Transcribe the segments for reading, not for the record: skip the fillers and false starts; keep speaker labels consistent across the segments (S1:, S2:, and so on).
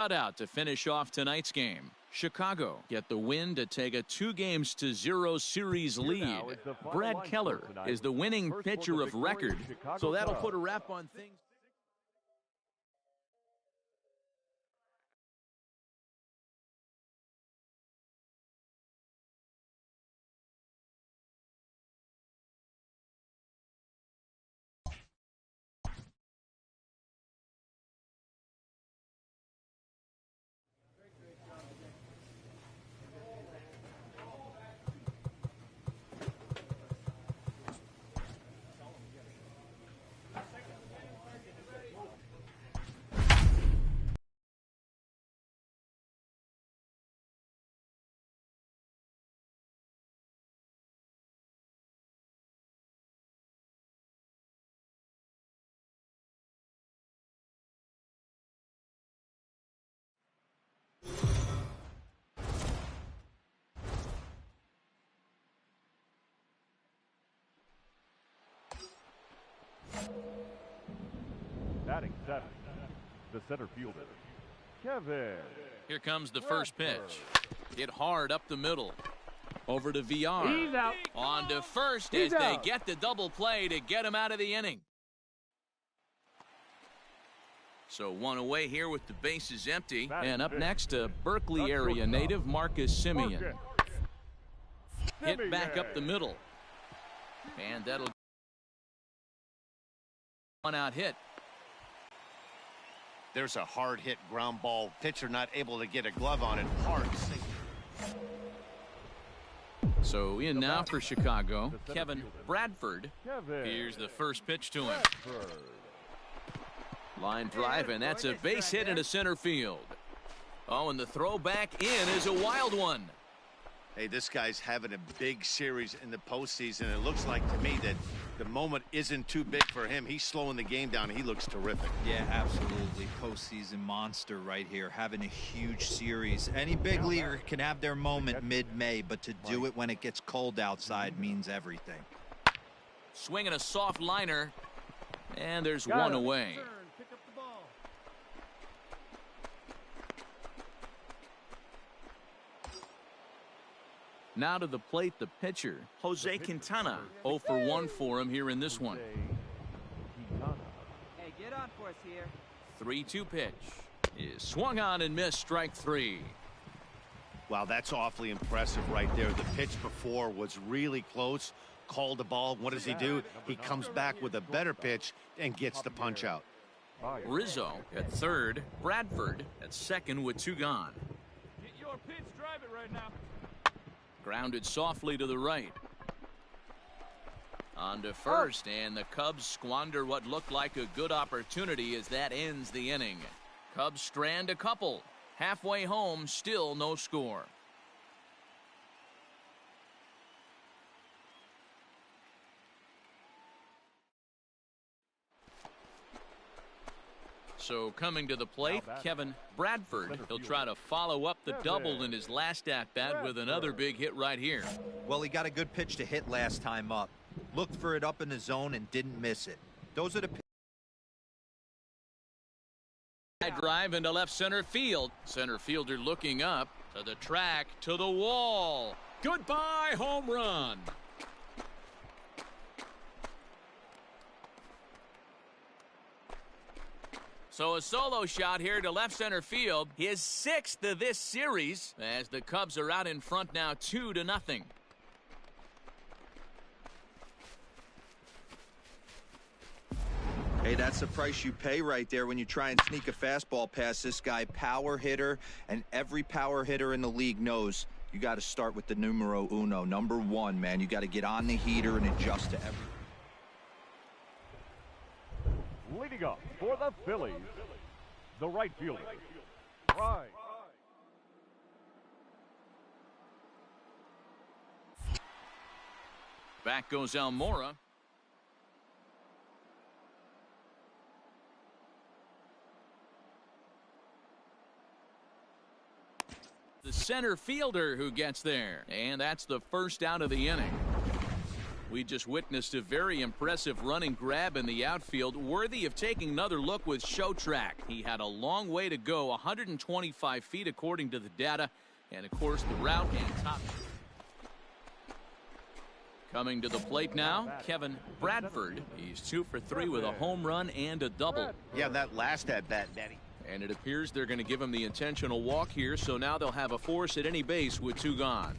S1: Out to finish off tonight's game. Chicago get the win to take a 2-0 series lead. Brad Keller is the winning pitcher of record, so that'll put a wrap on things.
S2: Batting seven, the center fielder, Kevin.
S1: Here comes the first pitch. Hit hard up the middle. Over to VR.
S2: He's out.
S1: On to first
S2: He's
S1: as they
S2: out.
S1: get the double play to get him out of the inning. So one away here with the bases empty. And up next, a Berkeley area native, Marcus Simeon. Hit back up the middle. And that'll one out hit.
S3: There's a hard hit ground ball. Pitcher not able to get a glove on it. Hard sinker.
S1: So in now for Chicago, Kevin Bradford. Here's the first pitch to him. Line drive, and that's a base hit into center field. Oh, and the throw back in is a wild one.
S3: Hey, this guy's having a big series in the postseason. It looks like to me that the moment isn't too big for him. He's slowing the game down. He looks terrific.
S4: Yeah, absolutely. Postseason monster right here, having a huge series. Any big leaguer can have their moment mid-May, but to do it when it gets cold outside means everything.
S1: Swinging a soft liner, and there's one away. Now to the plate, the pitcher, Jose Quintana. 0 for 1 for him here in this one.
S5: Hey, get on for us here.
S1: 3-2 pitch is swung on and missed. Strike 3.
S3: Wow, that's awfully impressive right there. The pitch before was really close. Called the ball. What does he do? He comes back with a better pitch and gets the punch out.
S1: Rizzo at third. Bradford at second with 2 gone.
S2: Get your pitch, drive it right now.
S1: Grounded softly to the right. On to first, and the Cubs squander what looked like a good opportunity as that ends the inning. Cubs strand a couple. Halfway home, still no score. So coming to the plate, Kevin Bradford. He'll try to follow up the double in his last at-bat with another big hit right here.
S4: Well, he got a good pitch to hit last time up. Looked for it up in the zone and didn't miss it. Those are the
S1: Drive into left center field. Center fielder looking up to the track, to the wall. Goodbye, home run. So a solo shot here to left center field. His 6th of this series as the Cubs are out in front now 2-0.
S4: Hey, that's the price you pay right there when you try and sneak a fastball past this guy. Power hitter, and every power hitter in the league knows you got to start with the numero uno, number 1, man. You got to get on the heater and adjust to everything.
S2: Leading up for the Phillies, the right fielder, right.
S1: Back goes Almora. The center fielder who gets there, and that's the first out of the inning. We just witnessed a very impressive running grab in the outfield, worthy of taking another look with Show Track. He had a long way to go, 125 feet according to the data, and of course the route and top. Coming to the plate now, Kevin Bradford. He's 2 for 3 with a home run and a double.
S3: Yeah, that last at-bat, Daddy.
S1: And it appears they're going to give him the intentional walk here, so now they'll have a force at any base with 2 gone.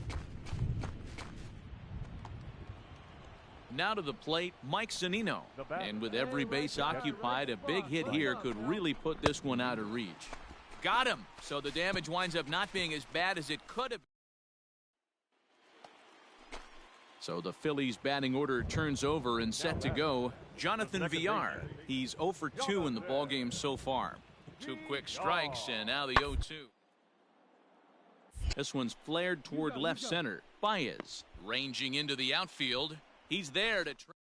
S1: Now to the plate, Mike Zunino. And with every base occupied, a big hit here could really put this one out of reach. Got him. So the damage winds up not being as bad as it could have been. So the Phillies batting order turns over and set to go. Jonathan Villar. He's 0 for 2 in the ballgame so far. 2 quick strikes, and now the 0-2. This one's flared toward left center. Baez ranging into the outfield. He's there to try.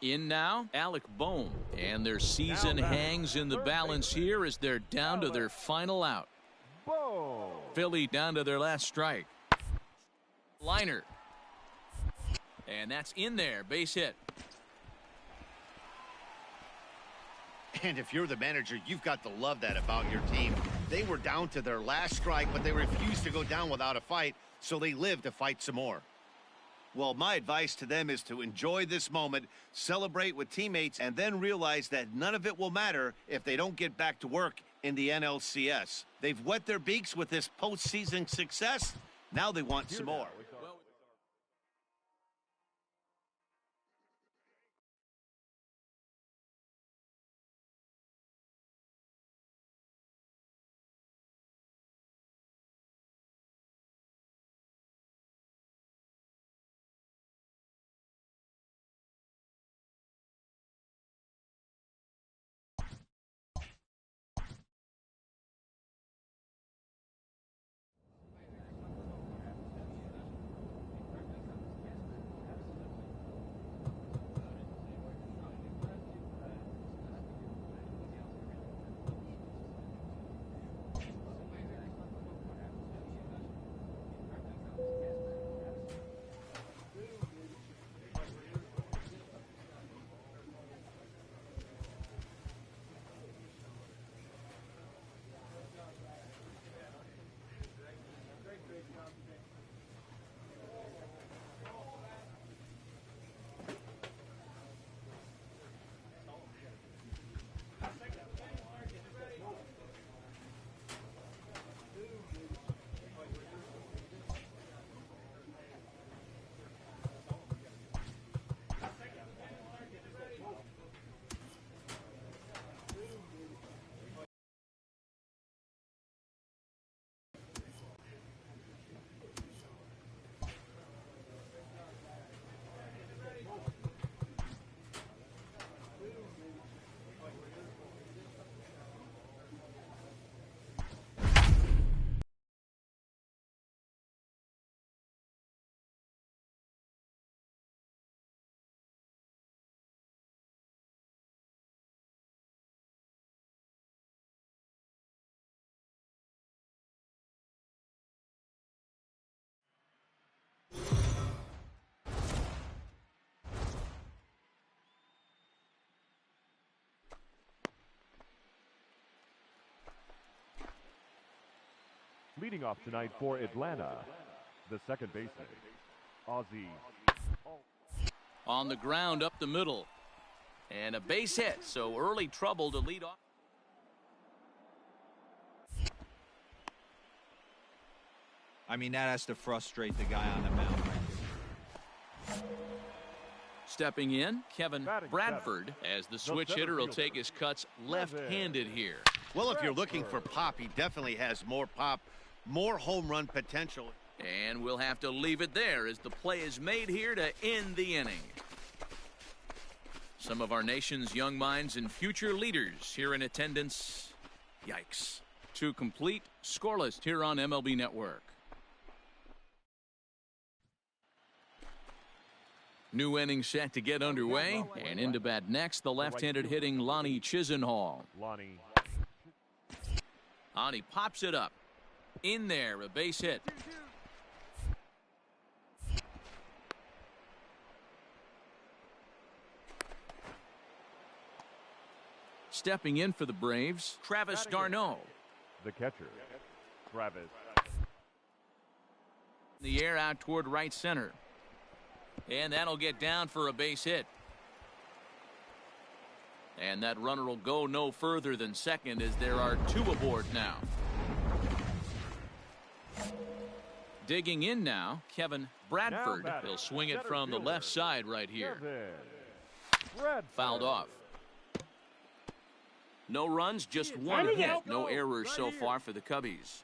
S1: In now, Alec Bohm. And their season hangs in the balance here as they're down to their final out. Philly down to their last strike. Liner. And that's in there. Base hit.
S3: And if you're the manager, you've got to love that about your team. They were down to their last strike, but they refused to go down without a fight, so they lived to fight some more. Well, my advice to them is to enjoy this moment, celebrate with teammates, and then realize that none of it will matter if they don't get back to work in the NLCS. They've wet their beaks with this postseason success. Now they want some more.
S2: Leading off tonight for Atlanta, the second baseman, Ozzie.
S1: On the ground up the middle. And a base hit, so early trouble to lead off.
S4: I mean, that has to frustrate the guy on the mound.
S1: Stepping in, Kevin Bradford, as the switch hitter will take his cuts left-handed here.
S3: Well, if you're looking for pop, he definitely has more pop, more home run potential.
S1: And we'll have to leave it there as the play is made here to end the inning. Some of our nation's young minds and future leaders here in attendance. Yikes. 2 complete, scoreless here on MLB Network. New inning set to get underway, and into bat next, the left-handed hitting Lonnie Chisenhall. Lonnie pops it up. In there, a base hit. stepping in for the Braves, Travis d'Arnaud.
S2: The catcher, Travis.
S1: The air out toward right center. And that'll get down for a base hit. And that runner will go no further than second as there are two aboard now. Digging in now, Kevin Bradford. He'll swing it from the left side right here. Fouled off. No runs, just one hit. No errors so far for the Cubbies.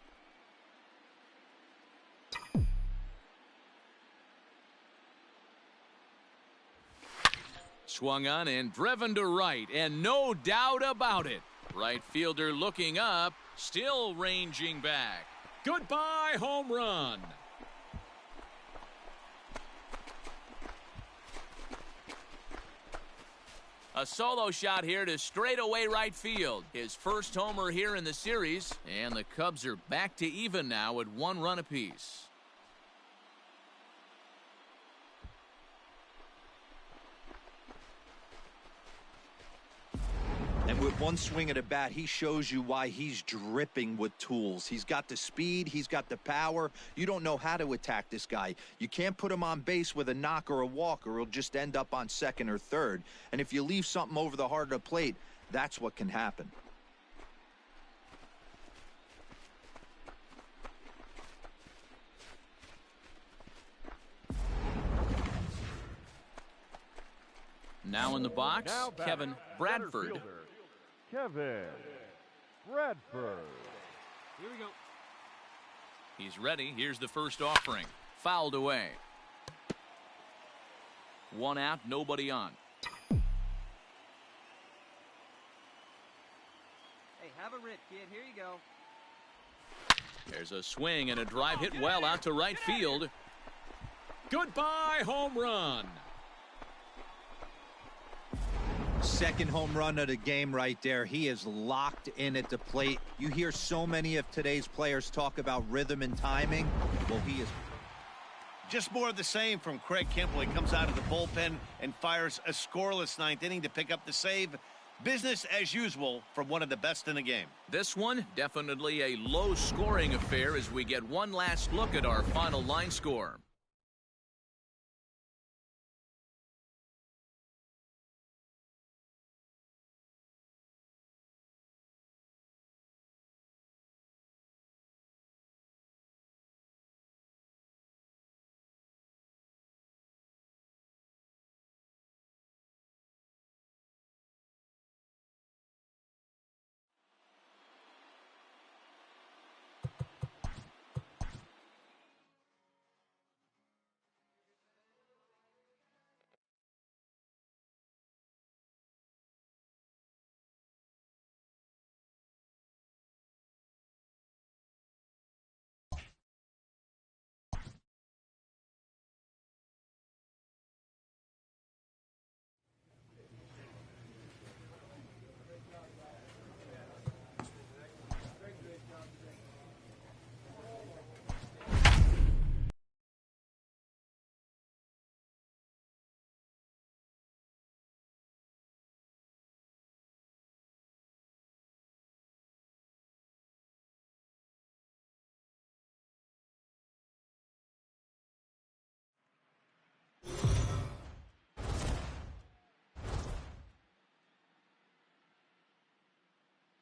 S1: Swung on and driven to right, and no doubt about it. Right fielder looking up, still ranging back. Goodbye home run. A solo shot here to straightaway right field. His first homer here in the series, and the Cubs are back to even now at 1 run apiece.
S4: And with one swing of the bat, he shows you why he's dripping with tools. He's got the speed. He's got the power. You don't know how to attack this guy. You can't put him on base with a knock or a walk, or he'll just end up on second or third. And if you leave something over the heart of the plate, that's what can happen.
S1: Now in the box, Kevin Bradford.
S2: Kevin Bradford.
S1: Here we go. He's ready. Here's the first offering. Fouled away. 1 out, nobody on.
S5: Hey, have a rip, kid. Here you go.
S1: There's a swing and a drive hit well out to right field. Goodbye home run.
S4: Second home run of the game right there. He is locked in at the plate. You hear so many of today's players talk about rhythm and timing. Well, he is.
S3: Just more of the same from Craig Kimbrel. He comes out of the bullpen and fires a scoreless 9th inning to pick up the save. Business as usual from one of the best in the game.
S1: This one, definitely a low-scoring affair as we get one last look at our final line score.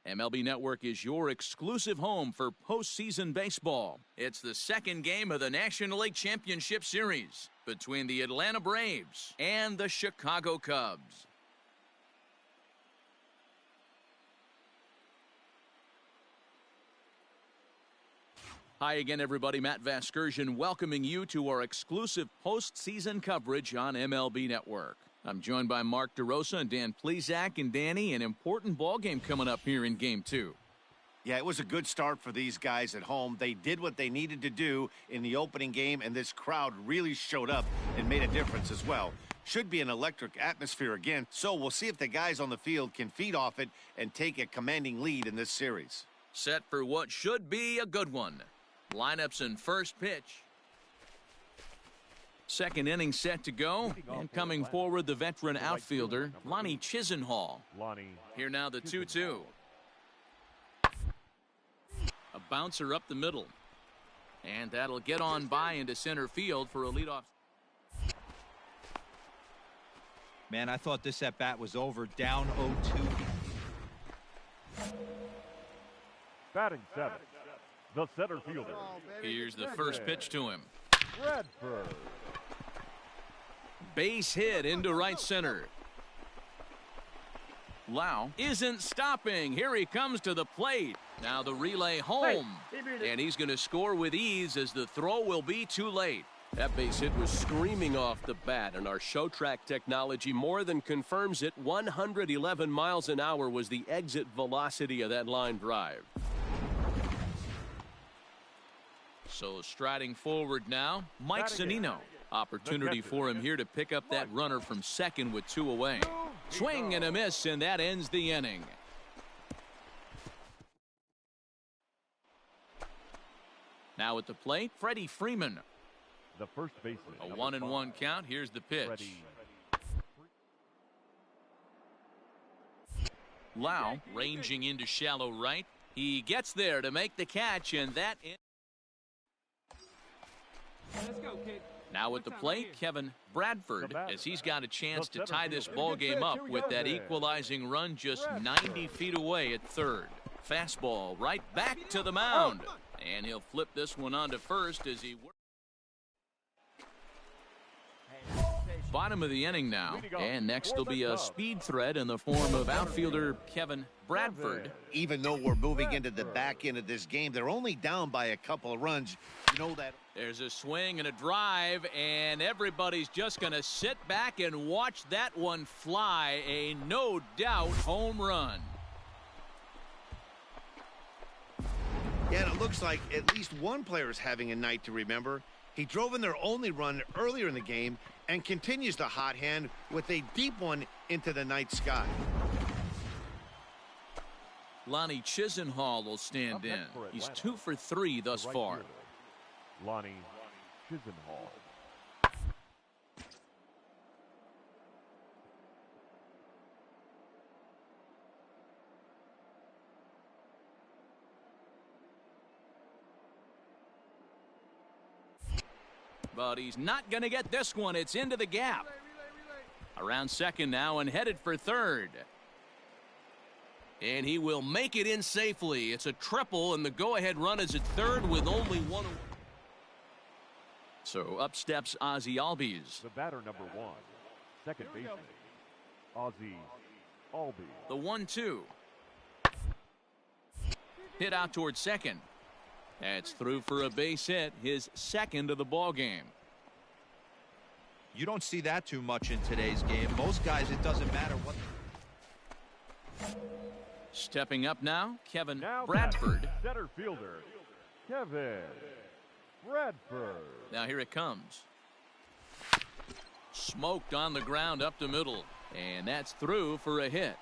S1: MLB Network is your exclusive home for postseason baseball. It's the second game of the National League Championship Series between the Atlanta Braves and the Chicago Cubs. Hi again, everybody. Matt Vasgersian welcoming you to our exclusive postseason coverage on MLB Network. I'm joined by Mark DeRosa and Dan Plesac. And Danny, an important ball game coming up here in Game 2.
S3: Yeah, it was a good start for these guys at home. They did what they needed to do in the opening game, and this crowd really showed up and made a difference as well. Should be an electric atmosphere again, so we'll see if the guys on the field can feed off it and take a commanding lead in this series.
S1: Set for what should be a good one. Lineups in first pitch. Second inning set to go, and coming forward the veteran outfielder Lonnie Chisenhall. Here now the 2-2. A bouncer up the middle, and that'll get on by into center field for a leadoff.
S4: Man, I thought this at bat was over. Down 0-2.
S2: Batting seventh, the center fielder.
S1: Here's the first pitch to him.
S2: Bradford.
S1: Base hit into right center. Lau isn't stopping. Here he comes to the plate. Now the relay home, and he's going to score with ease as the throw will be too late.
S6: That base hit was screaming off the bat, and our show track technology more than confirms it. 111 miles an hour was the exit velocity of that line drive.
S1: So striding forward now, Mike Zunino. Opportunity for him here to pick up that runner from second with 2 away. Swing and a miss, and that ends the inning. Now at the plate, Freddie Freeman.
S2: The first baseman.
S1: A 1-1 count. Here's the pitch. Lau ranging into shallow right. He gets there to make the catch, and that is.
S5: Let's go, kid.
S1: Now at the plate, Kevin Bradford, as he's got a chance to tie this ball game up with that equalizing run just 90 feet away at third. Fastball right back to the mound, and he'll flip this one onto first as he works. Bottom of the inning now, and next will be a speed threat in the form of outfielder Kevin Bradford.
S3: Even though we're moving into the back end of this game, they're only down by a couple of runs. You know that.
S1: There's a swing and a drive, and everybody's just going to sit back and watch that one fly. A no doubt home run.
S3: Yeah, and it looks like at least one player is having a night to remember. He drove in their only run earlier in the game and continues the hot hand with a deep one into the night sky.
S1: Lonnie Chisenhall will stand in. He's 2 for 3 thus far.
S2: Lonnie Chisenhall.
S1: But he's not going to get this one. It's into the gap. Around second now and headed for third. And he will make it in safely. It's a triple, and the go-ahead run is at third with only 1 away. So up steps Ozzie Albies.
S2: The batter number 1, second baseman, Ozzie Albies.
S1: The 1-2. Hit out towards second. That's through for a base hit, his second of the ball game.
S4: You don't see that too much in today's game. Most guys, it doesn't matter what.
S1: Stepping up now, Kevin Bradford.
S2: Center fielder, Kevin Bradford.
S1: Now here it comes. Smoked on the ground up the middle, and that's through for a hit.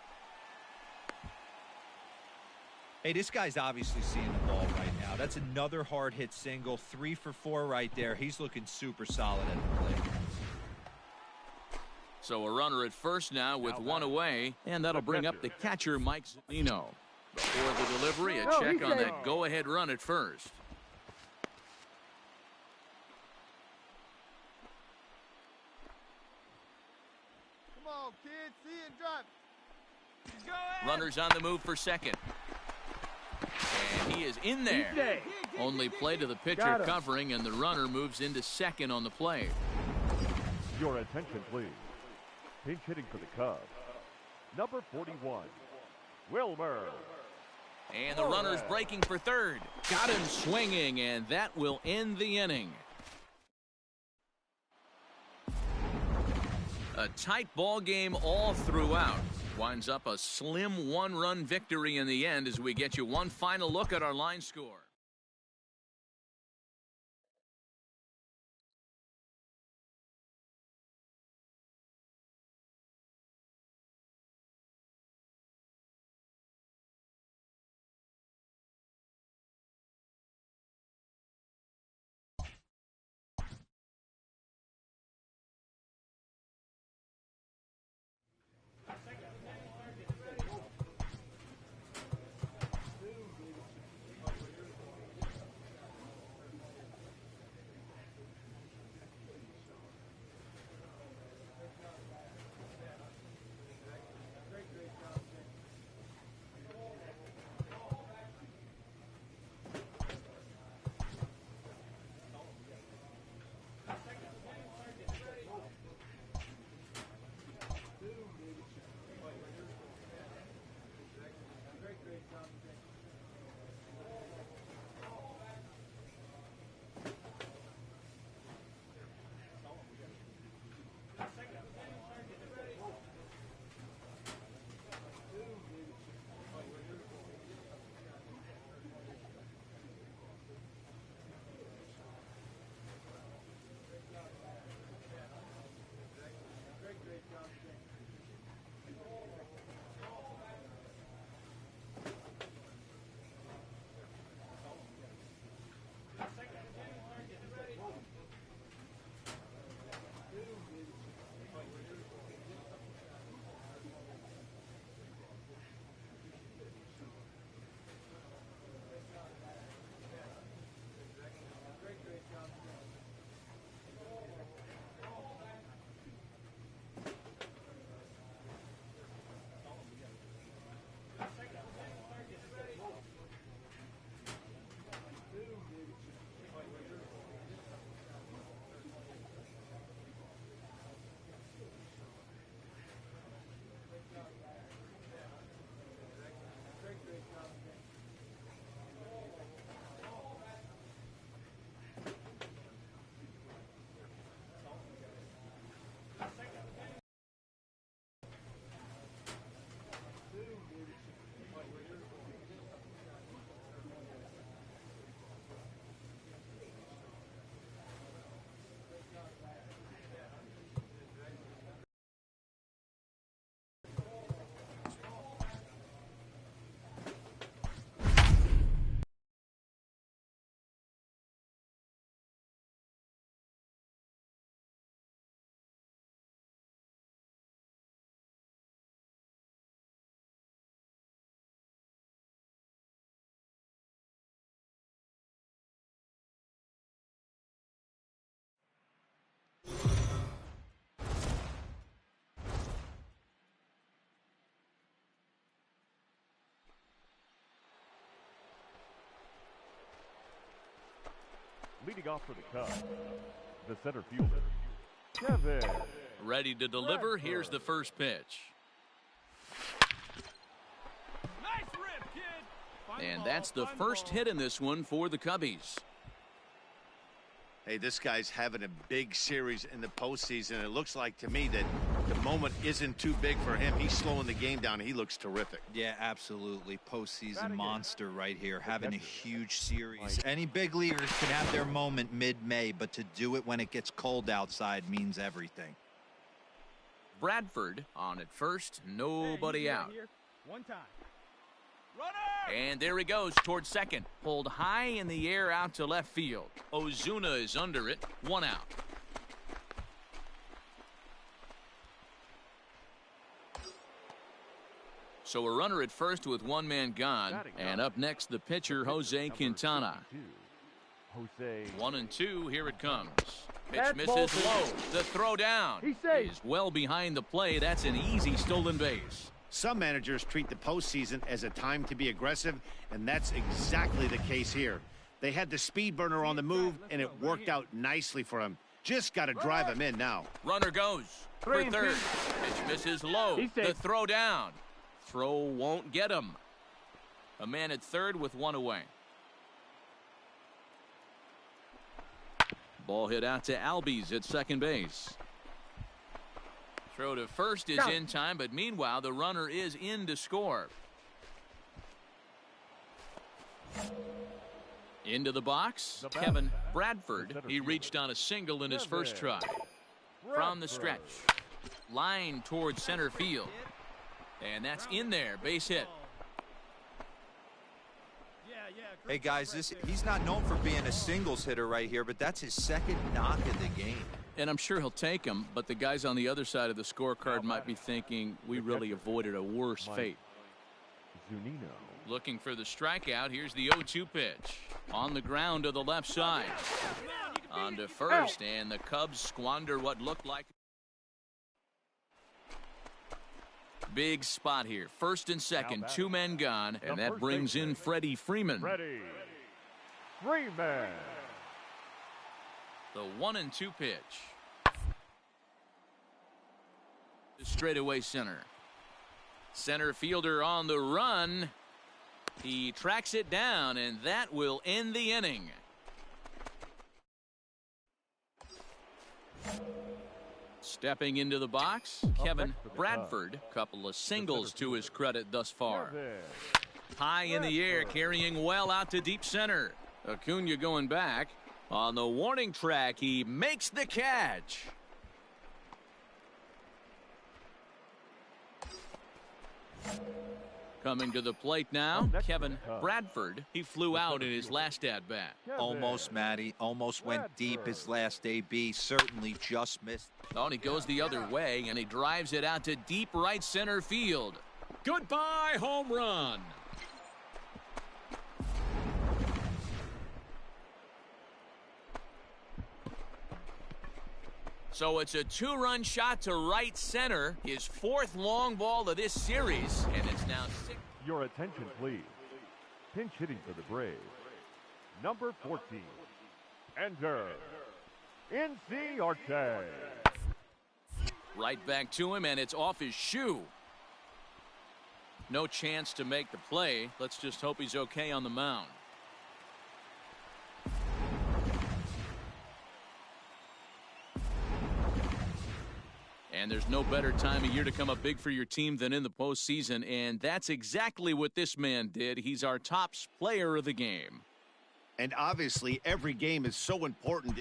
S4: Hey, this guy's obviously seeing the ball right now. That's another hard hit single. 3 for 4 right there. He's looking super solid at the plate.
S1: So a runner at first now with 1 away, and that'll bring up the catcher Mike Zunino. Before the delivery, a check on that go-ahead run at first.
S5: Come on, kid. See and drive.
S1: Runners on the move for second. And he is in there. Only play to the pitcher covering, and the runner moves into second on the play.
S2: Your attention, please. Pinch hitting for the Cubs, number 41, Wilmer.
S1: And the runner's breaking for third. Got him swinging, and that will end the inning. A tight ball game all throughout. Winds up a slim 1-run victory in the end as we get you one final look at our line score.
S2: Leading off for the Cubs, the center fielder, Kevin.
S1: Ready to deliver. Here's the first pitch.
S5: Nice rip, kid.
S1: And that's the first hit in this one for the Cubbies.
S3: Hey, this guy's having a big series in the postseason. It looks like to me that the moment isn't too big for him. He's slowing the game down. He looks terrific.
S4: Yeah, absolutely. Postseason monster right here, having a huge series. Any big leaguers can have their moment mid-May, but to do it when it gets cold outside means everything.
S1: Bradford on at first, nobody out.
S5: One time.
S1: And there he goes towards second. Pulled high in the air out to left field. Ozuna is under it. One out. So a runner at first with one man gone. And up next, the pitcher, Jose Quintana. 1-2. Here it comes. Pitch misses low. The throw down is well behind the play. That's an easy stolen base.
S3: Some managers treat the postseason as a time to be aggressive, and that's exactly the case here. They had the speed burner on the move, and it worked out nicely for him. Just got to drive him in now.
S1: Runner goes for third. Pitch misses low. The throw down. Throw won't get him. A man at third with one away. Ball hit out to Albies at second base. Throw to first is in time, but meanwhile the runner is in to score. Into the box, Kevin Bradford. He reached on a single in his first try. From the stretch, line towards center field, and that's in there. Base hit.
S4: Hey guys, he's not known for being a singles hitter right here, but that's his second knock of the game.
S1: And I'm sure he'll take him, but the guys on the other side of the scorecard might be thinking we really avoided a worse fate. Looking for the strikeout. Here's the 0-2 pitch. On the ground to the left side. On to first, and the Cubs squander what looked like. Big spot here. First and second, two men gone, and that brings in Freddie Freeman. The 1-2 pitch. Straightaway center. Center fielder on the run. He tracks it down, and that will end the inning. Stepping into the box, Kevin Bradford. Couple of singles to his credit thus far. High in the air, carrying well out to deep center. Acuna going back. On the warning track, he makes the catch. Coming to the plate now, Kevin Bradford. He flew out in his last at-bat.
S4: Almost, Matty. Almost went deep his last AB. Certainly just missed.
S1: Oh, and he goes the other way, and he drives it out to deep right center field. Goodbye, home run. So it's a two-run shot to right center, his fourth long ball of this series, and it's now 6.
S2: Your attention, please. Pinch hitting for the Braves. Number 14. Enter NC Arte.
S1: Right back to him, and it's off his shoe. No chance to make the play. Let's just hope he's okay on the mound. And there's no better time of year to come up big for your team than in the postseason, and that's exactly what this man did. He's our top player of the game.
S3: And obviously, every game is so important.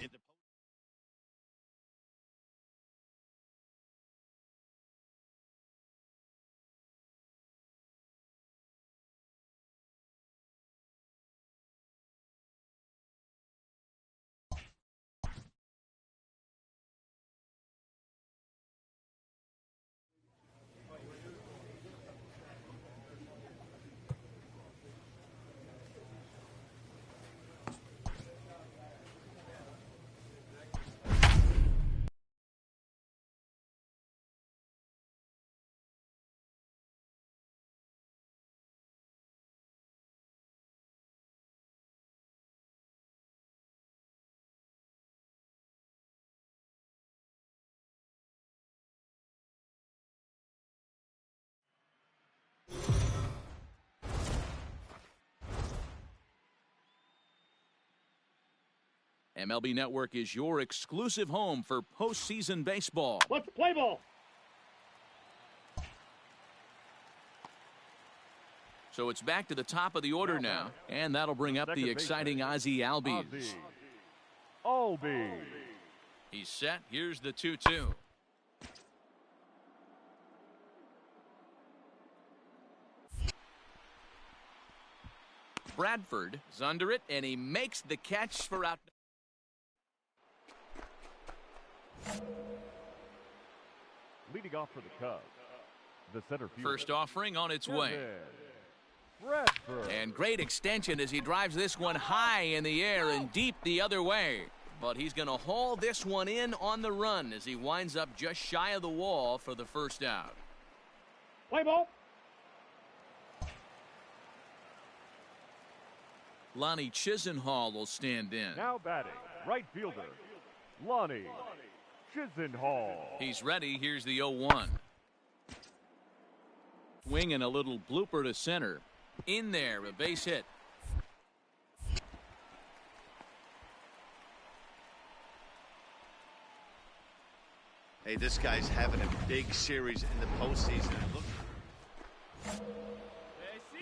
S1: MLB Network is your exclusive home for postseason baseball.
S2: Let's play ball.
S1: So it's back to the top of the order now, and that'll bring up the exciting Ozzie Albies. He's set. Here's the 2-2. Bradford is under it, and he makes the catch for out.
S2: Leading off for the Cubs, the center fielder.
S1: First offering on its way.
S2: Bradford.
S1: And great extension as he drives this one high in the air and deep the other way. But he's going to haul this one in on the run as he winds up just shy of the wall for the first out.
S2: Play ball.
S1: Lonnie Chisenhall will stand in.
S2: Now batting, right fielder, Lonnie Chisenhall.
S1: He's ready. Here's the 0-1. Swing and a little blooper to center. In there, a base hit.
S3: Hey, this guy's having a big series in the postseason.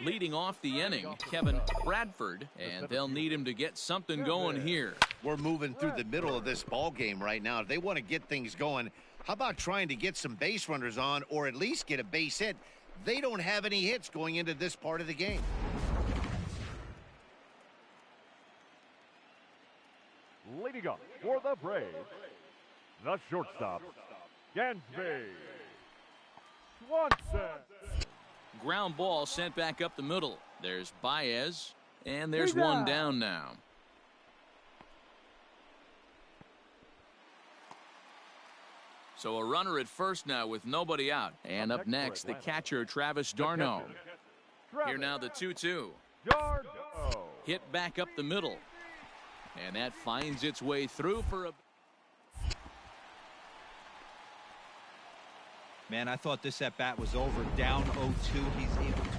S1: Leading off the inning, Kevin Bradford, and they'll need him to get something going here.
S3: We're moving through the middle of this ball game right now. If they want to get things going, how about trying to get some base runners on or at least get a base hit? They don't have any hits going into this part of the game.
S2: Leading up for the Braves, the shortstop, Gansby Swanson.
S1: Ground ball sent back up the middle. There's Baez, and there's one down now. So a runner at first now with nobody out. And up next, the catcher, Travis d'Arnaud. Here now the 2-2. Hit back up the middle. And that finds its way through for a...
S4: Man, I thought this at-bat was over. Down 0-2. He's able to...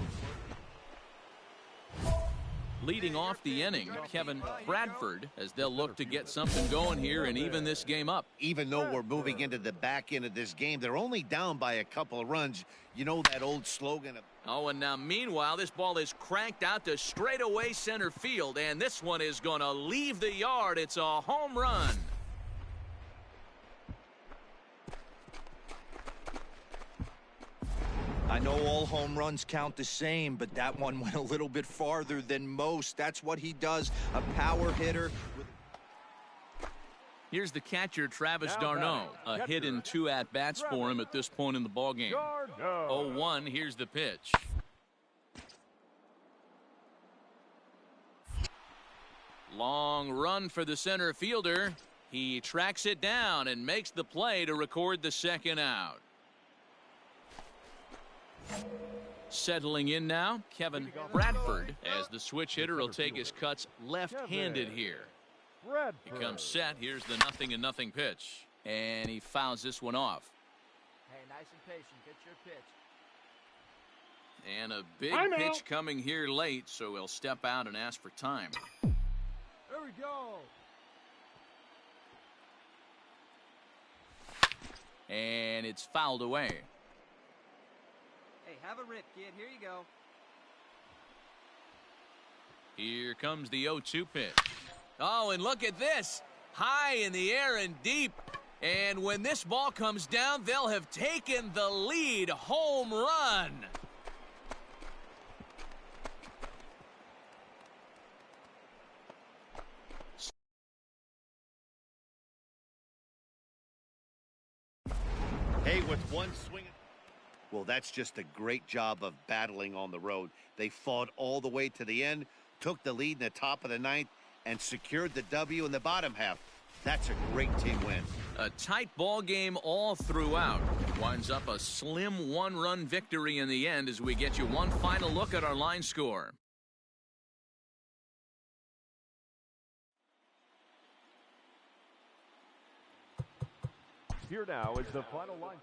S1: Leading off the inning, Kevin Bradford, as they'll look to get something going here and even this game up.
S3: Even though we're moving into the back end of this game, they're only down by a couple of runs. You know that old slogan of...
S1: Oh, and now meanwhile, this ball is cranked out to straightaway center field, and this one is going to leave the yard. It's a home run.
S4: I know all home runs count the same, but that one went a little bit farther than most. That's what he does, a power hitter.
S1: Here's the catcher, Travis d'Arnaud. A hit and 2 at-bats for him at this point in the ballgame. 0-1, here's the pitch. Long run for the center fielder. He tracks it down and makes the play to record the second out. Settling in now, Kevin Bradford, as the switch hitter will take his cuts left-handed here. He comes set. Here's the 0-0 pitch. And he fouls this one off.
S7: Hey, nice and patient. Get your pitch.
S1: And a big pitch coming here late, so he'll step out and ask for time.
S7: There we go.
S1: And it's fouled away.
S7: Hey, have a rip, kid. Here you go.
S1: Here comes the 0-2 pitch. Oh, and look at this. High in the air and deep. And when this ball comes down, they'll have taken the lead. Home run.
S3: Hey, with one swing. Well, that's just a great job of battling on the road. They fought all the way to the end, took the lead in the top of the ninth, and secured the W in the bottom half. That's a great team win.
S1: A tight ball game all throughout. Winds up a slim one-run victory in the end as we get you one final look at our line score.
S2: Here now is the final line.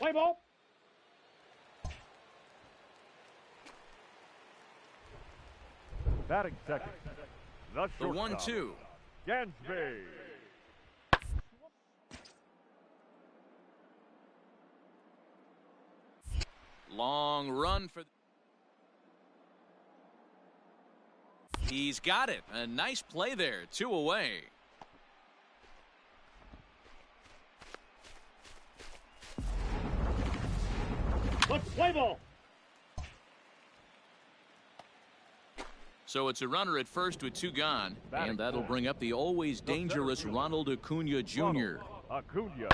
S2: Play ball. Batting second. The
S1: The 1-2.
S2: Gansby.
S1: Long run for. He's got it. A nice play there. 2 away.
S2: Let's play ball.
S1: So it's a runner at first with 2 gone. And that'll bring up the always dangerous Ronald Acuna Jr.
S2: Acuna.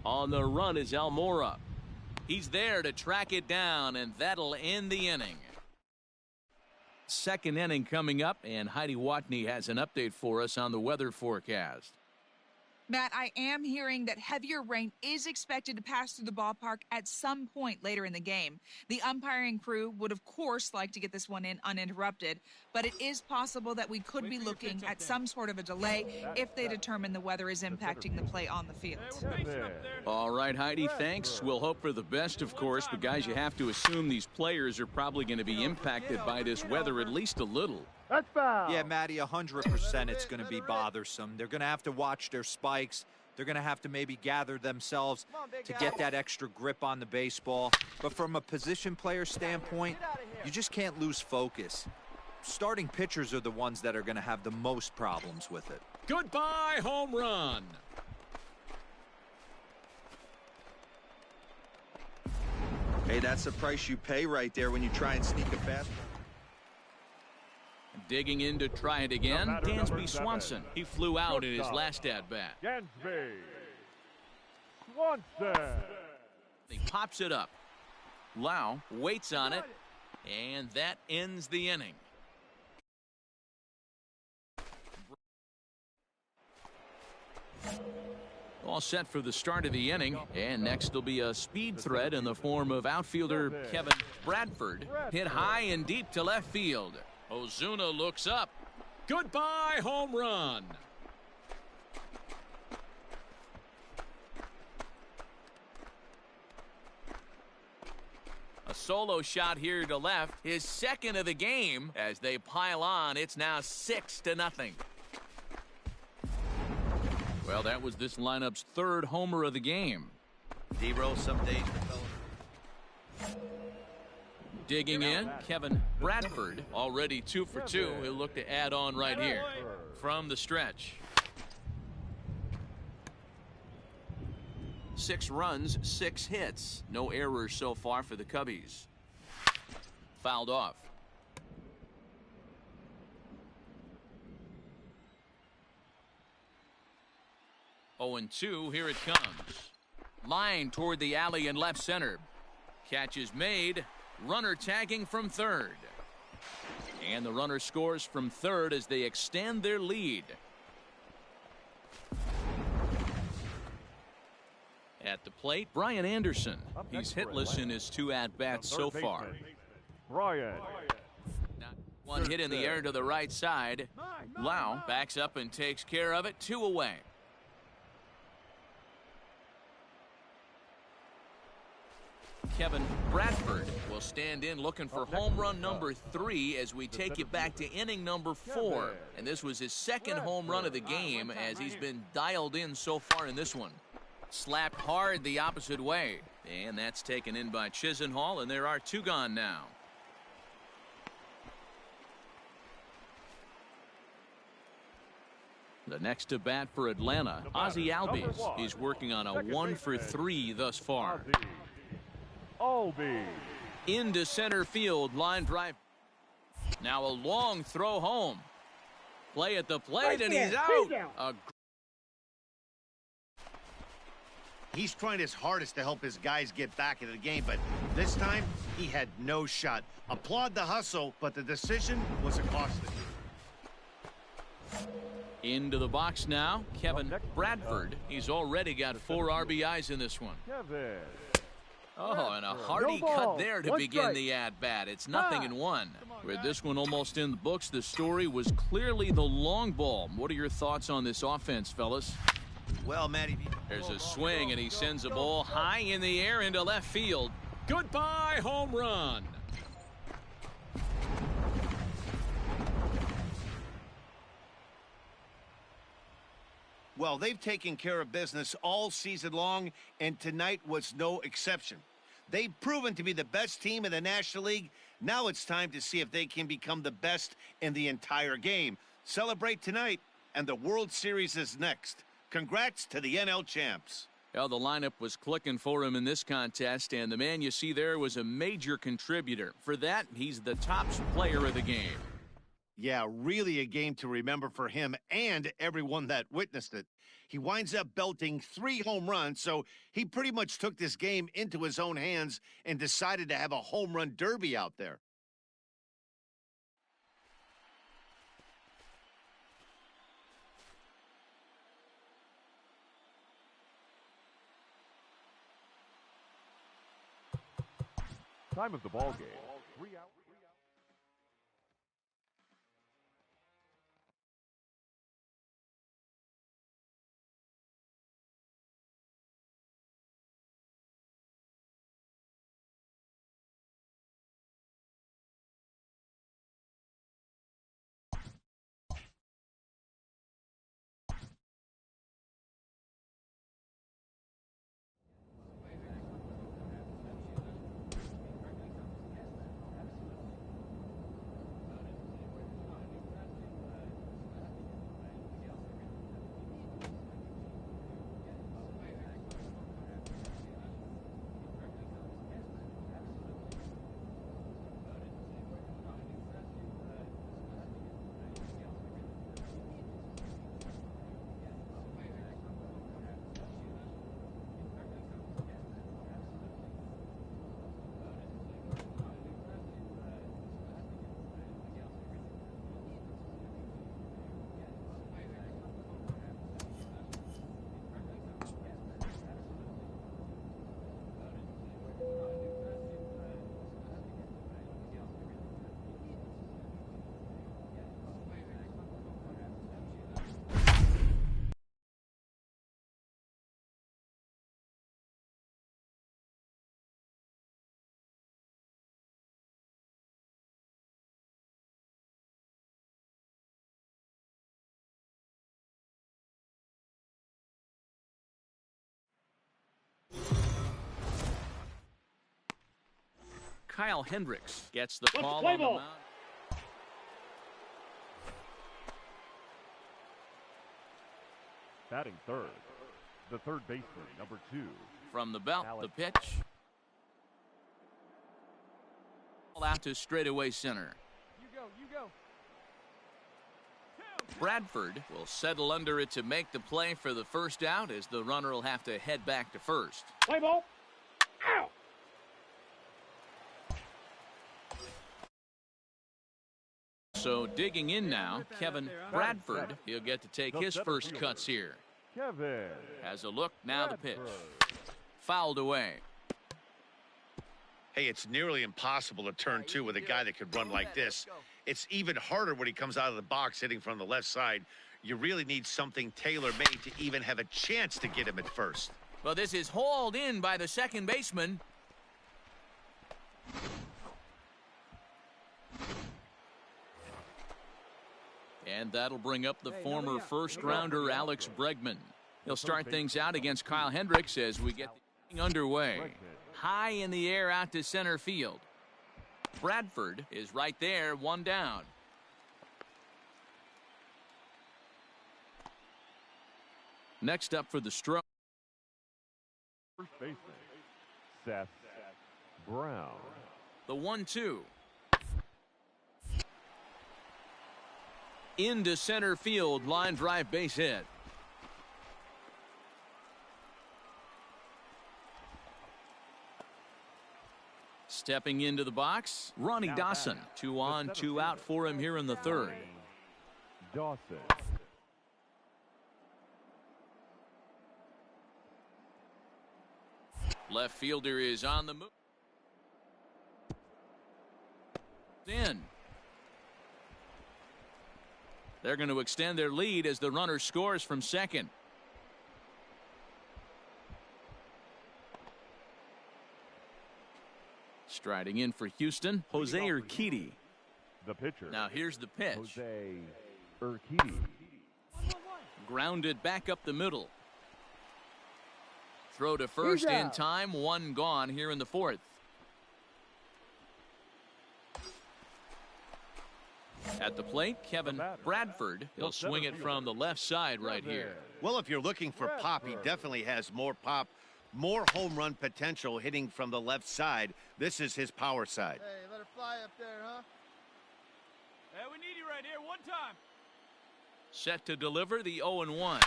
S1: On the run is Almora. He's there to track it down, and that'll end the inning. Second inning coming up, and Heidi Watney has an update for us on the weather forecast.
S8: Matt, I am hearing that heavier rain is expected to pass through the ballpark at some point later in the game. The umpiring crew would, of course, like to get this one in uninterrupted, but it is possible that we could be looking at some sort of a delay if they determine the weather is impacting the play on the field.
S1: All right, Heidi, thanks. We'll hope for the best, of course, but guys, you have to assume these players are probably going to be impacted by this weather at least a little.
S2: That's foul.
S4: Yeah, Matty, 100% it's going to be bothersome. They're going to have to watch their spikes. They're going to have to maybe gather themselves to get that extra grip on the baseball. But from a position player standpoint, you just can't lose focus. Starting pitchers are the ones that are going to have the most problems with it.
S1: Goodbye, home run.
S4: Hey, that's the price you pay right there when you try and sneak a fastball.
S1: Digging in to try it again, Dansby Swanson. He flew out in his last at-bat.
S2: Dansby Swanson.
S1: He pops it up. Lau waits on it, and that ends the inning. All set for the start of the inning, and next will be a speed threat in the form of outfielder Kevin Bradford. Hit high and deep to left field. Ozuna looks up. Goodbye, home run. A solo shot here to left, his second of the game. As they pile on, it's now 6-0. Well, that was this lineup's 3rd homer of the game.
S3: D-Roll, some days the fellow.
S1: Digging in, Kevin Bradford, already 2 for 2. He'll look to add on right here from the stretch. 6 runs, 6 hits. No errors so far for the Cubbies. Fouled off. Oh, and 2, here it comes. Line toward the alley in left center. Catch is made. Runner tagging from third. And the runner scores from third as they extend their lead. At the plate, Brian Anderson. He's hitless in his 2 at-bats so far.
S2: Brian.
S1: Now, 1 hit in the air to the right side. Lau backs up and takes care of it. 2 away. Kevin Bradford will stand in looking for home run number 3 as we take it back to inning number 4. And this was his 2nd home run of the game as he's been dialed in so far in this one. Slapped hard the opposite way. And that's taken in by Chisenhall, and there are 2 gone now. The next to bat for Atlanta, Ozzy Albies. He's working on a 1 for 3 thus far.
S2: Albies.
S1: Into center field, line drive. Now a long throw home. Play at the plate, and he's out.
S3: He's trying his hardest to help his guys get back into the game, but this time he had no shot. Applaud the hustle, but the decision was a costly.
S1: Into the box now, Kevin Bradford. He's already got 4 RBIs in this one.
S2: Kevin
S1: Oh, and a hearty cut there to begin the at-bat. It's 0-1. With this one almost in the books, the story was clearly the long ball. What are your thoughts on this offense, fellas?
S3: Well, Matty,
S1: there's a swing, and he sends a ball high in the air into left field.
S9: Goodbye, home run.
S3: Well, they've taken care of business all season long, and tonight was no exception. They've proven to be the best team in the National League. Now it's time to see if they can become the best in the entire game. Celebrate tonight, and the World Series is next. Congrats to the NL champs.
S1: Well, the lineup was clicking for him in this contest, and the man you see there was a major contributor. For that, he's the top player of the game.
S3: Yeah, really a game to remember for him and everyone that witnessed it. He winds up belting 3 home runs, so he pretty much took this game into his own hands and decided to have a home run derby out there.
S2: Time of the ball game, 3 out.
S1: Kyle Hendricks gets the call on the mound.
S2: Batting third, the third baseman, number 2.
S1: From the belt, the pitch. Out to straightaway center.
S5: You go.
S1: Bradford will settle under it to make the play for the first out, as the runner will have to head back to first.
S5: Play ball. Ow.
S1: So digging in now, Kevin Bradford. He'll get to take his first cuts here.
S2: Kevin
S1: has a look, now the pitch. Fouled away.
S3: Hey, it's nearly impossible to turn 2 with a guy that could run like this. It's even harder when he comes out of the box hitting from the left side. You really need something tailor-made to even have a chance to get him at first.
S1: Well, this is hauled in by the second baseman. And that'll bring up the former first-rounder Alex Bregman. He'll start things out against Kyle Hendricks as we get the inning underway. High in the air out to center field. Bradford is right there, 1 down. Next up for the stroke.
S2: First baseman, Seth Brown.
S1: The 1-2. Into center field, line drive, base hit. Stepping into the box, Ronnie Dawson. 2 on, 2 out for him here in the third.
S2: Dawson.
S1: Left fielder is on the move. In. They're going to extend their lead as the runner scores from second. Striding in for Houston, Jose Urquidy.
S2: The pitcher.
S1: Now here's the pitch.
S2: Jose Urquidy.
S1: Grounded back up the middle. Throw to first in time. One gone here in the fourth. At the plate, Kevin Bradford. He'll swing it from the left side right here.
S3: Well, if you're looking for pop, he definitely has more pop, more home run potential hitting from the left side. This is his power side.
S5: Hey, let her fly up there, huh?
S7: Hey, we need you right here. One time.
S1: Set to deliver the 0-1.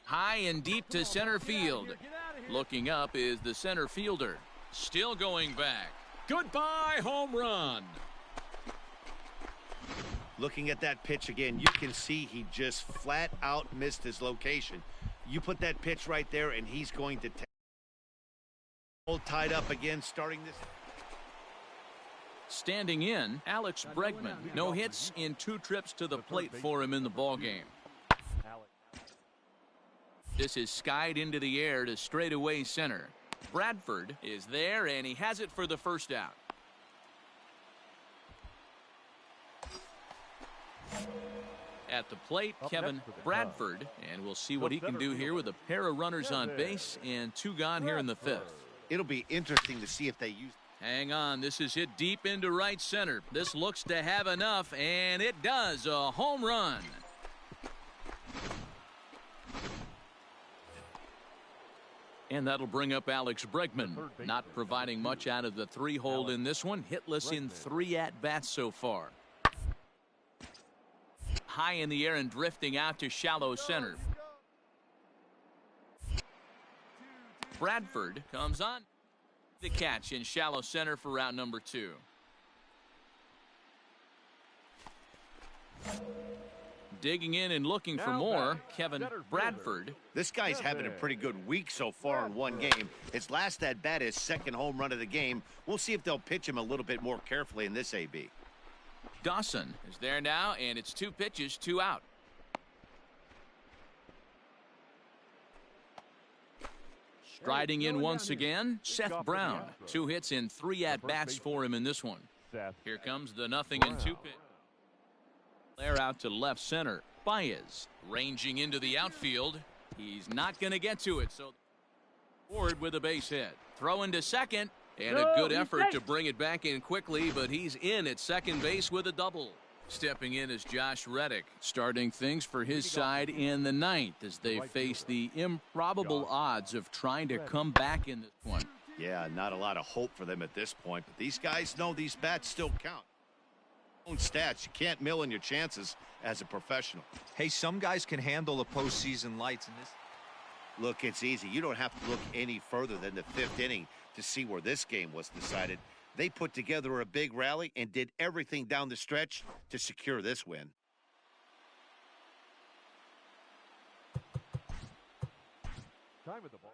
S1: High and deep to center field. Looking up is the center fielder. Still going back.
S9: Goodbye, home run.
S3: Looking at that pitch again, you can see he just flat out missed his location. You put that pitch right there, and he's going to all tied up again, starting this.
S1: Standing in, Alex Bregman. No hits in 2 trips to the plate for him in the ballgame. This is skied into the air to straightaway center. Bradford is there, and he has it for the first out. At the plate, Kevin Bradford, and we'll see what he can do here with a pair of runners on base and 2 gone here in the 5th.
S3: It'll be interesting to see if they use.
S1: Hang on, this is hit deep into right center. This looks to have enough, and it does. A home run. And that'll bring up Alex Bregman. Not providing much out of the 3-hole in this one. Hitless in 3 at-bats so far. High in the air and drifting out to shallow center. Bradford comes on. The catch in shallow center for route number 2. Digging in and looking for more, Kevin Bradford.
S3: This guy's having a pretty good week so far in one game. His last at-bat is second home run of the game. We'll see if they'll pitch him a little bit more carefully in this AB.
S1: Dawson is there now, and it's 2 pitches, 2 out. Striding in once again, Seth Brown. 2 hits in 3 at-bats for him in this one. Here comes the 0-2 pitch. Flare out to left center. Baez ranging into the outfield. He's not going to get to it, so forward with a base hit. Throwing to second, and a good effort to bring it back in quickly, but he's in at second base with a double. Stepping in is Josh Reddick, starting things for his side in the 9th as they face the improbable odds of trying to come back in this one.
S3: Yeah, not a lot of hope for them at this point, but these guys know these bats still count. Own stats, you can't mill in your chances as a professional.
S4: Hey, some guys can handle the postseason lights in this.
S3: Look, it's easy. You don't have to look any further than the 5th inning to see where this game was decided. They put together a big rally and did everything down the stretch to secure this win.
S2: Time of the ball.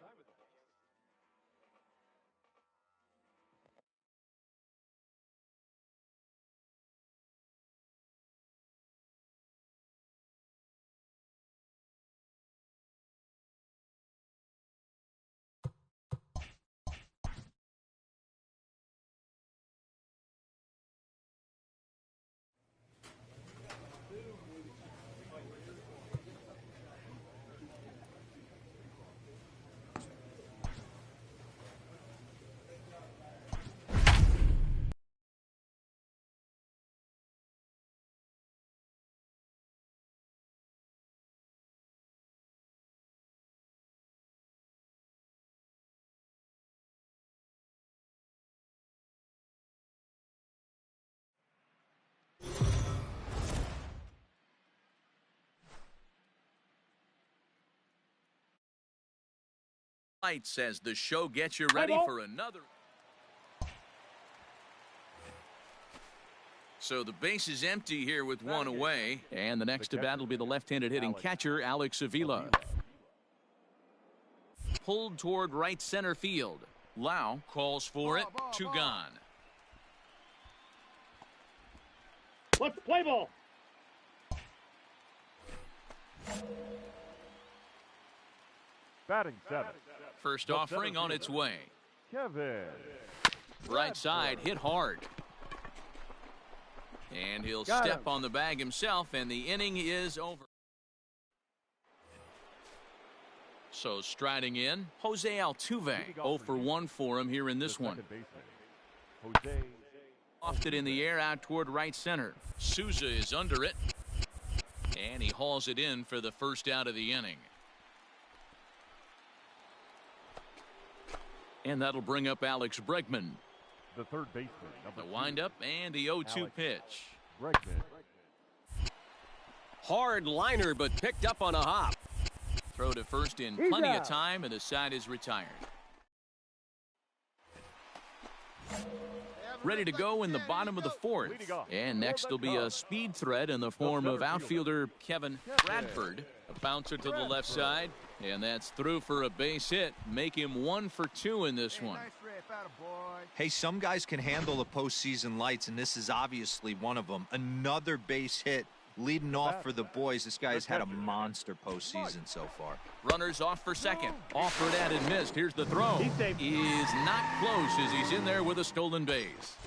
S1: Lights as the show gets you ready for another. So the base is empty here with 1 away, and the next to bat will be the left-handed hitting catcher Alex Avila. Pulled toward right center field. Lau calls for it. Two gone.
S5: Let's play ball.
S2: Batting seventh.
S1: First offering on its way.
S2: Kevin.
S1: Right side hit hard. And he'll step on the bag himself, and the inning is over. So striding in, Jose Altuve. 0 for 1 for him here in this one.
S2: Jose.
S1: Lofted in the air out toward right center. Souza is under it. And he hauls it in for the first out of the inning. And that'll bring up Alex Bregman.
S2: The third baseman.
S1: The windup and the 0-2 pitch.
S2: Bregman.
S6: Hard liner, but picked up on a hop.
S1: Throw to first in plenty of time, and the side is retired. Ready to go in the bottom of the fourth. And next will be a speed threat in the form of outfielder Kevin Bradford. A bouncer to the left side. And that's through for a base hit. Make him 1 for 2 in this one.
S4: Hey, some guys can handle the postseason lights, and this is obviously one of them. Another base hit leading off for the boys. This guy's had a monster postseason so far.
S1: Runners off for second. Offered at and missed. Here's the throw. Is not close as he's in there with a stolen base.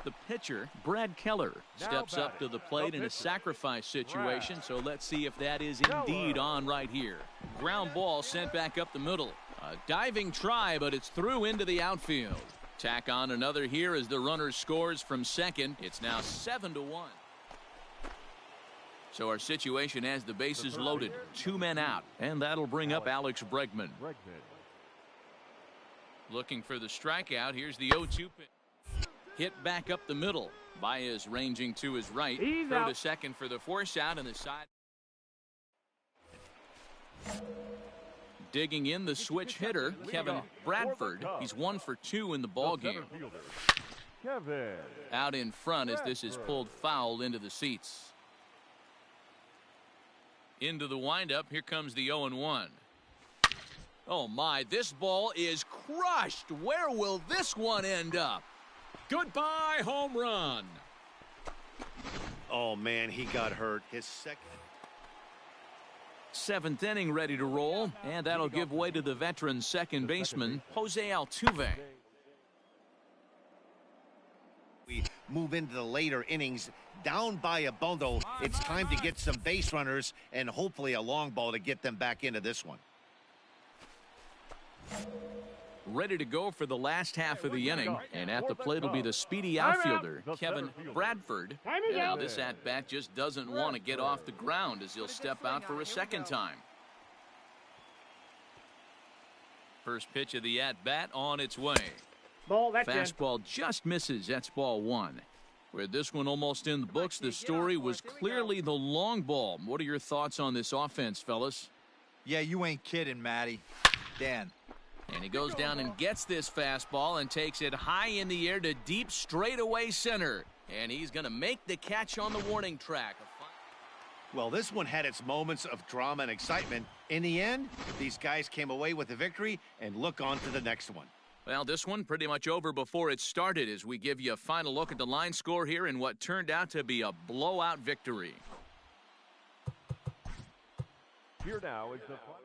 S1: The pitcher, Brad Keller, steps up to the plate in a sacrifice situation, so let's see if that is indeed on right here. Ground ball sent back up the middle. A diving try, but it's through into the outfield. Tack on another here as the runner scores from second. It's now 7-1. So our situation has the bases loaded. 2 men out, and that'll bring up Alex Bregman. Looking for the strikeout. Here's the 0-2 pitch. Hit back up the middle. Baez ranging to his right. Throw to second for the force out, and the side. Digging in the switch hitter, Kevin Bradford. He's 1 for 2 in the ball game. Out in front as this is pulled foul into the seats. Into the windup. Here comes the 0-1. Oh my, this ball is crushed. Where will this one end up?
S9: Goodbye, home run.
S3: Oh, man, he got hurt. His second.
S1: 7th inning ready to roll, and that'll give way to the veteran second baseman, Jose Altuve.
S3: We move into the later innings. Down by a bundle. It's time to get some base runners and hopefully a long ball to get them back into this one.
S1: Ready to go for the last half of the inning, and at the plate will be the speedy outfielder, Kevin Bradford. Now this at-bat just doesn't want to get off the ground as he'll step out for a second time. First pitch of the at-bat on its way. Fastball just misses. That's ball 1. With this one almost in the books, the story was clearly the long ball. What are your thoughts on this offense, fellas?
S4: Yeah, you ain't kidding, Matty. Dan.
S1: And he goes down and gets this fastball and takes it high in the air to deep straightaway center. And he's going to make the catch on the warning track.
S3: Well, this one had its moments of drama and excitement. In the end, these guys came away with a victory and look on to the next one.
S1: Well, this one pretty much over before it started as we give you a final look at the line score here in what turned out to be a blowout victory.
S2: Here now is the final.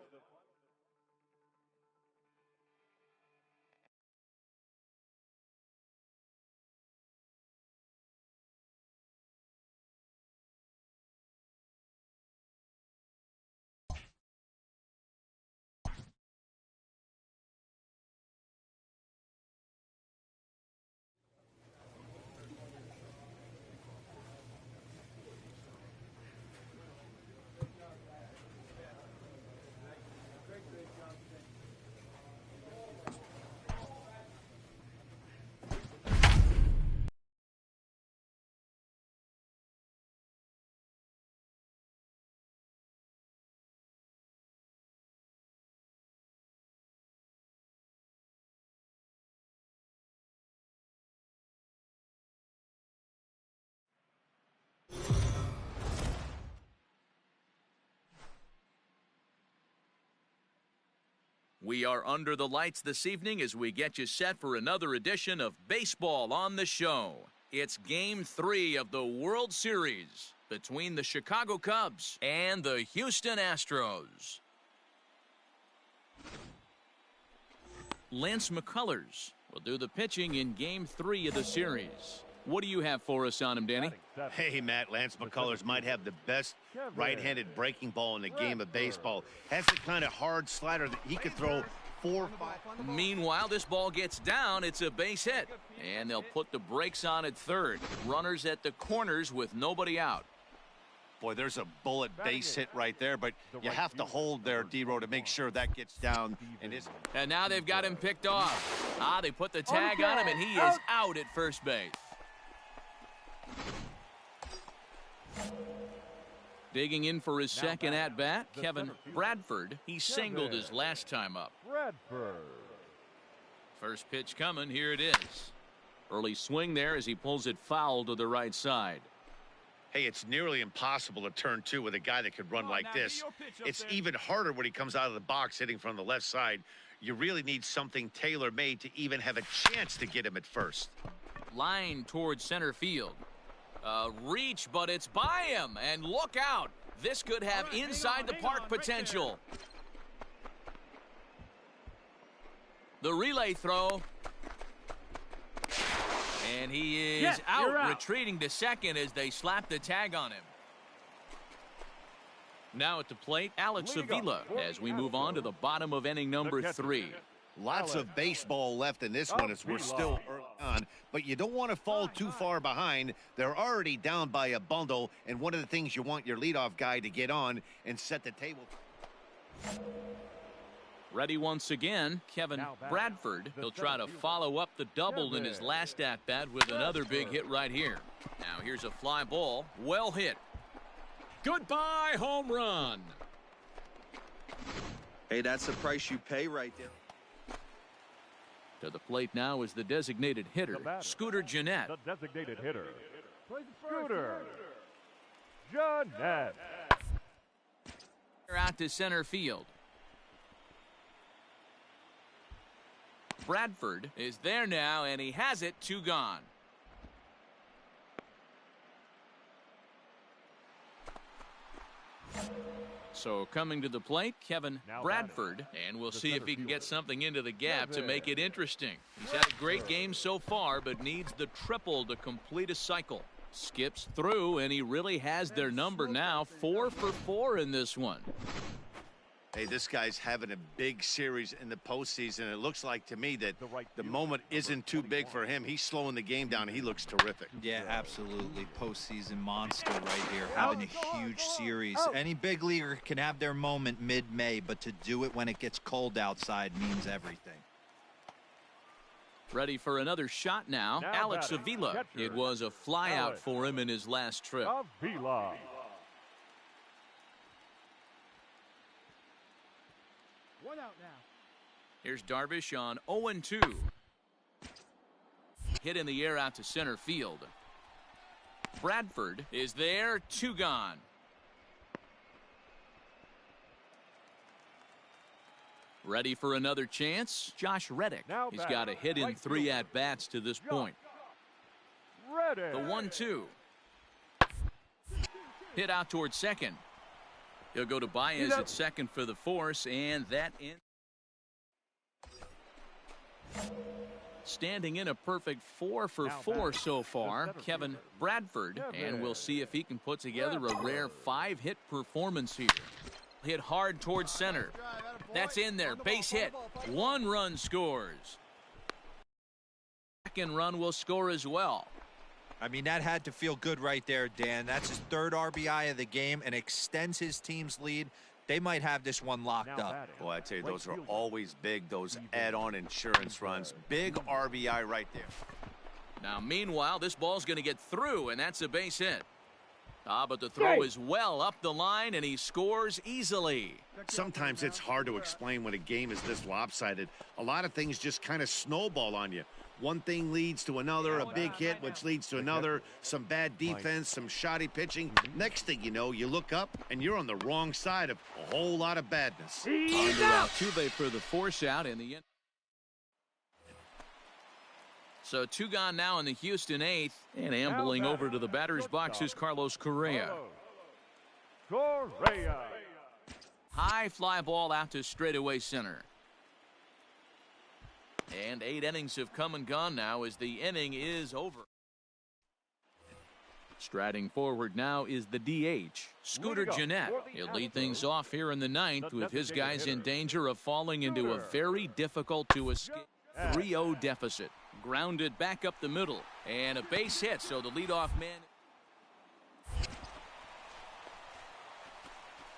S1: We are under the lights this evening as we get you set for another edition of Baseball on the Show. It's Game 3 of the World Series between the Chicago Cubs and the Houston Astros. Lance McCullers will do the pitching in Game 3 of the series. What do you have for us on him, Danny?
S3: Hey, Matt, Lance McCullers might have the best right-handed breaking ball in the game of baseball. Has the kind of hard slider that he could throw 4 or 5.
S1: Meanwhile, this ball gets down. It's a base hit. And they'll put the brakes on at third. Runners at the corners with nobody out.
S3: Boy, there's a bullet base hit right there, but you have to hold there, D-Row, to make sure that gets down.
S1: And now they've got him picked off. They put the tag on him, and he is out at first base. Digging in for his second at-bat, Kevin Bradford. He singled his last time up. First pitch coming. Here it is. Early swing there as he pulls it foul to the right side.
S3: Hey, it's nearly impossible to turn two with a guy that could run like this. It's even harder when he comes out of the box hitting from the left side. You really need something tailor-made to even have a chance to get him at first.
S1: Line towards center field. Reach, but it's by him. And look out. This could have inside the park potential. The relay throw. And he is out, retreating to second as they slap the tag on him. Now at the plate, Alex Avila as we move on to the bottom of inning number 3.
S3: Lots of baseball left in this one as we're still early on, but you don't want to fall too far behind. They're already down by a bundle, and one of the things you want your leadoff guy to get on and set the table.
S1: Ready once again, Kevin Bradford. He'll try to follow up the double in his last at-bat with another big hit right here. Now here's a fly ball. Well hit.
S9: Goodbye, home run.
S4: Hey, that's the price you pay right there.
S1: To the plate now is the designated hitter, Scooter Gennett.
S2: The designated hitter, Scooter Gennett.
S1: Out to center field. Bradford is there now, and he has it. 2 gone. So coming to the plate, Kevin Bradford, and we'll see if he can get something into the gap to make it interesting. He's had a great game so far, but needs the triple to complete a cycle. Skips through, and he really has their number now. 4 for 4 in this one.
S3: Hey, this guy's having a big series in the postseason. It looks like to me that the moment isn't too big for him. He's slowing the game down. He looks terrific.
S4: Yeah, absolutely. Postseason monster right here, having a huge series. Any big leaguer can have their moment mid-May, but to do it when it gets cold outside means everything.
S1: Ready for another shot now, Alex Avila. It was a flyout for him in his last trip.
S2: Avila.
S5: One out now.
S1: Here's Darvish on 0-2. Hit in the air out to center field. Bradford is there. 2 gone. Ready for another chance? Josh Reddick. He's got a hit in 3 at-bats to this point. The 1-2. Hit out towards second. He'll go to Baez at second for the force, and that in. Standing in a perfect 4 for 4 so far, Kevin Bradford, and we'll see if he can put together a rare 5-hit performance here. Hit hard towards center. That's in there. Base hit. 1 run scores. Second run will score as well.
S4: I mean, that had to feel good right there, Dan. That's his 3rd RBI of the game and extends his team's lead. They might have this one locked up.
S3: Boy, I tell you, those are always big, those add-on insurance runs. Big RBI right there.
S1: Now, meanwhile, this ball's going to get through, and that's a base hit. But the throw is well up the line, and he scores easily.
S3: Sometimes it's hard to explain when a game is this lopsided. A lot of things just kind of snowball on you. One thing leads to another, a big hit, which leads to another, some bad defense, some shoddy pitching. Next thing you know, you look up, and you're on the wrong side of a whole lot of badness.
S1: Altuve for the force out in the end. So 2 gone now in the Houston 8th, and ambling over to the batter's box is Carlos Correa. High fly ball out to straightaway center. And 8 innings have come and gone now as the inning is over. Striding forward now is the DH, Scooter Gennett. He'll lead things off here in the 9th with his guys in danger of falling into a very difficult to escape 3-0 deficit. Grounded back up the middle and a base hit, so the leadoff man.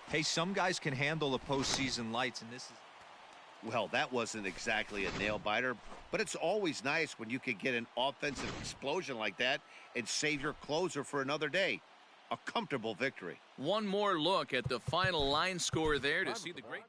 S4: Hey, some guys can handle the postseason lights, and this is.
S3: Well, that wasn't exactly a nail-biter, but it's always nice when you can get an offensive explosion like that and save your closer for another day. A comfortable victory.
S1: One more look at the final line score there to see the great.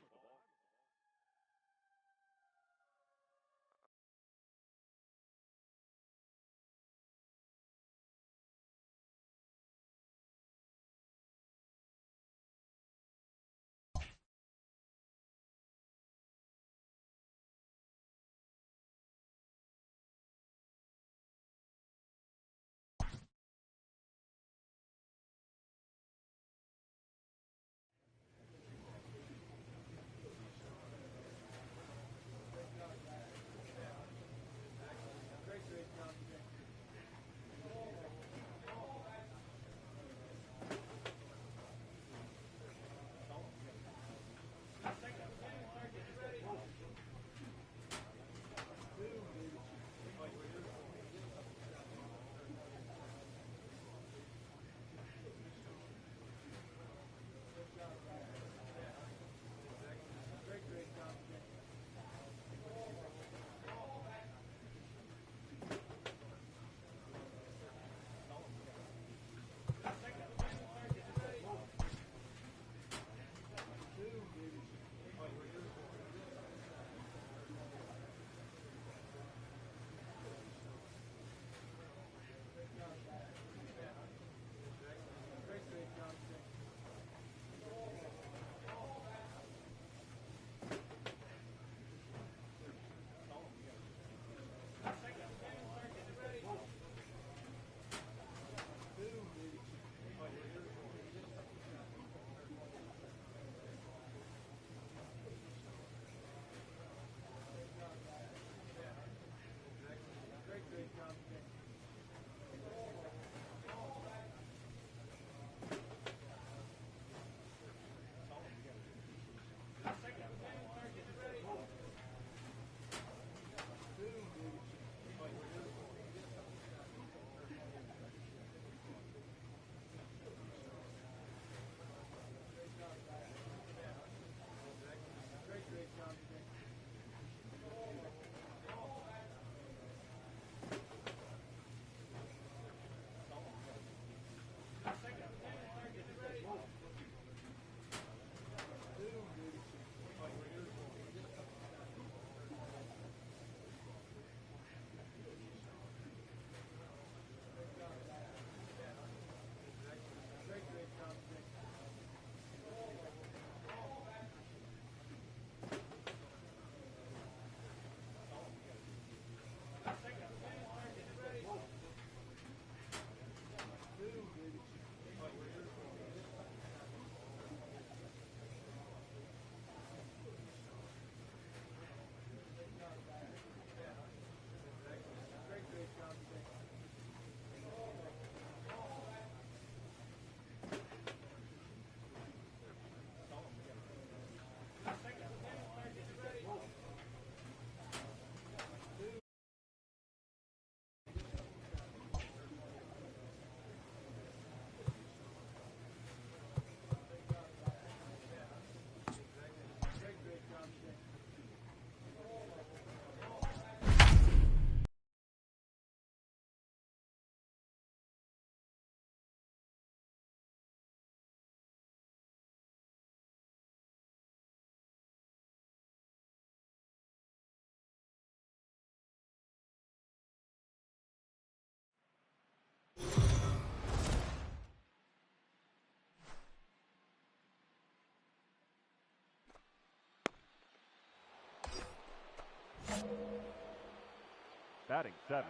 S2: Batting seventh,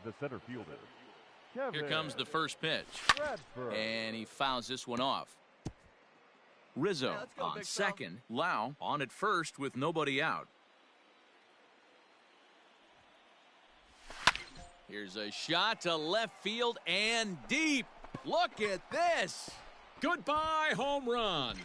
S2: the center fielder.
S1: Here comes the first pitch. And he fouls this one off. Rizzo on second. Lau on at first with nobody out. Here's a shot to left field and deep. Look at this.
S9: Goodbye home run.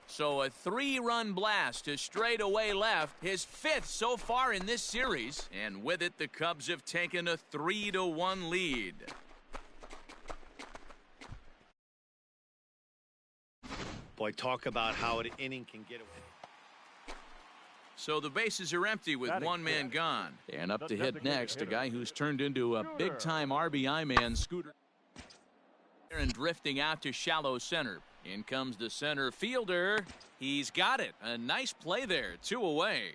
S1: So a 3-run blast to straightaway left, his 5th so far in this series. And with it, the Cubs have taken a 3-1 lead.
S3: Boy, talk about how an inning can get away.
S1: So the bases are empty with one man gone. And up to hit next, a guy who's turned into a big-time RBI man, Scooter. And drifting out to shallow center. In comes the center fielder. He's got it. A nice play there. 2 away.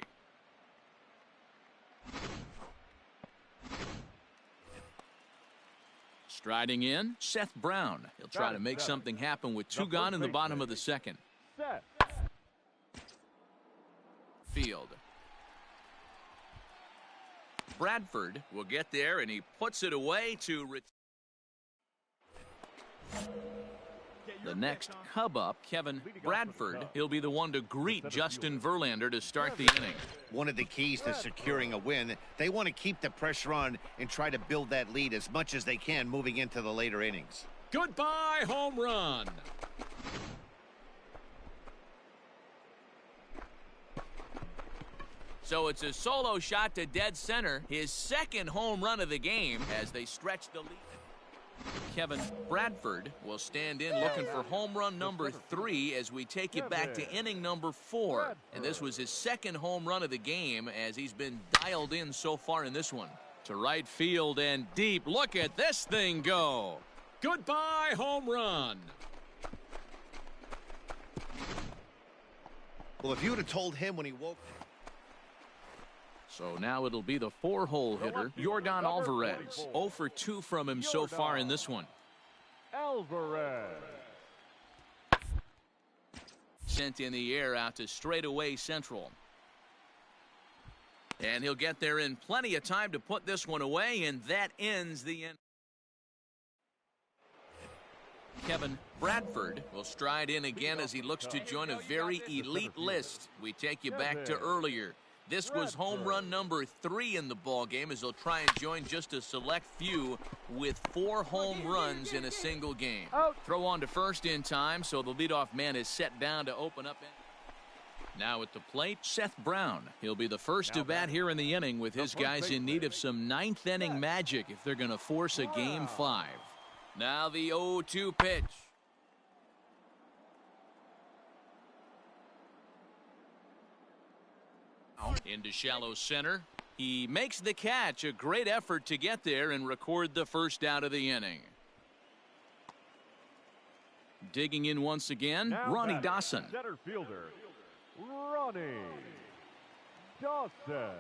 S1: Striding in, Seth Brown. He'll try to make something happen with 2 gone in the bottom of the second. Field. Bradford will get there, and he puts it away to the next Cub up, Kevin Bradford. He'll be the one to greet Justin Verlander to start the inning.
S3: One of the keys to securing a win, they want to keep the pressure on and try to build that lead as much as they can moving into the later innings.
S9: Goodbye home run.
S1: So it's a solo shot to dead center, his 2nd home run of the game as they stretch the lead. Kevin Bradford will stand in looking for home run number 3 as we take it back to inning number 4. And this was his 2nd home run of the game as he's been dialed in so far in this one. To right field and deep. Look at this thing go.
S9: Goodbye home run.
S3: Well, if you would have told him when he woke.
S1: So now it'll be the 4-hole hitter, Yordan Alvarez. 0 for 2 from him so far in this one.
S2: Alvarez.
S1: Sent in the air out to straightaway central. And he'll get there in plenty of time to put this one away, and that ends the end. Kevin Bradford will stride in again as he looks to join a very elite list. We take you back to earlier. This was home run number 3 in the ball game as he'll try and join just a select few with 4 home runs in a single game. Throw on to first in time, so the leadoff man is set down to open up. Now at the plate, Seth Brown. He'll be the first to bat here in the inning with his guys in need of some 9th inning magic if they're going to force a game 5. Now the 0-2 pitch. Into shallow center. He makes the catch. A great effort to get there and record the first out of the inning. Digging in once again, Ronnie Dawson.
S2: Center fielder, Ronnie Dawson.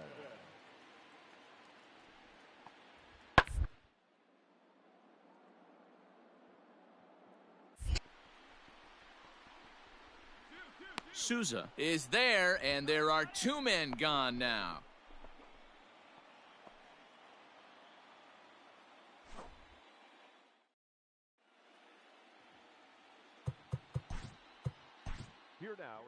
S1: Souza is there, and there are 2 men gone now.
S2: Here now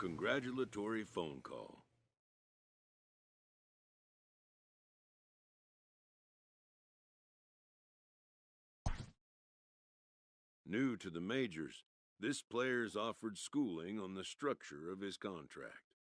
S10: congratulatory phone call. New to the majors, this player's offered schooling on the structure of his contract.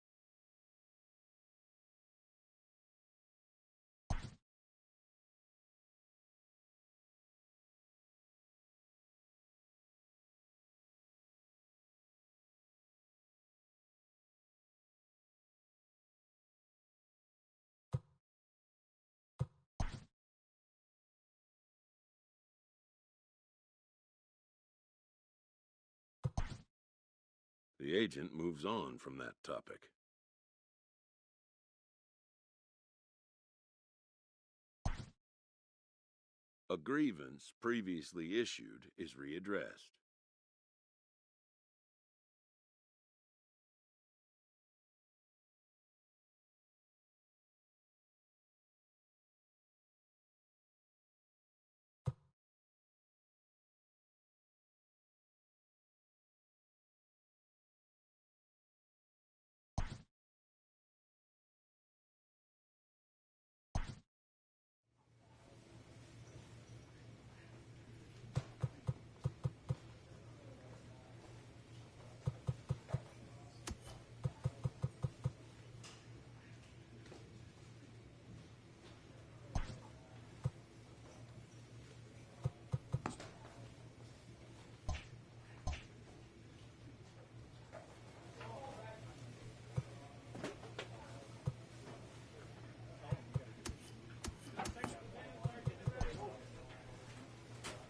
S10: The agent moves on from that topic. A grievance previously issued is readdressed.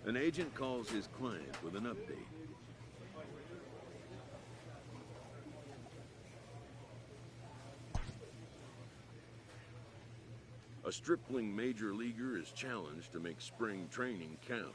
S10: An agent calls his client with an update. A stripling major leaguer is challenged to make spring training count.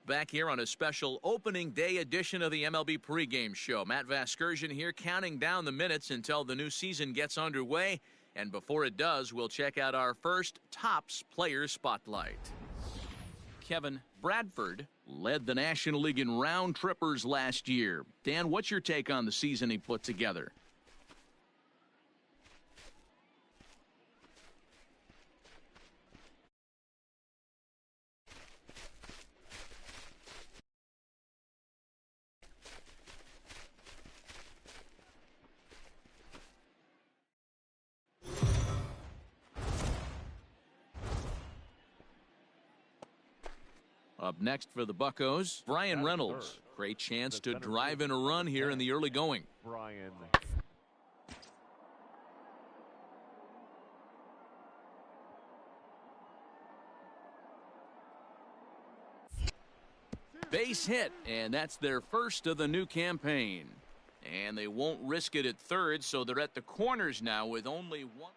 S1: Back here on a special opening day edition of the MLB pregame show. Matt Vasgersian here counting down the minutes until the new season gets underway. And before it does, we'll check out our first Topps Player Spotlight. Kevin Bradford led the National League in round trippers last year. Dan, what's your take on the season he put together? Up next for the Buccos, Brian Reynolds. Great chance to drive in a run here in the early going.
S2: Brian.
S1: Base hit, and that's their first of the new campaign. And they won't risk it at third, so they're at the corners now with only one.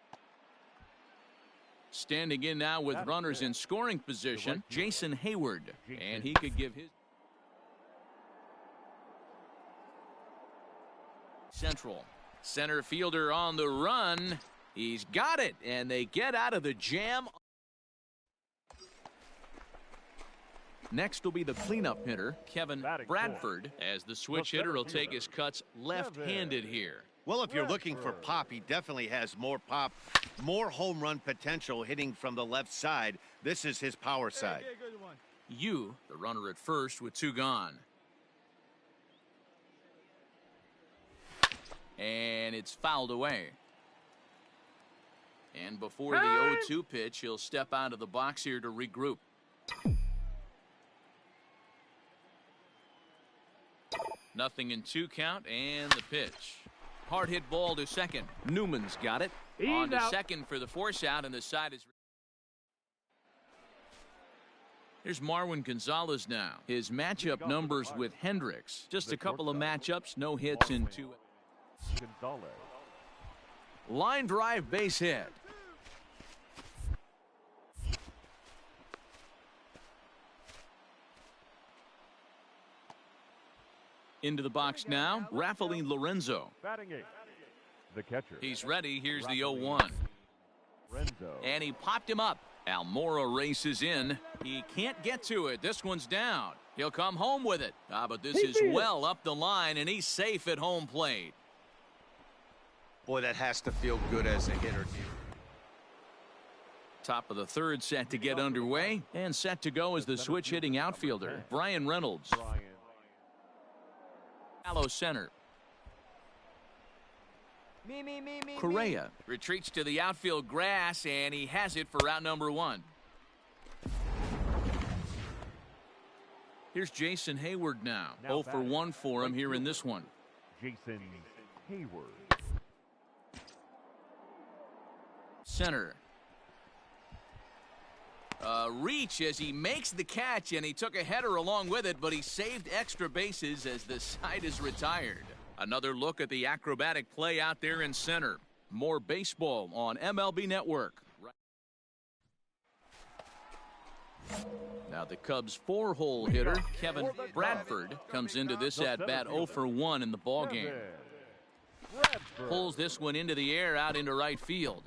S1: Standing in now with runners in scoring position, Jason Hayward. And he could give his central. Center fielder on the run. He's got it, and they get out of the jam. Next will be the cleanup hitter, Kevin Bradford, as the switch hitter will take his cuts left-handed here.
S3: Well, if you're looking for pop, he definitely has more pop, more home run potential hitting from the left side. This is his power side.
S1: You, the runner at first with 2 gone. And it's fouled away. And before the 0-2 pitch, he'll step out of the box here to regroup. Nothing in 2 count, and the pitch. Hard hit ball to second. Newman's got it. On to second for the force out, and the side is. Here's Marwin Gonzalez now. His matchup numbers with Hendricks. Just a couple of matchups, no hits in 2. Line drive base hit. Into the box now, Rafael Lorenzo.
S2: The catcher.
S1: He's ready. Here's the 0-1. And he popped him up. Almora races in. He can't get to it. This one's down. He'll come home with it. But this is well up the line, and he's safe at home plate.
S3: Boy, that has to feel good as a hitter.
S1: Top of the 3rd set to get underway, and set to go is the switch hitting outfielder, Brian Reynolds. Shallow center. Correa retreats to the outfield grass, and he has it for out number 1. Here's Jason Hayward now. 0 for 1 for him here in this one.
S2: Jason Hayward.
S1: Center. Reach as he makes the catch, and he took a header along with it, but he saved extra bases as the side is retired. Another look at the acrobatic play out there in center. More baseball on MLB Network. Now the Cubs' 4-hole hitter, Kevin Bradford, comes into this at-bat 0 for 1 in the ballgame. Pulls this one into the air out into right field.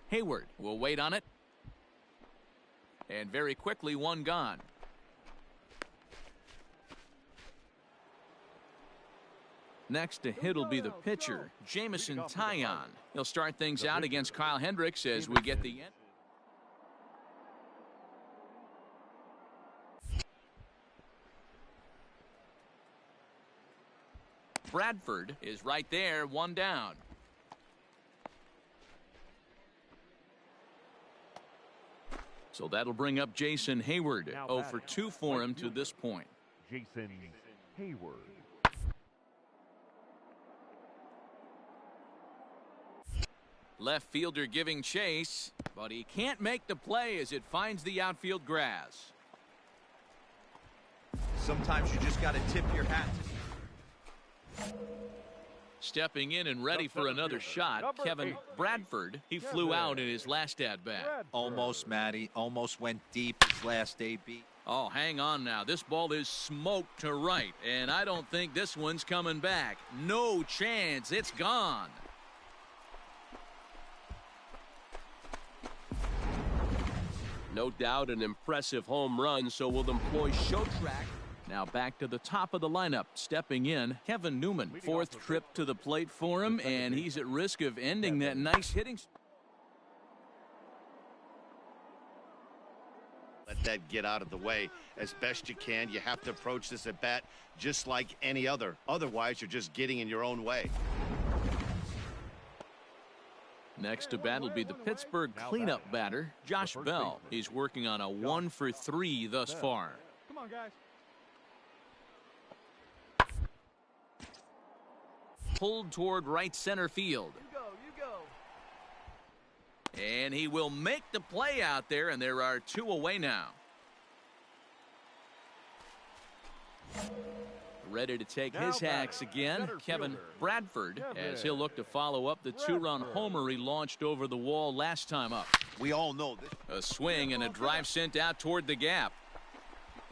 S1: Hayward will wait on it. And very quickly, 1 gone. Next to hit will be the pitcher, Jamison Taillon. He'll start things out against Kyle Hendricks as we get the end. Bradford is right there, 1 down. So that'll bring up Jason Hayward. 0 for 2 for him to this point.
S2: Jason Hayward.
S1: Left fielder giving chase, but he can't make the play as it finds the outfield grass.
S4: Sometimes you just got to tip your hat.
S1: Stepping in and ready for another shot, Kevin Bradford. He flew out in his last at-bat.
S4: Almost, Matty. Almost went deep his last AB.
S1: Oh, hang on now. This ball is smoked to right, and I don't think this one's coming back. No chance. It's gone.
S6: No doubt an impressive home run, so we'll employ show track.
S1: Now back to the top of the lineup. Stepping in, Kevin Newman. 4th trip to the plate for him, and he's at risk of ending that nice hitting.
S3: Let that get out of the way as best you can. You have to approach this at bat just like any other. Otherwise, you're just getting in your own way.
S1: Next to bat will be the Pittsburgh cleanup batter, Josh Bell. He's working on a 1 for 3 thus far.
S5: Come on, guys.
S1: Pulled toward right center field.
S5: You go.
S1: And he will make the play out there, and there are 2 away now. Ready to take his hacks again, Kevin Bradford, as he'll look to follow up the 2-run homer he launched over the wall last time up.
S3: We all know this.
S1: A swing and a drive sent out toward the gap.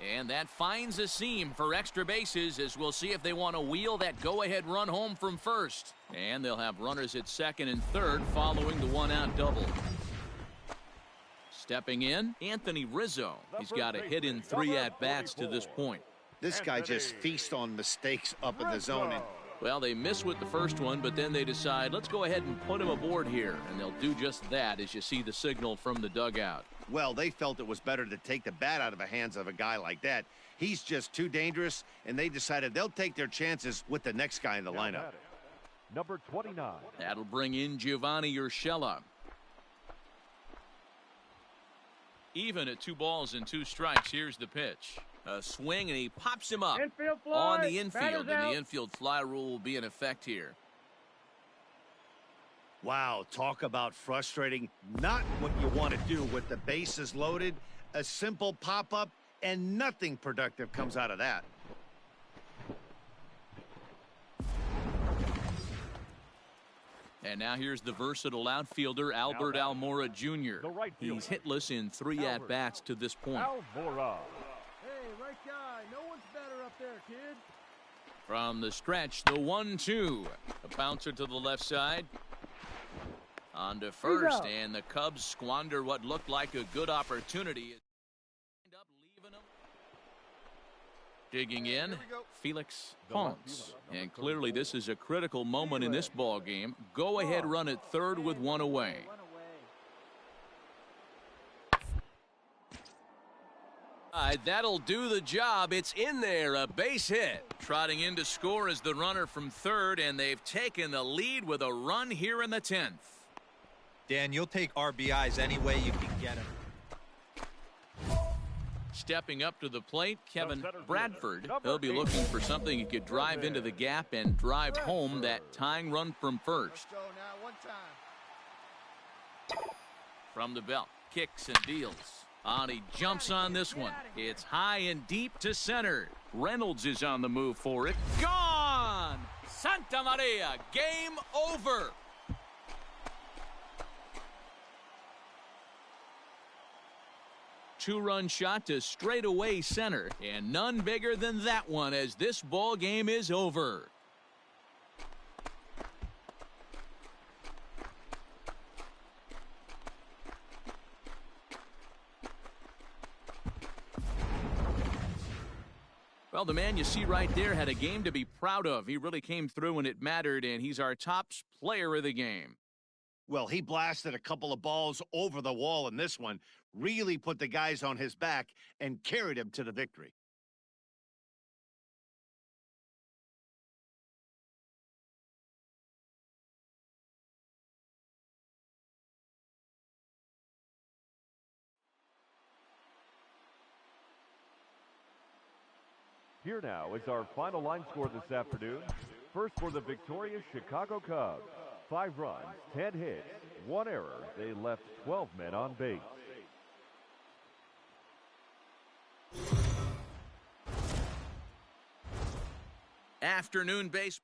S1: And that finds a seam for extra bases, as we'll see if they want to wheel that go-ahead run home from first. And they'll have runners at second and third following the one-out double. Stepping in, Anthony Rizzo. He's got a hit in 3 at-bats to this point.
S3: This guy just feasts on mistakes up in the zone.
S1: Well, they miss with the first one, but then they decide, let's go ahead and put him aboard here. And they'll do just that as you see the signal from the dugout.
S3: Well, they felt it was better to take the bat out of the hands of a guy like that. He's just too dangerous, and they decided they'll take their chances with the next guy in the lineup.
S2: Number 29.
S1: That'll bring in Giovanni Urshela. Even at 2 balls and 2 strikes, here's the pitch. A swing, and he pops him up on the infield, and the infield fly rule will be in effect here.
S3: Wow, talk about frustrating. Not what you want to do with the bases loaded. A simple pop-up, and nothing productive comes out of that.
S1: And now here's the versatile outfielder, Albert Almora Jr. He's hitless in 3 at-bats to this point.
S2: Almora.
S5: Hey, right guy. No one's better up there, kid.
S1: From the stretch, the 1-2. A bouncer to the left side. On to first, and the Cubs squander what looked like a good opportunity. Up leaving them. Digging in, Felix Ponce. And clearly this is a critical moment in this ball game. Go ahead run at third with 1 away. That'll do the job. It's in there, a base hit. Trotting in to score is the runner from third, and they've taken the lead with a run here in the 10th.
S4: Dan, you'll take RBIs any way you can get them.
S1: Stepping up to the plate, Kevin Bradford. He'll be looking for something he could drive into the gap and drive home that tying run from first. From the belt, kicks and deals. He jumps on this one. It's high and deep to center. Reynolds is on the move for it. Gone! Santa Maria, game over. Two-run shot to straightaway center, and none bigger than that one as this ball game is over. Well, the man you see right there had a game to be proud of. He really came through when it mattered, and he's our top player of the game.
S3: Well, he blasted a couple of balls over the wall in this one, really put the guys on his back and carried him to the victory.
S2: Here now is our final line score this afternoon. First for the victorious Chicago Cubs. 5 runs, 10 hits, 1 error. They left 12 men on base.
S1: Afternoon base.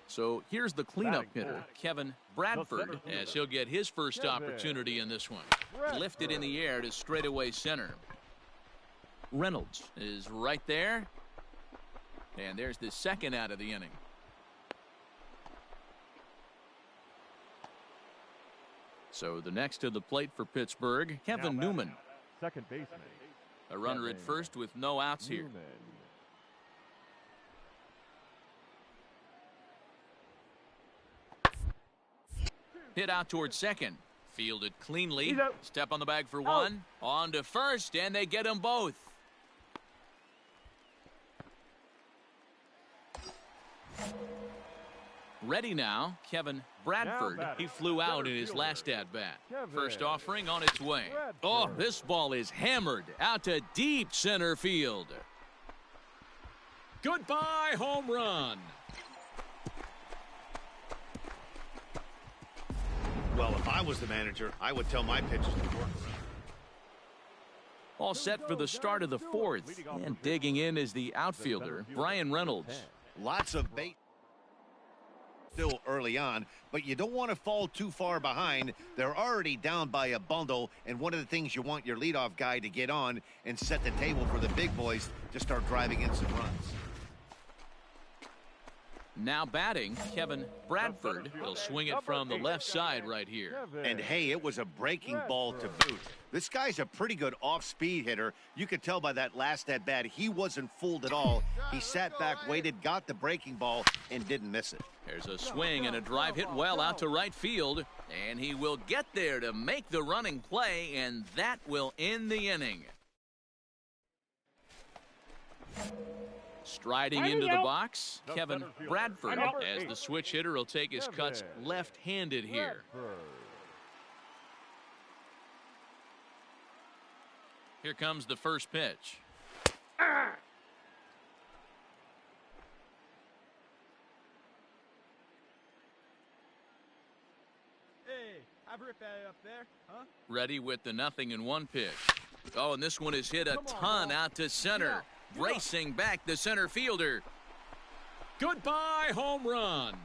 S1: So here's the cleanup hitter, Kevin Bradford, as he'll get his first opportunity in this one. Lifted in the air to straightaway center. Reynolds is right there. And there's the second out of the inning. So the next to the plate for Pittsburgh, Kevin Newman.
S2: Second baseman.
S1: A runner at first with no outs here. Hit out towards second. Fielded cleanly. Step on the bag for 1. On to first, and they get them both. Ready now, Kevin Bradford. He flew out in his last at-bat. First offering on its way. Oh, this ball is hammered out to deep center field.
S9: Goodbye, home run.
S3: Well, if I was the manager, I would tell my pitchers to work around.
S1: All set for the start of the 4th. And digging in is the outfielder, Brian Reynolds.
S3: Lots of bait. Still early on, but you don't want to fall too far behind. They're already down by a bundle, and one of the things you want your leadoff guy to get on and set the table for the big boys to start driving in some runs.
S1: Now batting, Kevin Bradford. He'll swing it from the left side right here.
S3: And hey, it was a breaking ball to boot. This guy's a pretty good off-speed hitter. You could tell by that last at-bat, he wasn't fooled at all. He sat back, waited, got the breaking ball, and didn't miss it.
S1: There's a swing and a drive hit well out to right field. And he will get there to make the running play, and that will end the inning. Striding into the box, Kevin Bradford, as the switch hitter will take his cuts left-handed here. Here comes the first pitch.
S5: Hey, have a rip at it up there, huh?
S1: Ready with the 0-1 pitch. Oh, and this one is hit a ton out to center. Racing back the center fielder.
S9: Goodbye, home run.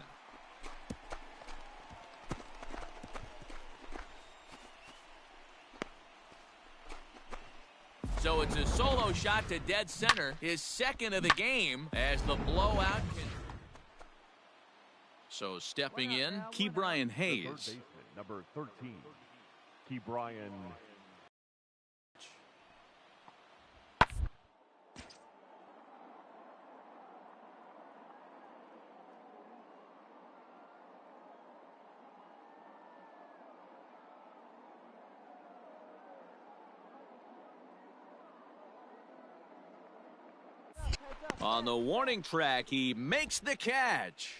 S1: So it's a solo shot to dead center, his second of the game, as the blowout can... So stepping in, Ke'Bryan Hayes.
S2: Number 13, Ke'Bryan.
S1: On the warning track, he makes the catch.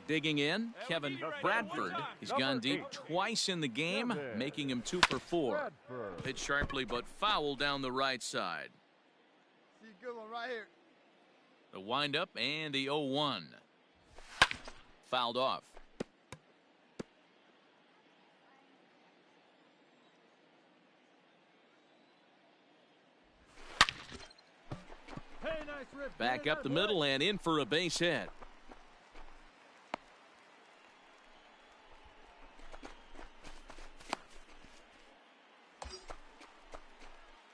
S1: Digging in, Kevin Bradford. He's gone deep twice in the game, making him 2 for 4. Hit sharply but foul down the right side.
S5: See a good one right here.
S1: The windup and the 0-1. Fouled off.
S5: Hey, nice rip.
S1: Back up the middle and in for a base hit.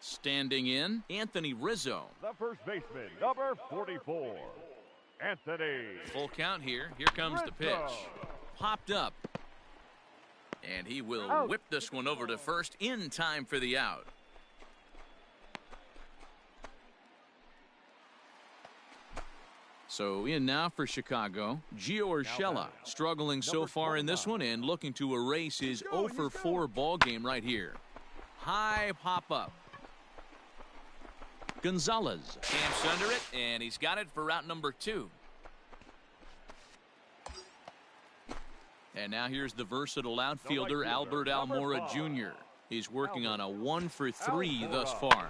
S1: Standing in, Anthony Rizzo.
S2: The first baseman, number 44, Anthony.
S1: Full count here. Here comes the pitch. Popped up. And he will whip this one over to first in time for the out. So in now for Chicago, Gio Urshela, struggling so far in this one and looking to erase his 0 for 4 ball game right here. High pop up. Gonzalez camps under it, and he's got it for out number 2. And now here's the versatile outfielder Albert Almora Jr. He's working on a 1 for 3 thus far.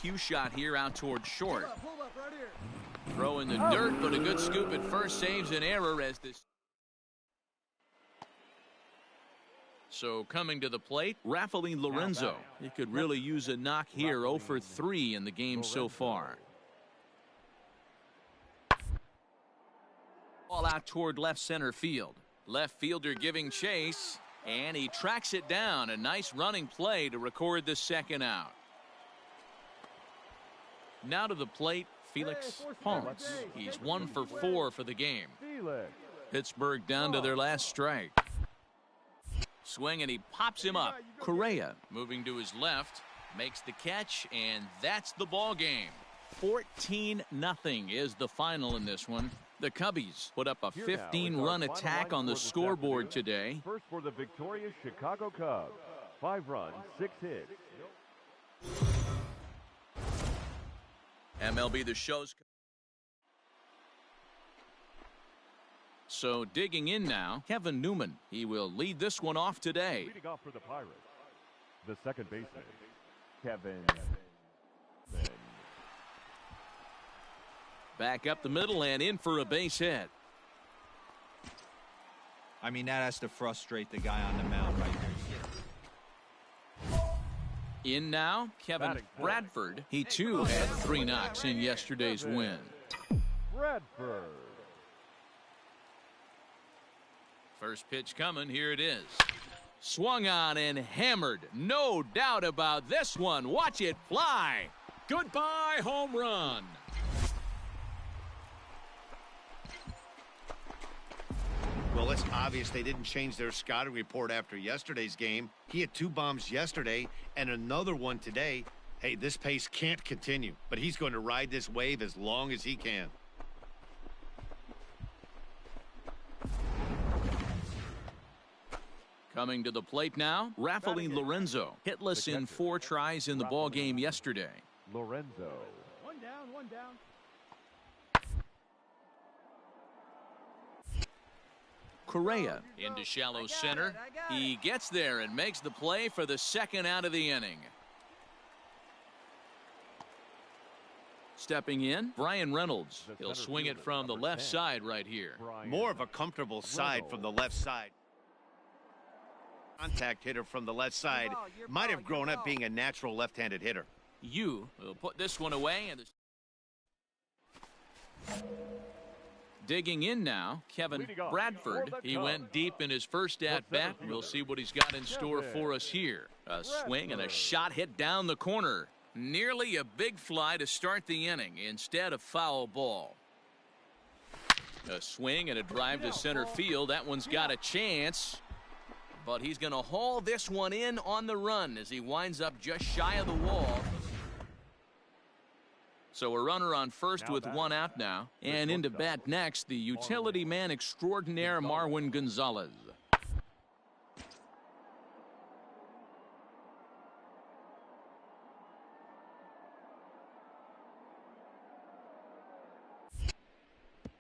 S1: Cue shot here out towards short. Throw in the dirt, but a good scoop at first saves an error as this. So coming to the plate, Rafael Lorenzo. He could really use a knock here. 0 for 3 in the game so far. Ball out toward left center field. Left fielder giving chase, and he tracks it down. A nice running play to record the second out. Now to the plate, Felix Ponce. He's 1 for 4 for the game. Pittsburgh down to their last strike. Swing, and he pops him up. Correa moving to his left, makes the catch, and that's the ball game. 14-0 is the final in this one. The Cubbies put up a 15-run attack on the scoreboard today.
S2: First for the victorious Chicago Cubs. 5 runs, 6 hits.
S1: MLB The Show's. So digging in now, Kevin Newman. He will lead this one off today.
S2: Leading off for the Pirates, the second baseman, Kevin.
S1: Back up the middle and in for a base hit.
S4: I mean, that has to frustrate the guy on the mound right there.
S1: In now, Kevin Bradford. He too had 3 knocks in yesterday's win.
S2: Bradford.
S1: First pitch coming. Here it is. Swung on and hammered. No doubt about this one. Watch it fly.
S9: Goodbye, home run.
S3: Well, it's obvious they didn't change their scouting report after yesterday's game. He had 2 bombs yesterday and another one today. Hey, this pace can't continue, but he's going to ride this wave as long as he can.
S1: Coming to the plate now, Rafael Lorenzo. Hitless in 4 tries in the ball game yesterday.
S2: Lorenzo.
S5: One down, one down.
S1: Correa into shallow center. He gets there and makes the play for the 2nd out of the inning. Stepping in, Brian Reynolds. He'll swing it from the left side right here.
S3: More of a comfortable side from the left side. Contact hitter from the left side. Might have grown up being a natural left-handed hitter.
S1: You will put this one away. And digging in now, Kevin Bradford. He went deep in his first at-bat. We'll see what he's got in store for us here. A swing and a shot hit down the corner. Nearly a big fly to start the inning instead of foul ball. A swing and a drive to center field. That one's got a chance. But he's going to haul this one in on the run as he winds up just shy of the wall. So a runner on first with 1 out now. And into bat next, the utility man extraordinaire Marwin Gonzalez.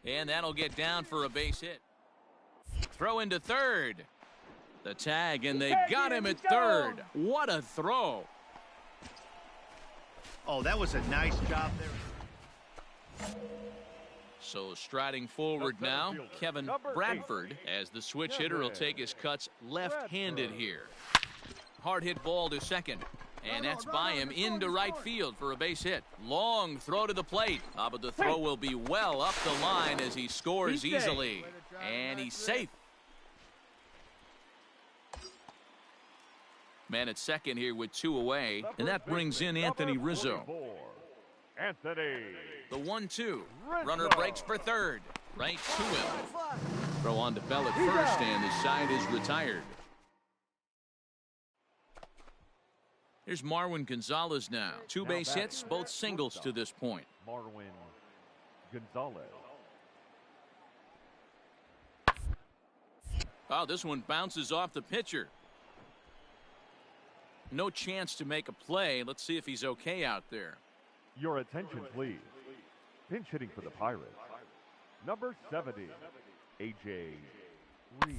S1: And that'll get down for a base hit. Throw into third. The tag, and they got him at third. What a throw.
S3: Oh, that was a nice job there.
S1: So striding forward now, Kevin Bradford, as the switch hitter will take his cuts left-handed here. Hard hit ball to second. And that's by him into right field for a base hit. Long throw to the plate. But the throw will be well up the line as he scores easily. And he's safe. Man at second here with 2 away. And that brings in Anthony Rizzo.
S2: Anthony.
S1: The 1-2. Runner breaks for third. Right to him. Throw on to Bell at first, and the side is retired. Here's Marwin Gonzalez now. 2 base hits, both singles to this point.
S2: Marwin Gonzalez.
S1: Oh, this one bounces off the pitcher. No chance to make a play. Let's see if he's okay out there.
S2: Your attention, please. Pinch hitting for the Pirates. Number 70, A.J. Reed.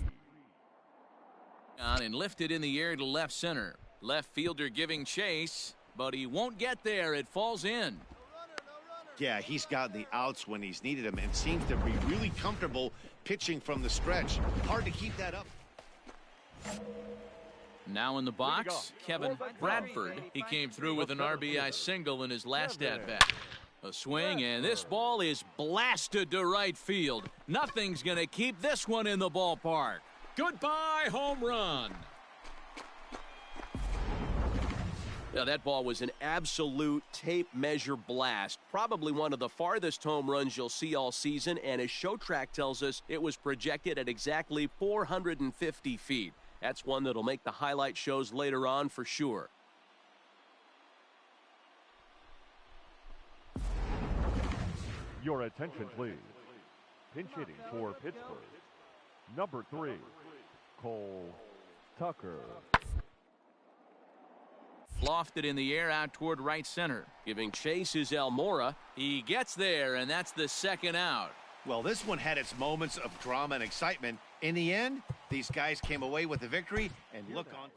S1: On and lifted in the air to left center. Left fielder giving chase, but he won't get there. It falls in.
S3: Yeah, he's gotten the outs when he's needed them and seems to be really comfortable pitching from the stretch. Hard to keep that up.
S1: Now in the box, Kevin Bradford. He came through with an RBI single in his last at-bat. A swing, and this ball is blasted to right field. Nothing's going to keep this one in the ballpark.
S9: Goodbye, home run.
S6: Now, that ball was an absolute tape measure blast. Probably one of the farthest home runs you'll see all season, and as ShowTrack tells us, it was projected at exactly 450 feet. That's one that'll make the highlight shows later on for sure.
S2: Your attention, please. Pinch hitting for Pittsburgh. Number 3, Cole Tucker.
S1: Lofted in the air out toward right center. Giving chase is Almora. He gets there, and that's the 2nd out.
S3: Well, this one had its moments of drama and excitement. In the end, these guys came away with the victory, and look on.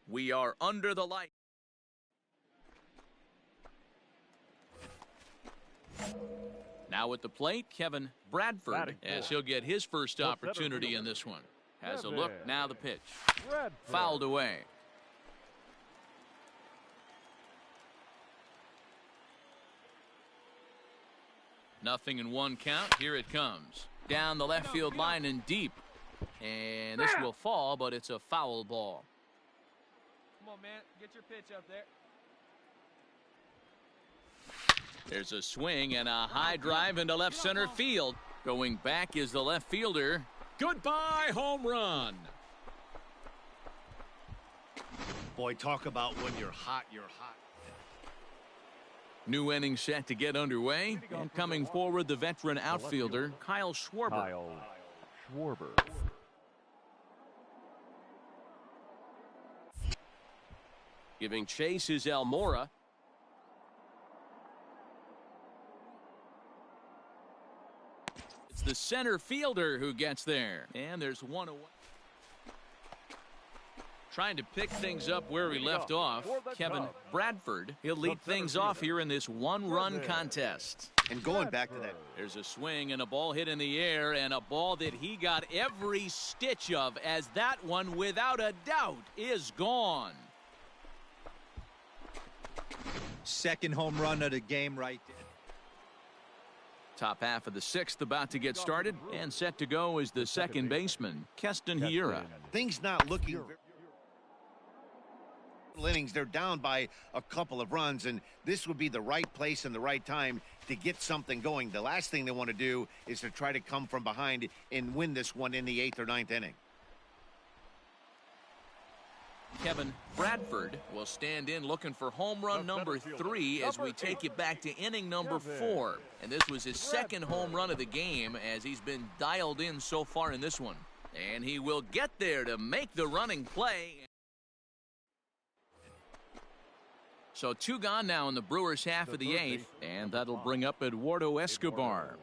S1: We are under the light. Now at the plate, Kevin Bradford, as he'll get his first opportunity in this one. Has a look, now the pitch. Fouled away. Nothing in one count. Here it comes. Down the left field line and deep. And this will fall, but it's a foul ball.
S7: Come on, man. Get your pitch up there.
S1: There's a swing and a high drive into left center field. Going back is the left fielder.
S9: Goodbye, home run.
S3: Boy, talk about when you're hot, you're hot.
S1: New inning set to get underway. And coming forward, the veteran outfielder, Kyle Schwarber.
S6: Giving chase is Almora.
S1: It's the center fielder who gets there. And there's one away. Trying to pick things up where he left off, Kevin Bradford. He'll lead things off here in this one-run contest.
S3: And going back to that.
S1: There's a swing and a ball hit in the air, and a ball that he got every stitch of, as that one, without a doubt, is gone.
S4: Second home run of the game right there.
S1: Top half of the sixth about to get started, and set to go is the second baseman, Keston Hiura.
S3: Things not looking very innings. They're down by a couple of runs, and this would be the right place and the right time to get something going. The last thing they want to do is to try to come from behind and win this one in the 8th or 9th inning.
S1: Kevin Bradford will stand in looking for home run number 3 as we take it back to inning number 4. And this was his second home run of the game, as he's been dialed in so far in this one. And he will get there to make the running play. So 2 gone now in the Brewers' half of the 8th, and that'll bring up Eduardo Escobar.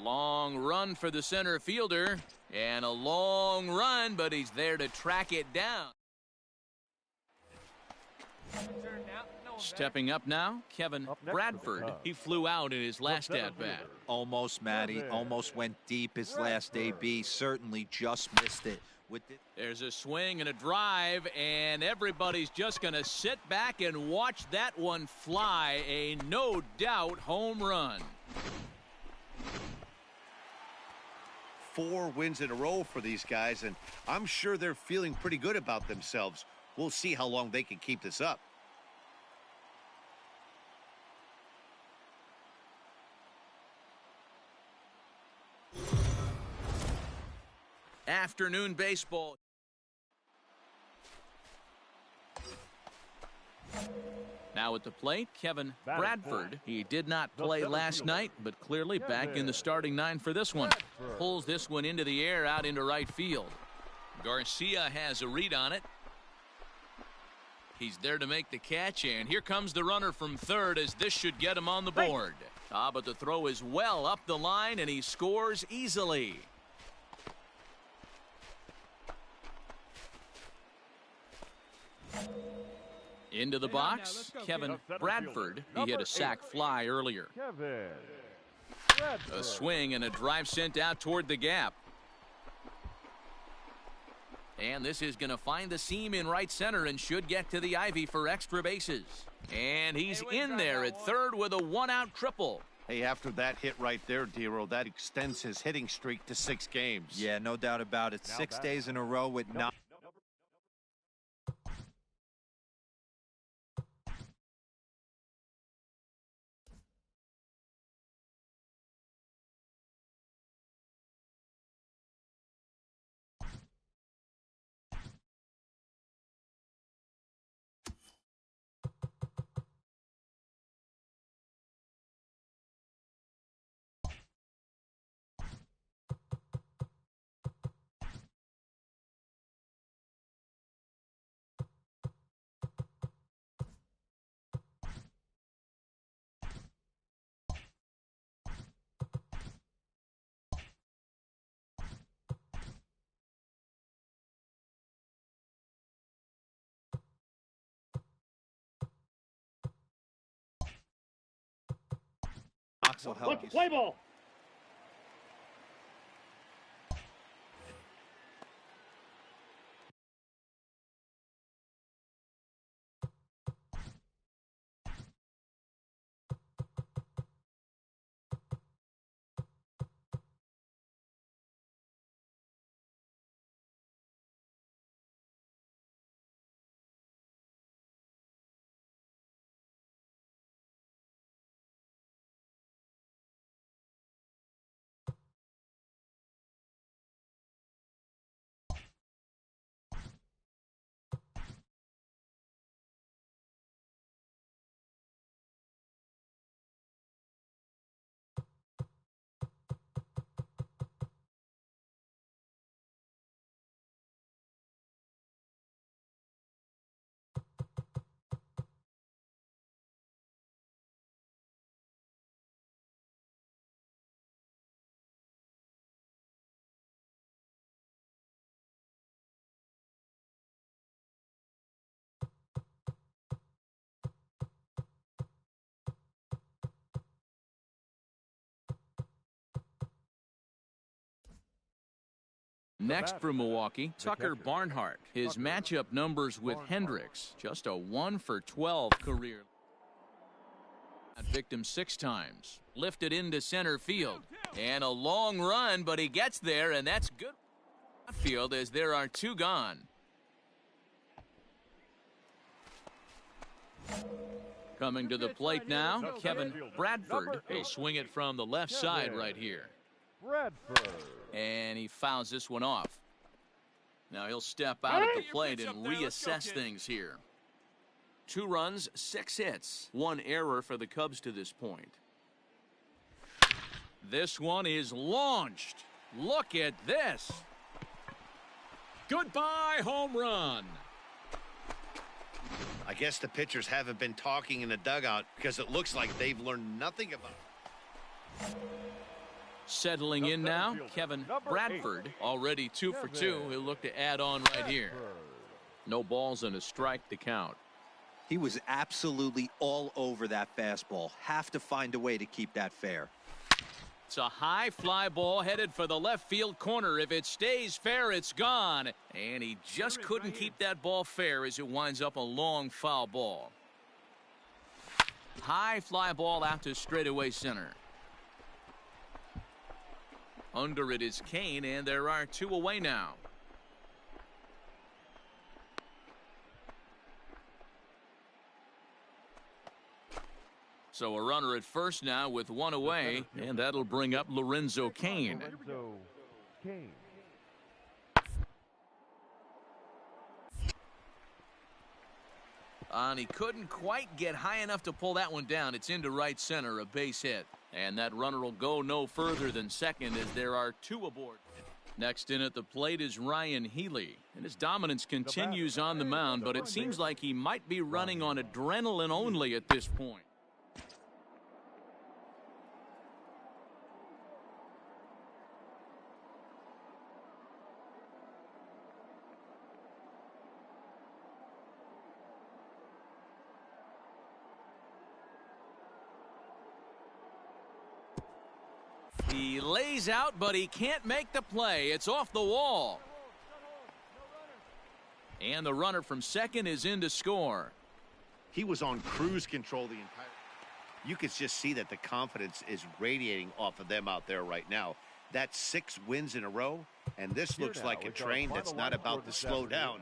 S1: Long run for the center fielder, and a long run, but he's there to track it down. Stepping up now, Kevin Bradford. He flew out in his last at-bat.
S4: Almost, Matty. Almost went deep his last AB. Certainly just missed it.
S1: There's a swing and a drive, and everybody's just going to sit back and watch that one fly. A no-doubt home run.
S3: 4 wins in a row for these guys, and I'm sure they're feeling pretty good about themselves. We'll see how long they can keep this up.
S1: Afternoon baseball. Now at the plate, Kevin Bradford. He did not play last night, but clearly back in the starting 9 for this one. Pulls this one into the air, out into right field. Garcia has a read on it. He's there to make the catch, and here comes the runner from third, as this should get him on the board. But the throw is well up the line, and he scores easily. Into the box, Kevin Bradford. He hit a sac fly earlier. A swing and a drive sent out toward the gap. And this is going to find the seam in right center and should get to the ivy for extra bases. And he's in there at third with a 1-out triple.
S3: Hey, after that hit right there, Dero, that extends his hitting streak to 6 games.
S4: Yeah, no doubt about it. 6 days in a row with 9. box will help you.
S5: Play ball.
S1: Next for Milwaukee, Tucker Barnhart. His matchup numbers with Hendricks, just a 1-for-12 career. Victim 6 times. Lifted into center field. And a long run, but he gets there, and that's good. Field as there are 2 gone. Coming to the plate now, Kevin Bradford. He'll swing it from the left side right here.
S2: Bradford.
S1: And he fouls this one off. Now he'll step out at the plate and reassess things here. 2 runs, 6 hits, 1 error for the Cubs to this point. This one is launched. Look at this.
S9: Goodbye home run.
S3: I guess the pitchers haven't been talking in the dugout because it looks like they've learned nothing about it.
S1: Settling in now, Kevin Bradford, already 2 for 2. He'll look to add on right here. No balls and a strike to count.
S4: He was absolutely all over that fastball. Have to find a way to keep that fair.
S1: It's a high fly ball headed for the left field corner. If it stays fair, it's gone. And he just couldn't keep that ball fair as it winds up a long foul ball. High fly ball out to straightaway center. Under it is Kane, and there are 2 away now. So a runner at first now with 1 away, and that'll bring up Lorenzo Kane. And he couldn't quite get high enough to pull that one down. It's into right center, a base hit. And that runner will go no further than second as there are 2 aboard. Next in at the plate is Ryan Healy. And his dominance continues on the mound, but it seems like he might be running on adrenaline only at this point. He lays out, but he can't make the play. It's off the wall. And the runner from second is in to score.
S3: He was on cruise control the entire. You could just see that the confidence is radiating off of them out there right now. That's 6 wins in a row, and this looks like a train that's not about to slow down.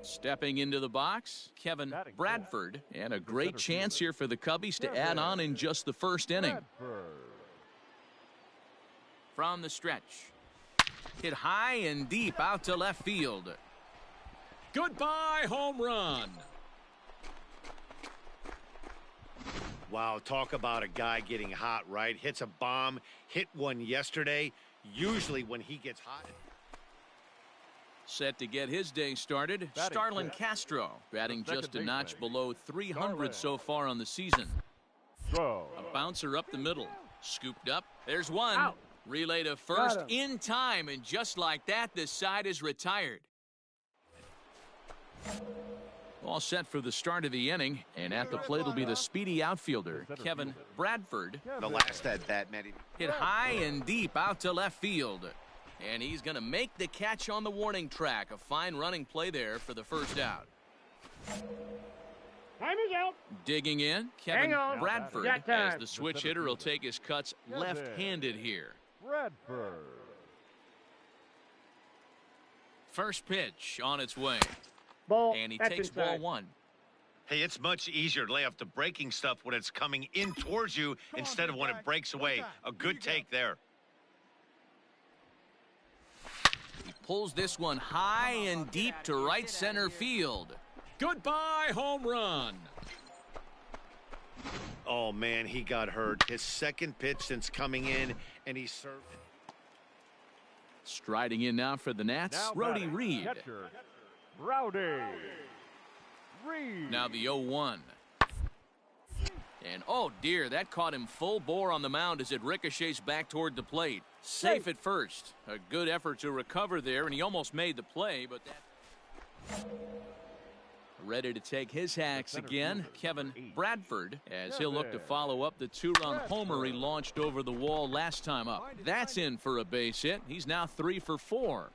S1: Stepping into the box, Kevin Bradford, and a great chance here for the Cubbies to add on in just the first inning. From the stretch, hit high and deep out to left field.
S9: Goodbye, home run.
S3: Wow, talk about a guy getting hot, right? Hits a bomb, hit one yesterday. Usually when he gets hot.
S1: Set to get his day started, Starlin Castro, batting just a notch below 300 so far on the season. A bouncer up the middle, scooped up, there's one.
S5: Out.
S1: Relay to first in time, and just like that, this side is retired. All set for the start of the inning, and at the plate will be the speedy outfielder, Kevin Bradford.
S3: The last at bat, Matty.
S1: Hit high and deep out to left field. And he's going to make the catch on the warning track. A fine running play there for the first out.
S5: Time is out.
S1: Digging in, Kevin Bradford, as the switch hitter will take his cuts left-handed here.
S2: Bradford.
S1: First pitch on its way.
S5: Ball.
S1: And he takes ball one.
S3: Hey, it's much easier to lay off the breaking stuff when it's coming in towards you instead of when it breaks away. A good take there.
S1: He pulls this one high and deep to right center field.
S9: Goodbye, home run.
S3: Oh, man, he got hurt. His second pitch since coming in, and he served.
S1: Striding in now for the Nats, Rowdy Reed.
S2: Catcher, Rowdy Reed.
S1: Now the 0-1. And oh dear, that caught him full bore on the mound as it ricochets back toward the plate. Safe at first. A good effort to recover there, and he almost made the play, but that... Ready to take his hacks again, Kevin Bradford, as he'll look to follow up the two-run homer he launched over the wall last time up. That's in for a base hit. He's now 3 for 4.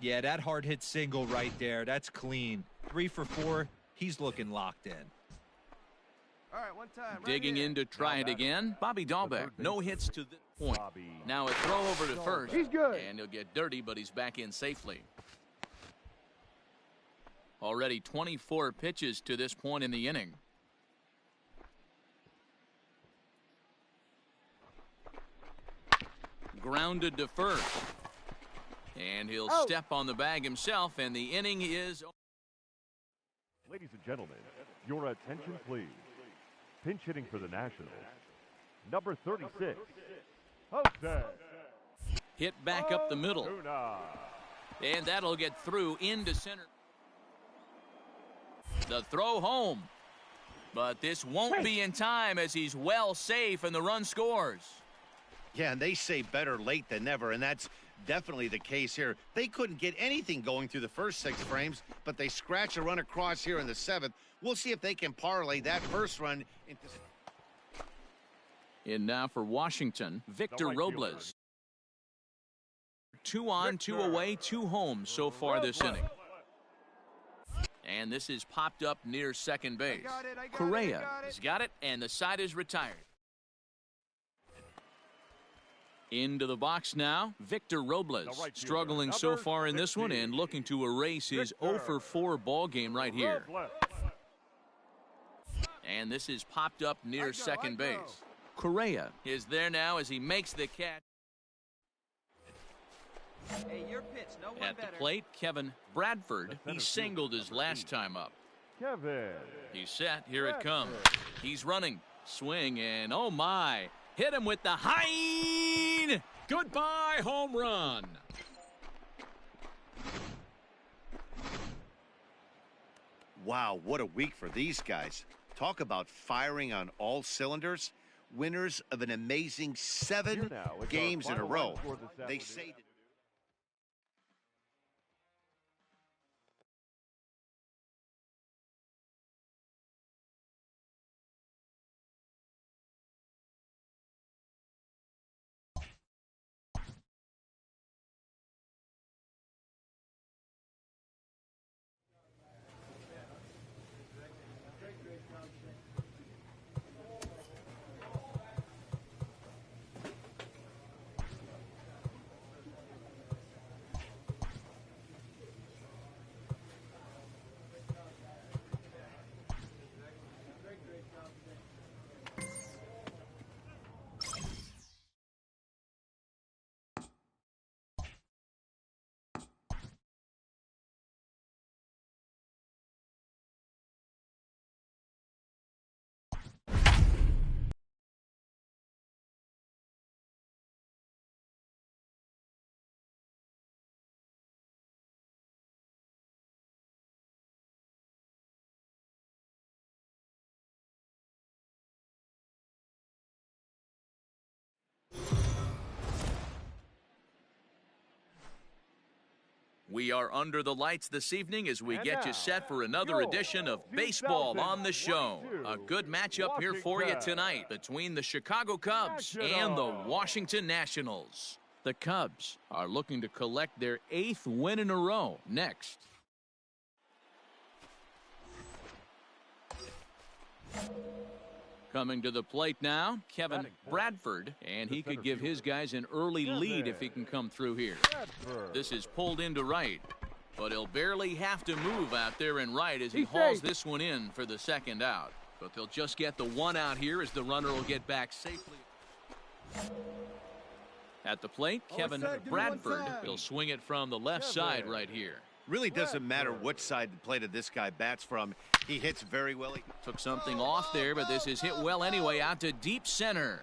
S4: Yeah, that hard hit single right there. That's clean. 3 for 4. He's looking locked in.
S5: All right, one time.
S1: Digging in to try it again, Bobby Dahlbeck. No hits to this point. Now a throw over to first.
S5: He's good.
S1: And he'll get dirty, but he's back in safely. Already 24 pitches to this point in the inning. Grounded to first. And he'll step on the bag himself, and the inning is...
S2: Ladies and gentlemen, your attention please. Pinch hitting for the Nationals, number 36, Jose.
S1: Hit back up the middle. And that'll get through into center. The throw home. But this won't be in time as he's well safe and the run scores.
S3: Yeah, and they say better late than never, and that's definitely the case here. They couldn't get anything going through the first 6 frames, but they scratch a run across here in the 7th. We'll see if they can parlay that first run into...
S1: In now for Washington, Victor Robles. 2 on, 2 away, 2 home so far this inning. And this is popped up near second base. Correa has got it, and the side is retired. Into the box now, Victor Robles, struggling so far in this one and looking to erase his 0 for 4 ball game right here. And this is popped up near second base. Correa is there now as he makes the catch.
S7: Hey, your pitch. No one
S1: At the
S7: better.
S1: plate, Kevin Bradford. He singled his last time up.
S2: Kevin.
S1: He's set. Here it comes. He's running. Swing, and oh my. Hit him with the high.
S9: Goodbye, home run.
S3: Wow, what a week for these guys. Talk about firing on all cylinders. Winners of an amazing 7 games in a row. They say...
S1: We are under the lights this evening as we get you set for another edition of Baseball on the Show. A good matchup here for you tonight between the Chicago Cubs and the Washington Nationals. The Cubs are looking to collect their 8th win in a row next. Coming to the plate now, Kevin Bradford, and he could give his guys an early lead if he can come through here. This is pulled into right, but he'll barely have to move out there in right as he hauls this one in for the second out. But they'll just get the one out here as the runner will get back safely. At the plate, Kevin Bradford. He'll swing it from the left side right here.
S3: Really doesn't matter which side the plate of this guy bats from. He hits very well.
S1: Took something off there, but this is hit well anyway out to deep center.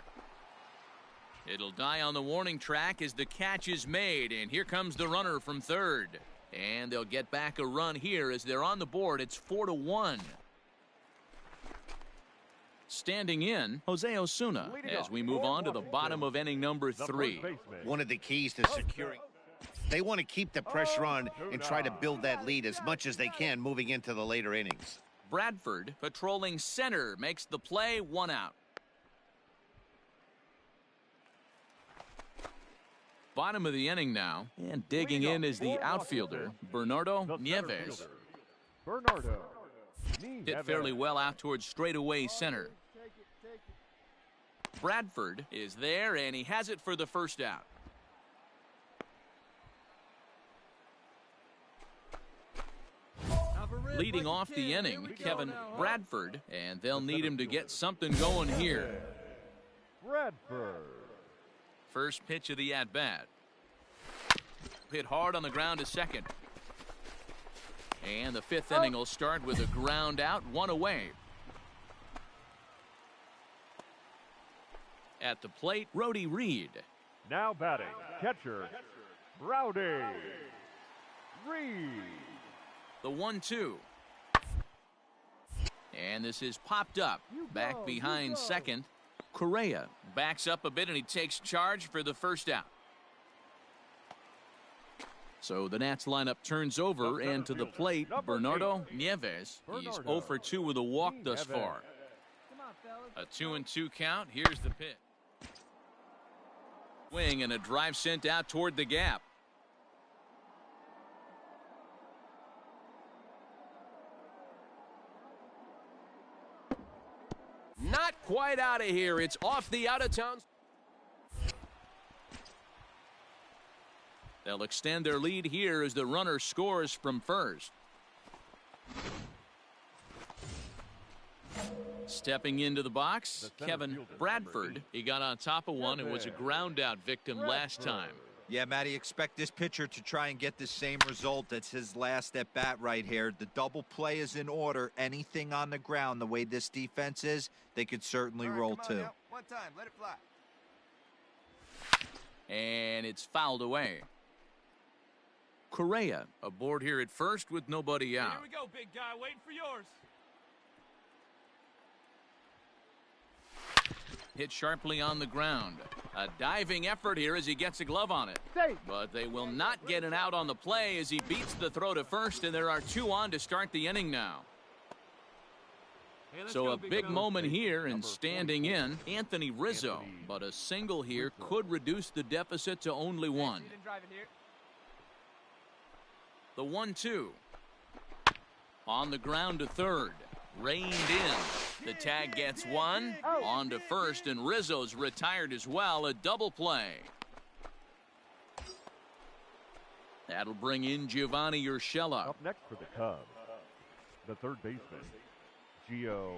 S1: It'll die on the warning track as the catch is made, and here comes the runner from third. And they'll get back a run here as they're on the board. It's 4-1. Standing in, Jose Osuna as we move on to the bottom of inning number 3.
S3: One of the keys to securing. They want to keep the pressure on and try to build that lead as much as they can moving into the later innings.
S1: Bradford patrolling center makes the play, 1 out. Bottom of the inning now, and digging in is the outfielder, Bernardo Nieves. Hit fairly well out towards straightaway center. Bradford is there, and he has it for the first out. Leading off the inning, Kevin Bradford, and they'll need him to get something going here. First pitch of the at-bat. Hit hard on the ground to second. And the 5th inning will start with a ground out, 1 away. At the plate, Rowdy Reed.
S2: Now batting, catcher, Rowdy Reed.
S1: The 1-2. And this is popped up. Back behind second. Correa backs up a bit and he takes charge for the first out. So the Nats lineup turns over, and to the plate, Bernardo Nieves. He's 0 for 2 with a walk thus far. A 2-2 count. Here's the pitch. Swing and a drive sent out toward the gap. Not quite out of here. It's off the out-of-town. They'll extend their lead here as the runner scores from first. Stepping into the box, Kevin Bradford. He got on top of one and was a ground-out victim last time.
S4: Yeah, Matty, expect this pitcher to try and get the same result. That's his last at bat right here. The double play is in order. Anything on the ground, the way this defense is, they could certainly roll too.
S5: One time, let it fly.
S1: And it's fouled away. Correa aboard here at first with nobody out.
S5: Here we go, big guy, waiting for yours.
S1: Hit sharply on the ground. A diving effort here as he gets a glove on it. But they will not get an out on the play as he beats the throw to first, and there are 2 on to start the inning now. So a big moment here, and standing in, Anthony Rizzo. But a single here could reduce the deficit to only 1. The 1-2. On the ground to third. Reined in. The tag gets 1. On to first, and Rizzo's retired as well. A double play. That'll bring in Giovanni Urshela.
S2: Up next for the Cubs, the third baseman, Gio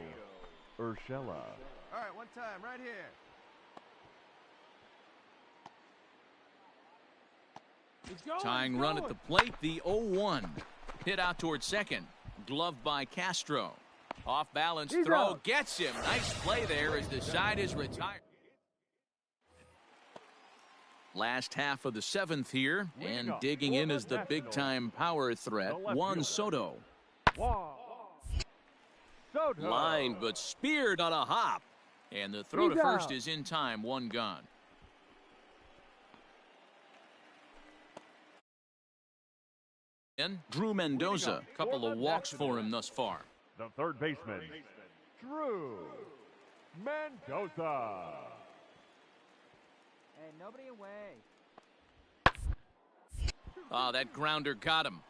S2: Urshela.
S5: All right, one time, right here.
S1: Tying run at the plate, the 0-1. Hit out towards second. Glove by Castro. Off balance throw gets him. Nice play there as the side is retired. Last half of the 7th here, and digging in is the big time power threat, Juan Soto. Lined but speared on a hop, and the throw to first is in time, 1 gone. And Drew Mendoza, a couple of walks for him thus far.
S2: The third baseman, Drew Mendoza.
S7: Hey, nobody away.
S1: Oh, that grounder got him.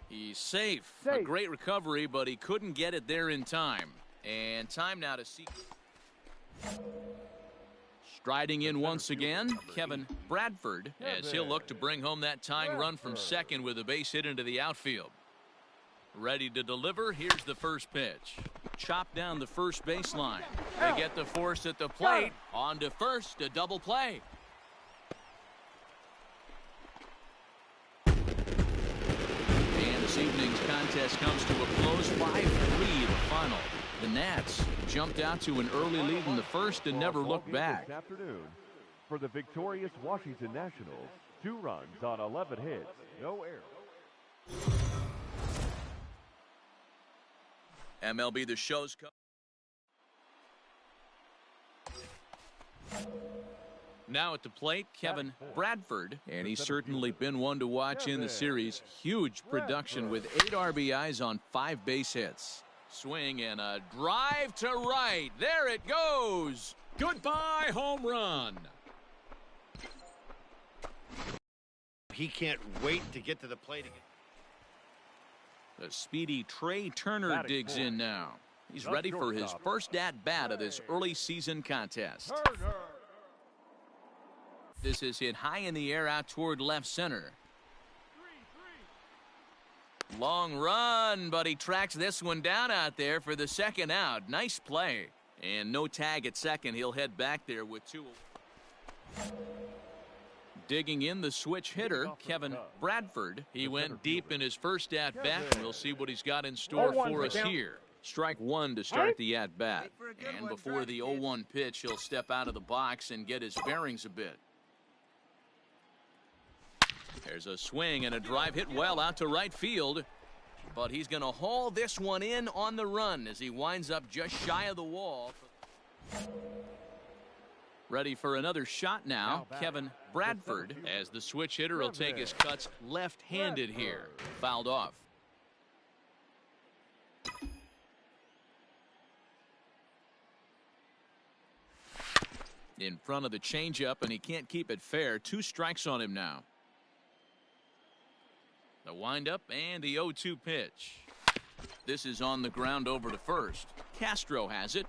S1: He's safe. A great recovery, but he couldn't get it there in time. And time now to see. Striding in once again, Kevin Bradford, as he'll look to bring home that tying run from second with a base hit into the outfield. Ready to deliver. Here's the first pitch. Chop down the first baseline. They get the force at the plate. On to first, a double play. And this evening's contest comes to a close 5-3 the final. The Nats jumped out to an early lead in the first and never looked back.
S2: This afternoon, for the victorious Washington Nationals, 2 runs on 11 hits, no errors.
S1: MLB The Show's now at the plate, Kevin Bradford, and he's certainly been one to watch in the series. Huge production with 8 RBIs on 5 base hits. Swing and a drive to right. There it goes.
S9: Goodbye, home run.
S3: He can't wait to get to the plate again.
S1: The speedy Trey Turner digs in now. He's ready for his first at-bat of this early season contest. This is hit high in the air out toward left center. Long run, but he tracks this one down out there for the second out. Nice play. And no tag at second. He'll head back there with 2. Digging in the switch hitter, Kevin Bradford. He went deep in his first at-bat, and we'll see what he's got in store for us here. Strike 1 to start the at-bat. And before the 0-1 pitch, he'll step out of the box and get his bearings a bit. There's a swing and a drive hit well out to right field. But he's going to haul this one in on the run as he winds up just shy of the wall. Ready for another shot now, Kevin Bradford, as the switch hitter will take his cuts left-handed here. Fouled off. In front of the changeup, and he can't keep it fair. 2 strikes on him now. The windup and the 0-2 pitch. This is on the ground over to first. Castro has it.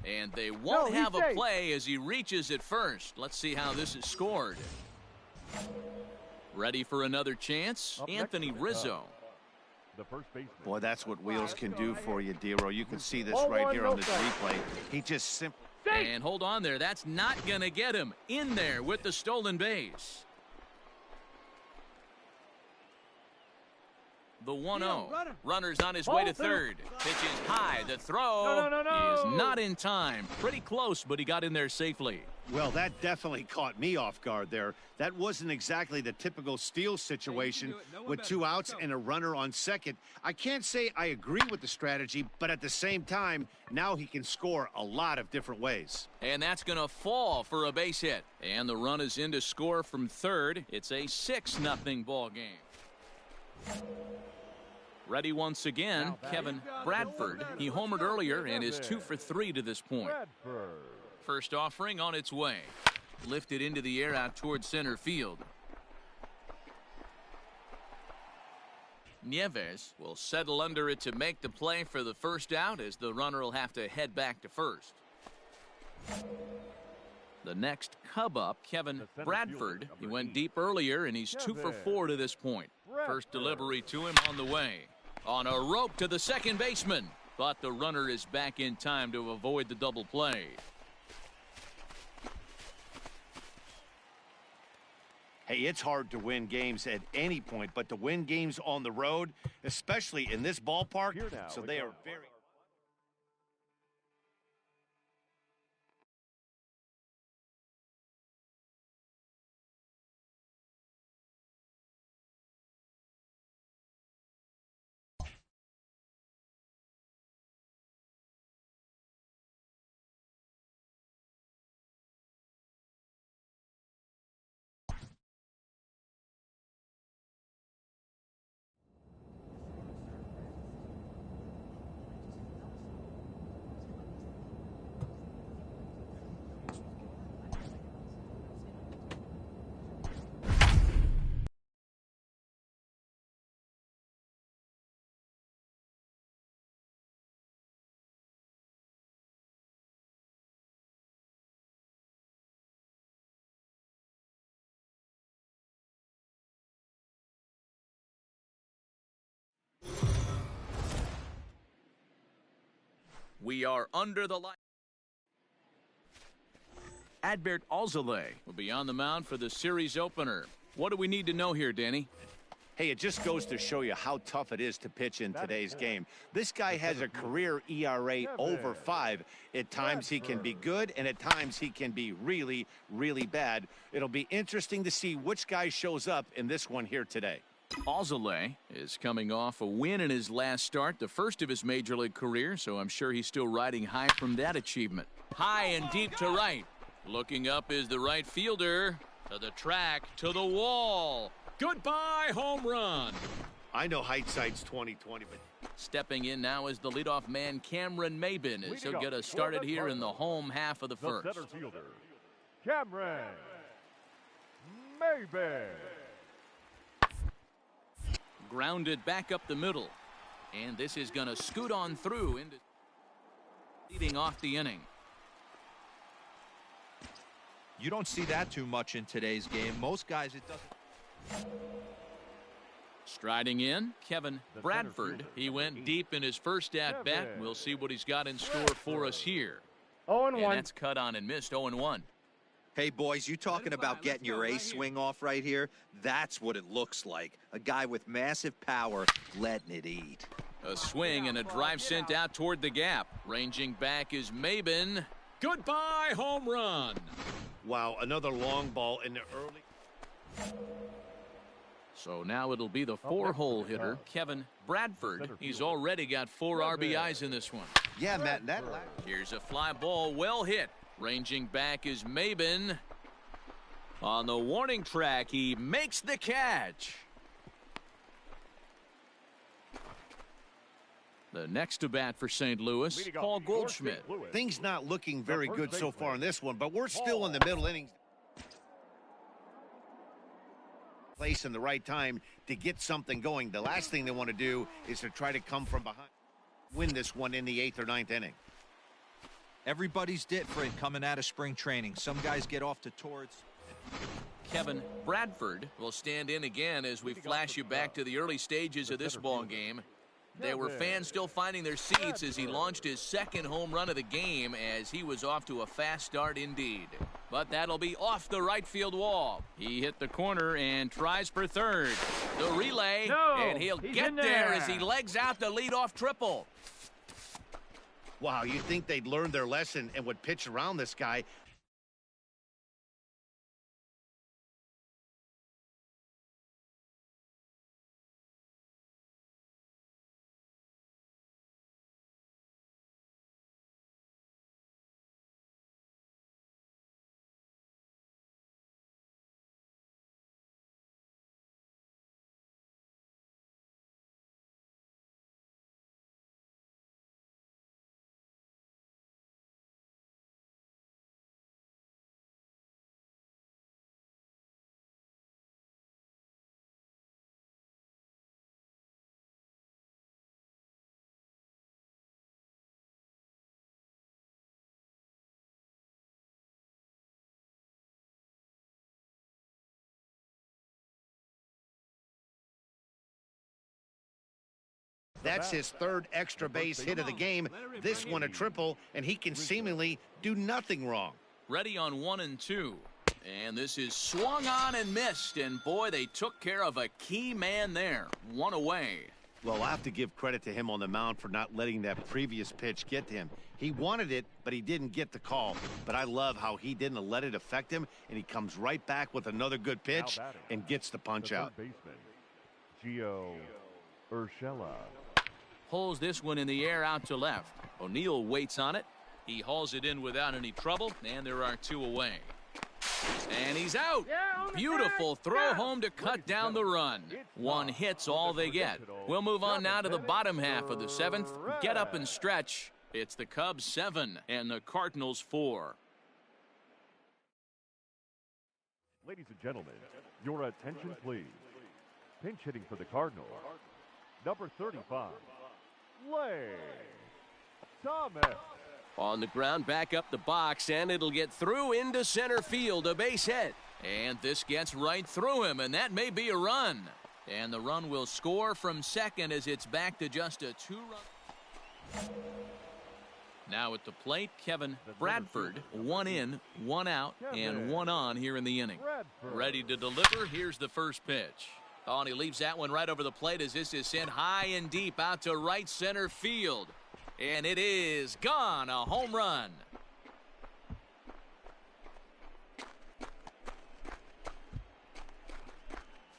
S1: And they won't have a play as he reaches at first. Let's see how this is scored. Ready for another chance? Anthony Rizzo.
S3: Boy, that's what wheels can do for you, Dero. You can see this right here on this replay. He just simply...
S1: And hold on there. That's not going to get him in there with the stolen base. The 1-0. Runner's on his way to third. Pitch is high. The throw is not in time. Pretty close, but he got in there safely.
S3: Well, that definitely caught me off guard there. That wasn't exactly the typical steal situation with 2 outs and a runner on second. I can't say I agree with the strategy, but at the same time, now he can score a lot of different ways.
S1: And that's going to fall for a base hit. And the run is in to score from third. It's a 6-0 ball game. Ready once again, Kevin Bradford. He homered earlier and is 2 for 3 to this point. First offering on its way. Lifted into the air out toward center field. Nieves will settle under it to make the play for the first out as the runner will have to head back to first. The next Cub up, Kevin Bradford. He went deep earlier and he's 2 for 4 to this point. First delivery to him on the way. On a rope to the second baseman. But the runner is back in time to avoid the double play.
S3: Hey, it's hard to win games at any point, but to win games on the road, especially in this ballpark, so they are very...
S1: We are under the light. Adbert Alzolay will be on the mound for the series opener. What do we need to know here, Danny?
S3: Hey, it just goes to show you how tough it is to pitch in today's game. This guy has a career ERA over 5. At times he can be good, and at times he can be really, really bad. It'll be interesting to see which guy shows up in this one here today.
S1: Alzolay is coming off a win in his last start, the first of his major league career, so I'm sure he's still riding high from that achievement. High and deep to right. Looking up is the right fielder. To the track, to the wall.
S9: Goodbye, home run.
S3: I know hindsight's 20/20, but
S1: stepping in now is the leadoff man Cameron Maben as he'll get us started here in the home half of the first.
S2: Center fielder, Cameron Maben.
S1: Grounded back up the middle, and this is going to scoot on through into leading off the inning.
S4: You don't see that too much in today's game. Most guys, it doesn't.
S1: Striding in, Kevin Bradford. He went deep in his first at-bat. We'll see what he's got in store for us here.
S5: 0-1.
S1: And that's cut on and missed, 0-1.
S4: Hey, boys, you talking about getting your ace swing off right here? That's what it looks like. A guy with massive power letting it eat.
S1: A swing and a drive sent out toward the gap. Ranging back is Maben.
S9: Goodbye, home run.
S3: wow, another long ball in the early.
S1: So now it'll be the 4-hole hitter, Kevin Bradford. He's already got 4 RBIs in this one.
S3: Yeah, Matt,
S1: Here's a fly ball, well hit. Ranging back is Maben. On the warning track, he makes the catch. The next to bat for St. Louis, Paul Goldschmidt.
S3: Things not looking very good so far in this one, but we're still in the middle innings. Place in the right time to get something going. The last thing they want to do is to try to come from behind, win this one in the 8th or 9th inning.
S4: Everybody's different coming out of spring training. Some guys get off to towards.
S1: Kevin Bradford will stand in again as we flash you back to the early stages of this ball game. There were fans still finding their seats as he launched his second home run of the game as he was off to a fast start indeed. But that'll be off the right field wall. He hit the corner and tries for third. The relay, and he'll get there as he legs out the leadoff triple.
S3: Wow, you'd think they'd learned their lesson and would pitch around this guy. That's his third extra base hit of the game. This one a triple, and he can seemingly do nothing wrong.
S1: Ready on 1 and 2. And this is swung on and missed. And boy, they took care of a key man there. 1 away.
S3: Well, I'll have to give credit to him on the mound for not letting that previous pitch get to him. He wanted it, but he didn't get the call. But I love how he didn't let it affect him, and he comes right back with another good pitch and gets the punch out.
S2: Gio Urshela
S1: pulls this one in the air out to left. O'Neill waits on it. He hauls it in without any trouble, and there are 2 away. And he's out. Beautiful throw home to cut down the run. 1 hit's all they get. We'll move on now to the bottom half of the 7th. Get up and stretch. It's the Cubs 7 and the Cardinals 4.
S2: Ladies and gentlemen, your attention please. Pinch hitting for the Cardinals, number 35, Lay Thomas.
S6: On the ground, back up the box, and it'll get through into center field, a base hit.
S1: And this gets right through him, and that may be a run. And the run will score from second as it's back to just a 2-run. Now at the plate, Kevin Bradford. 1 in, 1 out, and 1 on here in the inning. Ready to deliver. Here's the first pitch. Oh, and he leaves that one right over the plate as this is sent high and deep out to right center field. And it is gone. A home run.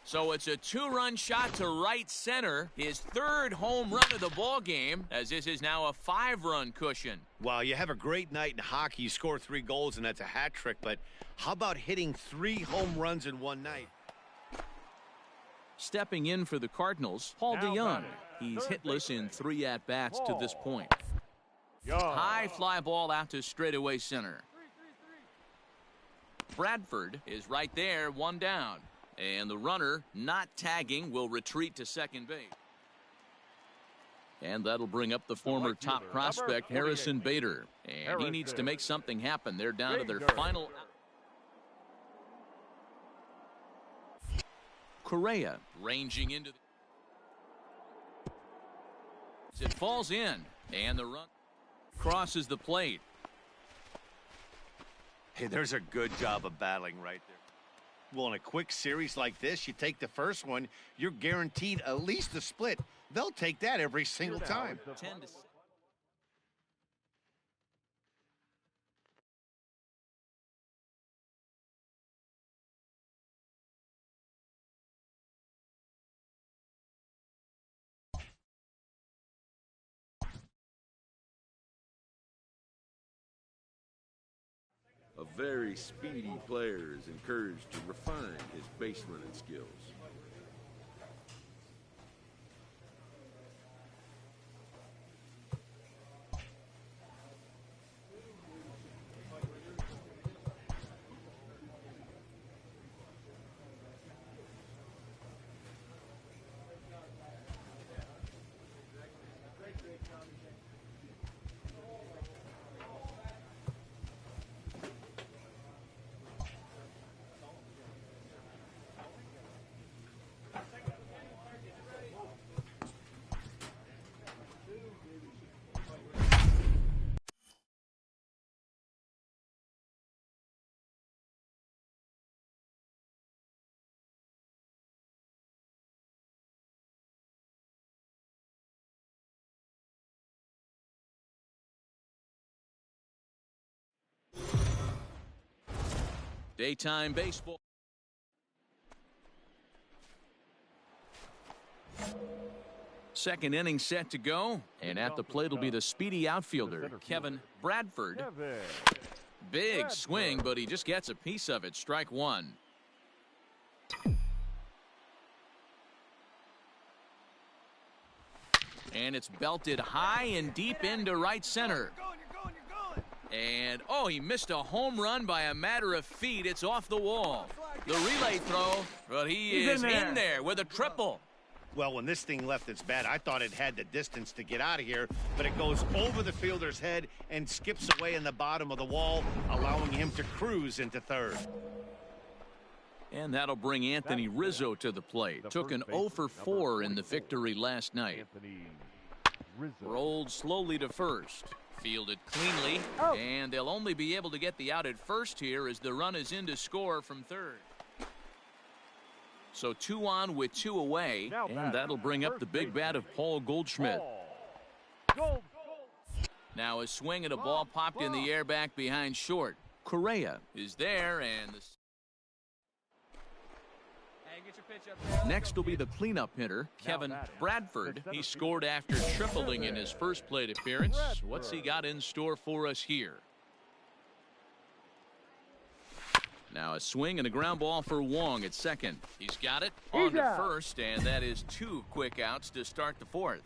S1: So it's a 2-run shot to right center. His 3rd home run of the ball game, as this is now a 5-run cushion.
S3: Wow, you have a great night in hockey. You score 3 goals, and that's a hat trick. But how about hitting 3 home runs in one night?
S1: Stepping in for the Cardinals, Paul DeYoung. He's hitless in 3 at-bats to this point. High fly ball out to straightaway center. Bradford is right there, 1 down. And the runner, not tagging, will retreat to second base. And that'll bring up the former top prospect, Harrison Bader. And he needs to make something happen. They're down to their final. Correa ranging into the... It falls in. And the run crosses the plate.
S3: Hey, there's a good job of battling right there. Well, in a quick series like this, you take the first one, you're guaranteed at least a split. They'll take that every single time.
S1: 10-6.
S10: A very speedy player is encouraged to refine his base running skills.
S1: Daytime baseball. Second inning set to go. And at the plate will be the speedy outfielder, Kevin Bradford. Big swing, but he just gets a piece of it. Strike 1. And it's belted high and deep into right center. And, oh, he missed a home run by a matter of feet. It's off the wall. The relay throw, but he is in there with a triple.
S3: Well, when this thing left its bat, I thought it had the distance to get out of here, but it goes over the fielder's head and skips away in the bottom of the wall, allowing him to cruise into third.
S1: And that'll bring Anthony Rizzo to the plate. Took an 0 for 4 in the victory last night. Rolled slowly to first. Fielded cleanly, and they'll only be able to get the out at first here as the run is in to score from third. So 2 on with 2 away, and that'll bring up the big bat of Paul Goldschmidt. Now a swing and a ball popped in the air back behind short. Correa is there, and the... Next will be the cleanup hitter, Kevin Bradford. He scored after tripling in his first plate appearance. What's he got in store for us here? Now a swing and a ground ball for Wong at second. He's got it on to first, and that is 2 quick outs to start the 4th.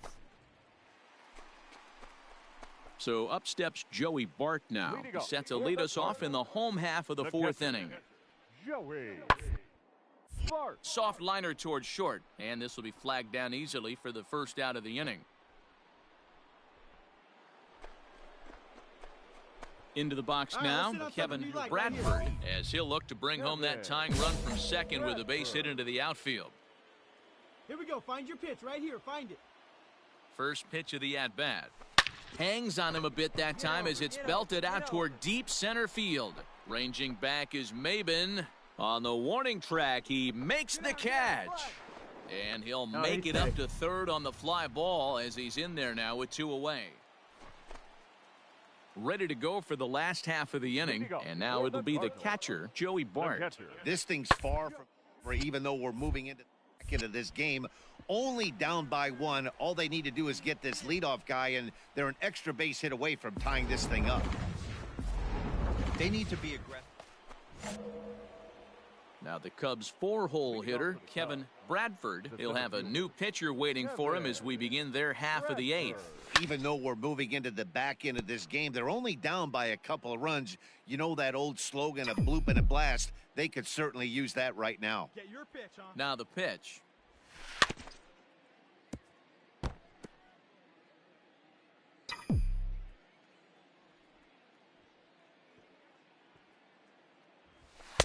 S1: So up steps Joey Bart now. He sets to lead us off in the home half of the 4th inning. Soft liner towards short, and this will be flagged down easily for the first out of the inning. Into the box now, Kevin Bradford, as he'll look to bring home that tying run from second with a base hit into the outfield.
S5: Here we go. Find your pitch right here. Find it.
S1: First pitch of the at-bat. Hangs on him a bit that time as it's belted out toward deep center field. Ranging back is Maben. On the warning track, he makes the catch. And he'll make it up to third on the fly ball as he's in there now with 2 away. Ready to go for the last half of the inning, and now it'll be the catcher, Joey Bart.
S3: This thing's far from, even though we're moving into this game, only down by 1. All they need to do is get this leadoff guy, and they're an extra base hit away from tying this thing up. They need to be aggressive.
S1: Now the Cubs' 4-hole hitter, Kevin Bradford. He'll have a new pitcher waiting for him as we begin their half of the 8th.
S3: Even though we're moving into the back end of this game, they're only down by a couple of runs. You know that old slogan, a bloop and a blast? They could certainly use that right now.
S5: Get your pitch on.
S1: Now the pitch.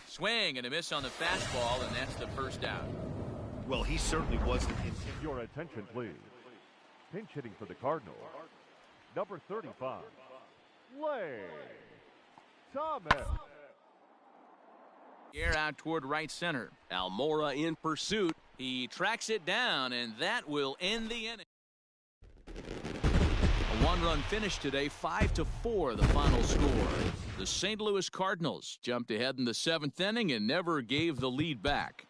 S1: Swing and a miss on the fastball, and that's the first out.
S3: Well, he certainly wasn't in.
S2: Your attention, please. Pinch hitting for the Cardinals, number 35, Lane Thomas.
S1: Air out toward right center.
S6: Almora in pursuit.
S1: He tracks it down, and that will end the inning. A 1-run finish today, 5-4 the final score. The St. Louis Cardinals jumped ahead in the 7th inning and never gave the lead back.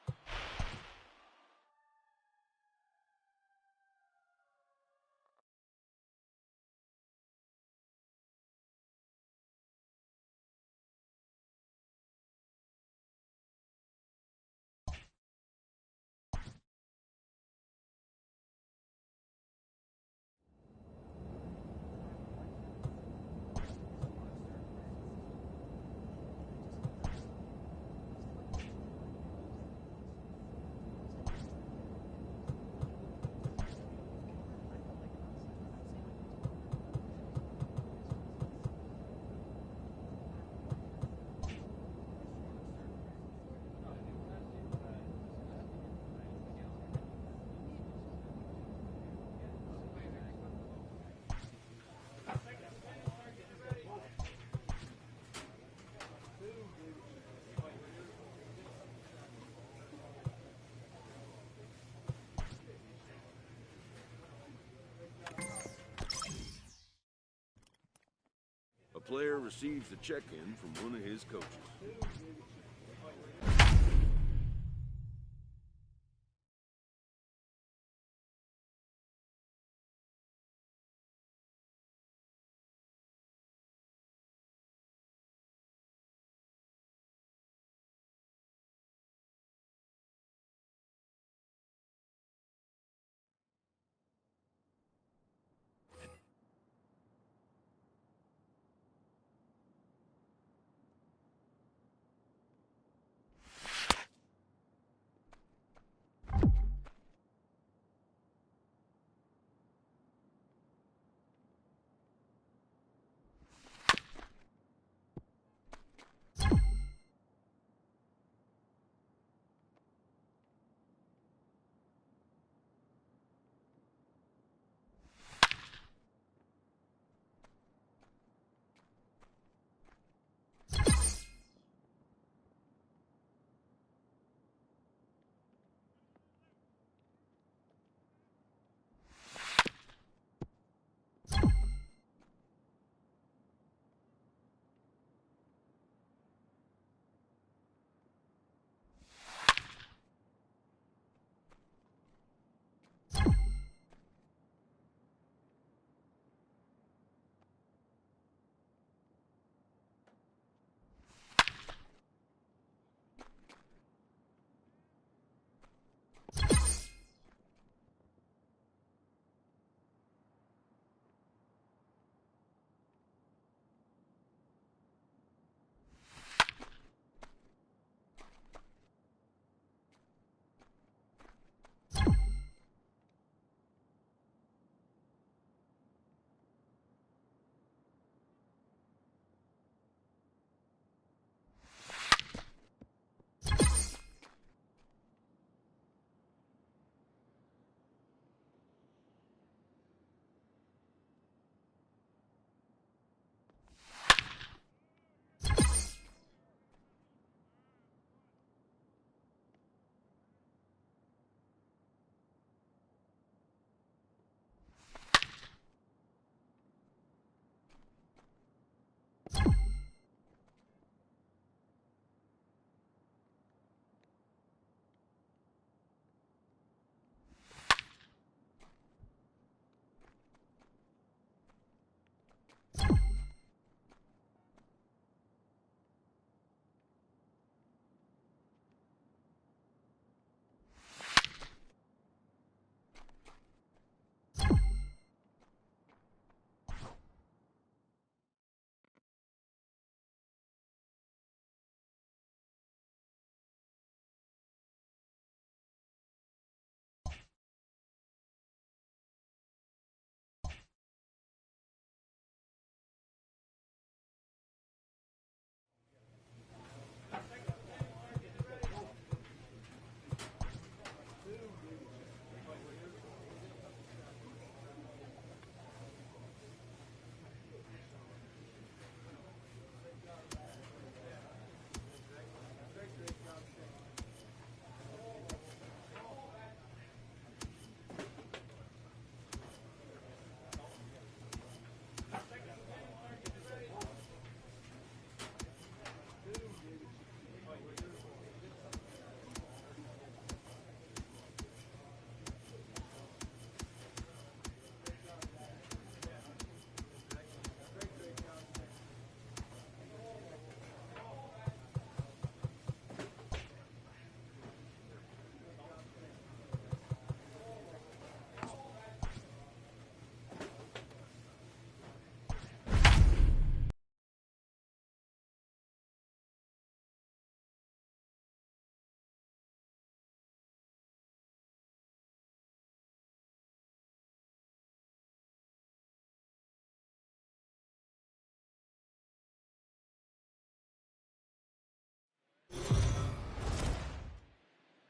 S10: A player receives a check-in from one of his coaches.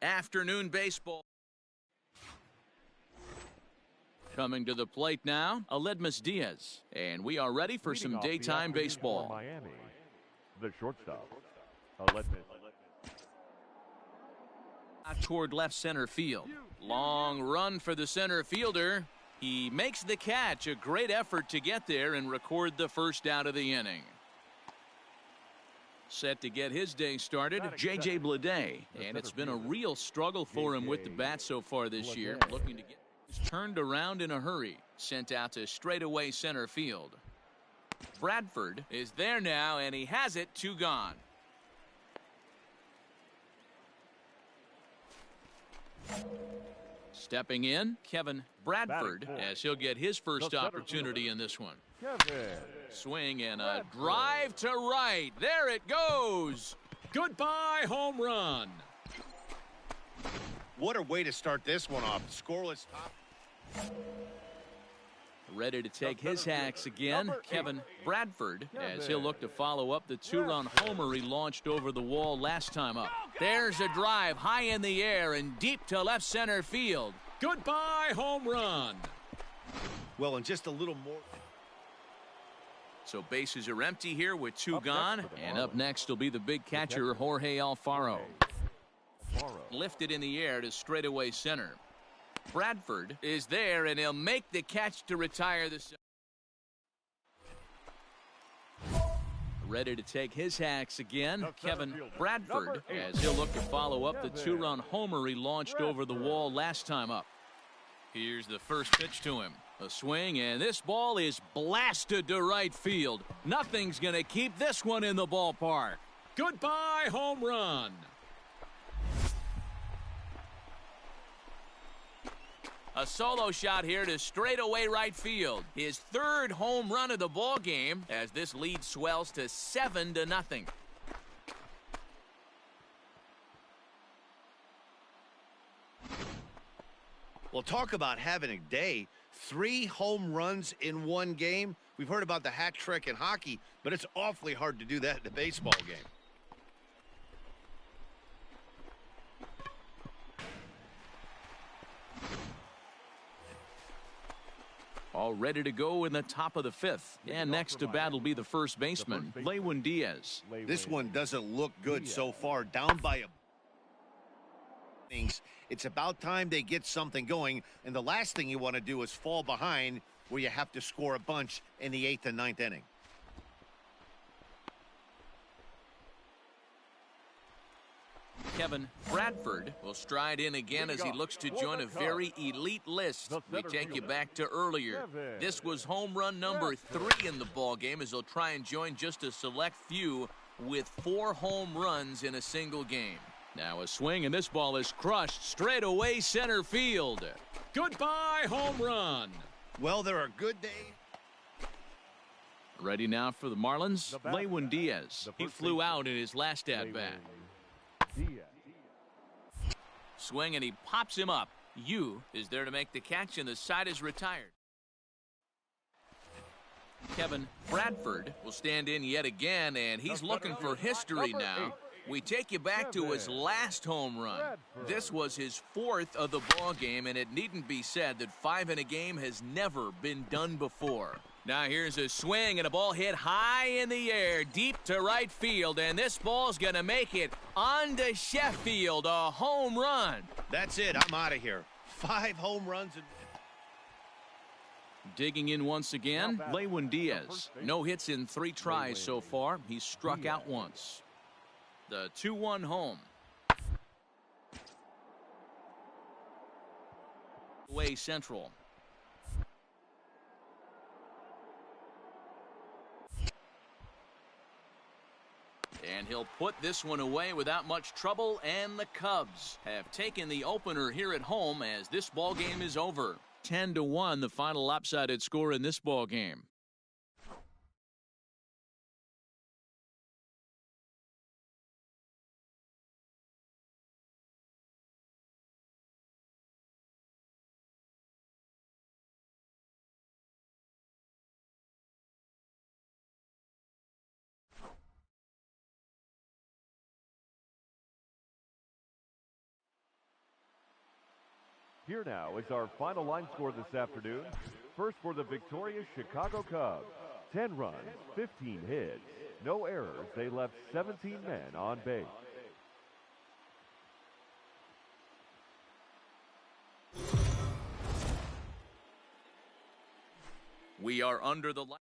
S1: Afternoon baseball. Coming to the plate now, Aledmus Diaz. And we are ready for some daytime baseball.
S2: Miami, the shortstop, Aledmus.
S1: Toward left center field. Long run for the center fielder. He makes the catch. A great effort to get there and record the first out of the inning. Set to get his day started, J.J. Bleday. And it's been a real struggle for him with the bat so far this year. Looking to get turned around in a hurry. Sent out to straightaway center field. Bradford is there now, and he has it. 2 gone. Stepping in, Kevin Bradford, as he'll get his first opportunity in this one. Swing and a drive to right. There it goes.
S9: Goodbye, home run.
S3: What a way to start this one off. Scoreless top.
S1: Ready to take his hacks again, Kevin Bradford, as he'll look to follow up the 2-run homer he launched over the wall last time up. There's a drive high in the air and deep to left center field.
S9: Goodbye, home run.
S3: Well, and just a little more.
S1: So bases are empty here with 2 gone. And up next will be the big catcher, Jorge Alfaro. Lifted in the air to straightaway center. Bradford is there, and he'll make the catch to retire the. Ready to take his hacks again, Kevin Bradford, as he'll look to follow up the 2-run homer he launched over the wall last time up. Here's the first pitch to him. A swing, and this ball is blasted to right field. Nothing's going to keep this one in the ballpark.
S9: Goodbye, home run.
S1: A solo shot here to straightaway right field. His 3rd home run of the ball game as this lead swells to 7-0.
S3: Well, talk about having a day. 3 home runs in one game. We've heard about the hat trick in hockey, but it's awfully hard to do that in a baseball game.
S1: All ready to go in the top of the 5th. And next to bat will be the first baseman, Lewin Diaz.
S3: This one doesn't look good so far. Down by a. It's about time they get something going. And the last thing you want to do is fall behind where you have to score a bunch in the 8th and 9th inning.
S1: Kevin Bradford will stride in again as he looks to join a very elite list. We take you back to earlier. This was home run number 3 in the ball game as he'll try and join just a select few with 4 home runs in a single game. Now a swing, and this ball is crushed straight away center field.
S9: Goodbye, home run.
S3: Well, they're a good day.
S1: Ready now for the Marlins, Lewin Diaz. He flew out in his last at-bat. Swing, and he pops him up. Yu is there to make the catch, and the side is retired. Kevin Bradford will stand in yet again, and he's looking for history now. We take you back to his last home run. This was his 4th of the ball game, and it needn't be said that 5 in a game has never been done before. Now here's a swing, and a ball hit high in the air, deep to right field, and this ball's going to make it on to Sheffield, a home run.
S3: That's it. I'm out of here. 5 home runs.
S1: Digging in once again, Lewin Diaz. No hits in 3 tries so far. He's struck out once. The 2-1 home. Way central. And he'll put this one away without much trouble, and the Cubs have taken the opener here at home as this ball game is over. 10-1, the final lopsided score in this ball game.
S2: Here now is our final line score this afternoon. First for the victorious Chicago Cubs, 10 runs, 15 hits, no errors. They left 17 men on base.
S1: We are under the light.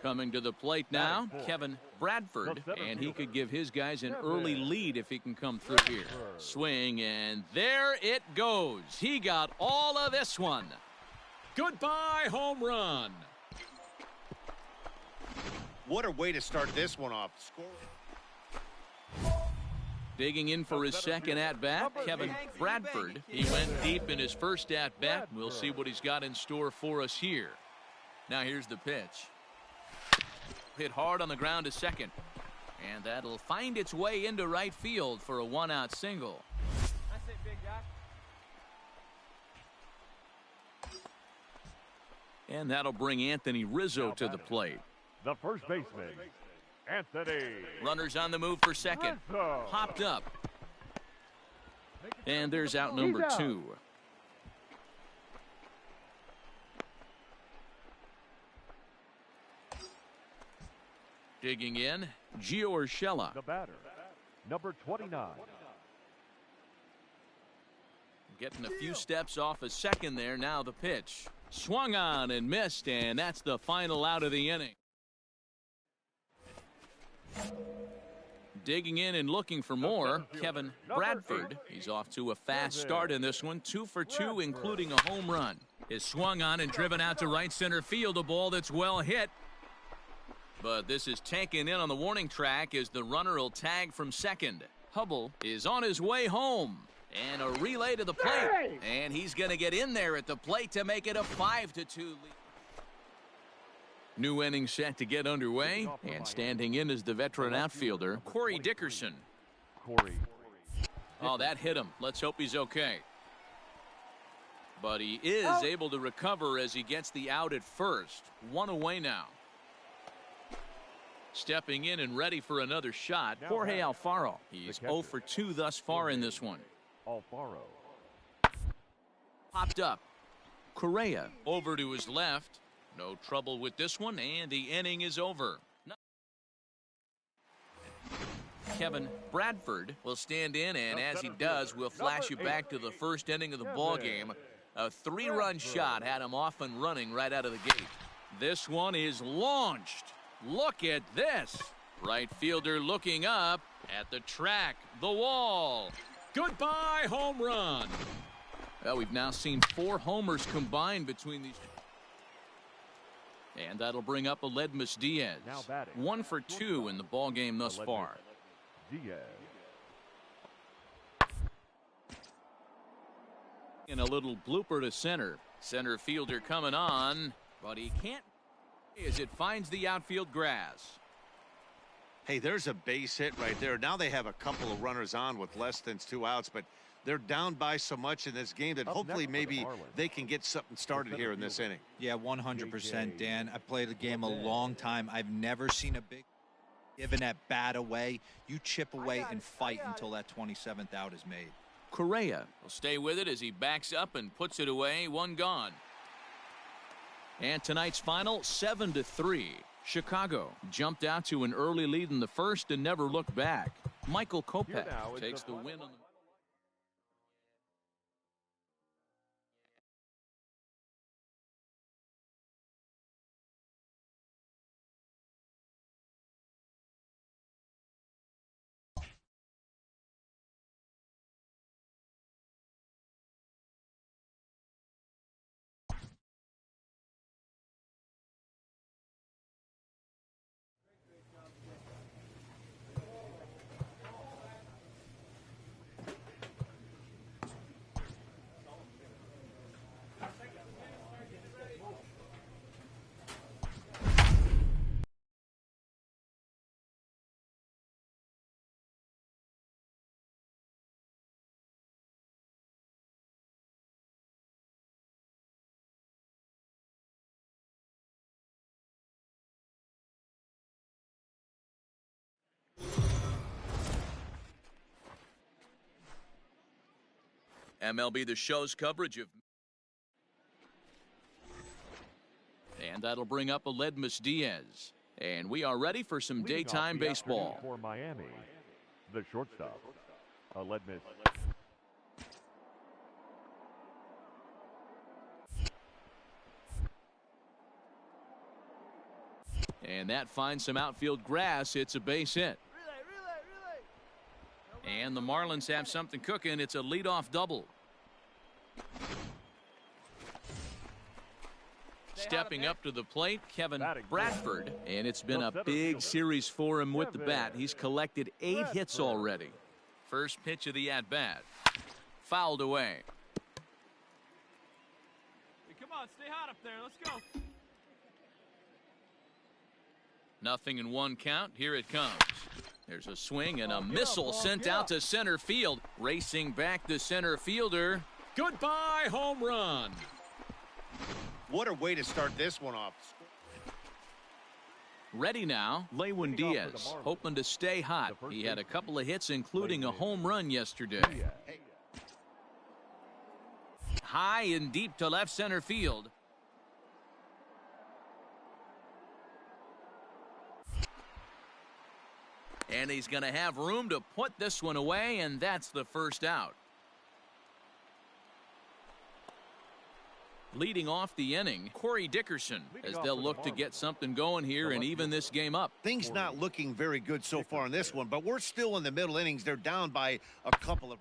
S1: Coming to the plate now, Kevin Bradford, and he could give his guys an early lead if he can come through here. Swing, and there it goes. He got all of this one.
S9: Goodbye, home run.
S3: What a way to start this one off.
S1: Digging in for his second at-bat, Kevin Bradford. He went deep in his first at-bat. We'll see what he's got in store for us here. Now here's the pitch. Hit hard on the ground to second. And that'll find its way into right field for a one-out single.
S7: That's it, big guy.
S1: And that'll bring Anthony Rizzo to the plate.
S2: The first baseman, Anthony.
S1: Runners on the move for second.
S2: Rizzo.
S1: Hopped up. And there's out number 2. Digging in, Gio Urshela.
S2: The batter, number 29.
S1: Getting a few steps off a second there. Now the pitch. Swung on and missed, and that's the final out of the inning. Digging in and looking for more, Kevin Bradford. He's off to a fast start in this one. 2 for 2, including a home run. Is swung on and driven out to right center field. A ball that's well hit. But this is taken in on the warning track as the runner will tag from second. Hubble is on his way home. And a relay to the plate. And he's going to get in there at the plate to make it a 5-2 lead. New inning set to get underway. And standing in is the veteran outfielder, Corey Dickerson. Oh, that hit him. Let's hope he's okay. But he is able to recover as he gets the out at first. 1 away now. Stepping in and ready for another shot, Jorge Alfaro. He's 0 for 2 thus far in this one.
S2: Alfaro.
S1: Popped up. Correa over to his left. No trouble with this one, and the inning is over. Kevin Bradford will stand in, and as he does, we'll flash you back to the first inning of the ball game. A 3-run shot had him off and running right out of the gate. This one is launched. Look at this. Right fielder looking up at the track, the wall.
S9: Goodbye, home run.
S1: Well, we've now seen 4 homers combined between these. And that'll bring up Aledmus Diaz. 1 for 2 in the ball game thus far.
S2: Diaz.
S1: And a little blooper to center. Center fielder coming on, but he can't as it finds the outfield grass.
S3: Hey, there's a base hit right there. Now they have a couple of runners on with less than 2 outs, but they're down by so much in this game that hopefully maybe they can get something started here in this inning.
S4: Yeah, 100%, Dan. I played the game a long time. I've never seen a big giving that bat away. You chip away and fight until that 27th out is made.
S1: Correa will stay with it as he backs up and puts it away. 1 gone. And tonight's final, 7-3. Chicago jumped out to an early lead in the first and never looked back. Michael Kopech takes the win on the MLB The Show's coverage of... And that'll bring up Aledmus Diaz. And we are ready for some daytime baseball.
S2: For Miami, the shortstop, Aledmus.
S1: And that finds some outfield grass. It's a base hit. And the Marlins have something cooking. It's a leadoff double. Stepping up to the plate, Kevin Bradford. And it's been a big series for him with the bat. He's collected 8 hits already. First pitch of the at-bat. Fouled away.
S11: Hey, come on, stay hot up there. Let's go.
S1: Nothing in 1 count. Here it comes. There's a swing and a missile sent out to center field. Racing back the center fielder.
S9: Goodbye, home run.
S3: What a way to start this one off.
S1: Ready now, Lewin Diaz, hoping to stay hot. He had a couple of hits, including a home run yesterday. High and deep to left center field. And he's going to have room to put this one away, and that's the first out. Leading off the inning, Corey Dickerson, as they'll look to get something going here and even this game up.
S3: Things not looking very good so far in this one, but we're still in the middle innings. They're down by a couple of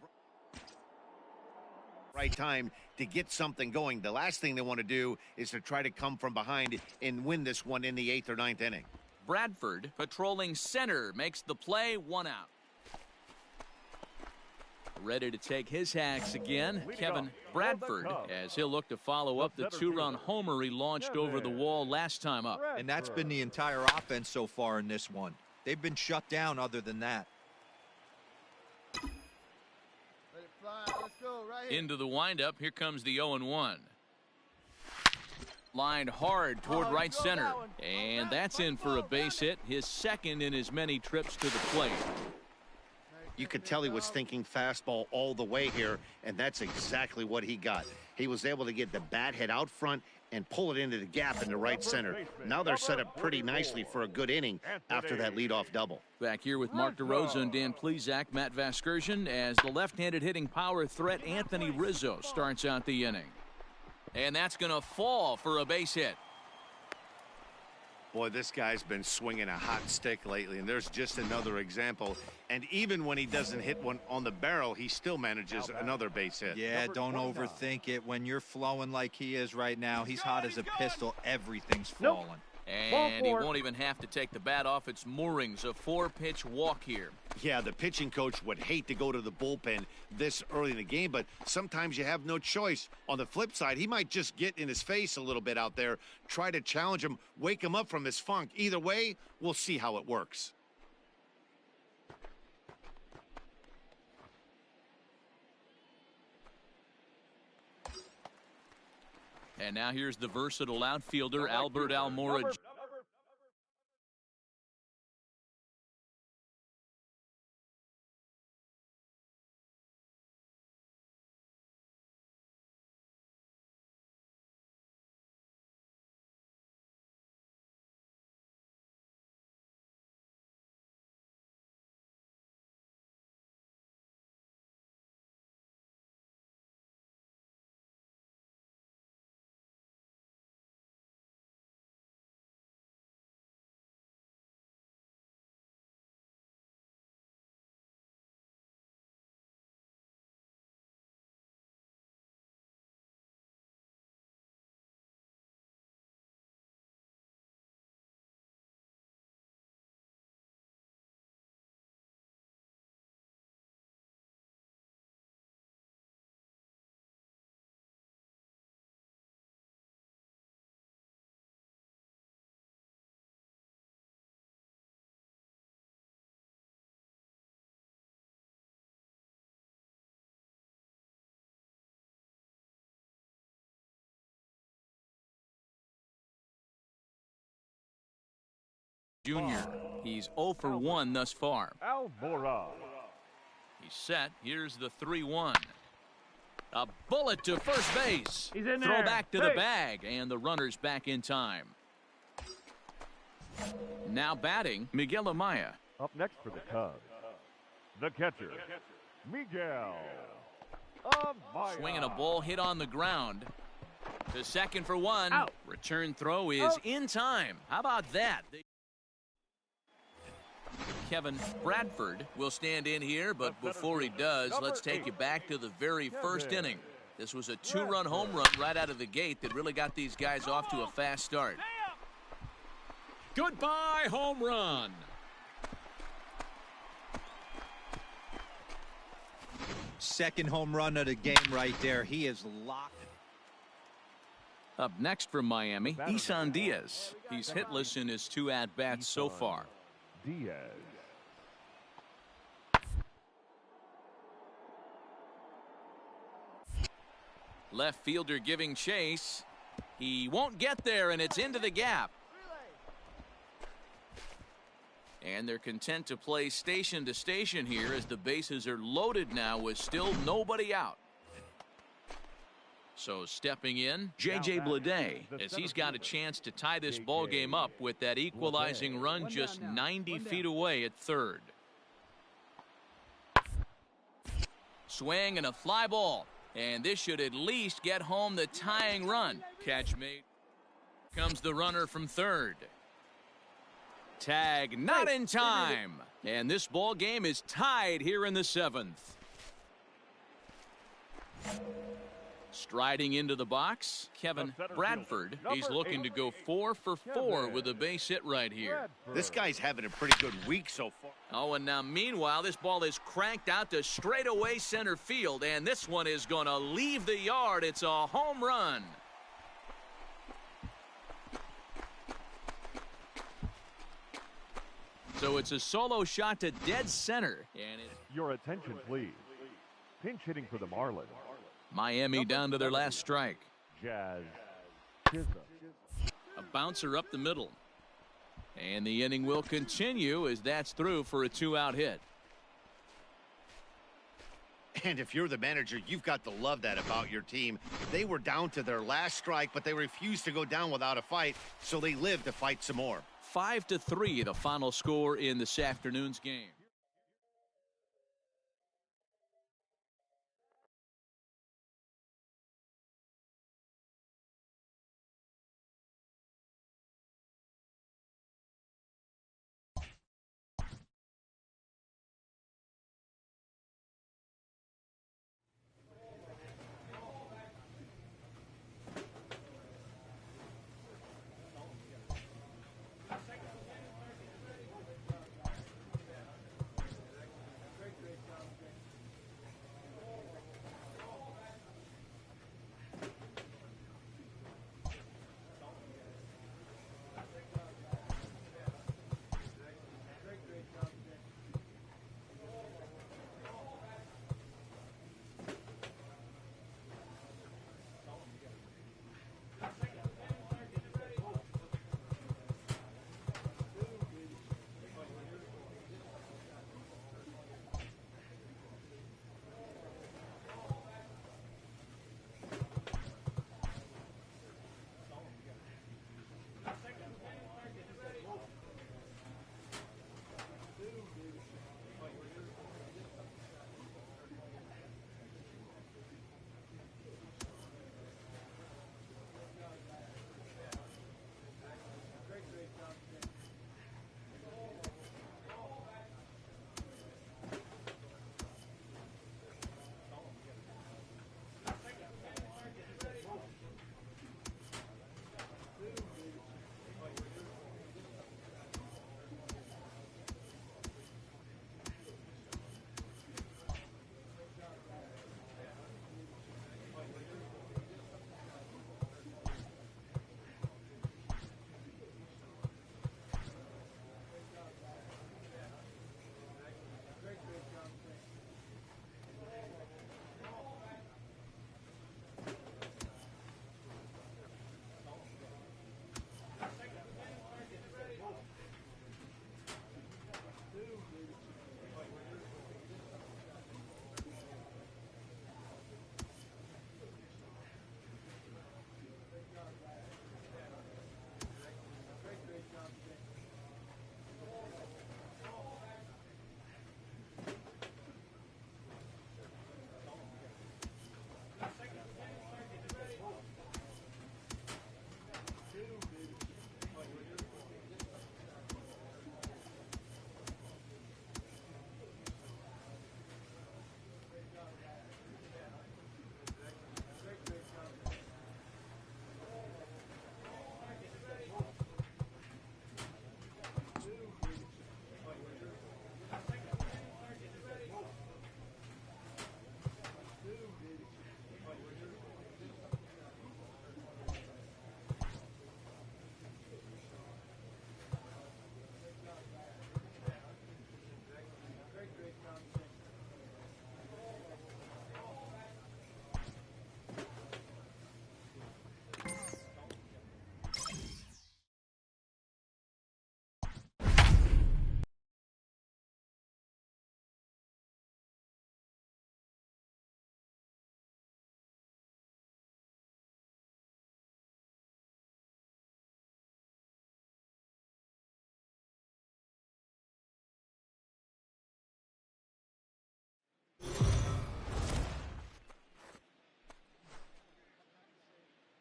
S3: right time to get something going. The last thing they want to do is to try to come from behind and win this one in the 8th or 9th inning.
S1: Bradford patrolling center makes the play, 1 out. Ready to take his hacks again, Kevin Bradford, as he'll look to follow up the 2-run homer he launched over the wall last time up.
S4: And that's been the entire offense so far in this one. They've been shut down other than that.
S5: Let it fly. Let's go right here.
S1: Into the windup, here comes the 0-1. Lined hard toward right center, and that's in for a base hit, his second in as many trips to the plate.
S3: You could tell he was thinking fastball all the way here, and that's exactly what he got. He was able to get the bat head out front and pull it into the gap in the right center. Now they're set up pretty nicely for a good inning after that leadoff double.
S1: Back here with Mark DeRosa and Dan Plesac, Matt Vasgersian, as the left-handed hitting power threat Anthony Rizzo starts out the inning. And that's going to fall for a base hit.
S3: Boy, this guy's been swinging a hot stick lately, and there's just another example. And even when he doesn't hit one on the barrel, he still manages another base hit.
S4: Yeah, don't overthink it. When you're flowing like he is right now, he's hot as a pistol. Everything's falling.
S1: And he won't even have to take the bat off its moorings. A 4-pitch walk here.
S3: Yeah, the pitching coach would hate to go to the bullpen this early in the game, but sometimes you have no choice. On the flip side, he might just get in his face a little bit out there, try to challenge him, wake him up from his funk. Either way, we'll see how it works.
S1: And now here's the versatile outfielder, Albert Almora. Jr. He's 0 for 1 thus far.
S2: Almora.
S1: He's set. Here's the 3-1. A bullet to first base.
S11: He's in
S1: Throw
S11: there.
S1: back to the bag, and the runner's back in time. Now batting, Miguel Amaya.
S2: Up next for the Cubs, the catcher, Miguel Amaya.
S1: Swinging a ball hit on the ground. To second for one.
S11: Out.
S1: Return throw is in time. How about that? Kevin Bradford will stand in here, but before he does, let's take you back to the very first inning. This was a two-run home run right out of the gate that really got these guys off to a fast start.
S9: Goodbye, home run.
S4: Second home run of the game right there. He is locked.
S1: Up next for Miami, Isan Diaz. He's hitless in his two at-bats so far.
S2: Diaz.
S1: Left fielder giving chase. He won't get there, and it's into the gap. And they're content to play station to station here as the bases are loaded now with still nobody out. So stepping in, J.J. Bleday, as he's got a chance to tie this ball game up with that equalizing run just 90 feet away at third. Swing and a fly ball. And this should at least get home the tying run. Catch made. Comes the runner from third. Tag not in time. And this ball game is tied here in the seventh. Striding into the box, Kevin Bradford. He's looking to go 4 for 4 with a base hit right here.
S3: This guy's having a pretty good week so far.
S1: Oh, and now meanwhile, this ball is cranked out to straightaway center field, and this one is going to leave the yard. It's a home run. So it's a solo shot to dead center. And
S2: Your attention, please. Pinch hitting for the Marlins.
S1: Miami down to their last strike.
S2: Jazz Chisholm.
S1: A bouncer up the middle. And the inning will continue as that's through for a 2-out hit.
S3: And if you're the manager, you've got to love that about your team. They were down to their last strike, but they refused to go down without a fight, so they lived to fight some more.
S1: 5-3, the final score in this afternoon's game.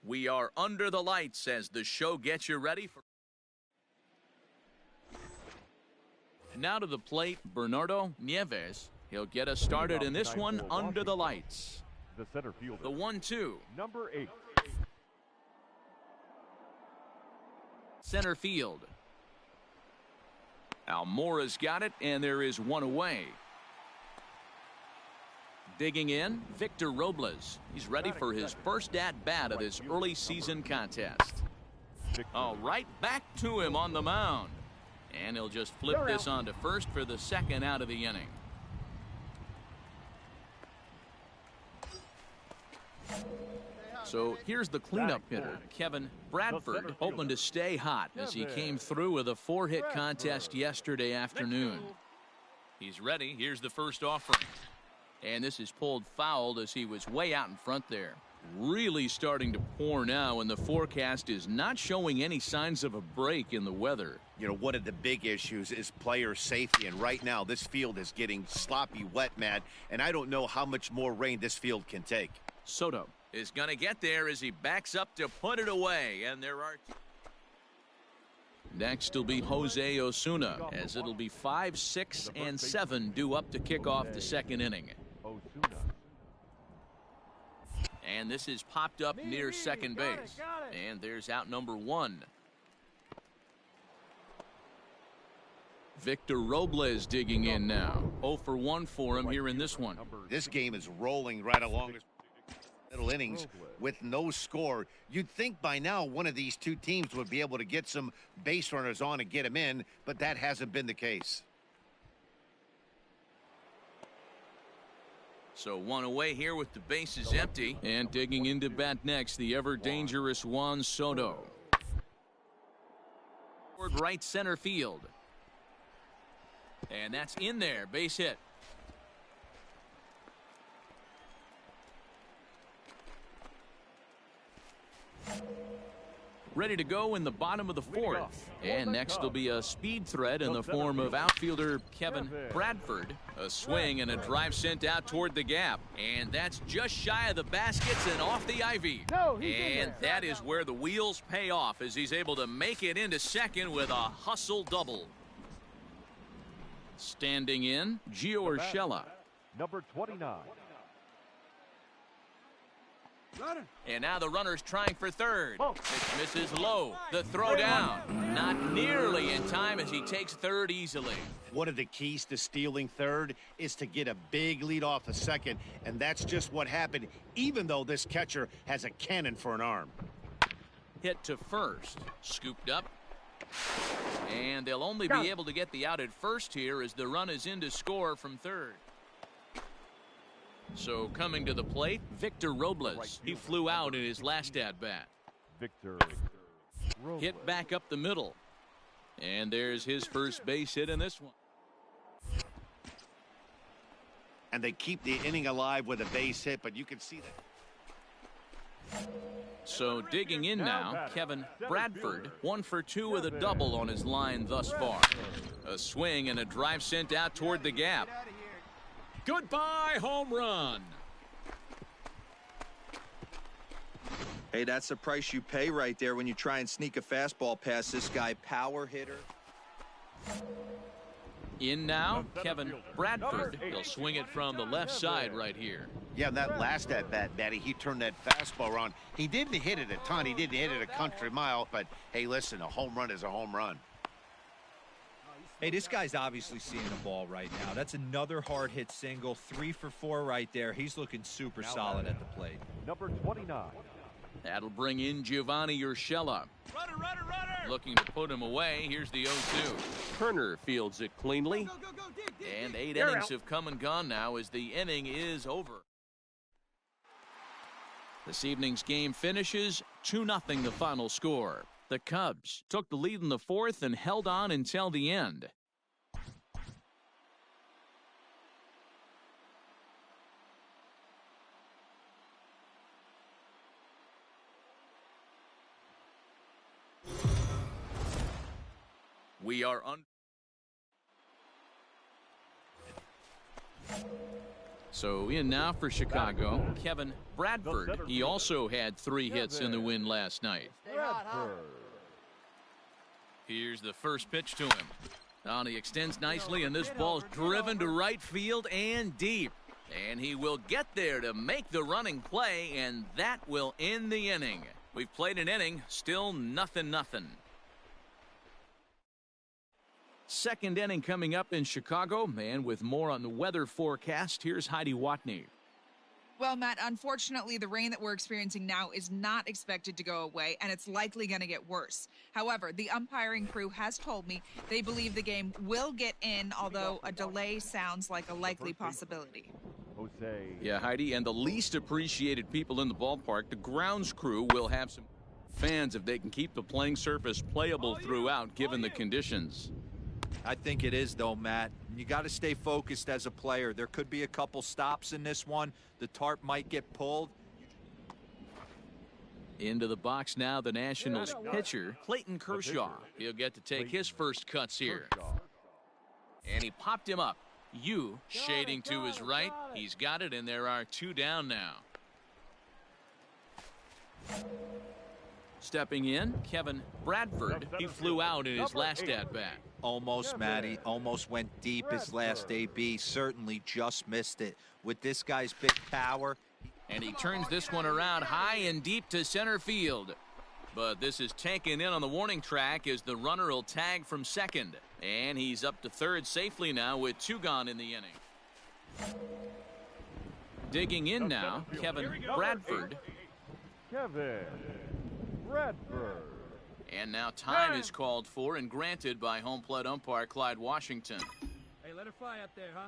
S1: We are under the lights as the show gets you ready for. Now to the plate, Bernardo Nieves. He'll get us started in this one under the lights.
S2: The center fielder.
S1: The 1-2.
S2: Number 8.
S1: Center field. Almora's got it, and there is one away. Digging in, Victor Robles. He's ready for his first at-bat of this early season contest. All right, back to him on the mound. And he'll just flip this on to first for the second out of the inning. So here's the cleanup hitter, Kevin Bradford, hoping to stay hot as he came through with a 4-hit contest yesterday afternoon. He's ready. Here's the first offering. And this is pulled foul as he was way out in front there. Really starting to pour now, and the forecast is not showing any signs of a break in the weather.
S3: You know, one of the big issues is player safety, and right now this field is getting sloppy wet, Matt, and I don't know how much more rain this field can take.
S1: Soto is going to get there as he backs up to put it away, and there are. Next will be Jose Osuna, as it'll be 5, 6, and 7 due up to kick off the second inning. And this is popped up near second base. And there's out number 1. Victor Robles digging in now. 0 for 1 for him here in this one.
S3: This game is rolling right along middle innings with no score. You'd think by now one of these two teams would be able to get some base runners on and get them in, but that hasn't been the case.
S1: So one away here with the bases empty. And digging into bat next, the ever-dangerous Juan Soto. Toward right center field. And that's in there. Base hit. Ready to go in the bottom of the 4th. And next will be a speed threat in the form of outfielder Kevin Bradford. A swing and a drive sent out toward the gap. And that's just shy of the baskets and off the ivy. And that is where the wheels pay off as he's able to make it into second with a hustle double. Standing in, Gio Urshela.
S2: Number 29.
S1: And now the runner's trying for third. It misses low. The throw down. Not nearly in time as he takes third easily.
S3: One of the keys to stealing third is to get a big lead off the second, and that's just what happened, even though this catcher has a cannon for an arm.
S1: Hit to first. Scooped up. And they'll only be able to get the out at first here as the run is in to score from third. So coming to the plate, Victor Robles. He flew out in his last at-bat.
S2: Victor Robles.
S1: Hit back up the middle. And there's his first base hit in this one.
S3: And they keep the inning alive with a base hit, but you can see that.
S1: So digging in now, Kevin Bradford. 1 for 2 with a double on his line thus far. A swing and a drive sent out toward the gap.
S9: Goodbye, home run.
S4: Hey, that's the price you pay right there when you try and sneak a fastball past this guy. Power hitter.
S1: In now, Kevin Bradford. He'll swing it from the left side right here.
S3: Yeah, that last at-bat, Matty, he turned that fastball around. He didn't hit it a ton. He didn't hit it a country mile. But, hey, listen, a home run is a home run.
S4: Hey, this guy's obviously seeing the ball right now. That's another hard hit single. 3 for 4 right there. He's looking super solid at the plate.
S2: Number 29.
S1: That'll bring in Giovanni Urshela.
S11: Runner!
S1: Looking to put him away. Here's the 0-2. Turner fields it cleanly.
S11: Go, dig.
S1: And 8 innings have come and gone now as the inning is over. This evening's game finishes 2-0 the final score. The Cubs took the lead in the 4th and held on until the end. We are So in now for Chicago, Kevin Bradford. He also had 3 hits in the win last night. Here's the first pitch to him. Oh, he extends nicely, and this ball's driven to right field and deep. And he will get there to make the running play, and that will end the inning. We've played an inning, still 0-0. Second inning coming up in Chicago, and with more on the weather forecast, here's Heidi Watney.
S8: Well, Matt, unfortunately, the rain that we're experiencing now is not expected to go away, and it's likely going to get worse. However, the umpiring crew has told me they believe the game will get in, although a delay sounds like a likely possibility.
S1: Yeah, Heidi, and the least appreciated people in the ballpark, the grounds crew, will have some fans if they can keep the playing surface playable throughout, given the conditions.
S4: I think it is, though, Matt. You got to stay focused as a player. There could be a couple stops in this one. The tarp might get pulled.
S1: Into the box now, the Nationals pitcher, Clayton Kershaw. He'll get to take his first cuts here. And he popped him up. Shading to his right. He's got it, and there are 2 down now. Stepping in, Kevin Bradford. He flew out in his last at-bat.
S4: Almost, Matty. Almost went deep his last AB. Certainly just missed it. With this guy's big power.
S1: And he turns this one around high and deep to center field. But this is taken in on the warning track as the runner will tag from second. And he's up to third safely now with 2 gone in the inning. Digging in now, Kevin Bradford.
S2: Kevin Bradford.
S1: And now time is called for and granted by home plate umpire Clyde Washington.
S11: Hey, let her fly up there, huh?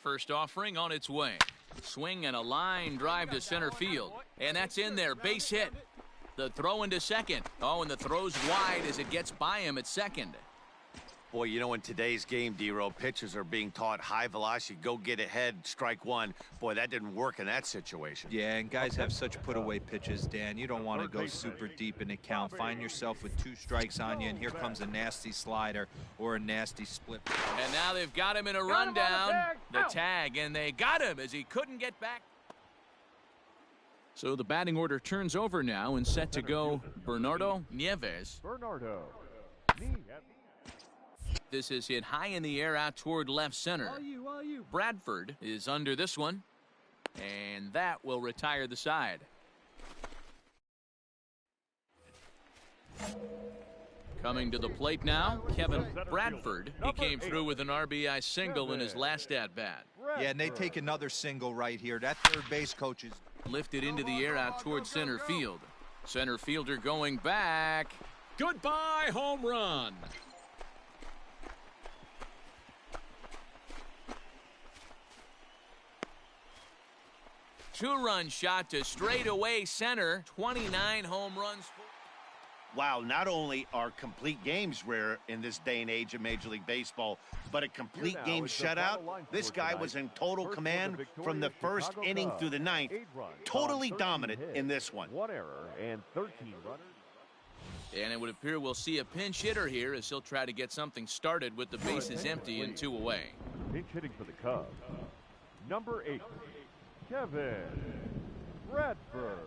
S1: First offering on its way. Swing and a line drive to center field. And that's in there. Base hit. The throw into second. Oh, and the throw's wide as it gets by him at second.
S3: Boy, you know, in today's game, D-Row, pitchers are being taught high velocity, go get ahead, strike one. Boy, that didn't work in that situation.
S4: Yeah, and guys have such put-away pitches, Dan. You don't want to go super deep in the count. Find yourself with 2 strikes on you, and here comes a nasty slider or a nasty split.
S1: And now they've got him in a rundown. The tag, and they got him as he couldn't get back. So the batting order turns over now and set to go Bernardo Nieves. This is hit high in the air out toward left center. Bradford is under this one, and that will retire the side. Coming to the plate now, Kevin Bradford. He came through with an RBI single in his last at-bat.
S4: Yeah, and they take another single right here. That third base coach is
S1: lifted into the air out toward center field. Center fielder going back.
S9: Goodbye, home run.
S1: Two-run shot to straightaway center. 29 home runs.
S3: Wow, not only are complete games rare in this day and age of Major League Baseball, but a complete game shutout. This guy was in total command from the first inning through the ninth. Totally dominant in this one.
S2: 1 error and 13 runners.
S1: And it would appear we'll see a pinch hitter here as he'll try to get something started with the bases empty and 2 away.
S2: Pinch hitting for the Cubs. Number 8, Kevin Bradford.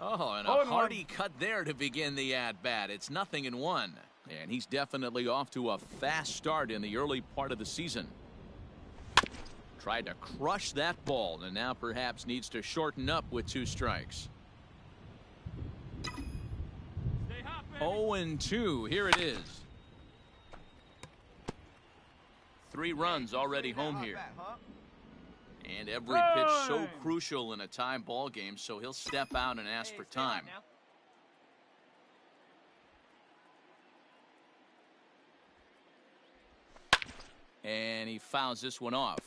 S1: Oh, and a hearty cut there to begin the at-bat. It's 0-1. And he's definitely off to a fast start in the early part of the season. Tried to crush that ball, and now perhaps needs to shorten up with 2 strikes. 0-2. Here it is. 3 runs already home here. And every pitch so crucial in a tie ball game, so he'll step out and ask for time. And he fouls this one off.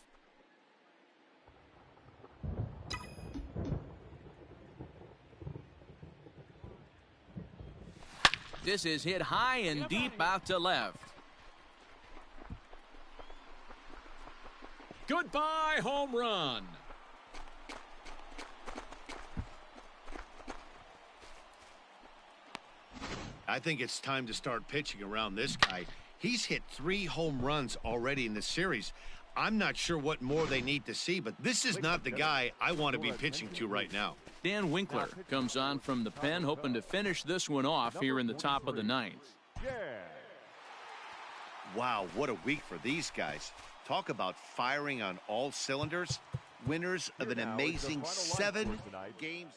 S1: This is hit high and deep out to left.
S9: Goodbye, home run.
S3: I think it's time to start pitching around this guy. He's hit 3 home runs already in this series. I'm not sure what more they need to see, but this is not the guy I want to be pitching to right now.
S1: Dan Winkler comes on from the pen, hoping to finish this one off here in the top of the 9th.
S3: Wow, what a week for these guys. Talk about firing on all cylinders. Winners of an amazing 7 games.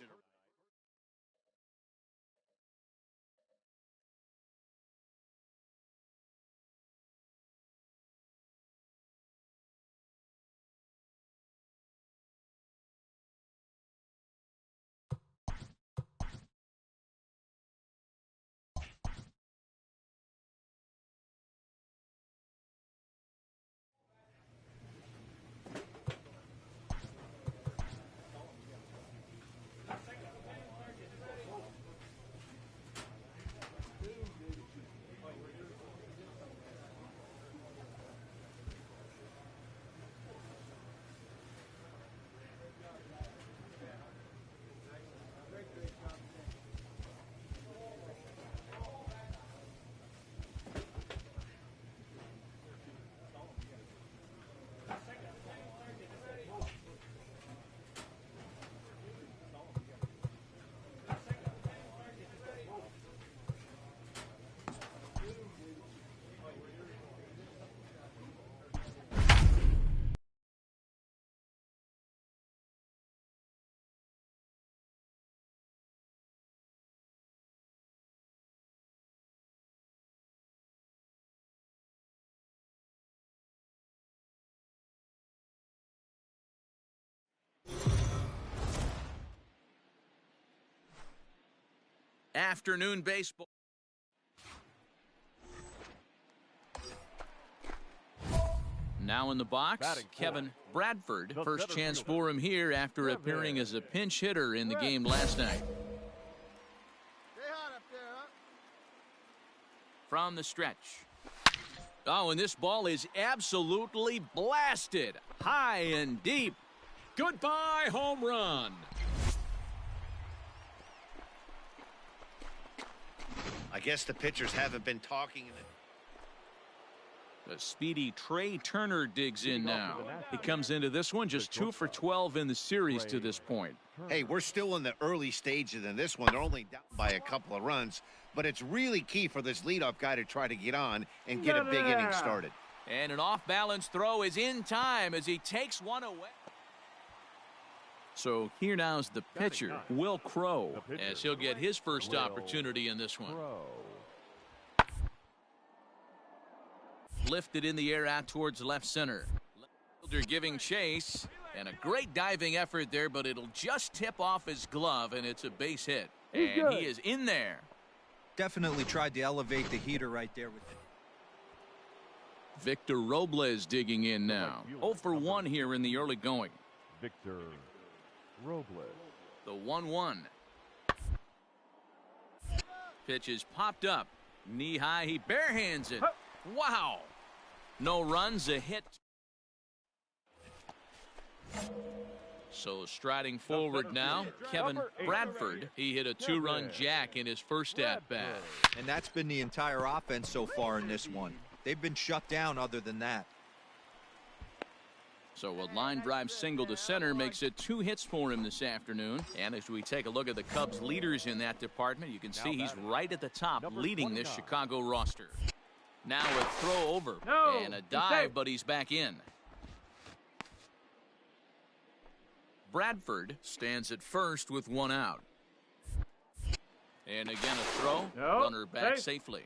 S1: Afternoon baseball. Now in the box, Kevin Bradford. First chance for him here after appearing as a pinch hitter in the game last night. From the stretch. Oh, and this ball is absolutely blasted. High and deep.
S9: Goodbye, home run.
S3: I guess the pitchers haven't been talking.
S1: The speedy Trey Turner digs in now. He comes into this one just 2 for 12 in the series to this point.
S3: Hey, we're still in the early stages in this one. They're only down by a couple of runs, but it's really key for this leadoff guy to try to get on and get a big inning started.
S1: And an off-balance throw is in time as he takes one away. So here now is the pitcher, Will Crow, as he'll get his first opportunity in this one. Lifted in the air out towards left center. Fielder giving chase, and a great diving effort there, but it'll just tip off his glove, and it's a base hit. And he is in there.
S4: Definitely tried to elevate the heater right there with it.
S1: Victor Robles digging in now. 0 for 1 here in the early going.
S2: Victor Robles.
S1: The 1-1. Pitch is popped up. Knee high, he barehands it. Wow. No runs, a hit. So striding forward now, Kevin Bradford. He hit a 2-run jack in his first at-bat.
S4: And that's been the entire offense so far in this one. They've been shut down other than that.
S1: So a line drive single to center makes it 2 hits for him this afternoon. And as we take a look at the Cubs leaders in that department, you can see he's right at the top leading this Chicago roster. Now a throw over and a dive, but he's back in. Bradford stands at first with 1 out. And again a throw, runner back safely.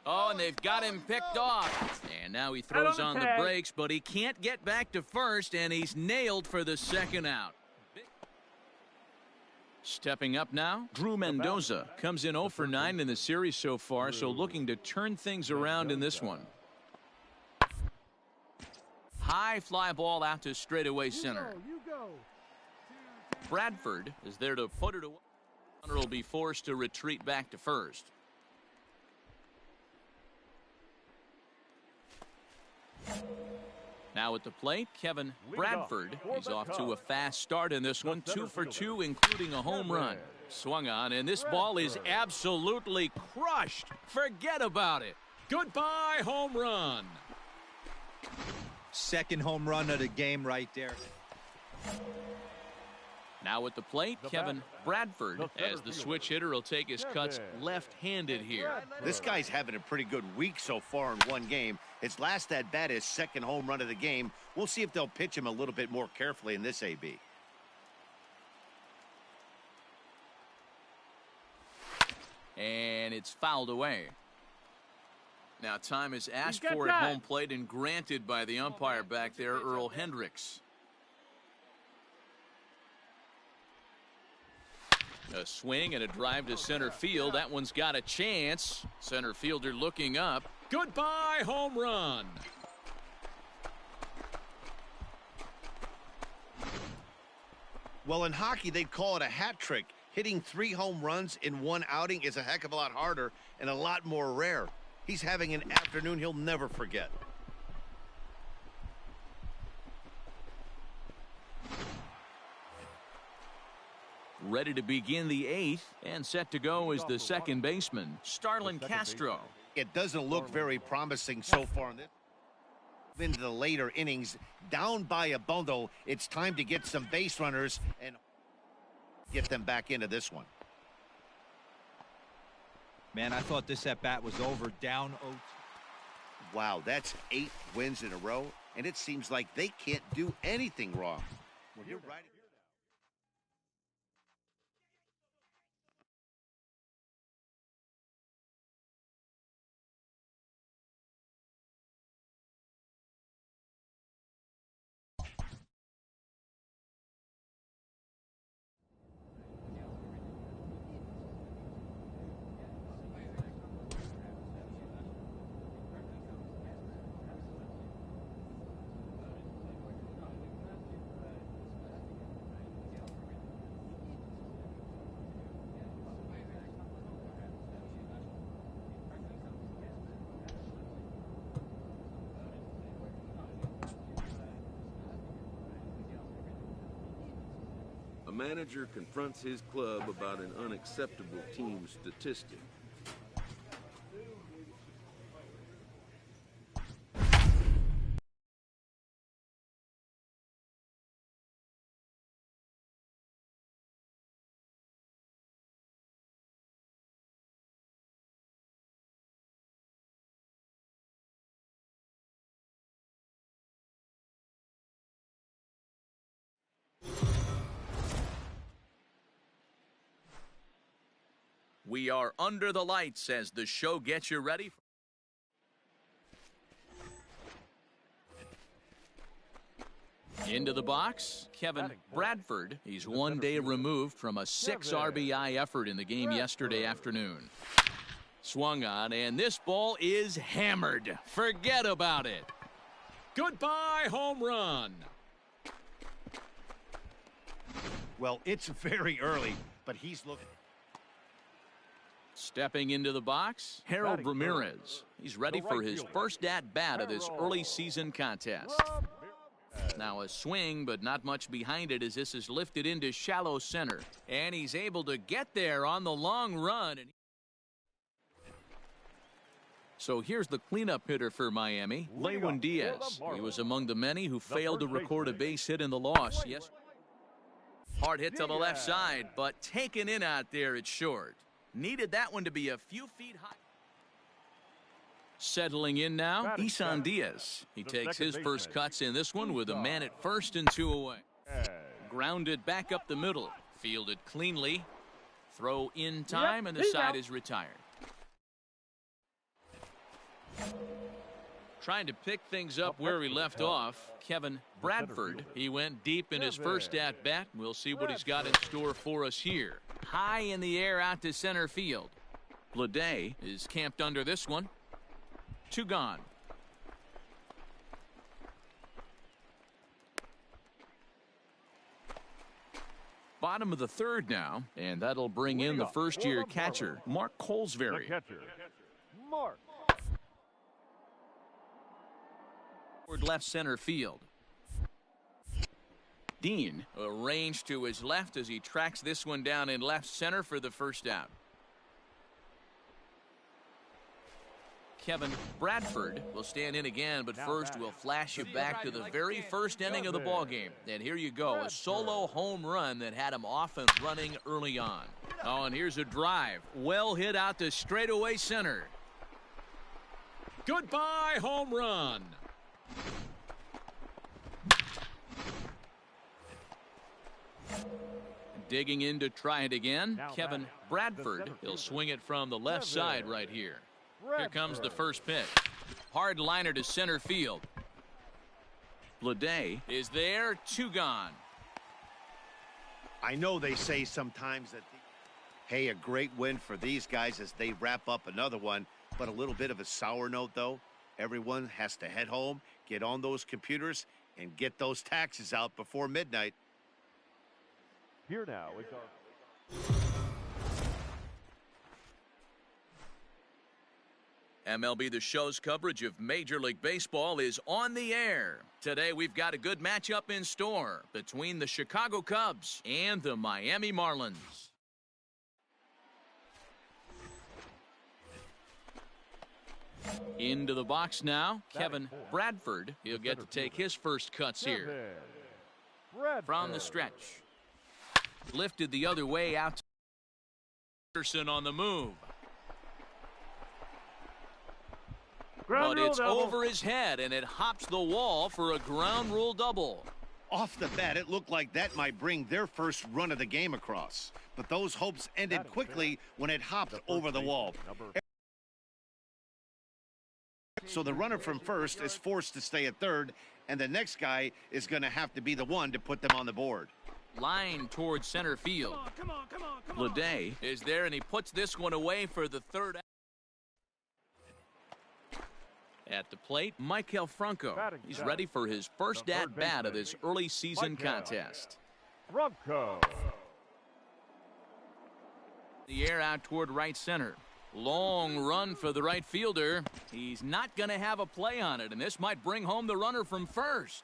S1: Oh, and they've got him picked off. And now he throws on the brakes, but he can't get back to first, and he's nailed for the second out. Stepping up now, Drew Mendoza comes in 0 for 9 in the series so far, so looking to turn things around in this one. High fly ball out to straightaway center. Bradford is there to put it away. Runner will be forced to retreat back to first. Now at the plate, Kevin Bradford. He's off to a fast start in this one. 2 for 2, including a home run. Swung on, and this ball is absolutely crushed. Forget about it.
S9: Goodbye, home run.
S4: Second home run of the game right there.
S1: Now at the plate, Kevin Bradford, as the switch hitter will take his cuts left-handed here.
S3: This guy's having a pretty good week so far in one game. His last at-bat is second home run of the game. We'll see if they'll pitch him a little bit more carefully in this AB.
S1: And it's fouled away. Now time is asked for at home plate and granted by the umpire back there, Earl Hendricks. A swing and a drive to center field. That one's got a chance. Center fielder looking up.
S9: Goodbye, home run.
S3: Well, in hockey, they'd call it a hat trick. Hitting 3 home runs in one outing is a heck of a lot harder and a lot more rare. He's having an afternoon he'll never forget.
S1: Ready to begin the 8th and set to go is the second baseman, Starlin Castro.
S3: It doesn't look very promising so far in this. Into the later innings, down by a bundle, it's time to get some base runners and get them back into this one.
S4: Man, I thought this at bat was over. Down 0.
S3: Wow, that's 8 wins in a row, and it seems like they can't do anything wrong. Well, you're right.
S10: A manager confronts his club about an unacceptable team statistic.
S1: We are under the lights as the show gets you ready. Into the box, Kevin Bradford. He's 1 day removed from a 6 RBI effort in the game yesterday afternoon. Swung on, and this ball is hammered. Forget about it.
S9: Goodbye, home run.
S3: Well, it's very early, but he's looking.
S1: Stepping into the box, Harold Ramirez. He's ready for his first at-bat of this early season contest. Now a swing, but not much behind it as this is lifted into shallow center. And he's able to get there on the long run. So here's the cleanup hitter for Miami, Lewin Diaz. He was among the many who failed to record a base hit in the loss. Yes, hard hit to the left side, but taken in out there, it's short. Needed that one to be a few feet high. Settling in now, Isan Diaz. He takes his first cuts in this one with a man at first and 2 away. Grounded back up the middle. Fielded cleanly. Throw in time, and the side is retired. Trying to pick things up where he left off, Kevin Bradford. He went deep in his first at-bat. We'll see what he's got in store for us here. High in the air out to center field. Bleday is camped under this one. 2 gone. Bottom of the 3rd now, and that'll bring in the first-year catcher, Mark Colesbury. toward left center field. Dean arranged to his left as he tracks this one down in left center for the first out. Kevin Bradford will stand in again, but first we'll flash you back to the very first inning of the ball game. And here you go, a solo home run that had him off and running early on. Oh, and here's a drive. Well hit out to straightaway center.
S9: Goodbye, home run.
S1: Digging in to try it again, Kevin Bradford. He'll swing it from the left side right here. Here comes the first pitch. Hard liner to center field. Bleday is there, 2 gone.
S3: I know they say sometimes that, hey, a great win for these guys as they wrap up another one, but a little bit of a sour note, though. Everyone has to head home, get on those computers, and get those taxes out before midnight.
S2: Here now is our
S1: MLB The Show's coverage of Major League Baseball is on the air. Today we've got a good matchup in store between the Chicago Cubs and the Miami Marlins. Into the box now, Kevin Bradford. He'll get to take his first cuts here. From the stretch. Lifted the other way out to Anderson on the move. But it's over his head, and it hops the wall for a ground rule double.
S3: Off the bat, it looked like that might bring their first run of the game across. But those hopes ended quickly when it hopped over the wall. So the runner from first is forced to stay at third, and the next guy is going to have to be the one to put them on the board.
S1: Line towards center field. Bleday is there, and he puts this one away for the third. At the plate, Maikel Franco. He's ready for his first at-bat of this early season contest. The air out toward right center. Long run for the right fielder. He's not going to have a play on it, and this might bring home the runner from first.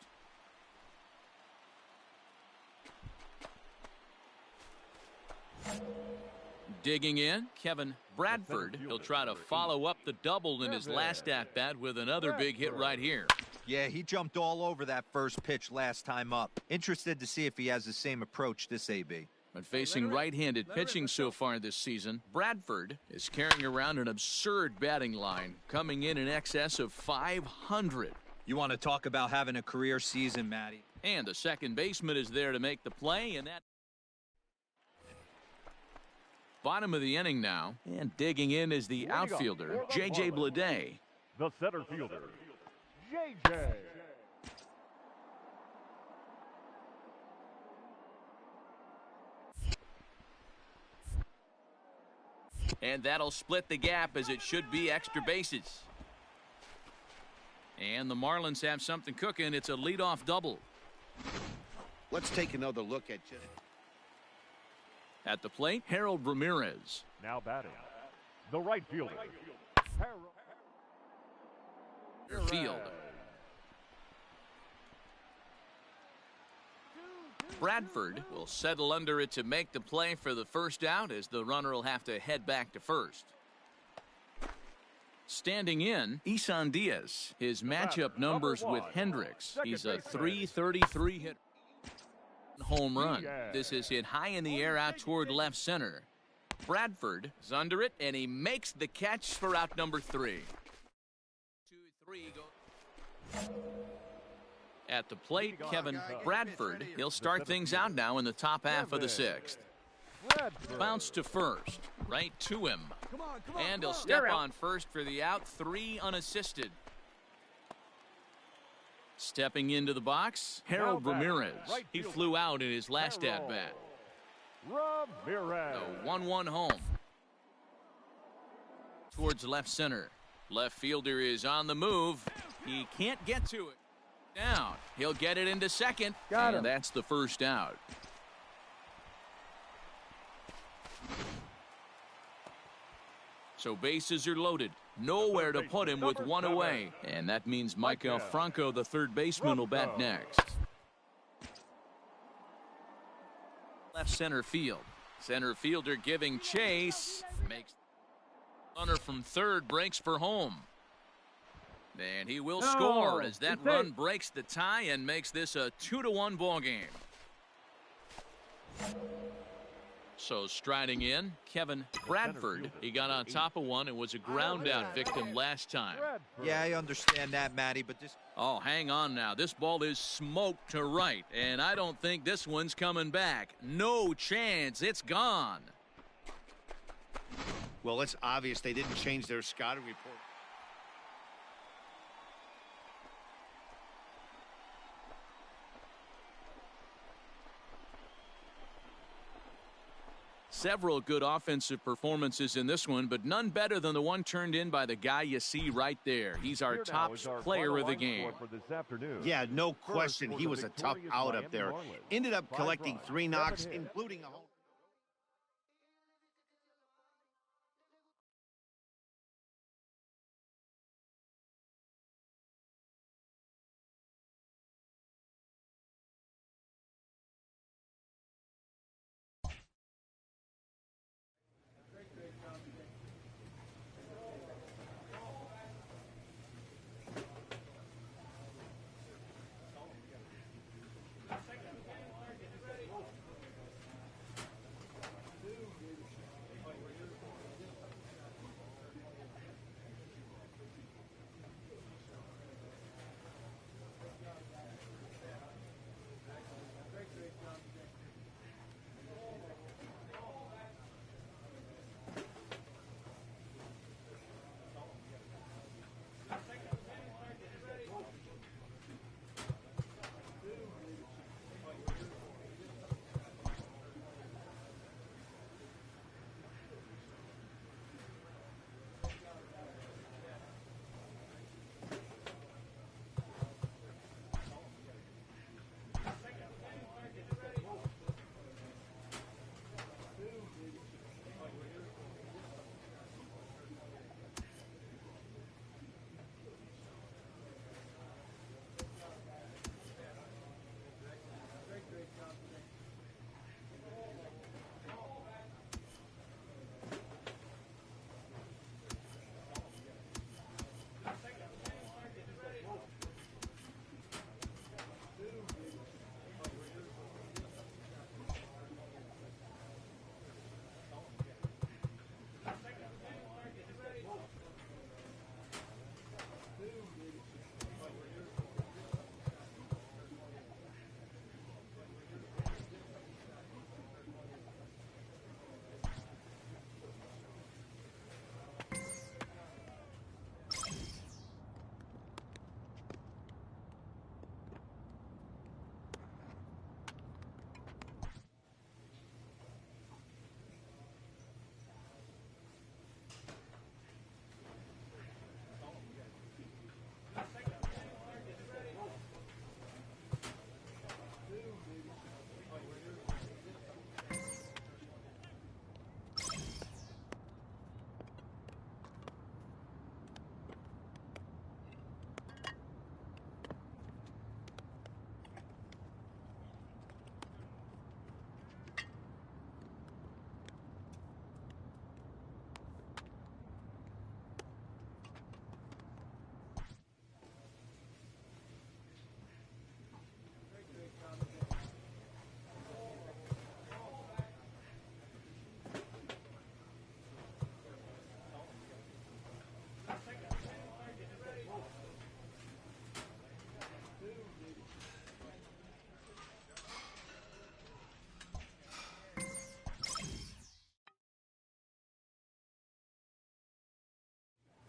S1: Digging in, Kevin Bradford. He'll try to follow up the double in his last at-bat with another big hit right here.
S4: Yeah, he jumped all over that first pitch last time up. Interested to see if he has the same approach this AB.
S1: But facing right-handed pitching so far this season, Bradford is carrying around an absurd batting line, coming in excess of 500.
S4: You want to talk about having a career season, Matty?
S1: And the second baseman is there to make the play, and that bottom of the inning now, and digging in is the outfielder, J.J. Bleday.
S2: The center fielder, J.J.
S1: And that'll split the gap as it should be extra bases. And the Marlins have something cooking. It's a leadoff double.
S3: Let's take another look at you.
S1: At the plate, Harold Ramirez.
S2: Now batting, the right fielder,
S1: Field. Bradford will settle under it to make the play for the first out, as the runner will have to head back to first. Standing in, Isan Diaz. His matchup numbers with Hendricks. He's a .333 hit. Home run. This is hit high in the air out toward left center. Bradford is under it, and he makes the catch for out number 3. 2-3 go. At the plate, Kevin Bradford. He'll start things out now in the top half of the 6th. Bounce to first, right to him. And he'll step on first for the out, 3 unassisted. Stepping into the box, Harold Ramirez. He flew out in his last at-bat.
S2: Ramirez.
S1: A 1-1 home. Towards left center. Left fielder is on the move. He can't get to it. Down. He'll get it into second. And that's the first out. So bases are loaded. Nowhere to put him with one away. And that means Micah Franco, the third baseman, will bat next. Left center field. Center fielder giving chase. Makes runner from third, breaks for home. And he will score as that run breaks the tie and makes this a 2-1 ball game. So striding in, Kevin Bradford. He got on top of one and was a ground out victim last time.
S4: Yeah, I understand that, Matty, but this...
S1: Oh, hang on now. This ball is smoked to right, and I don't think this one's coming back. No chance. It's gone.
S3: Well, it's obvious they didn't change their scouting report.
S1: Several good offensive performances in this one, but none better than the one turned in by the guy you see right there. He's our top player of the game.
S3: Yeah, no question. He was a tough out up there. Ended up collecting 3 knocks, including a home.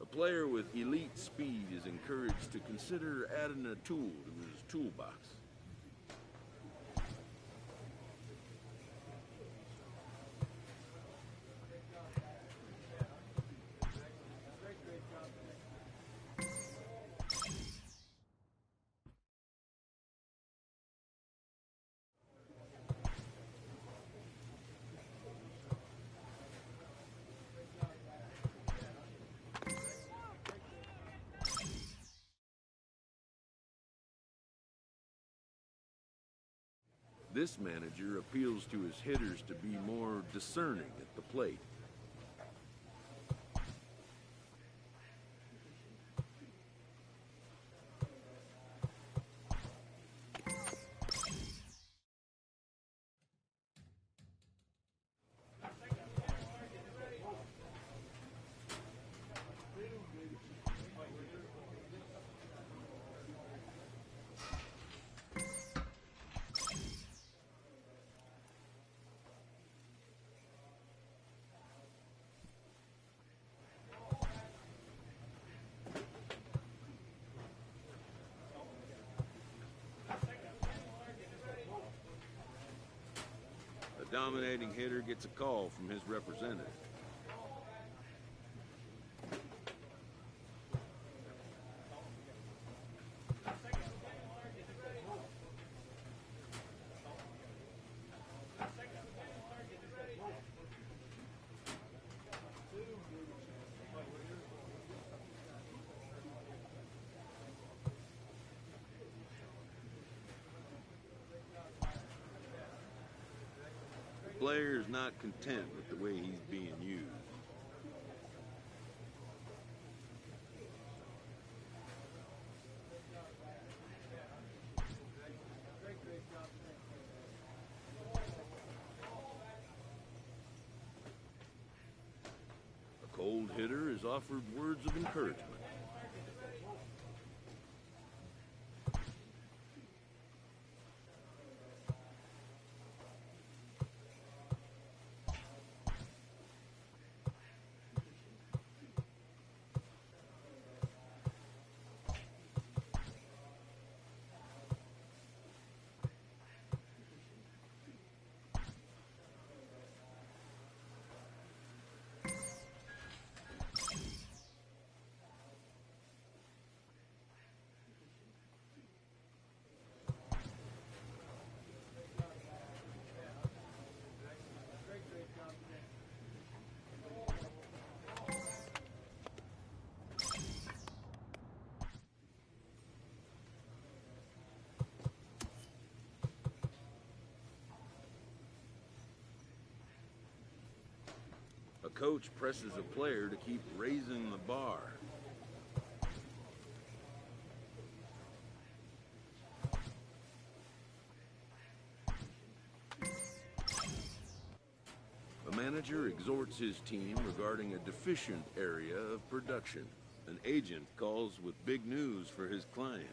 S10: A player with elite speed is encouraged to consider adding a tool to his toolbox. This manager appeals to his hitters to be more discerning at the plate. The dominating hitter gets a call from his representative. The player is not content with the way he's being used. A cold hitter is offered words of encouragement. A coach presses a player to keep raising the bar. A manager exhorts his team regarding a deficient area of production. An agent calls with big news for his client.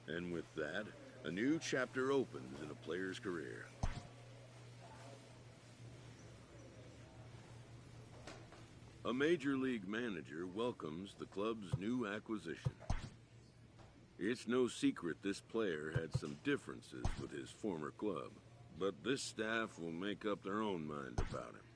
S10: And with that, a new chapter opens in a player's career. A major league manager welcomes the club's new acquisition. It's no secret this player had some differences with his former club, but this staff will make up their own mind about him.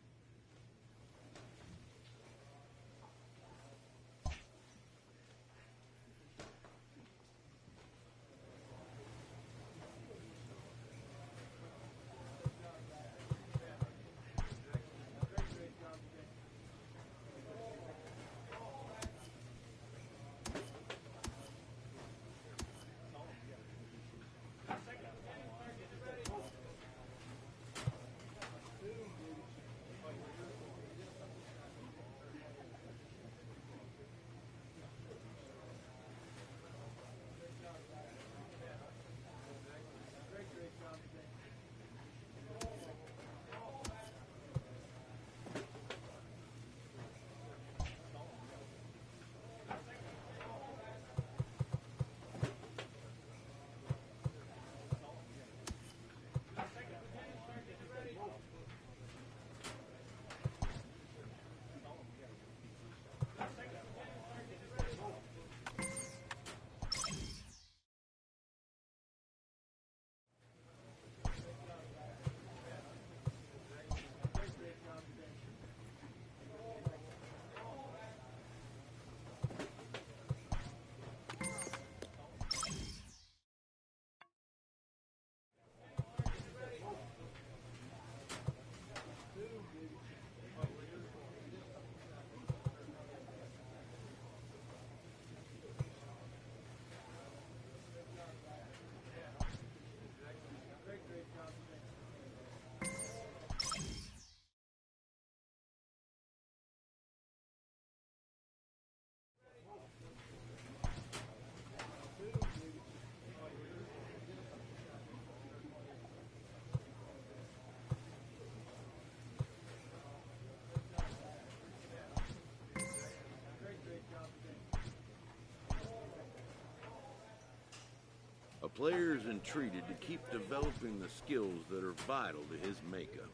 S10: player's entreated to keep developing the skills that are vital to his makeup.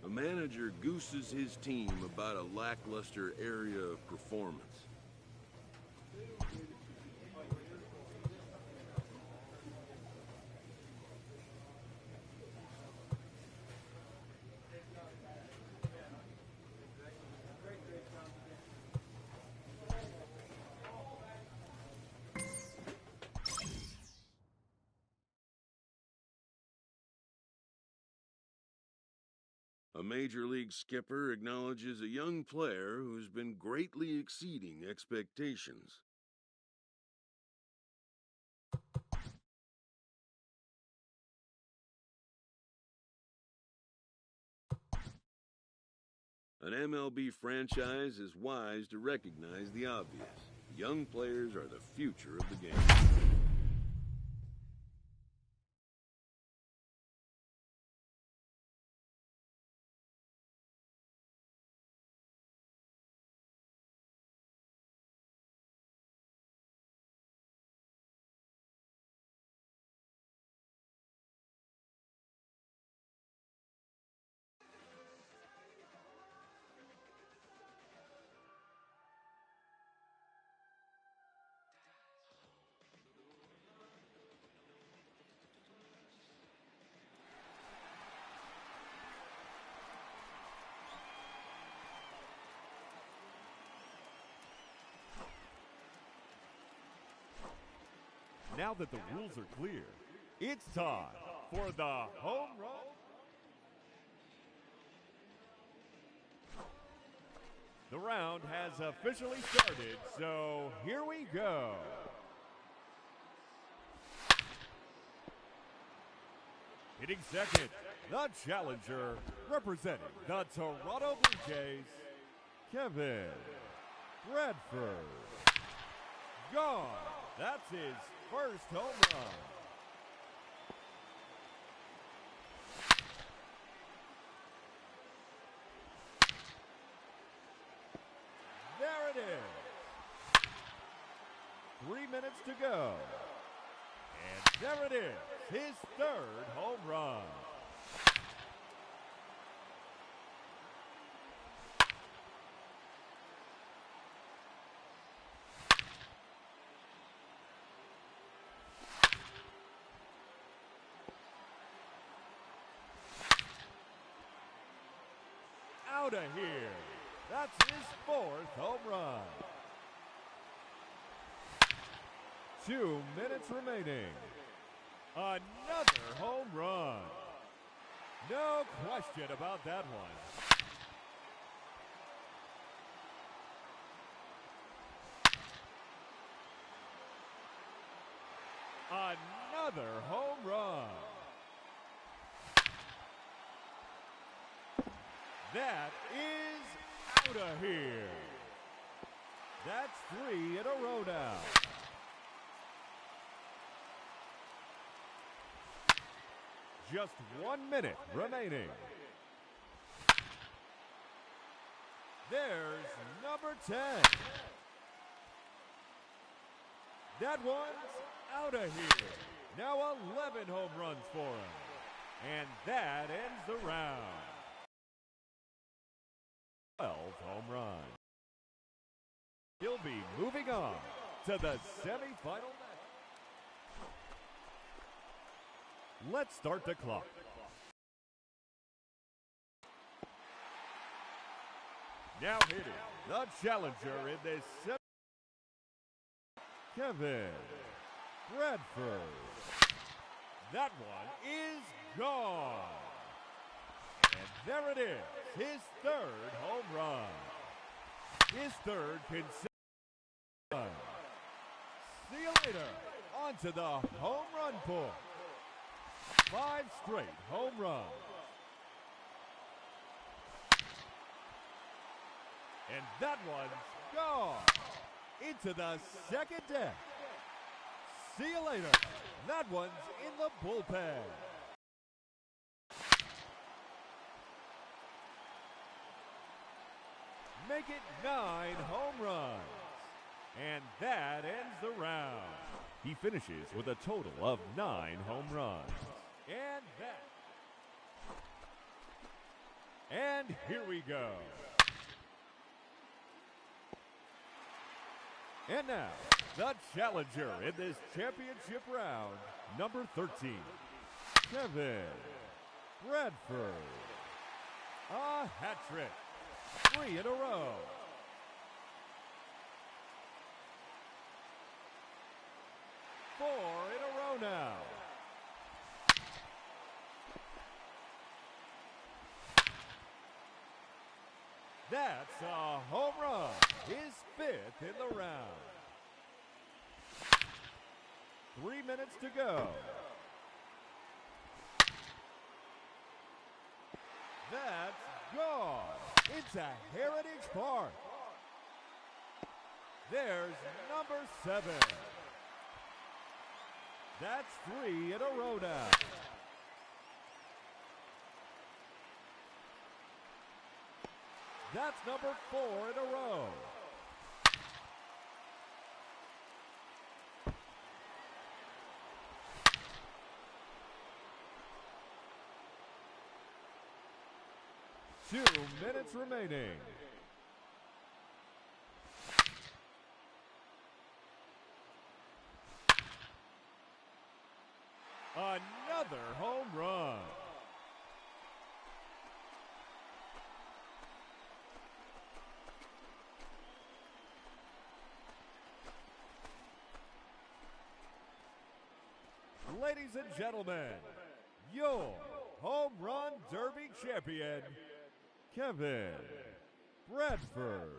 S10: A manager gooses his team about a lackluster area of performance. A major league skipper acknowledges a young player who's been greatly exceeding expectations. An MLB franchise is wise to recognize the obvious. Young players are the future of the game.
S2: Now that the rules are clear, it's time for the home run. The round has officially started, so here we go. Hitting second, the challenger, representing the Toronto Blue Jays, Kevin Bradford. Gone. That's his first home run. There it is. 3 minutes to go. And there it is, his third home run. Out of here. That's his fourth home run. 2 minutes remaining. Another home run. No question about that one. Another home run. That is out of here. That's 3 in a row now. just 1 minute remaining. There's number 10. That one's out of here. Now 11 home runs for him. And that ends the round. 12 home runs. He'll be moving on to the semifinal match. Let's start the clock. Now hitting the challenger in this Kevin Bradford. That one is gone. And there it is, his third home run. His third consecutive run. See you later. On to the home run book. 5 straight home runs. And that one's gone into the second deck. See you later. That one's in the bullpen. Make it 9 home runs. And that ends the round. He finishes with a total of 9 home runs. And here we go. And now, the challenger in this championship round, number 13, Kevin Bradford. A hat trick, 3 in a row. Four in a row now. That's a home run, his 5th in the round. 3 minutes to go. That's gone. It's a Heritage Park. There's number 7. That's 3 in a row now. That's number 4 in a row. Two minutes remaining. Another home run. Ladies and gentlemen, your Home Run Derby champion, Kevin Bradford.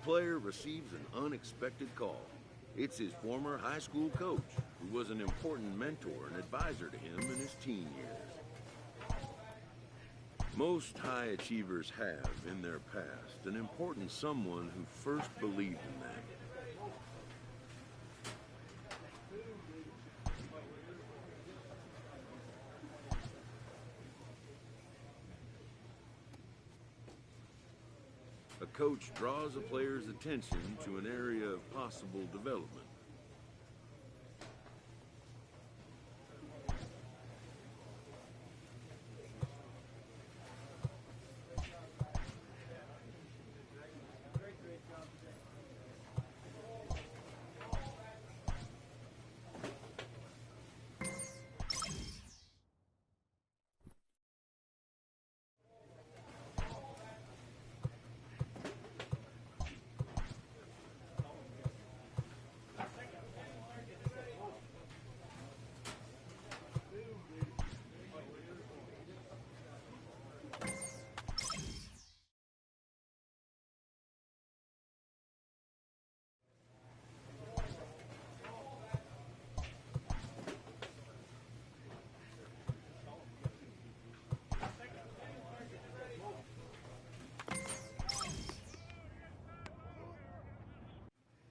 S10: player receives an unexpected call. It's his former high school coach, who was an important mentor and advisor to him in his teen years. Most high achievers have, in their past, an important someone who first believed in them. A coach draws a player's attention to an area of possible development.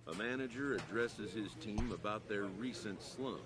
S10: A manager addresses his team about their recent slump.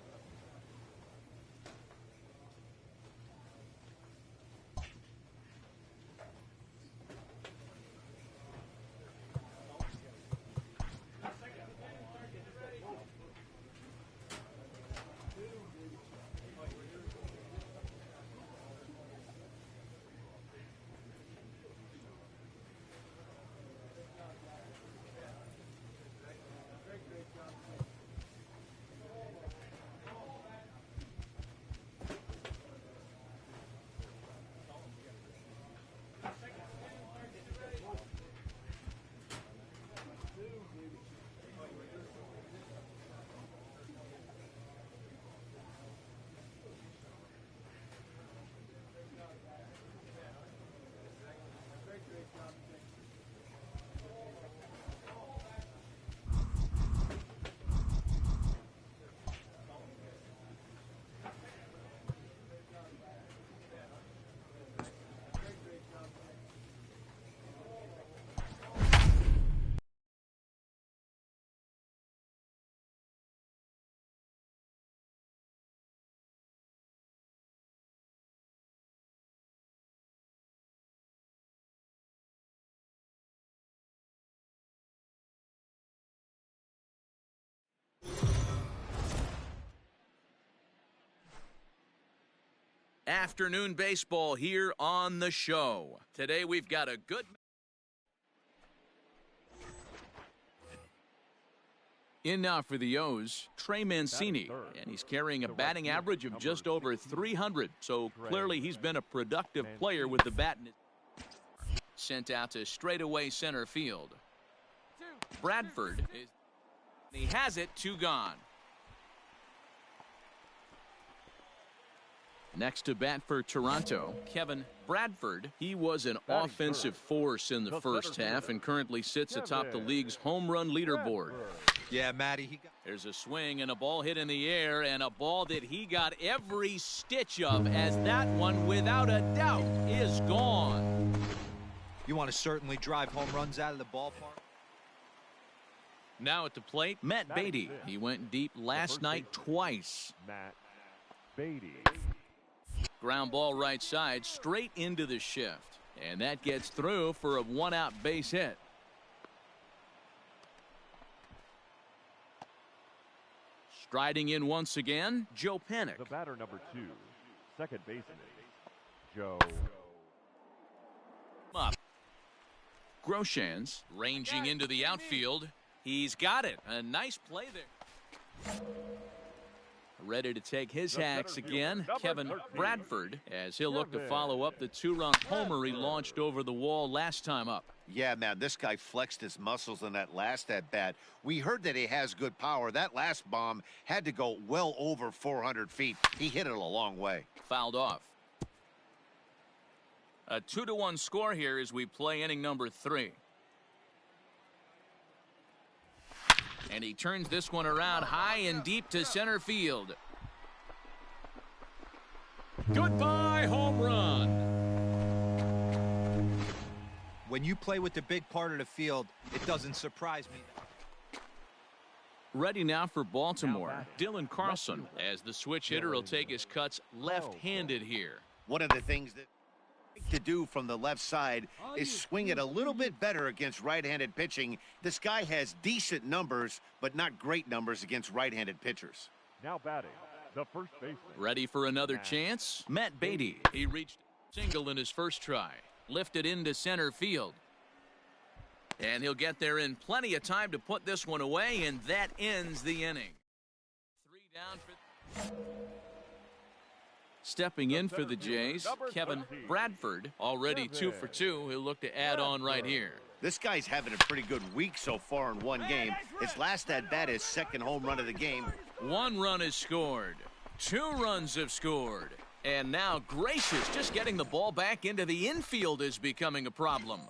S1: Afternoon baseball here on the show. Today we've got a good... In now for the O's, Trey Mancini, and he's carrying a batting average of just over 300, so clearly he's been a productive player with the bat. Sent out to straightaway center field. Bradford, he has it, 2 gone. Next to bat for Toronto, Kevin Bradford. He was an offensive force in the first half and currently sits atop the league's home run leaderboard.
S4: Yeah, Matty.
S1: There's a swing and a ball hit in the air, and a ball that he got every stitch of, as that one, without a doubt, is gone.
S4: You want to certainly drive home runs out of the ballpark.
S1: Now at the plate, Matt Beatty. He went deep last night twice.
S2: Matt Beatty.
S1: Ground ball right side, straight into the shift. And that gets through for a 1-out base hit. Striding in once again, Joe Panik.
S2: The batter number 2, second baseman, Joe.
S1: Up. Groshans ranging into the outfield. He's got it. A nice play there. Ready to take his hacks again, Kevin Bradford, as he'll look to follow up the 2-run homer he launched over the wall last time up.
S3: Yeah, man, this guy flexed his muscles in that last at-bat. We heard that he has good power. That last bomb had to go well over 400 feet. He hit it a long way.
S1: Fouled off. A 2-1 score here as we play inning number 3. And he turns this one around high and deep to center field.
S9: Goodbye, home run.
S4: When you play with the big part of the field, it doesn't surprise me.
S1: Ready now for Baltimore, Dylan Carlson, as the switch hitter will take his cuts left-handed here.
S3: One of the things that to do from the left side is swing it a little bit better against right-handed pitching. This guy has decent numbers, but not great numbers against right-handed pitchers.
S2: Now batting, the first baseman.
S1: Ready for another chance? Matt Beatty. He reached single in his first try. Lifted into center field. And he'll get there in plenty of time to put this one away, and that ends the inning. 3 down for... Stepping in for the Jays, Kevin Bradford, already 2 for 2. He'll look to add on right here.
S3: This guy's having a pretty good week so far in one game. His last at-bat is second home run of the game.
S1: 1 run is scored. 2 runs have scored. And now, gracious, just getting the ball back into the infield is becoming a problem.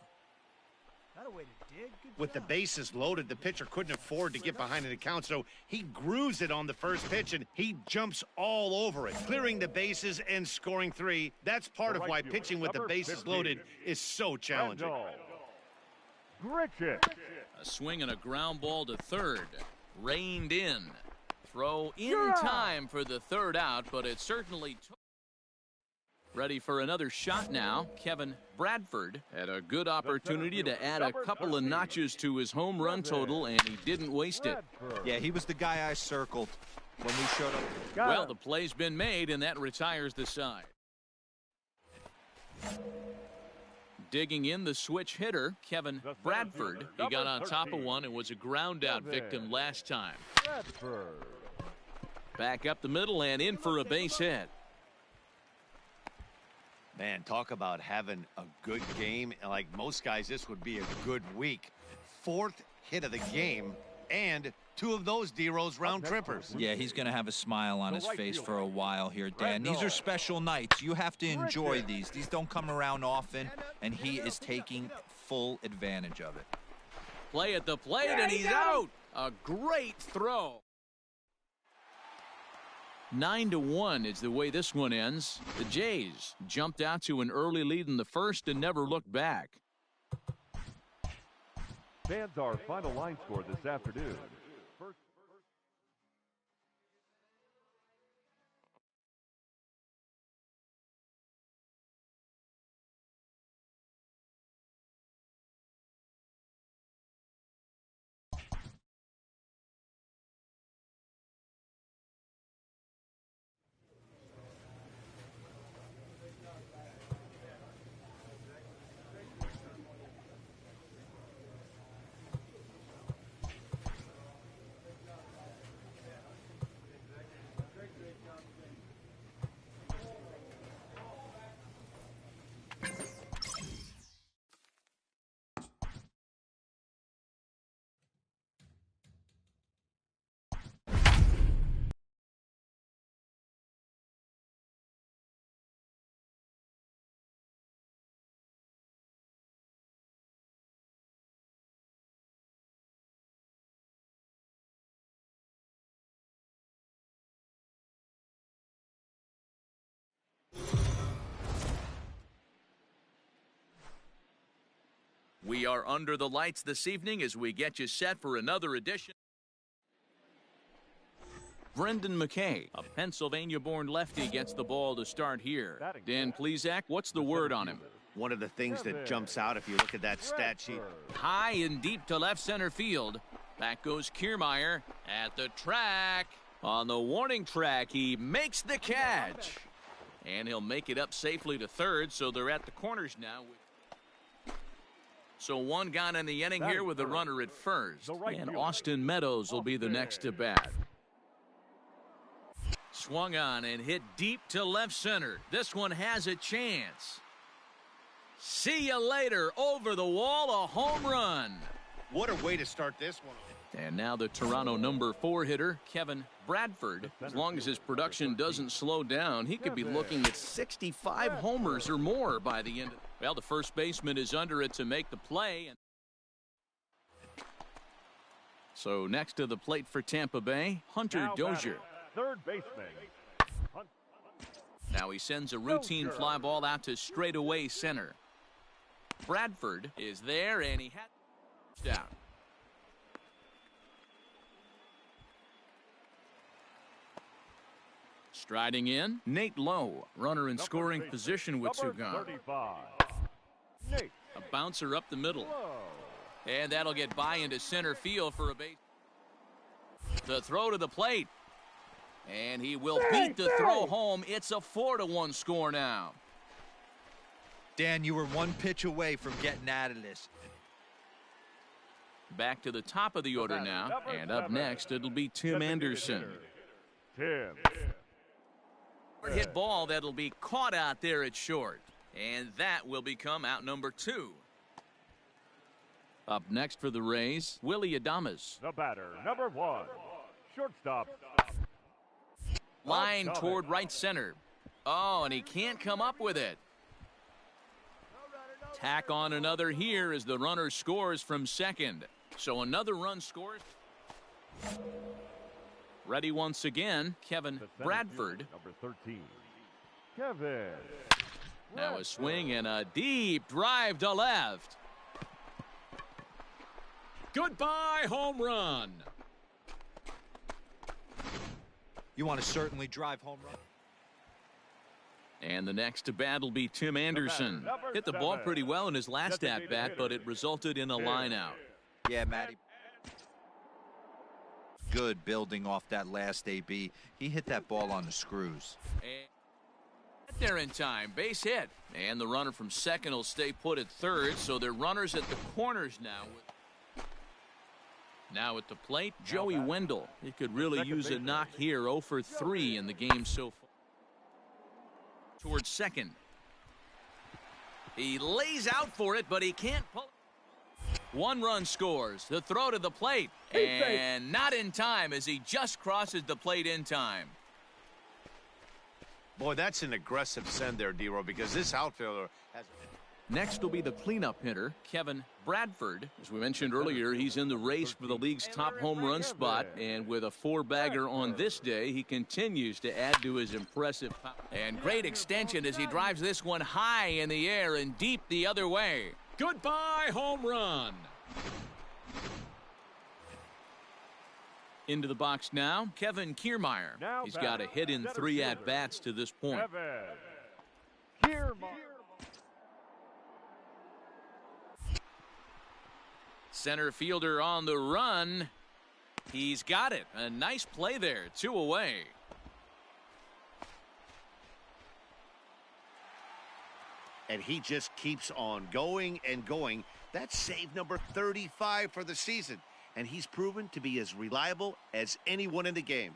S3: With the bases loaded, the pitcher couldn't afford to get behind the count, so he grooves it on the first pitch, and he jumps all over it, clearing the bases and scoring 3. That's part of why pitching with the bases loaded is so challenging.
S2: A
S1: swing and a ground ball to third. Reined in. Throw in time for the third out, but it certainly took. Ready for another shot now. Kevin Bradford had a good opportunity to add a couple of notches to his home run total, and he didn't waste it.
S4: Yeah, he was the guy I circled when we showed up.
S1: Well, the play's been made, and that retires the side. Digging in the switch hitter, Kevin Bradford. He got on top of one and was a ground out victim last time. Back up the middle and in for a base hit.
S3: Man, talk about having a good game. Like most guys, this would be a good week. 4th hit of the game, and 2 of those D-Rose round trippers.
S4: Yeah, he's going to have a smile on his face for a while here, Dan. These are special nights. You have to enjoy these. These don't come around often, and he is taking full advantage of it.
S1: Play at the plate, and he's out. A great throw. 9-1 is the way this one ends. The Jays jumped out to an early lead in the first and never looked back.
S2: Fans, our final line score this afternoon.
S1: We are under the lights this evening as we get you set for another edition. Brendan McKay, a Pennsylvania-born lefty, gets the ball to start here. Dan Plesac, what's the word on him?
S3: One of the things that jumps out if you look at that stat sheet.
S1: High and deep to left center field. Back goes Kiermaier at the track. On the warning track, he makes the catch. And he'll make it up safely to third, so they're at the corners now. So 1 gone in the inning here with the runner at first. And Austin Meadows will be the next to bat. Swung on and hit deep to left center. This one has a chance. See you later. Over the wall, a home run.
S3: What a way to start this one.
S1: And now the Toronto number 4 hitter, Kevin Bradford. As long as his production doesn't slow down, he could be looking at 65 homers or more by the end. Well, the first baseman is under it to make the play. So next to the plate for Tampa Bay, Hunter Dozier.
S2: Third baseman.
S1: Now he sends a routine fly ball out to straightaway center. Bradford is there, and he had down. Striding in, Nate Lowe, runner in scoring position with two gone. A bouncer up the middle. And that'll get by into center field for a base. The throw to the plate. And he will beat the throw home. It's a 4-1 score now.
S4: Dan, you were one pitch away from getting out of this.
S1: Back to the top of the order now. And up next, it'll be Tim Anderson. Hit ball that'll be caught out there at short. And that will become out number 2. Up next for the Rays, Willie Adames.
S2: The batter, number 1, shortstop.
S1: Line toward right center. Oh, and he can't come up with it. Tack on another here as the runner scores from second. So another run scores. Ready once again, Kevin Bradford.
S2: Number 13, Kevin.
S1: Now a swing and a deep drive to left.
S9: Goodbye home run.
S4: You want to certainly drive home run.
S1: And the next to bat will be Tim Anderson. Hit the ball pretty well in his last at-bat, but it resulted in a line out.
S4: Yeah, Matty. Good building off that last AB. He hit that ball on the screws.
S1: And there in time, base hit. And the runner from second will stay put at third, so they're runners at the corners now. Now at the plate, Joey Wendell. He could really use a knock here. 0 for 3 in the game so far. Towards second. He lays out for it, but he can't pull it. 1 run scores. The throw to the plate. And not in time as he just crosses the plate in time.
S3: Boy, that's an aggressive send there, D-Row, because this outfielder has...
S1: Next will be the cleanup hitter, Kevin Bradford. As we mentioned earlier, he's in the race for the league's top home run spot. And with a 4-bagger on this day, he continues to add to his impressive power. And great extension as he drives this one high in the air and deep the other way.
S9: Goodbye home run.
S1: Into the box now, Kevin Kiermaier. He's got a hit in 3 at-bats to this point. Center fielder on the run. He's got it. A nice play there. 2 away.
S3: And he just keeps on going and going. That's save number 35 for the season. And he's proven to be as reliable as anyone in the game.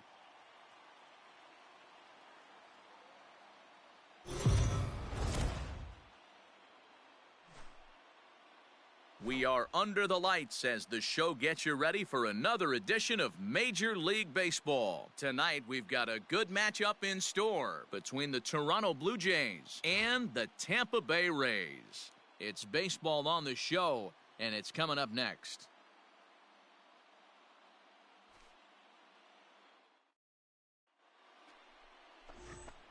S1: We are under the lights as the show gets you ready for another edition of Major League Baseball. Tonight, we've got a good matchup in store between the Toronto Blue Jays and the Tampa Bay Rays. It's baseball on the show, and it's coming up next.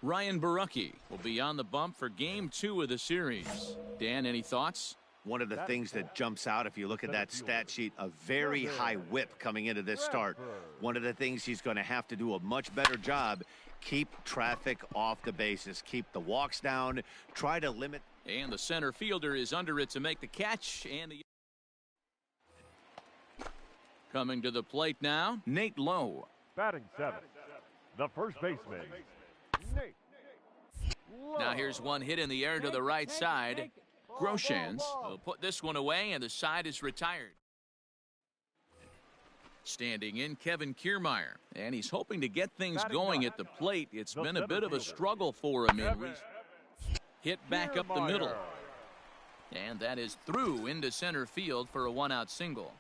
S1: Ryan Borucki will be on the bump for Game 2 of the series. Dan, any thoughts?
S3: One of the things that jumps out, if you look at that stat sheet, a very high whip coming into this start. One of the things he's going to have to do a much better job, keep traffic off the bases, keep the walks down, try to limit.
S1: And the center fielder is under it to make the catch. And the coming to the plate now, Nate Lowe.
S2: Batting 7th, the first baseman, Nate Lowe.
S1: Now here's one hit in the air to the right side. Groshans will put this one away, and the side is retired. Standing in, Kevin Kiermaier, and he's hoping to get things going at the plate. It's been a bit of a struggle for him in recent. Hit back up the middle, and that is through into center field for a 1-out single.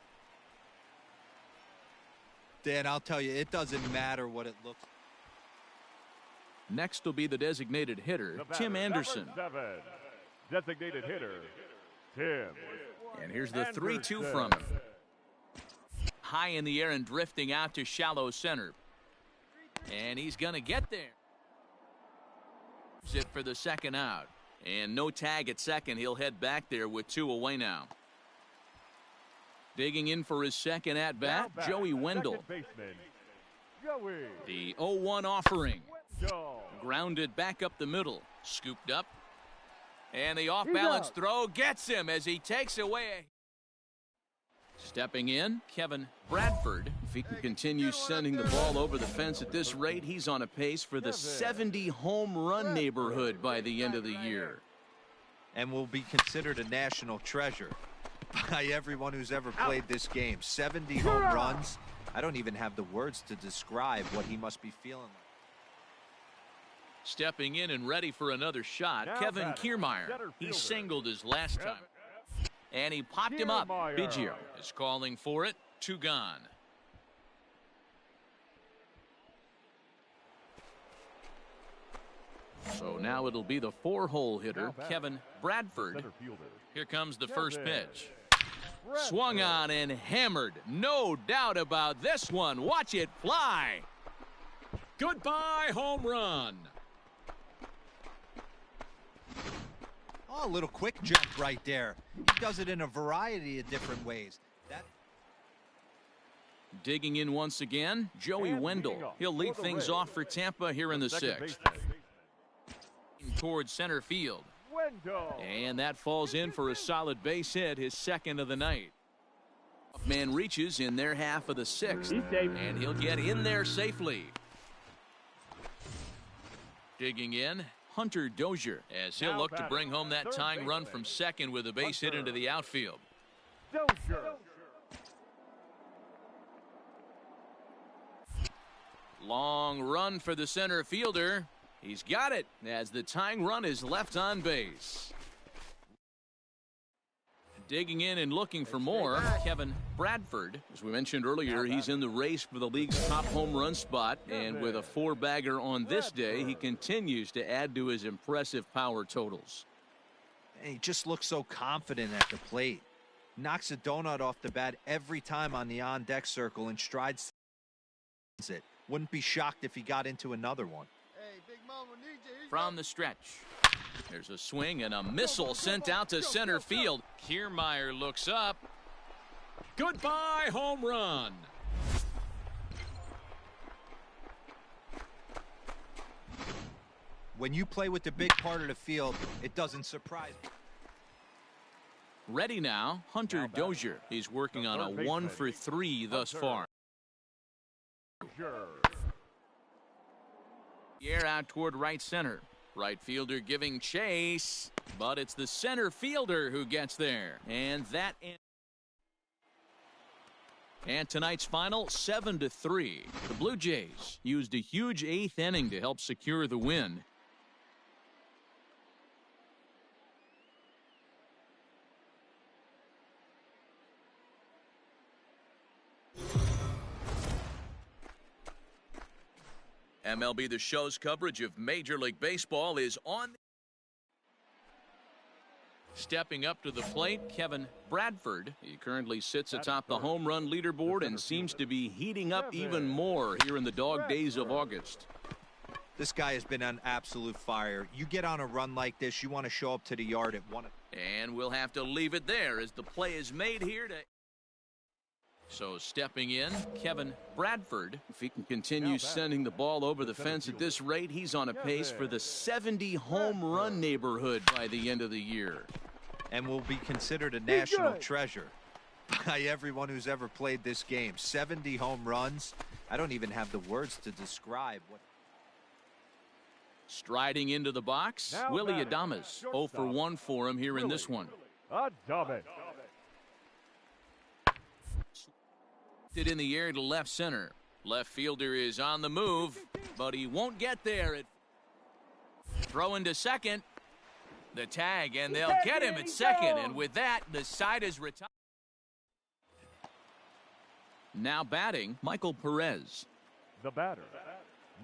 S4: Dan, I'll tell you, it doesn't matter what it looks like.
S1: Next will be the designated hitter, Tim Anderson.
S2: Designated hitter, Tim.
S1: And here's the 3-2 from him. high in the air and drifting out to shallow center. And he's going to get there. It for the second out. And no tag at second. He'll head back there with 2 away now. Digging in for his second at-bat, Joey Wendell. The 0-1 offering. Grounded back up the middle. Scooped up. And the off-balance throw gets him as he takes away. Stepping in, Kevin Bradford. If he can continue sending the ball over the fence at this rate, he's on a pace for the 70 home run neighborhood by the end of the year.
S4: And will be considered a national treasure by everyone who's ever played this game. 70 home runs. I don't even have the words to describe what he must be feeling like.
S1: Stepping in and ready for another shot, Kevin Kiermaier. He singled his last time. And he popped him up. Biggio is calling for it. 2 gone. So now it'll be the 4-hole hitter, Kevin Bradford. Here comes the first pitch. Swung on and hammered. No doubt about this one. Watch it fly.
S9: Goodbye, home run.
S4: Oh, a little quick jump right there. He does it in a variety of different ways.
S1: Digging in once again, Joey Wendell. He'll lead things off for Tampa here in the 6th. Towards center field. And that falls in for a solid base hit, his second of the night. Man reaches in their half of the 6th. And he'll get in there safely. Digging in, Hunter Dozier, as he'll look to bring home that tying run from second with a base hit into the outfield. Long run for the center fielder. He's got it as the tying run is left on base. Digging in and looking for more, Kevin Bradford. As we mentioned earlier, he's in the race for the league's top home run spot, and with a 4-bagger on this day, he continues to add to his impressive power totals.
S4: And he just looks so confident at the plate. Knocks a donut off the bat every time on the on-deck circle and strides it. Wouldn't be shocked if he got into another one.
S1: From the stretch. There's a swing and a missile sent out to center field. Kiermaier looks up.
S9: Goodbye, home run.
S4: When you play with the big part of the field, it doesn't surprise me.
S1: Ready now, Hunter Dozier. He's working on a 1-for-3 thus far. The air out toward right center. Right fielder giving chase, but it's the center fielder who gets there. And tonight's final, 7-3. The Blue Jays used a huge 8th inning to help secure the win. MLB The Show's coverage of Major League Baseball is on. Stepping up to the plate, Kevin Bradford. He currently sits atop the home run leaderboard and seems to be heating up even more here in the dog days of August.
S4: This guy has been on absolute fire. You get on a run like this, you want to show up to the yard at 1.
S1: And we'll have to leave it there as the play is made here to. So stepping in, Kevin Bradford. If he can continue sending the ball over the fence at this rate, he's on a pace for the 70 home run neighborhood by the end of the year.
S4: And will be considered a national treasure by everyone who's ever played this game. 70 home runs. I don't even have the words to describe what.
S1: Striding into the box, Willie Adames. 0-for-1 for him here in this one. In the air to left center. Left fielder is on the move, but he won't get there. Throwing to second. The tag, and they'll get him at second. And with that, the side is retired. Now batting, Michael Perez.
S2: The batter,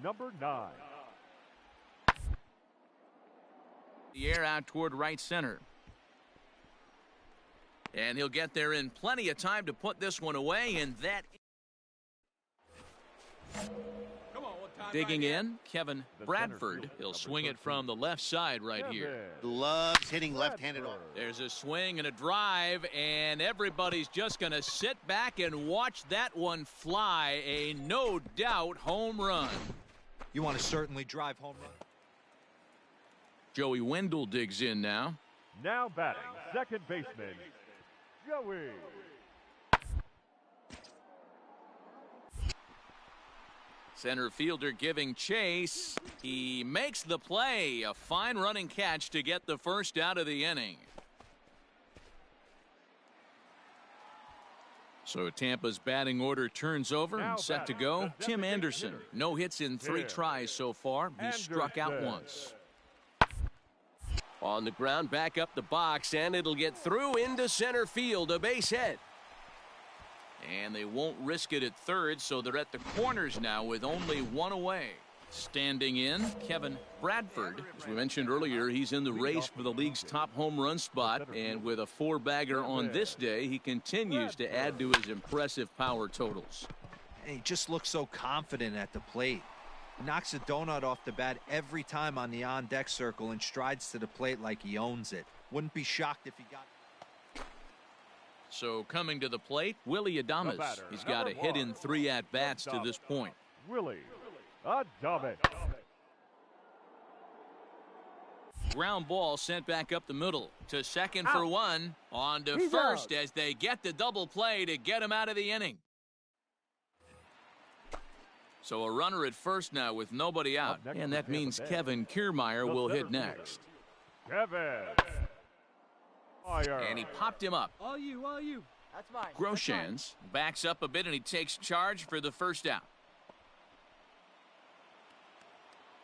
S2: number 9.
S1: The air out toward right center. And he'll get there in plenty of time to put this one away, and that. Digging in, Kevin Bradford. He'll swing it from the left side right here.
S3: Loves hitting left-handed.
S1: There's a swing and a drive, and everybody's just going to sit back and watch that one fly. A no-doubt home run.
S4: You want to certainly drive home run.
S1: Joey Wendell digs in now.
S2: Now batting, second baseman, Joey.
S1: Center fielder giving chase. He makes the play. A fine running catch to get the first out of the inning. So Tampa's batting order turns over and set to go. Tim Anderson, no hits in 3 tries so far. He struck out once.
S6: On the ground, back up the box, and it'll get through into center field, a base hit.
S1: And they won't risk it at third, so they're at the corners now with only one away. Standing in, Kevin Bradford. As we mentioned earlier, he's in the race for the league's top home run spot, and with a 4-bagger on this day, he continues to add to his impressive power totals.
S4: And he just looks so confident at the plate. Knocks a donut off the bat every time on the on-deck circle and strides to the plate like he owns it. Wouldn't be shocked if he got.
S1: So coming to the plate, Willie Adames. He's got a hit in 3 at-bats to this point.
S2: Willie Adames.
S1: Ground ball sent back up the middle to second for one. On to first as they get the double play to get him out of the inning. So a runner at first now with nobody out. And that means Kevin Kiermaier will hit next.
S2: Kevin.
S1: And he popped him up.
S11: All you. That's mine.
S1: Groshans backs up a bit and he takes charge for the first out.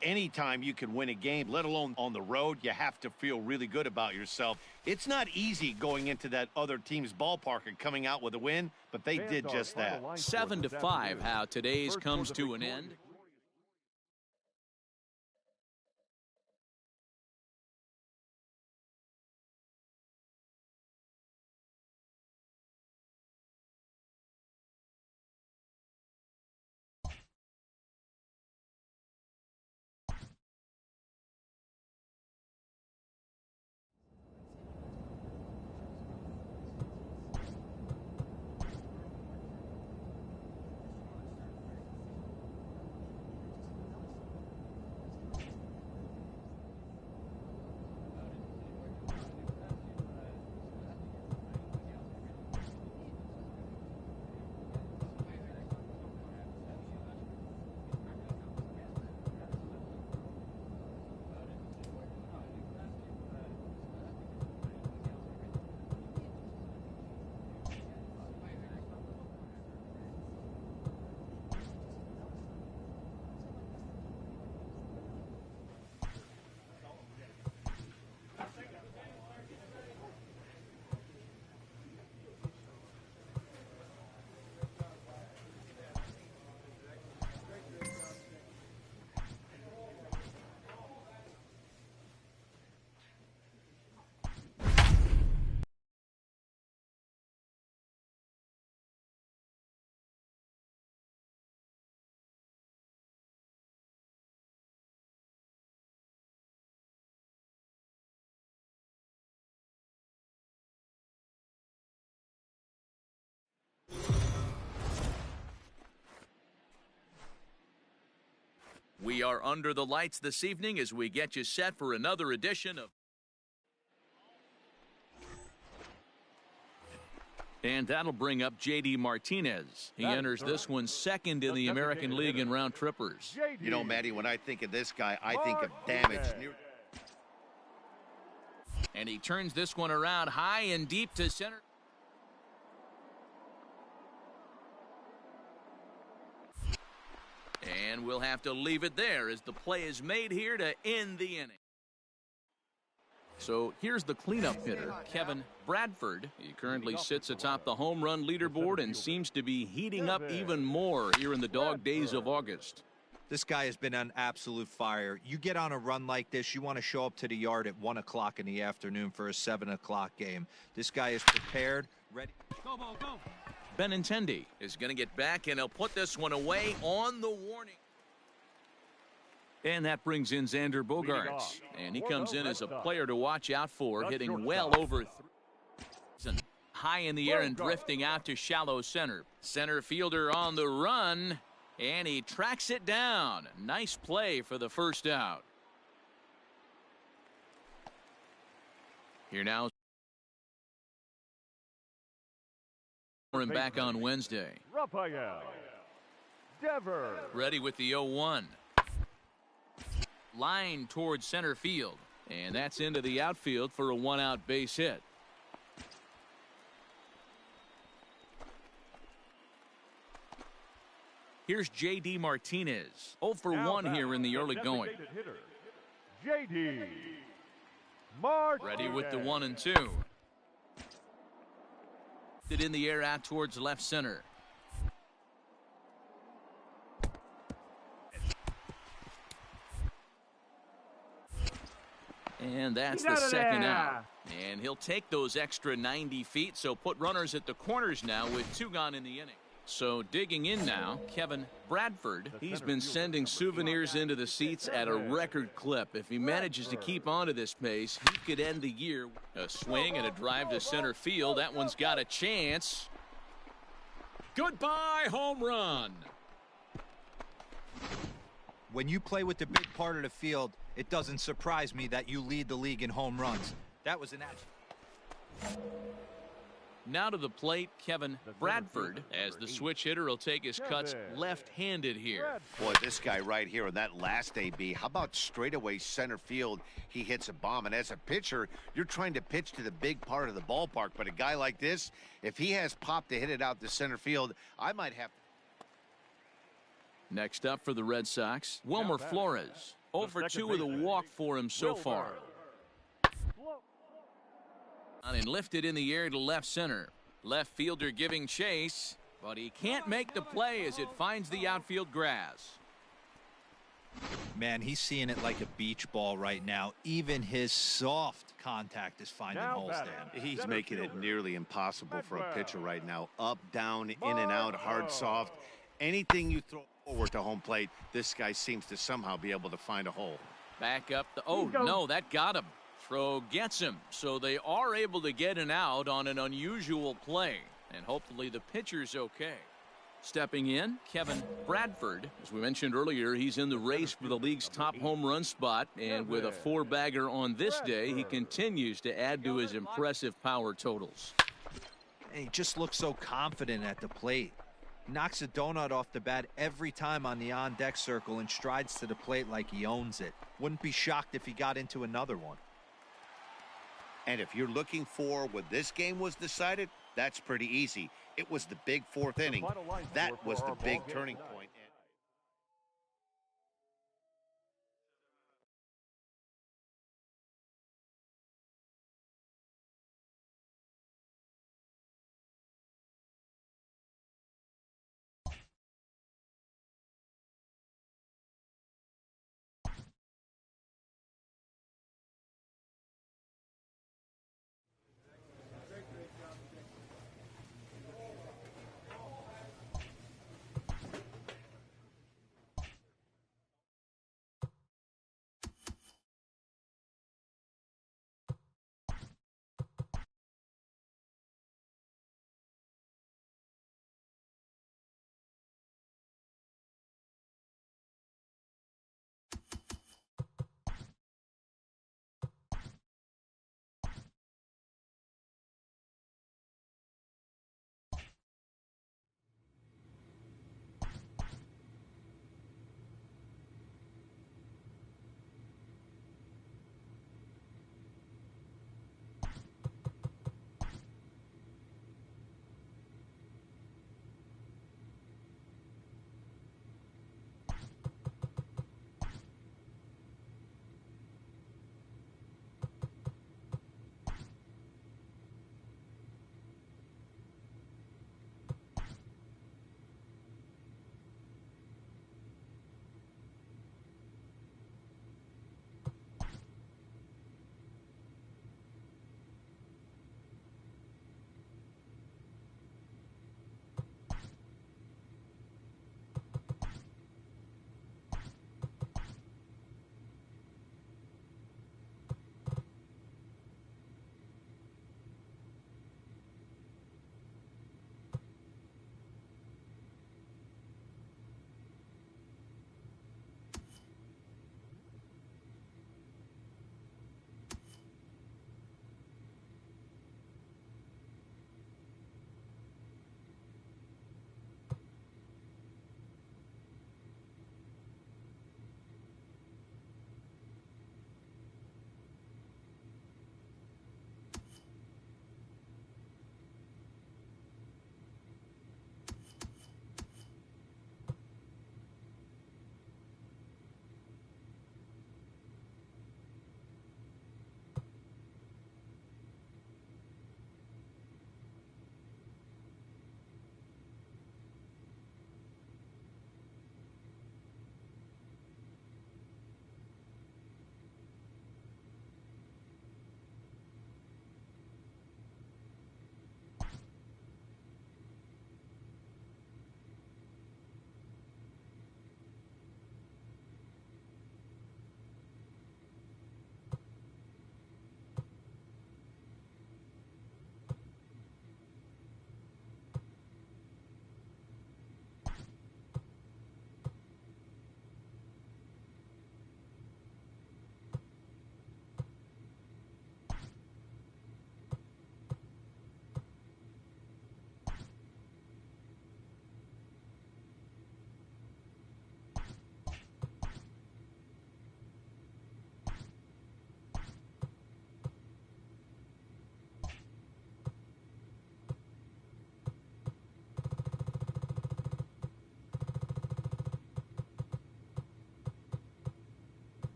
S3: Anytime you can win a game, let alone on the road, you have to feel really good about yourself. It's not easy going into that other team's ballpark and coming out with a win, but they did just that.
S1: 7-5, how today's comes to an end. We are under the lights this evening as we get you set for another edition of. And that'll bring up J.D. Martinez. He enters this one second in the American League in round trippers.
S3: You know, Matty, when I think of this guy, I think of damage.
S1: And he turns this one around high and deep to center. And we'll have to leave it there as the play is made here to end the inning. So here's the cleanup hitter, Kevin Bradford. He currently sits atop the home run leaderboard and seems to be heating up even more here in the dog days of August.
S4: This guy has been on absolute fire. You get on a run like this, you want to show up to the yard at 1 o'clock in the afternoon for a 7 o'clock game. This guy is prepared, ready.
S7: Go, Bo, go.
S1: Benintendi is going to get back, and he'll put this one away on the warning. And that brings in Xander Bogaerts. And he comes in as a player to watch out for, hitting well over high in the air and drifting out to shallow center. Center fielder on the run, and he tracks it down. Nice play for the first out. Here now. Him back on Wednesday.
S2: Rafael Devers.
S1: Ready with the 0-1. Line towards center field. And that's into the outfield for a 1-out base hit. Here's J.D. Martinez. 0 for 1 here in the early going.
S2: J.D. Martinez.
S1: Ready with the 1 and 2. It in the air out towards left center. And that's the second out. And he'll take those extra 90 feet, so put runners at the corners now with 2 gone in the inning. So digging in now, Kevin Bradford. He's been sending souvenirs into the seats at a record clip. If he manages to keep on to this pace, he could end the year. A swing and a drive to center field. That one's got a chance.
S9: Goodbye, home run.
S4: When you play with the big part of the field, it doesn't surprise me that you lead the league in home runs. That was an action.
S1: Now to the plate, Kevin Bradford, as the switch hitter will take his cuts left-handed here.
S3: Boy, this guy right here in that last AB, how about straightaway center field? He hits a bomb, and as a pitcher, you're trying to pitch to the big part of the ballpark, but a guy like this, if he has pop to hit it out to center field, I might have.
S1: Next up for the Red Sox, Wilmer Flores. 0 for 2 with a walk for him so far. And lifted in the air to left center. Left fielder giving chase, but he can't make the play as it finds the outfield grass.
S4: Man, he's seeing it like a beach ball right now. Even his soft contact is finding holes there.
S3: He's making it nearly impossible for a pitcher right now. Up, down, in and out, hard, soft. Anything you throw forward to home plate, this guy seems to somehow be able to find a hole.
S1: Back up the, oh no, that got him. Throw gets him, so they are able to get an out on an unusual play, and hopefully the pitcher's okay. Stepping in, Kevin Bradford. As we mentioned earlier, he's in the race for the league's top home run spot, and with a 4-bagger on this day, he continues to add to his impressive power totals.
S4: And he just looks so confident at the plate. Knocks a donut off the bat every time on the on-deck circle and strides to the plate like he owns it. Wouldn't be shocked if he got into another one.
S3: And if you're looking for when this game was decided, that's pretty easy. It was the big 4th inning. That was the big turning point.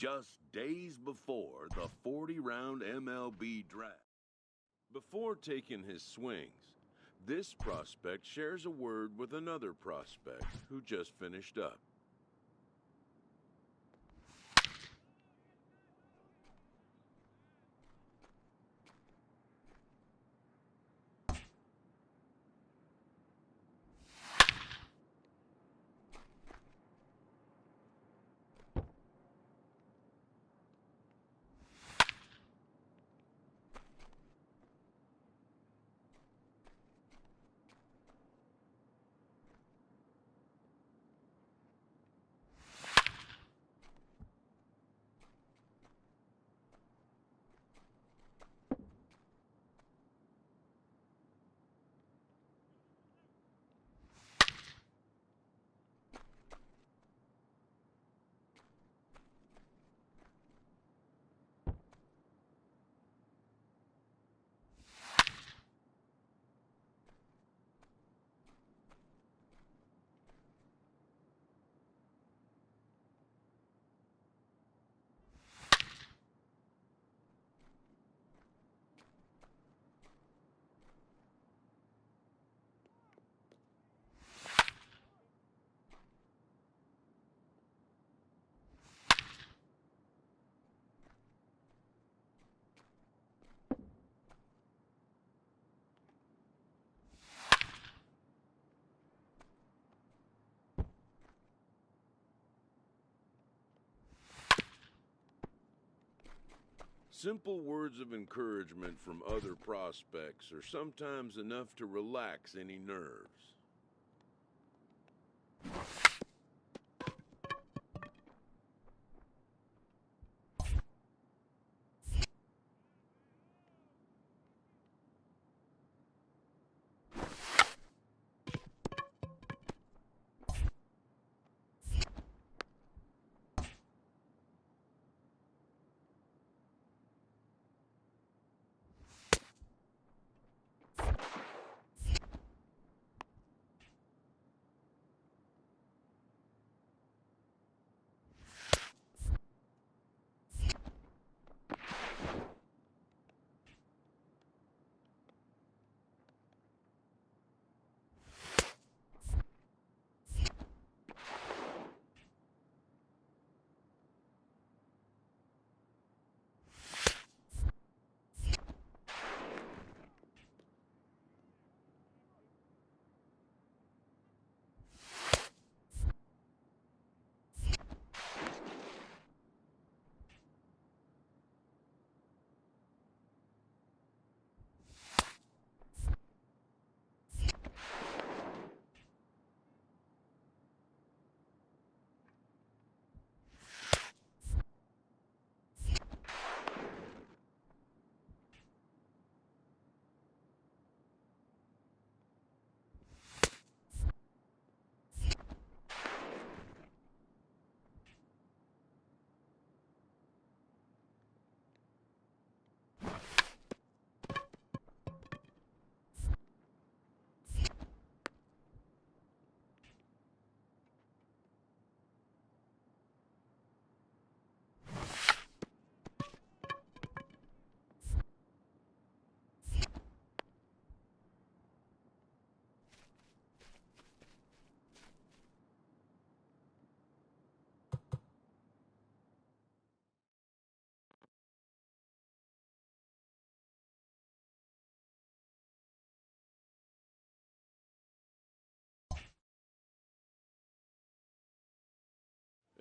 S10: just days before the 40-round MLB draft. Before taking his swings, this prospect shares a word with another prospect who just finished up. Simple words of encouragement from other prospects are sometimes enough to relax any nerves.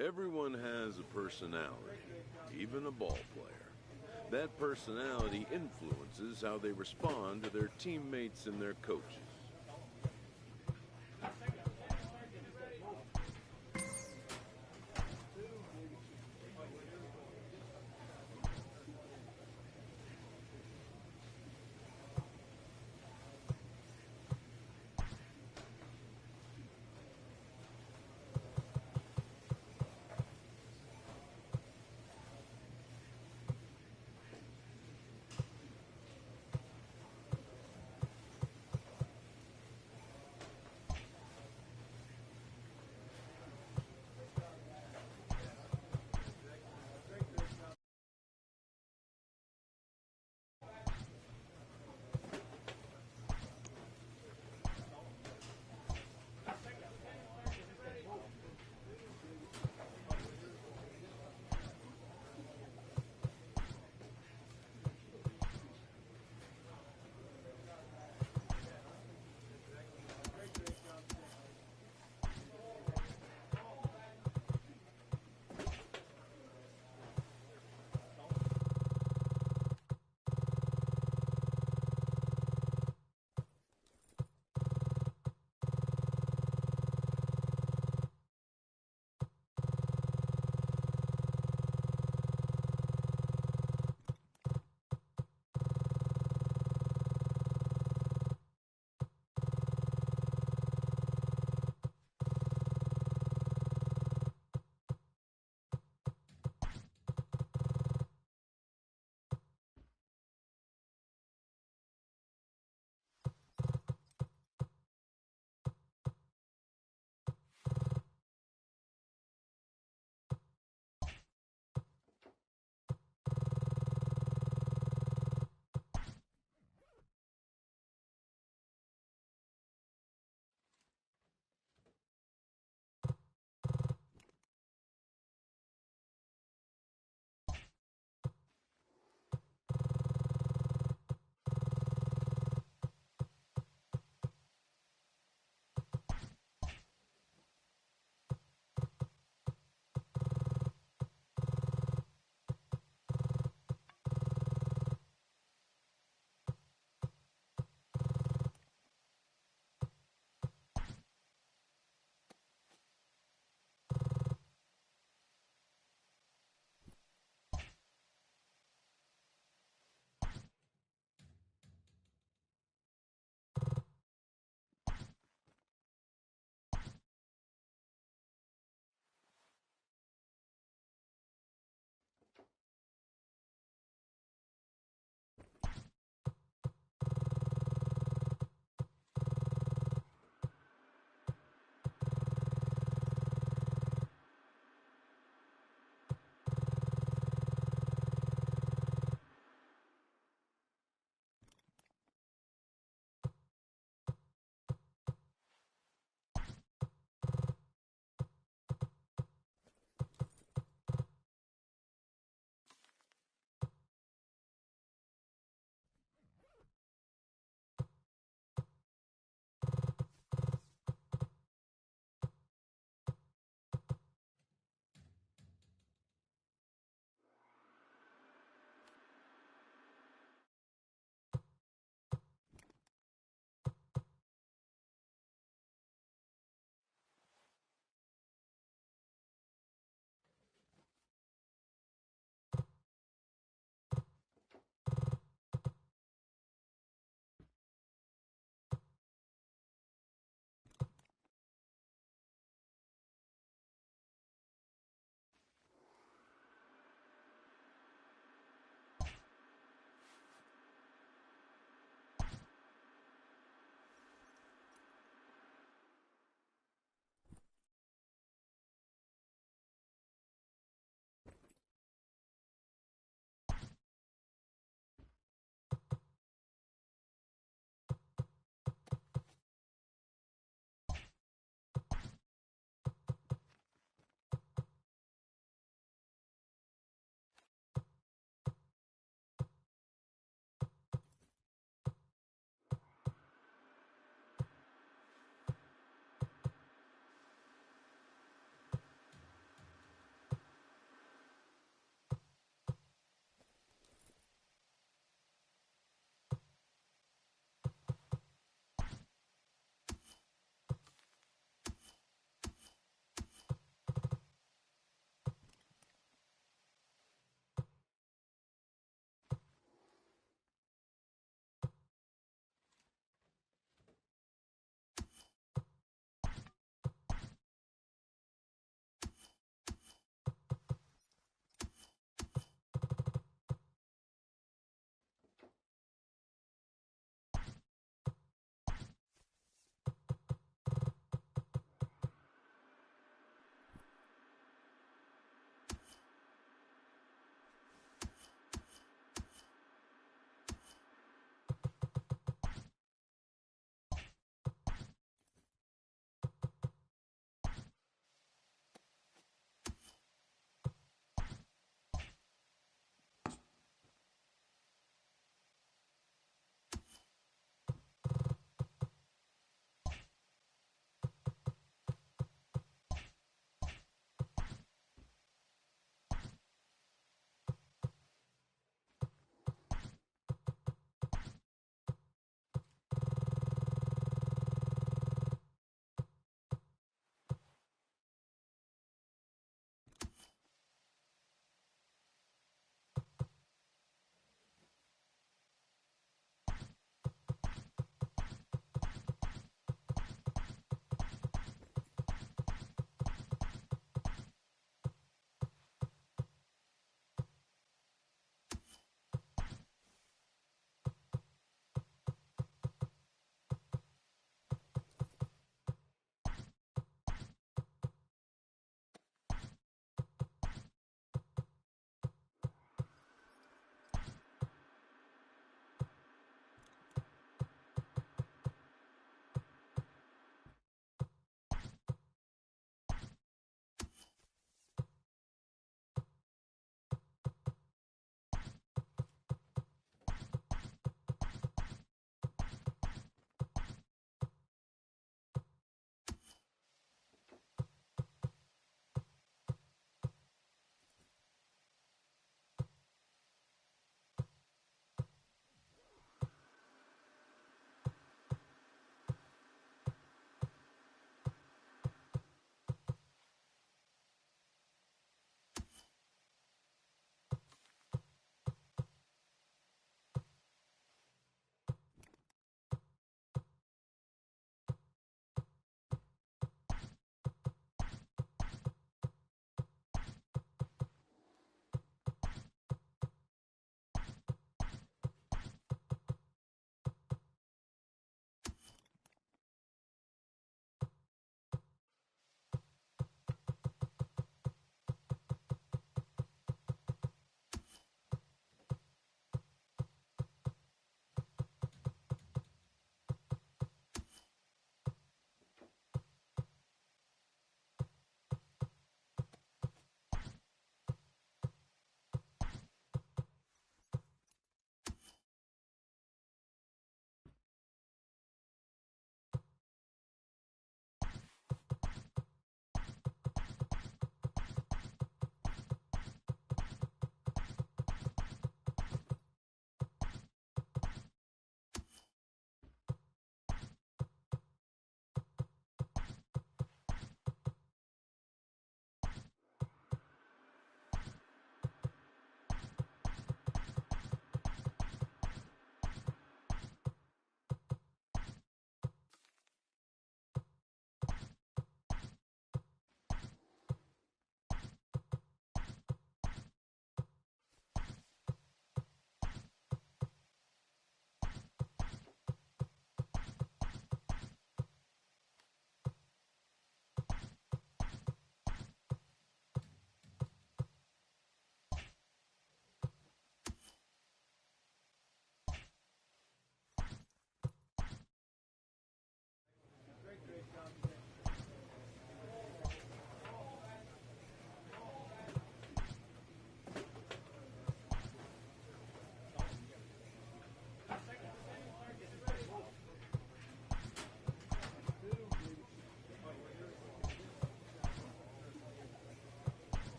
S10: Everyone has a personality, even a ball player. That personality influences how they respond to their teammates and their coaches.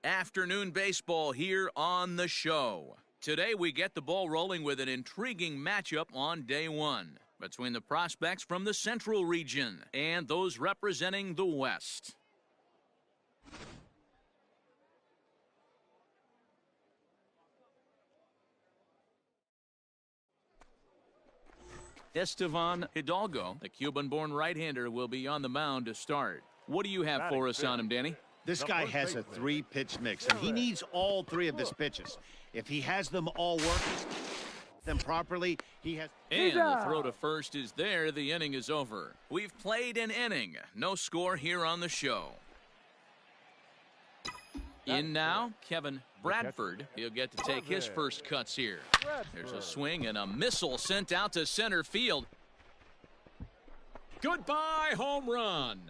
S1: Afternoon baseball here on the show. Today we get the ball rolling with an intriguing matchup on day one between the prospects from the Central region and those representing the West. Estevan Hidalgo, the Cuban-born right-hander, will be on the mound to start. What do you have for us on him, Danny?
S3: This guy has a three-pitch mix, and he needs all three of his pitches. If he has them all working them properly, he has...
S1: And the throw to first is there. The inning is over. We've played an inning. No score here on the show. In now, Kevin Bradford. He'll get to take his first cuts here. There's a swing and a missile sent out to center field.
S9: Goodbye, home run.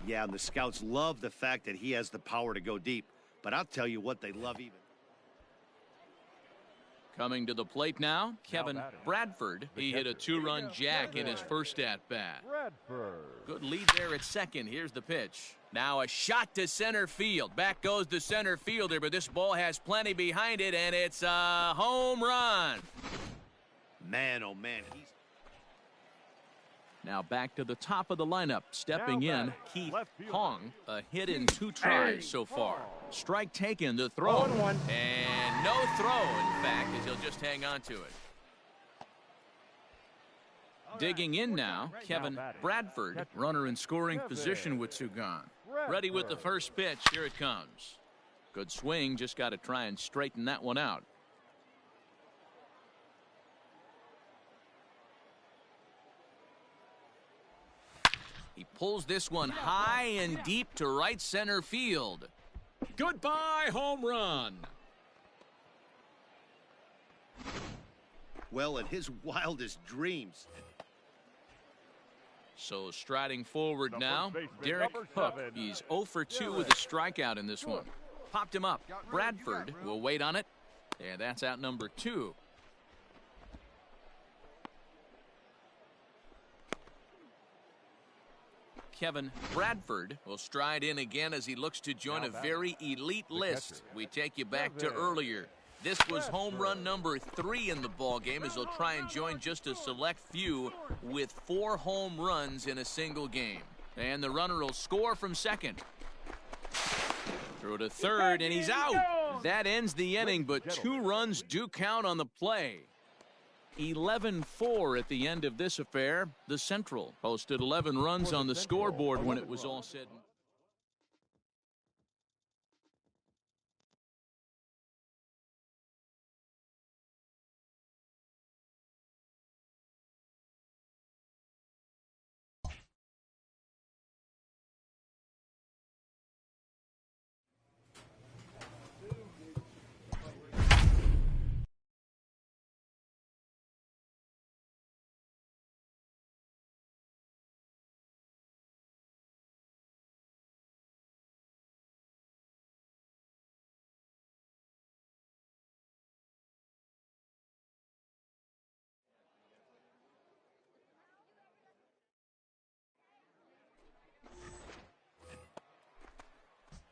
S3: Yeah, and the scouts love the fact that he has the power to go deep. But I'll tell you what, they love even.
S1: Coming to the plate now, Kevin Bradford. He hit a two-run jack in his first at-bat. Good lead there at second. Here's the pitch. Now a shot to center field. Back goes the center fielder, but this ball has plenty behind it, and it's a home run.
S3: Man, oh man, he's...
S1: Now back to the top of the lineup. Stepping in, Keith Hong. A hit in 2 tries so far. Strike taken, the throw. And no throw, in fact, as he'll just hang on to it. Digging in now, Kevin Bradford. Runner in scoring position with 2 gone. Ready with the first pitch. Here it comes. Good swing. Just got to try and straighten that one out. He pulls this one high and deep to right center field.
S9: Goodbye, home run.
S3: Well, in his wildest dreams.
S1: So striding forward now, Derek Hook. He's 0 for 2 with a strikeout in this one. Popped him up. Bradford will wait on it. Yeah, that's out number 2. Kevin Bradford will stride in again as he looks to join a very elite list. We take you back to earlier. This was home run number 3 in the ball game, as he'll try and join just a select few with 4 home runs in a single game. And the runner will score from second. Throw to third, and he's out. That ends the inning, but 2 runs do count on the play. 11-4 at the end of this affair. The Central posted 11 runs on the scoreboard when it was all said.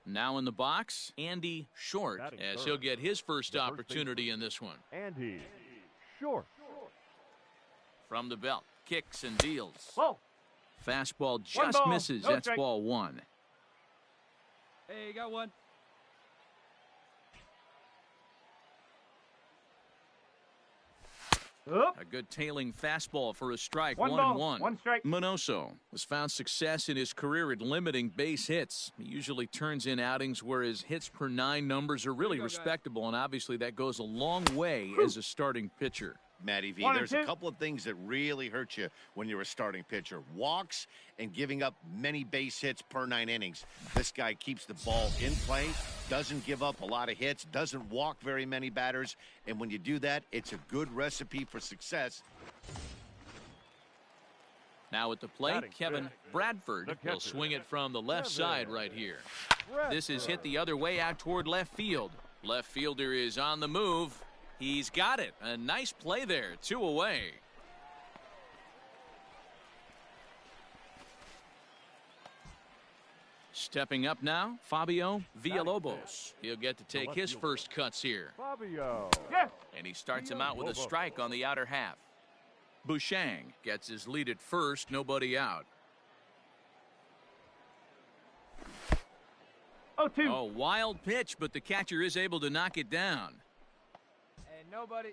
S1: Now in the box, Andy Short, as he'll get his first opportunity in this one.
S2: Andy Short.
S1: From the belt, kicks and deals.
S11: Whoa.
S1: Fastball just misses.
S11: No
S1: That's
S11: strike.
S1: ball 1.
S7: Hey, you got one.
S1: A good tailing fastball for a strike.
S11: 1-1.
S1: 1-1.
S11: Strike.
S1: Minoso has found success in his career at limiting base hits. He usually turns in outings where his hits per 9 numbers are really respectable, and obviously that goes a long way as a starting pitcher.
S3: Matty V, there's a couple of things that really hurt you when you're a starting pitcher. Walks and giving up many base hits per 9 innings. This guy keeps the ball in play, doesn't give up a lot of hits, doesn't walk very many batters, and when you do that, it's a good recipe for success.
S1: Now at the plate, Kevin Bradford will swing it from the left side right here. This is hit the other way out toward left field. Left fielder is on the move. He's got it. A nice play there. 2 away. Stepping up now, Fabio Villalobos. He'll get to take his first cuts here.
S2: Fabio.
S5: Yes.
S1: And he starts him out with a strike on the outer half. Bouchang gets his lead at first, nobody out.
S5: 0-2.
S1: A wild pitch, but the catcher is able to knock it down.
S11: And nobody.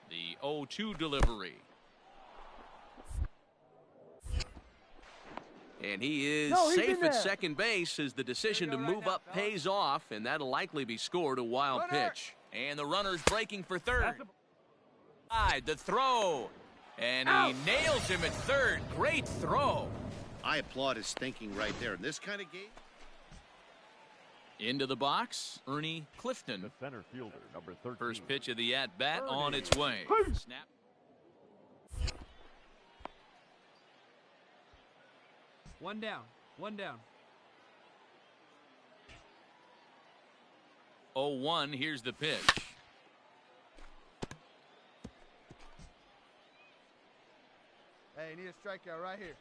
S1: The 0-2 delivery. And he is safe at second base as the decision to move up pays off, and that'll likely be scored. A wild pitch. And the runner's breaking for third. The throw. And he nails him at third. Great throw.
S3: I applaud his thinking right there. In this kind of game.
S1: Into the box, Ernie Clifton.
S2: The center fielder, number 13.
S1: First pitch of the at-bat on its way. Snap.
S7: One down.
S1: 0-1, here's the pitch.
S5: Hey, you need a strikeout right here.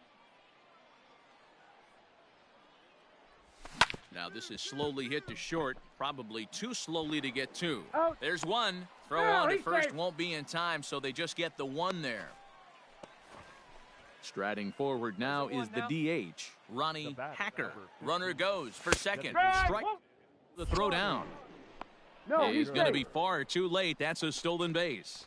S1: Now this is slowly hit to short, probably too slowly to get two.
S5: Out.
S1: There's one. Throw on to first won't be in time, so they just get the one there. Striding forward now is the DH, Ronnie Hacker. Runner goes for second. Strike the throw down.
S5: No,
S1: he's going to be far too late. That's a stolen base.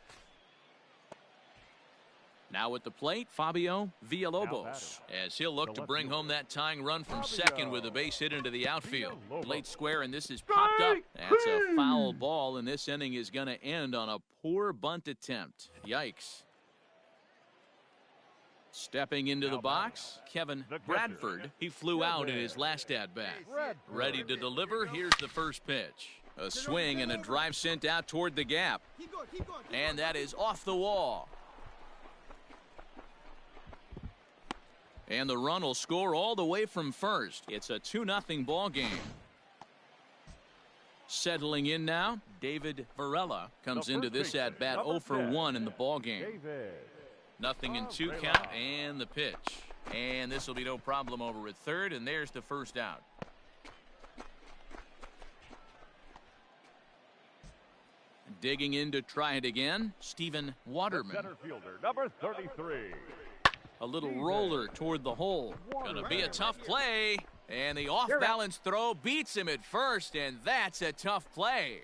S1: Now at the plate, Fabio Villalobos, as he'll look to bring home that tying run from second with a base hit into the outfield. Late square, and this is popped up. That's a foul ball, and this inning is going to end on a poor bunt attempt. Yikes. Stepping into the box, Kevin Bradford. He flew out in his last at-bat. Ready to deliver, here's the first pitch. A swing and a drive sent out toward the gap. And that is off the wall. And the run will score all the way from first. It's a 2-0 ball game. Settling in now, David Varela comes into this at-bat 0 for 1 in the ball game. 0-2 count and the pitch. And this will be no problem over at third, and there's the first out. Digging in to try it again, Stephen Waterman.
S2: Center fielder, number 33.
S1: A little roller toward the hole. Gonna be a tough play. And the off-balance throw beats him at first, and that's a tough play.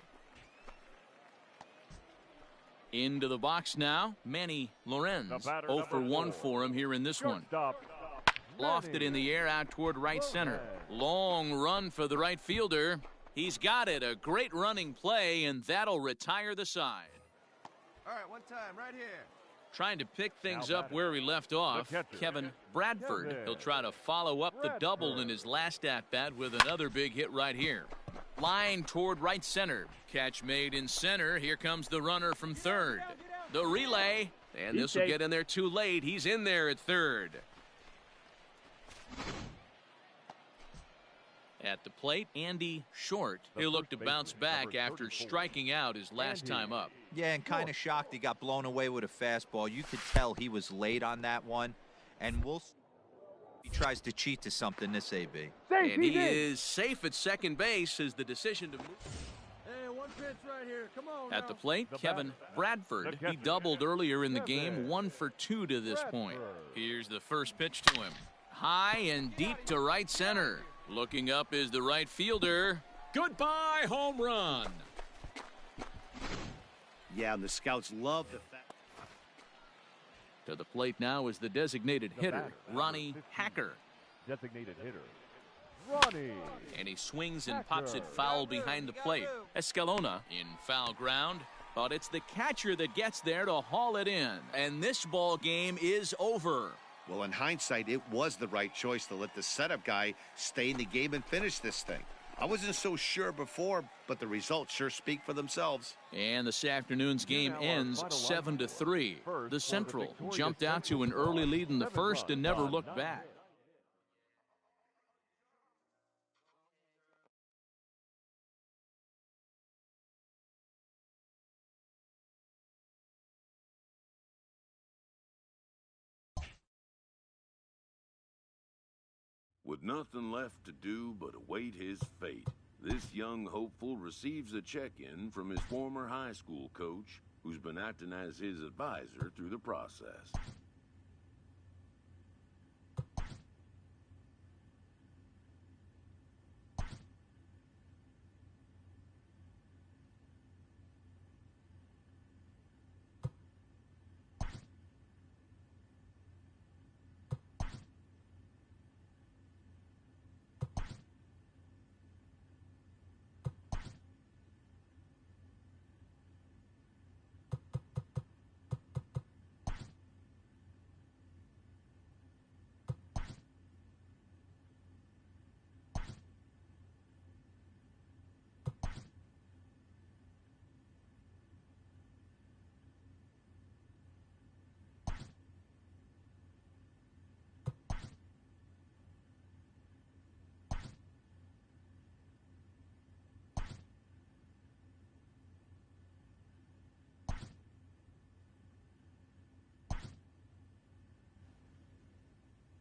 S1: Into the box now, Manny Lorenz. 0 for 1 for him here in this one. Lofted in the air out toward right center. Long run for the right fielder. He's got it. A great running play, and that'll retire the side.
S5: All right, one time, right here.
S1: Trying to pick things up where he left off, Kevin Bradford. He'll try to follow up the double in his last at-bat with another big hit right here. Line toward right center. Catch made in center. Here comes the runner from third. The relay, and this will get in there too late. He's in there at third. At the plate, Andy Short. He'll look to bounce back after striking out his last time up.
S4: Yeah, and kind of shocked he got blown away with a fastball. You could tell he was late on that one, and we'll see if he tries to cheat to something this AB.
S1: And he is safe at second base as the decision to move.
S5: Hey, one pitch right here. Come on.
S1: At the plate, Kevin Bradford. He doubled earlier in the game, 1 for 2 to this point. Here's the first pitch to him. High and deep to right center. Looking up is the right fielder.
S9: Goodbye, home run.
S3: Yeah, and the scouts love the fact.
S1: To the plate now is the designated hitter, Ronnie Hacker.
S2: Designated hitter, Ronnie.
S1: And he swings and pops it foul behind the plate. Escalona in foul ground, but it's the catcher that gets there to haul it in. And this ball game is over.
S3: Well, in hindsight, it was the right choice to let the setup guy stay in the game and finish this thing. I wasn't so sure before, but the results sure speak for themselves.
S1: And this afternoon's game ends 7-3. The Central jumped out to an early lead in the first and never looked back.
S10: With nothing left to do but await his fate, this young hopeful receives a check-in from his former high school coach, who's been acting as his advisor through the process.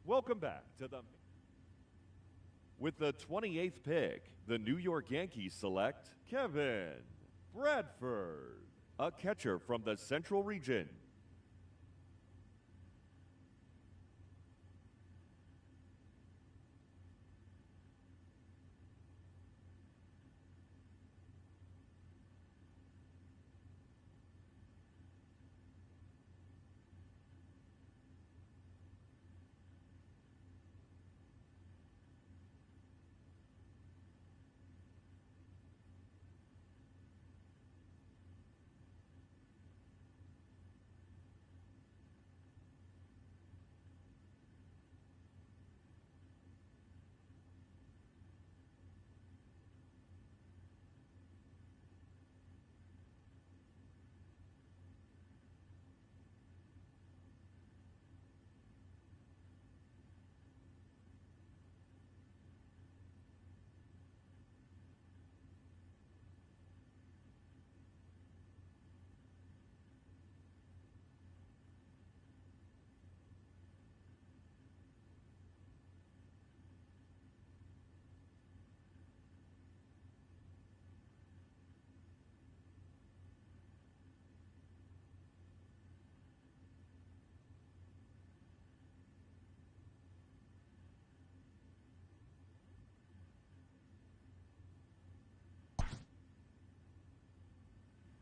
S2: Welcome back to the... With the 28th pick, the New York Yankees select Kevin Bradford, a catcher from the Central Region.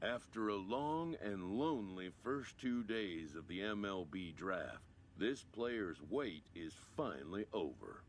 S10: After a long and lonely first 2 days of the MLB draft, this player's wait is finally over.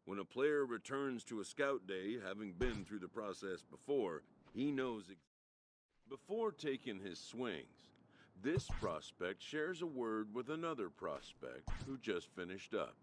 S10: When a player returns to a scout day, having been through the process before, he knows Before taking his swings, this prospect shares a word with another prospect who just finished up.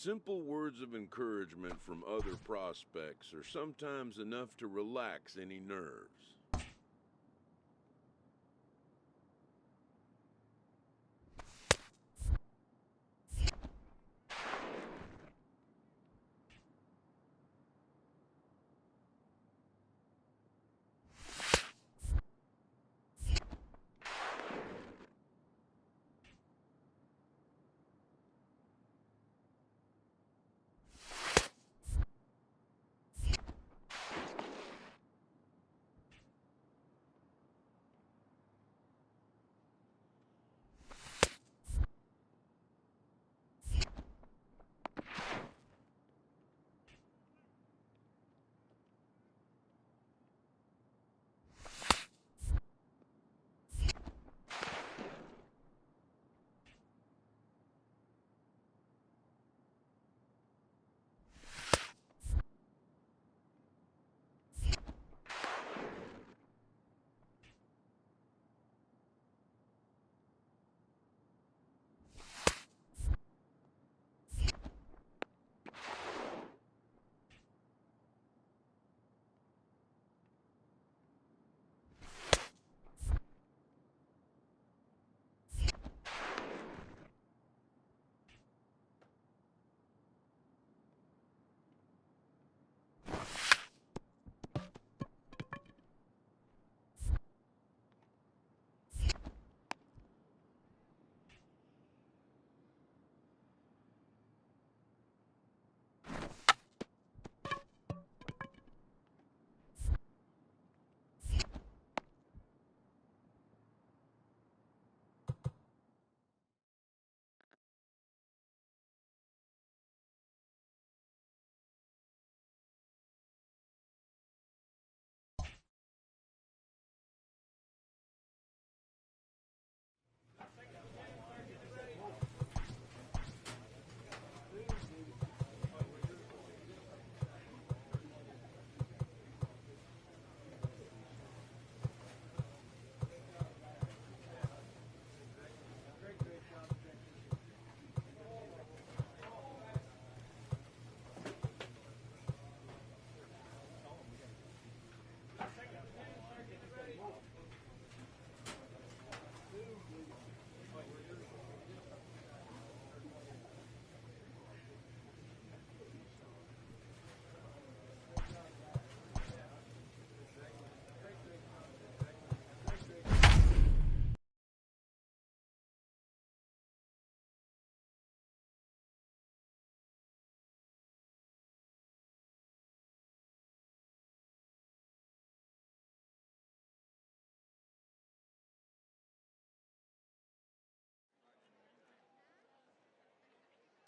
S10: Simple words of encouragement from other prospects are sometimes enough to relax any nerves.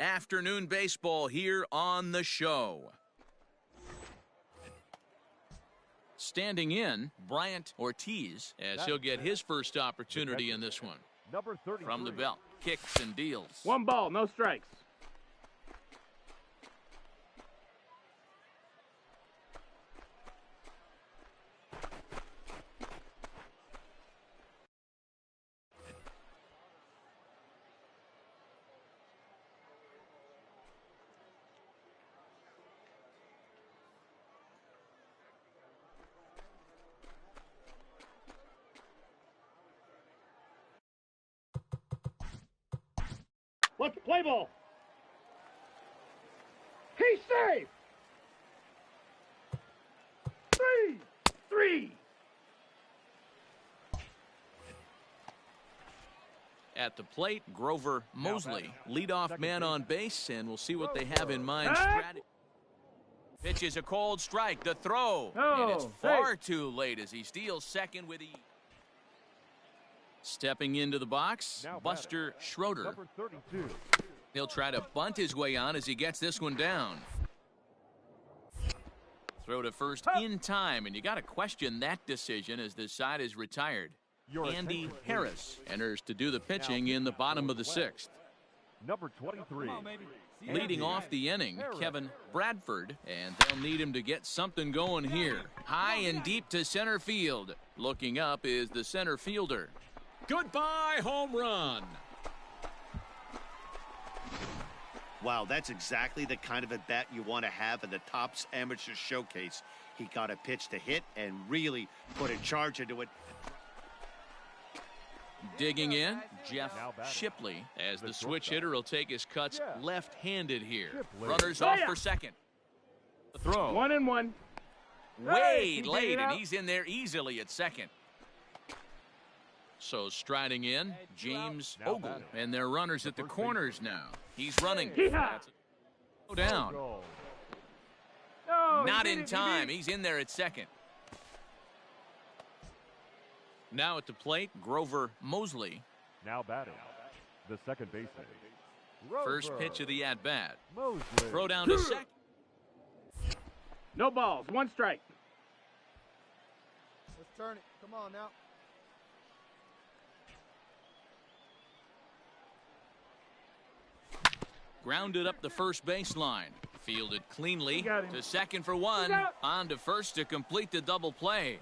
S1: Afternoon baseball here on the show. Standing in, Bryant Ortiz, as he'll get his first opportunity in this one.
S2: Number 33.
S1: From the belt, kicks and deals.
S12: 1 ball, no strikes. What's the play ball? He's safe. 3.
S1: At the plate, Grover Mosley, leadoff man on base, and we'll see what they have in mind. Pitch is a cold strike. The throw, and it's far too late as he steals second with ease. Stepping into the box, Buster Schroeder.
S2: Number 32.
S1: He'll try to bunt his way on as he gets this one down. Throw to first in time, and you got to question that decision as this side is retired. Andy Harris enters to do the pitching in the bottom of the 6th.
S2: Number 23.
S1: Leading off the inning, Kevin Bradford, and they'll need him to get something going here. High and deep to center field. Looking up is the center fielder.
S9: Goodbye, home run.
S3: Wow, that's exactly the kind of at bat you want to have in the Topps Amateur Showcase. He got a pitch to hit and really put a charge into it.
S1: Digging in, Jeff Shipley, as the switch hitter will take his cuts left-handed here. Runners off for second. The throw.
S12: 1-1.
S1: Way late, and he's in there easily at second. So striding in, James Ogle, and their runners at the corners now. He's running. That's a down. Not in time. He's in there at second. Now at the plate, Grover Mosley.
S2: Now batting, the second baseman.
S1: First pitch of the at-bat.
S2: Mosley.
S1: Throw down to second.
S12: No balls, 1 strike.
S5: Let's turn it. Come on now.
S1: Grounded up the first baseline. Fielded cleanly to second for 1. On to first to complete the double play.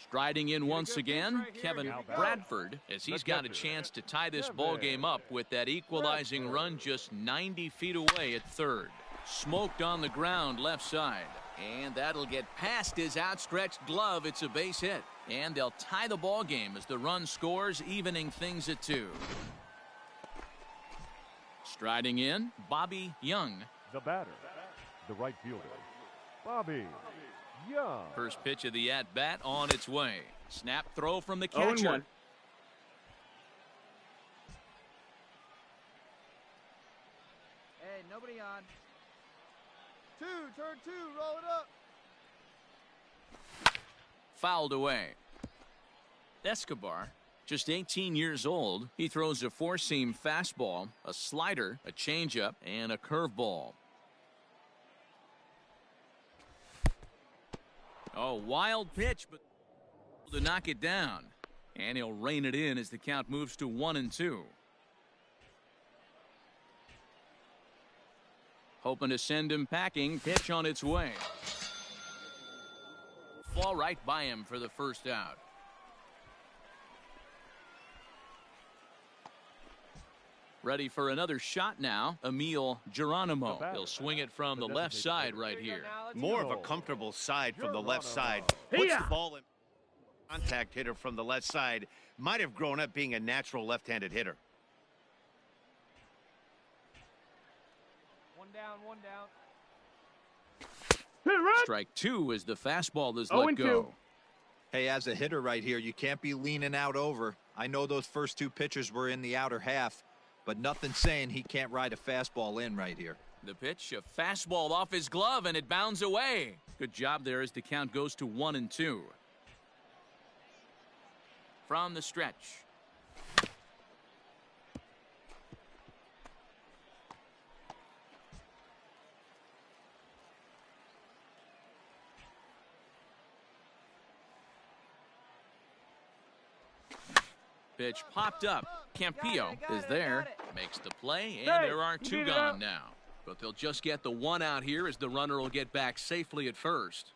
S1: Striding in once again, Kevin Bradford, as he's got a chance to tie this ball game up with that equalizing run just 90 feet away at third. Smoked on the ground left side, and that'll get past his outstretched glove. It's a base hit, and they'll tie the ball game as the run scores, evening things at 2. Striding in, Bobby Young.
S2: The batter, the right fielder, Bobby Young.
S1: First pitch of the at-bat on its way. Snap throw from the catcher.
S12: 0-1.
S11: Hey, nobody on.
S5: 2, turn 2, roll it up.
S1: Fouled away. Escobar, just 18 years old. He throws a 4-seam fastball, a slider, a changeup, and a curveball. Oh, wild pitch, but to knock it down. And he'll rein it in as the count moves to 1-2. Hoping to send him packing. Pitch on its way. Fall right by him for the first out. Ready for another shot now, Emil Geronimo. He'll swing it from the left side right here.
S3: More of a comfortable side from the left side. Puts the ball in. Contact hitter from the left side. Might have grown up being a natural left-handed hitter.
S11: 1 down, 1 down.
S1: Strike 2 as the fastball is let go.
S4: Hey, as a hitter right here, you can't be leaning out over. I know those first 2 pitches were in the outer half, but nothing saying he can't ride a fastball in right here.
S1: The pitch, a fastball off his glove, and it bounds away. Good job there as the count goes to 1-2. From the stretch. Pitch popped up. Campillo is there, makes the play, and there are two gone now. But they'll just get the one out here as the runner will get back safely at first.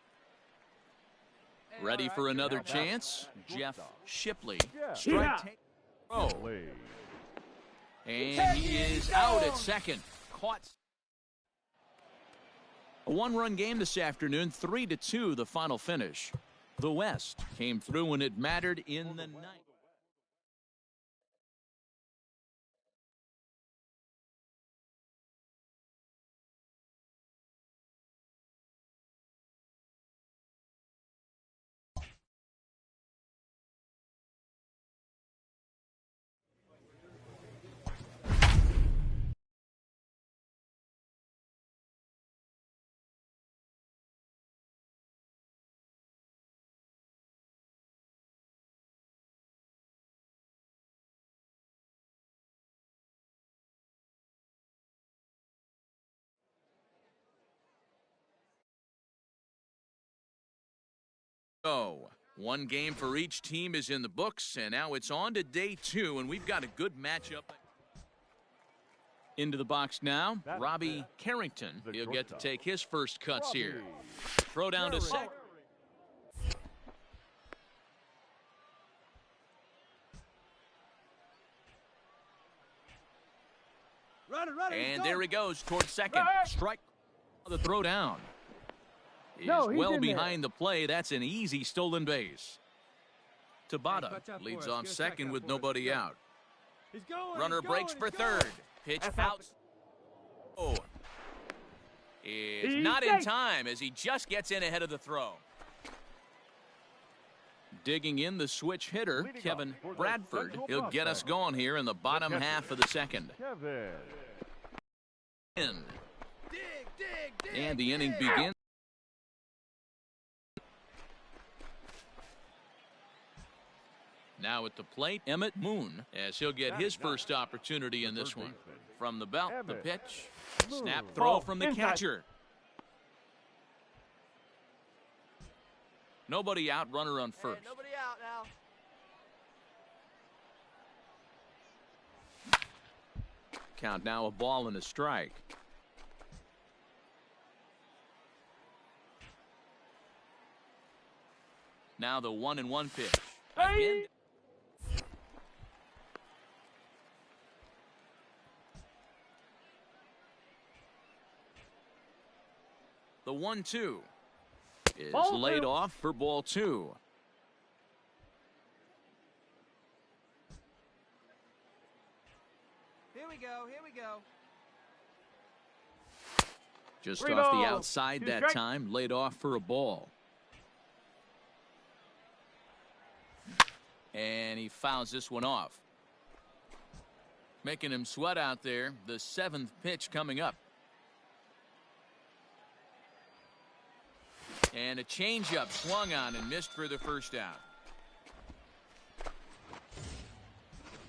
S1: Ready for another chance? Jeff Shipley. Strike. Oh. And he is out at second. Caught. A one-run game this afternoon, 3-2 the final finish. The West came through when it mattered in the ninth. So, one game for each team is in the books, and now it's on to day 2, and we've got a good matchup. Into the box now, Robbie Carrington. He'll get to take his first cuts here. Throw down to second. And there he goes towards second. Strike. The throw down. Is well behind the play. That's an easy stolen base. Tabata leads off second with nobody out. Runner breaks for third. Pitch out. Oh, is not in time as he just gets in ahead of the throw. Digging in the switch hitter, Kevin Bradford. He'll get us going here in the bottom half of the second. And the inning begins. Now at the plate, Emmett Moon, as he'll get his first opportunity in this one. From the belt, the pitch. Snap throw from the catcher. Nobody out, runner on first.
S11: Hey, nobody out now.
S1: Count now, a ball and a strike. Now the 1-1 pitch. Again. The 1-2 is laid off for ball 2.
S11: Here we go. Here we go.
S1: Just off the outside that time, laid off for a ball. And he fouls this one off. Making him sweat out there. The 7th pitch coming up. And a changeup swung on and missed for the first out.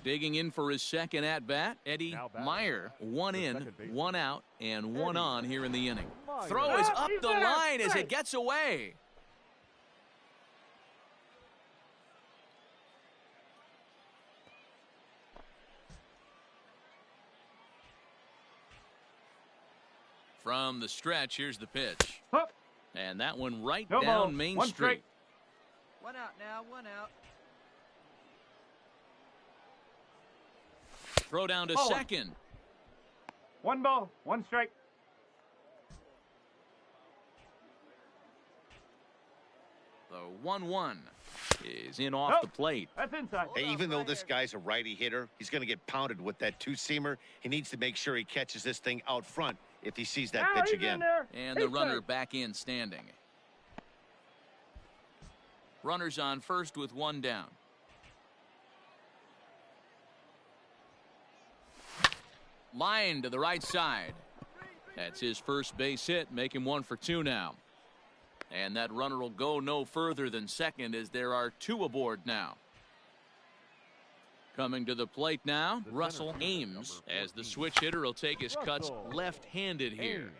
S1: Digging in for his second at-bat, Eddie Meyer. 1 in, 1 out, and 1 on here in the inning. Throw is up the line as it gets away. From the stretch, here's the pitch. And that one right down Main Street.
S11: 1 out now, 1 out.
S1: Throw down to second.
S12: 1 ball, 1 strike.
S1: The 1-1 is in off the plate.
S12: That's inside.
S3: Hey, even though this guy's a righty hitter, he's going to get pounded with that 2-seamer. He needs to make sure he catches this thing out front if he sees that pitch again.
S1: And the runner back in standing. Runners on first with 1 down. Line to the right side. That's his first base hit, make him 1 for 2 now. And that runner will go no further than second as there are 2 aboard now. Coming to the plate now, Russell Ames, as the switch hitter will take his cuts left-handed here.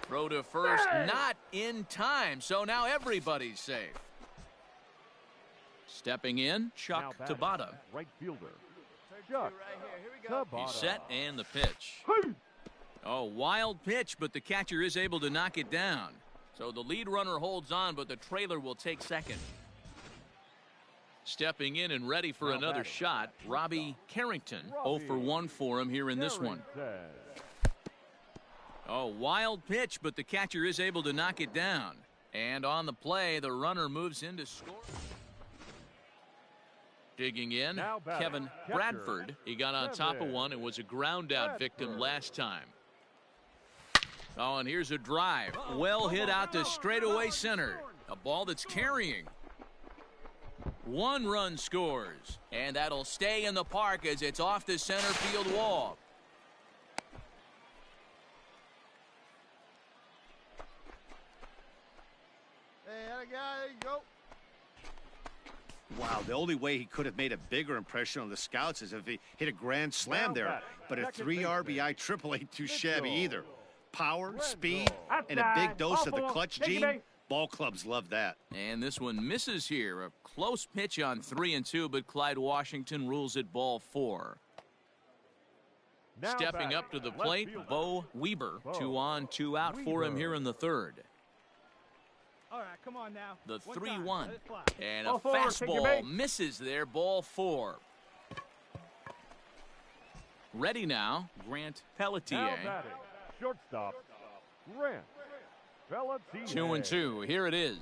S1: Throw to first, not in time, so now everybody's safe. Stepping in, Chuck Tabata.
S2: Right fielder, Chuck Tabata.
S1: He's set and the pitch. Oh, wild pitch, but the catcher is able to knock it down. So the lead runner holds on, but the trailer will take second. Stepping in and ready for another shot, Robbie Carrington. 0 for 1 for him here in this one. Oh, wild pitch, but the catcher is able to knock it down. And on the play, the runner moves in to score. Digging in, Kevin Bradford. He got on top of one and was a ground out victim last time. Oh, and here's a drive. Well hit out to straightaway center. A ball that's carrying. 1 run scores. And that'll stay in the park as it's off the center field wall.
S5: Hey, that guy, there you go.
S3: Wow, the only way he could have made a bigger impression on the scouts is if he hit a grand slam there. But a 3 RBI triple ain't too shabby either. Power, speed, and a big dose of the clutch gene. Ball clubs love that.
S1: And this one misses here. A close pitch on 3-2, but Clyde Washington rules it ball 4. Stepping up to the plate, Bo Weber. 2 on, 2 out for him here in the third.
S11: All right, come on now.
S1: The 3-1. And a fastball misses there, ball 4. Ready now, Grant Pelletier.
S2: Shortstop, Grant Pelletier.
S1: 2-2. Here it is.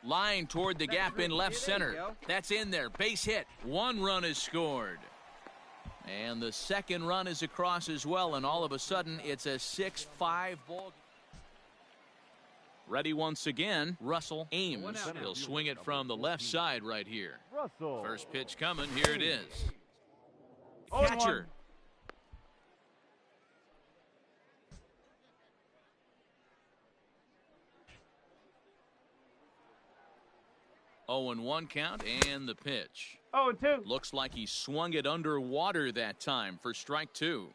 S1: Line toward the gap in left center. That's in there. Base hit. 1 run is scored. And the second run is across as well. And all of a sudden, it's a 6-5 ball. Ready once again, Russell Ames. He'll swing it from the left side right here. First pitch coming. Here it is. Catcher. 0-1 count and the pitch.
S12: 0-2.
S1: Looks like he swung it underwater that time for strike 2.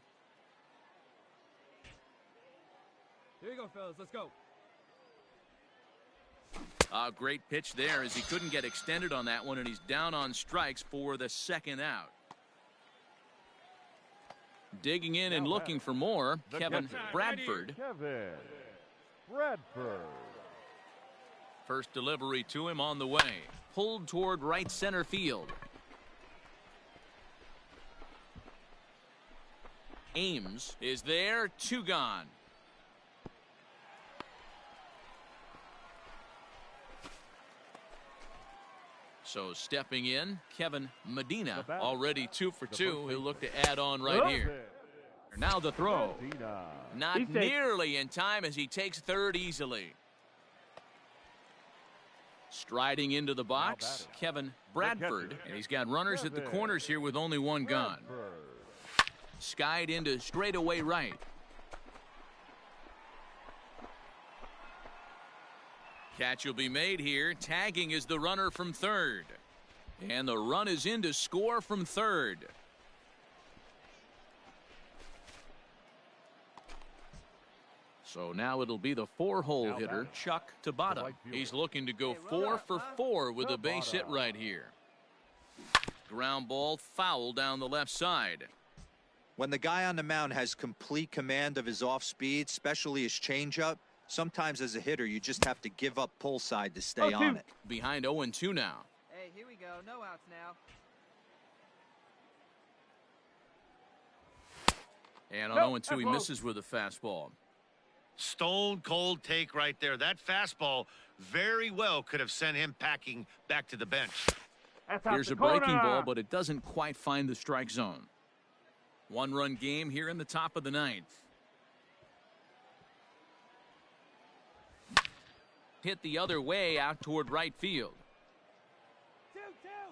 S11: Here you go, fellas. Let's go.
S1: A great pitch there as he couldn't get extended on that one, and he's down on strikes for the second out. Digging in and looking for more, Kevin Bradford.
S2: Kevin Bradford.
S1: First delivery to him on the way. Pulled toward right center field. Ames is there. 2 gone. So stepping in, Kevin Medina, already 2 for 2. He'll look to add on right here. Now the throw. Not nearly in time as he takes third easily. Striding into the box, Kevin Bradford, and he's got runners at the corners here with only 1 gone. Skied into straightaway right. Catch will be made here. Tagging is the runner from third. And the run is in to score from third. So now it'll be the 4-hole hitter, Chuck Tabata. He's looking to go 4 for 4 with a base hit right here. Ground ball foul down the left side.
S4: When the guy on the mound has complete command of his off speed, especially his changeup, sometimes as a hitter you just have to give up pull side to stay on it.
S1: Behind 0-2 now.
S11: Hey, here we go. No outs now.
S1: And on 0-2 he misses with a fastball.
S3: Stone cold take right there. That fastball very well could have sent him packing back to the bench.
S1: Here's a breaking ball, but it doesn't quite find the strike zone. 1-run game here in the top of the 9th. Hit the other way out toward right field.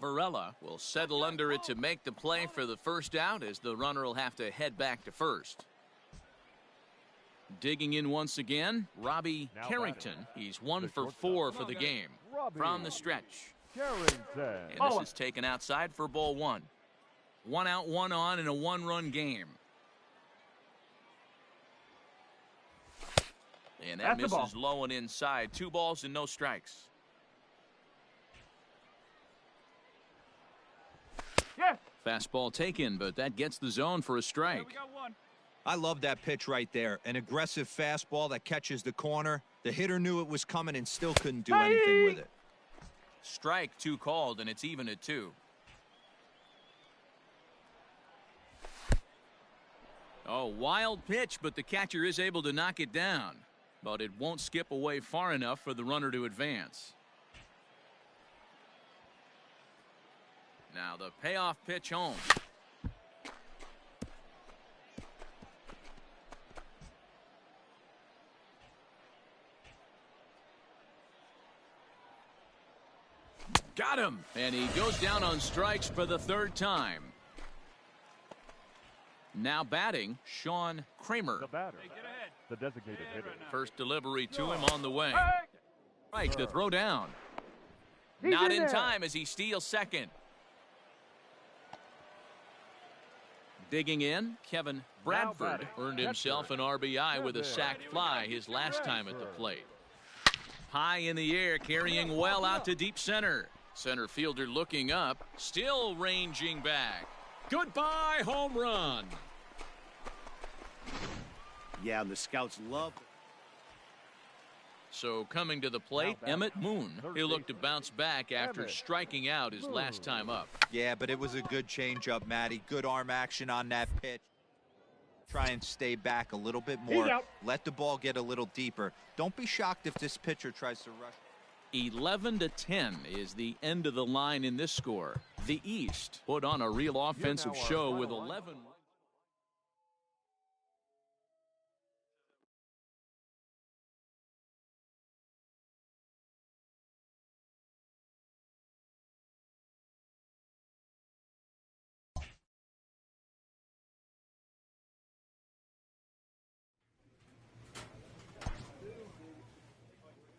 S1: Varela will settle under it to make the play for the first out as the runner will have to head back to first. Digging in once again, Robbie Carrington. He's 1 for 4 for the game. From the stretch. And this is taken outside for ball 1. 1 out, 1 on in a 1-run game. And that misses low and inside. 2 balls and no strikes. Fastball taken, but that gets the zone for a strike.
S4: I love that pitch right there. An aggressive fastball that catches the corner. The hitter knew it was coming and still couldn't do anything with it.
S1: Strike 2 called, and it's even at 2. Oh, wild pitch, but the catcher is able to knock it down. But it won't skip away far enough for the runner to advance. Now the payoff pitch home. Got him, and he goes down on strikes for the 3rd time. Now batting, Sean Kramer.
S2: The batter, the designated hitter.
S1: First delivery to him on the way. Right, the throw down. Not in time as he steals second. Digging in, Kevin Bradford earned himself an RBI with a sac fly his last time at the plate. High in the air, carrying well out to deep center. Center fielder looking up, still ranging back.
S9: Goodbye, home run.
S3: Yeah, and the scouts love it.
S1: So coming to the plate, Emmett Moon. He'll look to bounce back after striking out his last time up.
S4: Yeah, but it was a good changeup, Matty. Good arm action on that pitch. Try and stay back a little bit more. Let the ball get a little deeper. Don't be shocked if this pitcher tries to rush.
S1: 11-10 is the end of the line in this score. The East put on a real offensive show with 11.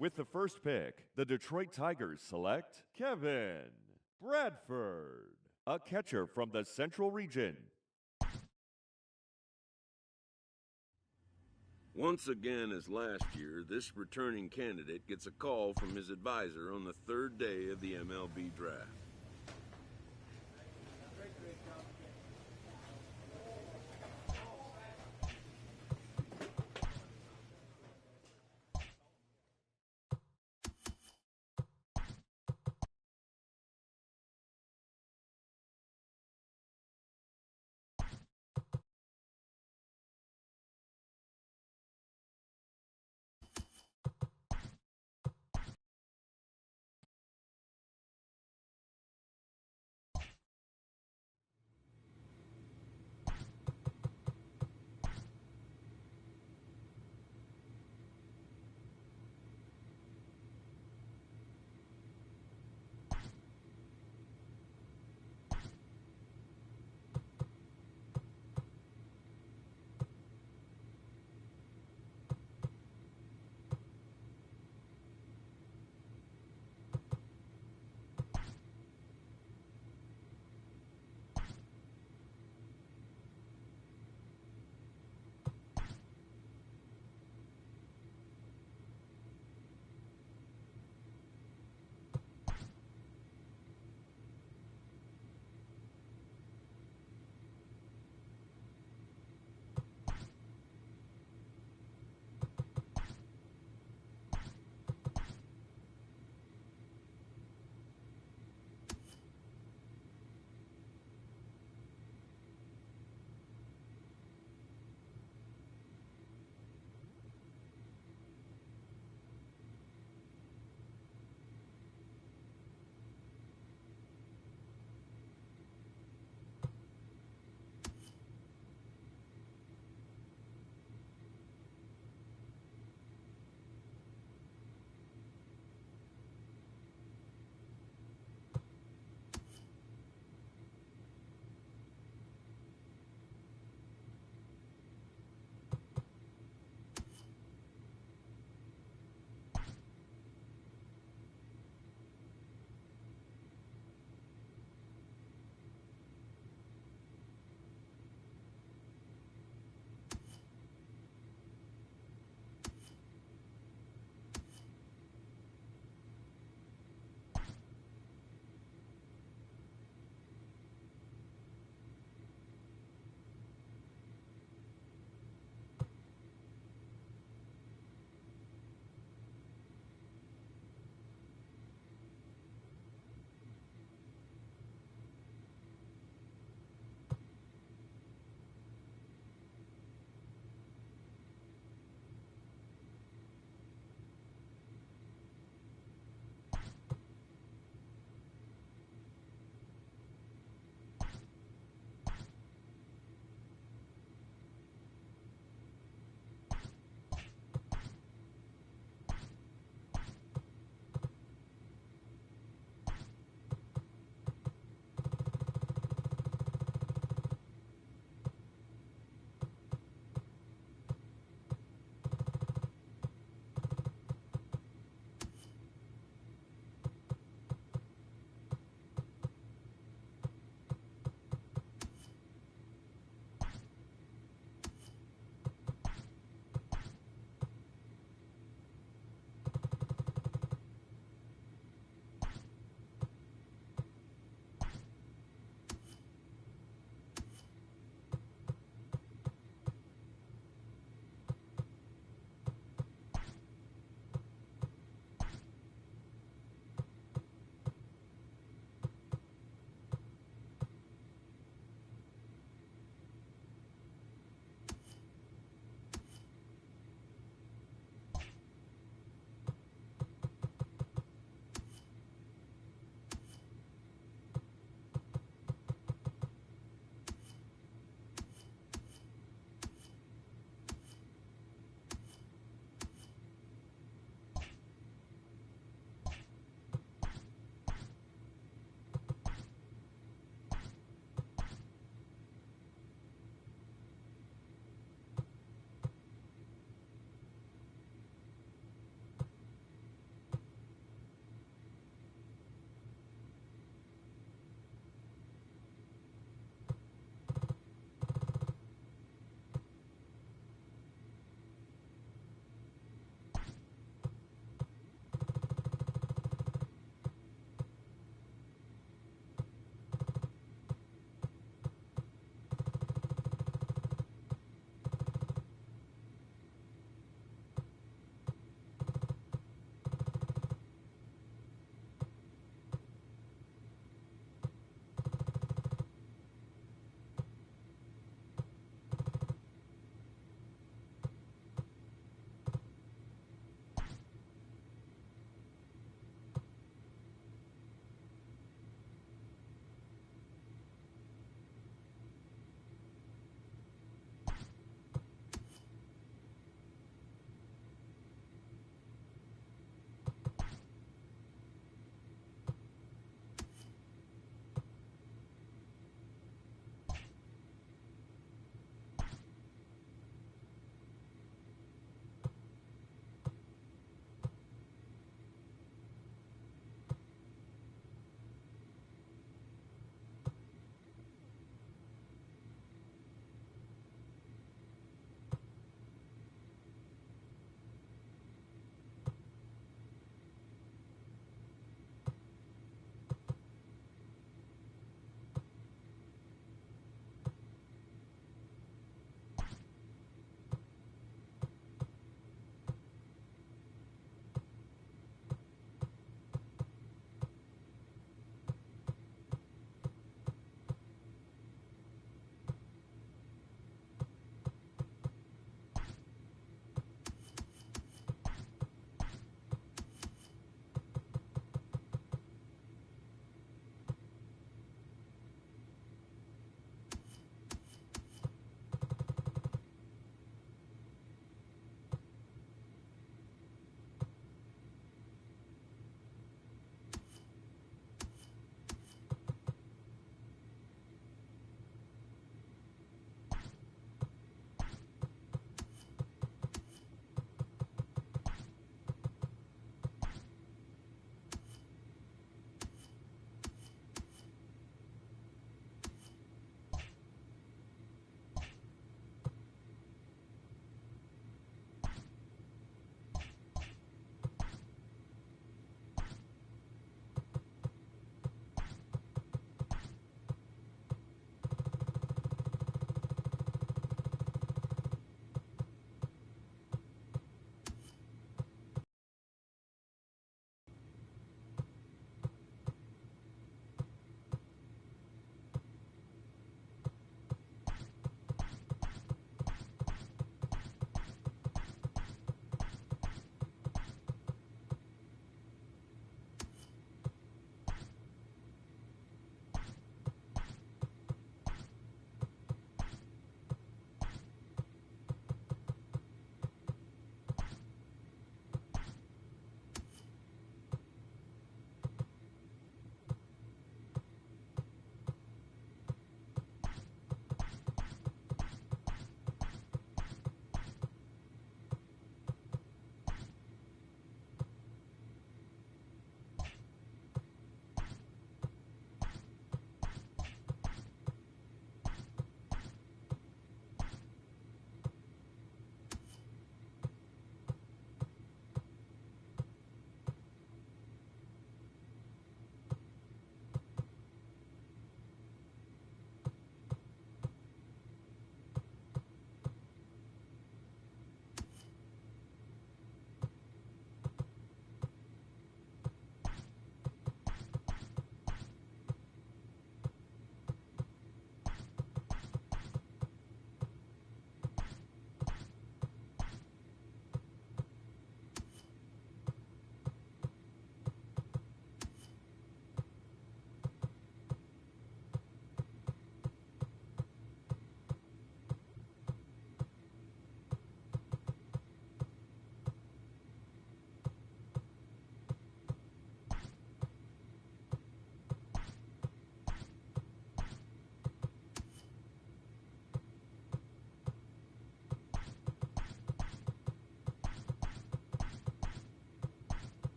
S2: With the first pick, the Detroit Tigers select Kevin Bradford, a catcher from the Central Region.
S10: Once again, as last year, this returning candidate gets a call from his advisor on the 3rd day of the MLB draft.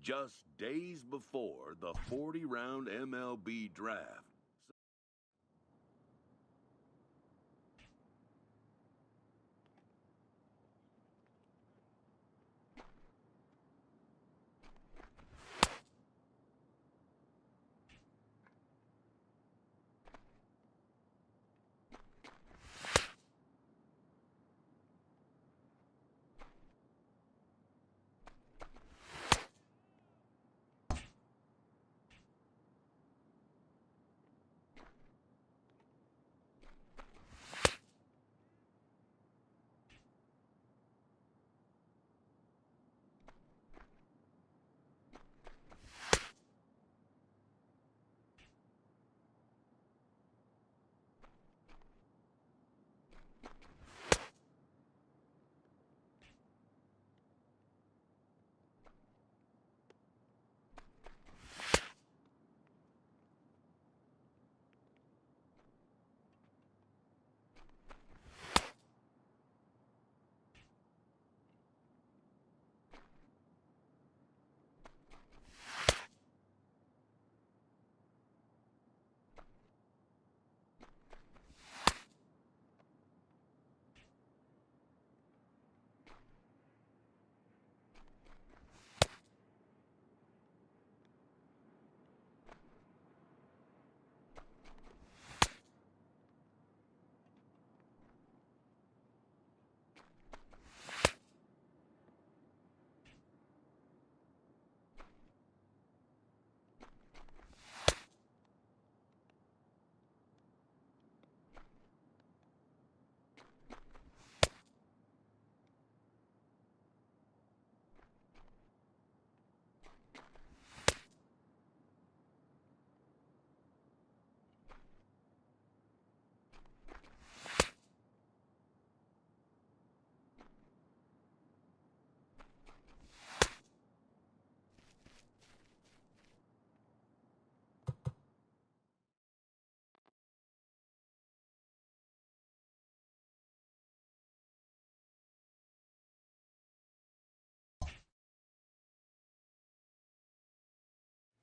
S10: just days before the 40-round MLB draft.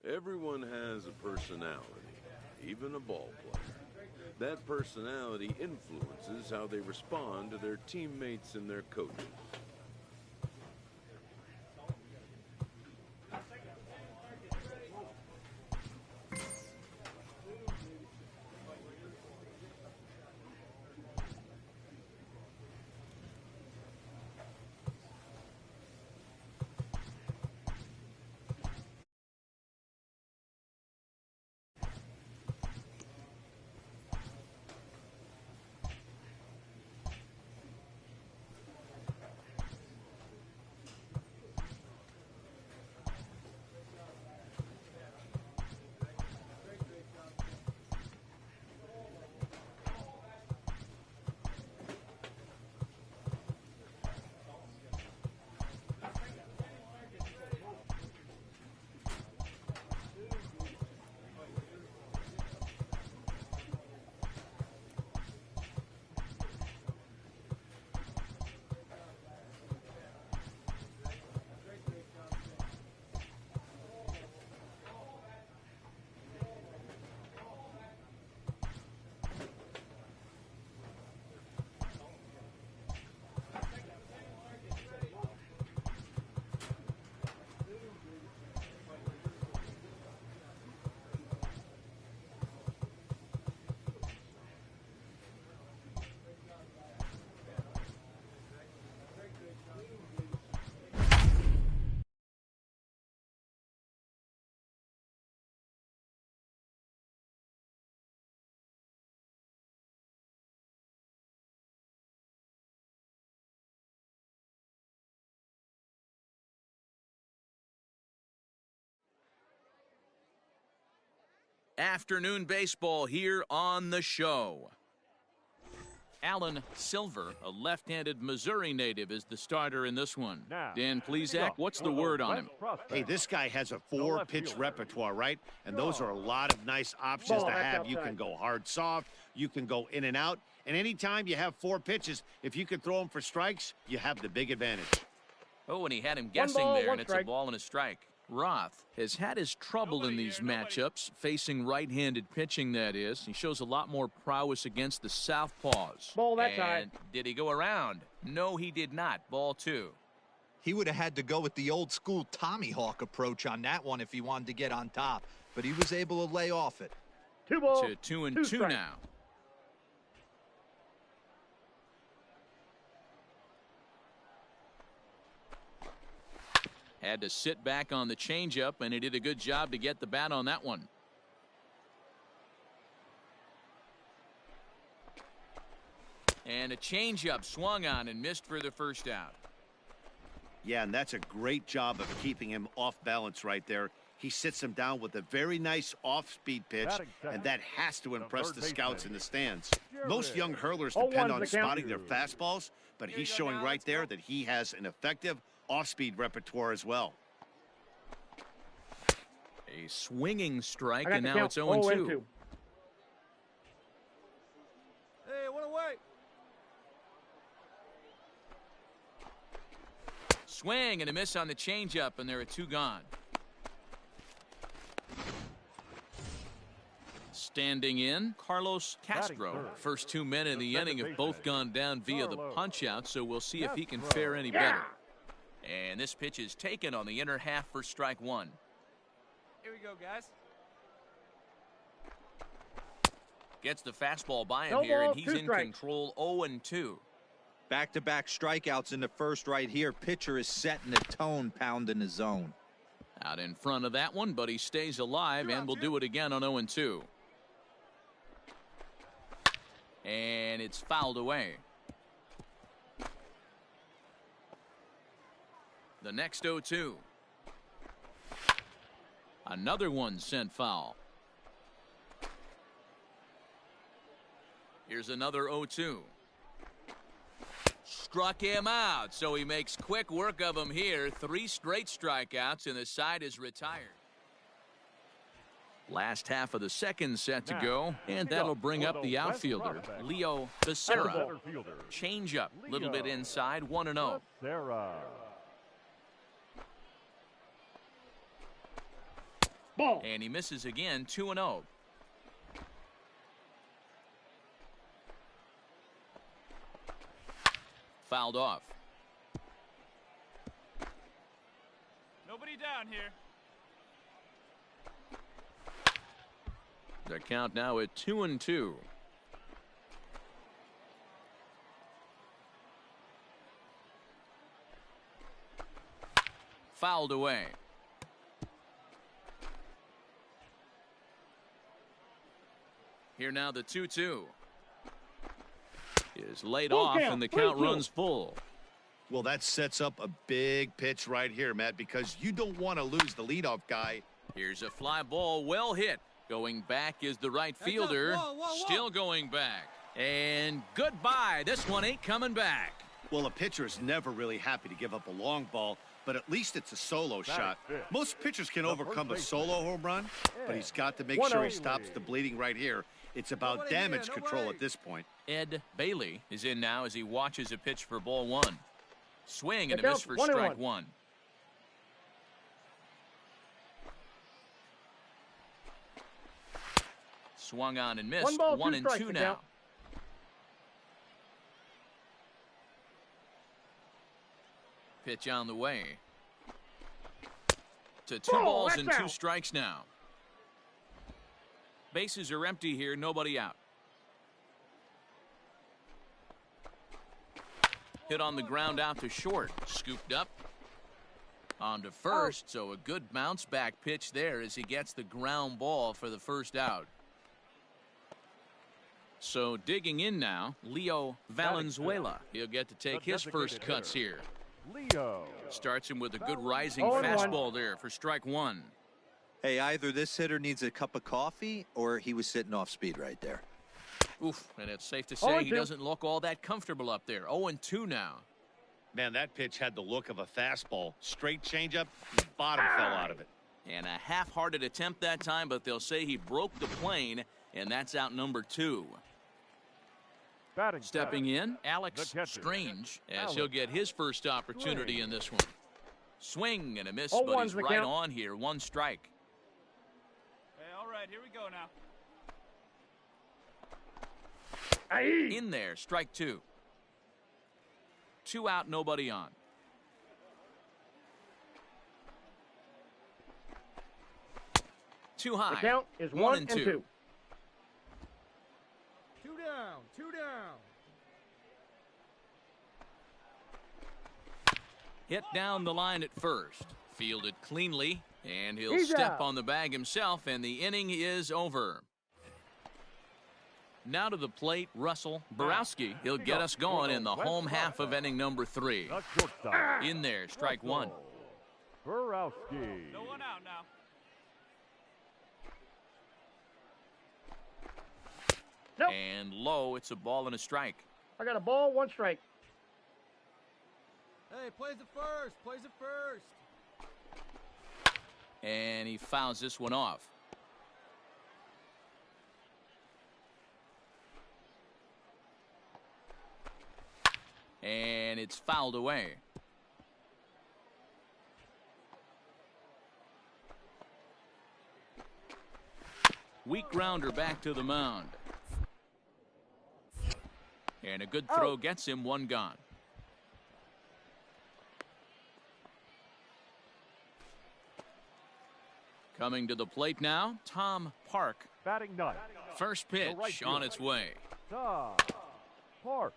S10: Everyone has a personality, even a ball player. That personality influences how they respond to their teammates and their coaches.
S1: Afternoon baseball here on the show. Alan Silver, a left-handed Missouri native, is the starter in this one. Dan Plesac, what's the word on him?
S3: Hey, this guy has a 4-pitch repertoire, right? And those are a lot of nice options to have. You can go hard, soft. You can go in and out. And anytime you have 4 pitches, if you can throw them for strikes, you have the big advantage.
S1: Oh, and he had him guessing there, and it's a ball and a strike. Roth has had his trouble in these matchups, facing right-handed pitching, that is. He shows a lot more prowess against the southpaws.
S12: Ball that time.
S1: And did he go around? No, he did not. Ball 2.
S4: He would have had to go with the old-school Tommy Hawk approach on that one if he wanted to get on top, but he was able to lay off it.
S12: 2 balls,
S1: to 2 and 2 now. Had to sit back on the changeup, and he did a good job to get the bat on that one. And a changeup swung on and missed for the first out.
S3: Yeah, and that's a great job of keeping him off balance right there. He sits him down with a very nice off-speed pitch, and that has to impress the scouts in the stands. Most young hurlers depend on spotting their fastballs, but he's showing right there that he has an effective off-speed repertoire as well.
S1: A swinging strike, and now it's 0-2.
S11: Hey, one away.
S1: Swing and a miss on the changeup, and there are 2 gone. Standing in, Carlos Castro. First 2 men in the inning have both gone down via the punch-out, so we'll see if he can fare any better. And this pitch is taken on the inner half for strike 1.
S11: Here we go, guys.
S1: Gets the fastball by him here, and he's in control. 0-2.
S4: Back-to-back strikeouts in the first right here. Pitcher is setting the tone, pounding the zone.
S1: Out in front of that one, but he stays alive and will do it again on 0-2. And it's fouled away. The next 0-2. Another one sent foul. Here's another 0-2. Struck him out, so he makes quick work of him here. 3 straight strikeouts, and the side is retired. Last half of the second set to go, and that'll bring up the outfielder, Leo Becerra. Change up, a little bit inside, 1-0. And he misses again, 2-0. Fouled off.
S11: Nobody down here.
S1: The count now at 2-2. Fouled away. Here now the 2-2. Is laid off, and the count runs full.
S3: Well, that sets up a big pitch right here, Matt, because you don't want to lose the leadoff guy.
S1: Here's a fly ball, well hit. Going back is the right fielder. Still going back. And goodbye. This one ain't coming back.
S3: Well, a pitcher is never really happy to give up a long ball, but at least it's a solo shot. Most pitchers can overcome a solo home run, but he's got to make sure he stops the bleeding right here. It's about damage control at this point.
S1: Ed Bailey is in now as he watches a pitch for ball 1. Swing and a miss for strike 1. Swung on and missed. 1-2 now. Pitch on the way. To 2 balls and 2 strikes now. Bases are empty here, nobody out. Hit on the ground out to short. Scooped up. On to first, so a good bounce back pitch there as he gets the ground ball for the first out. So digging in now, Leo Valenzuela. He'll get to take his first cuts here.
S2: Leo
S1: starts him with a good rising fastball there for strike 1.
S4: Hey, either this hitter needs a cup of coffee or he was sitting off speed right there.
S1: Oof, and it's safe to say he doesn't look all that comfortable up there. 0-2 now.
S3: Man, that pitch had the look of a fastball. Straight changeup, the bottom fell out of it.
S1: And a half-hearted attempt that time, but they'll say he broke the plane, and that's out number 2. Stepping in, Alex Strange, as he'll get his first opportunity in this one. Swing and a miss,
S12: Oh,
S1: but he's
S12: the
S1: right
S12: count.
S1: on here. 1 strike.
S11: Hey, all right, here we go now.
S12: Aye.
S1: In there, strike 2. 2 out, nobody on. Too high.
S12: The count is 1 and 2.
S5: 2 down, 2 down.
S1: Hit down the line at first. Fielded cleanly, and he'll
S12: He's
S1: step
S12: out.
S1: on the bag himself, and the inning is over. Now to the plate, Russell Borowski. He'll get us going in the home half of inning number 3.
S2: The shortstop.
S1: In there, strike 1.
S2: Borowski.
S11: No one out now.
S12: Nope.
S1: And low, it's a ball and a strike.
S12: I got a ball, 1 strike.
S5: Hey, plays it first, plays it first.
S1: And he fouls this one off. And it's fouled away. Weak grounder back to the mound. And a good throw gets him 1 gone. Coming to the plate now, Tom Park.
S2: Batting ninth.
S1: First pitch
S2: right
S1: on
S2: field.
S1: its way.
S2: Tom Park.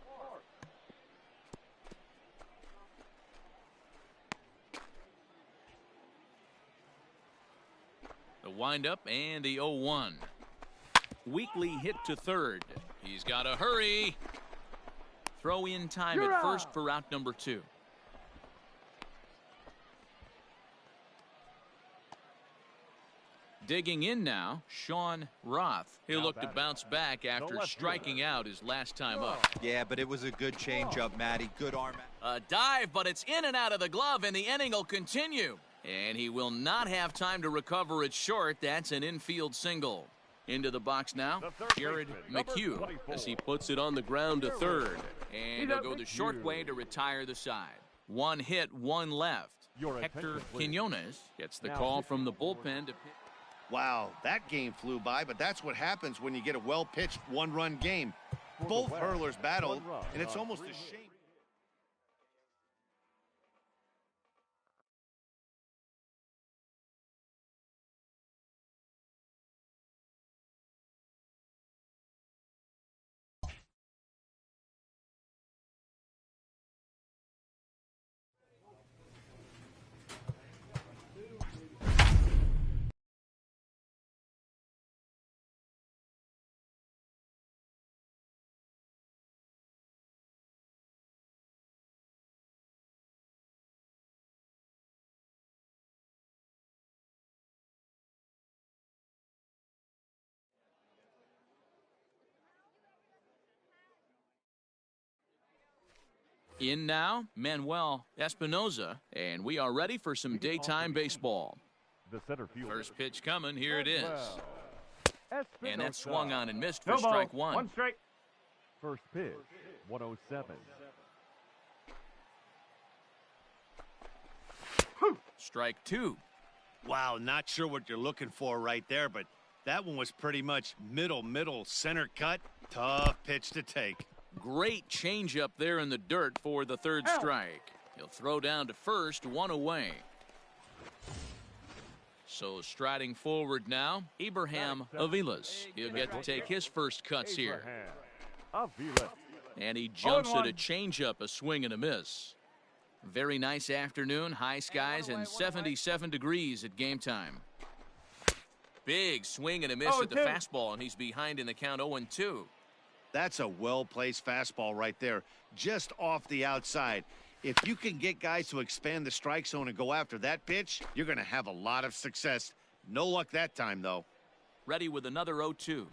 S1: The windup and the 0-1. Weakly hit to third. He's got to hurry. Throw in time at first for out number 2. Digging in now, Sean Roth. He'll look to bounce back after striking out his last time up.
S4: Yeah, but it was a good changeup, Matty. Good arm.
S1: A dive, but it's in and out of the glove, and the inning will continue. And he will not have time to recover it short. That's an infield single. Into the box now, Jared McHugh,
S6: as he puts it on the ground to third.
S1: And he'll go the short way to retire the side. 1 hit, 1 left. Hector Quinones gets the call from the bullpen to pitch.
S3: Wow, that game flew by, but that's what happens when you get a well-pitched 1-run game. Both hurlers battled, and it's almost a shame.
S1: In now, Manuel Espinoza, and we are ready for some daytime baseball.
S2: The center fielder.
S1: First pitch coming, here it is. And that swung on and missed for
S12: No ball,
S1: strike 1.
S12: 1 strike.
S2: First pitch, 107.
S1: Strike 2.
S3: Wow, not sure what you're looking for right there, but that one was pretty much middle, center cut. Tough pitch to take.
S1: Great changeup there in the dirt for the third strike. He'll throw down to first, 1 away. So striding forward now, Abraham Aviles. He'll get to take his first cuts here.
S2: Aviles.
S1: And he jumps at a changeup, a swing and a miss. Very nice afternoon, high skies and 77 degrees at game time. Big swing and a miss at the fastball, and he's behind in the count 0-2.
S3: That's a well-placed fastball right there, just off the outside. If you can get guys to expand the strike zone and go after that pitch, you're going to have a lot of success. No luck that time, though.
S1: Ready with another 0-2.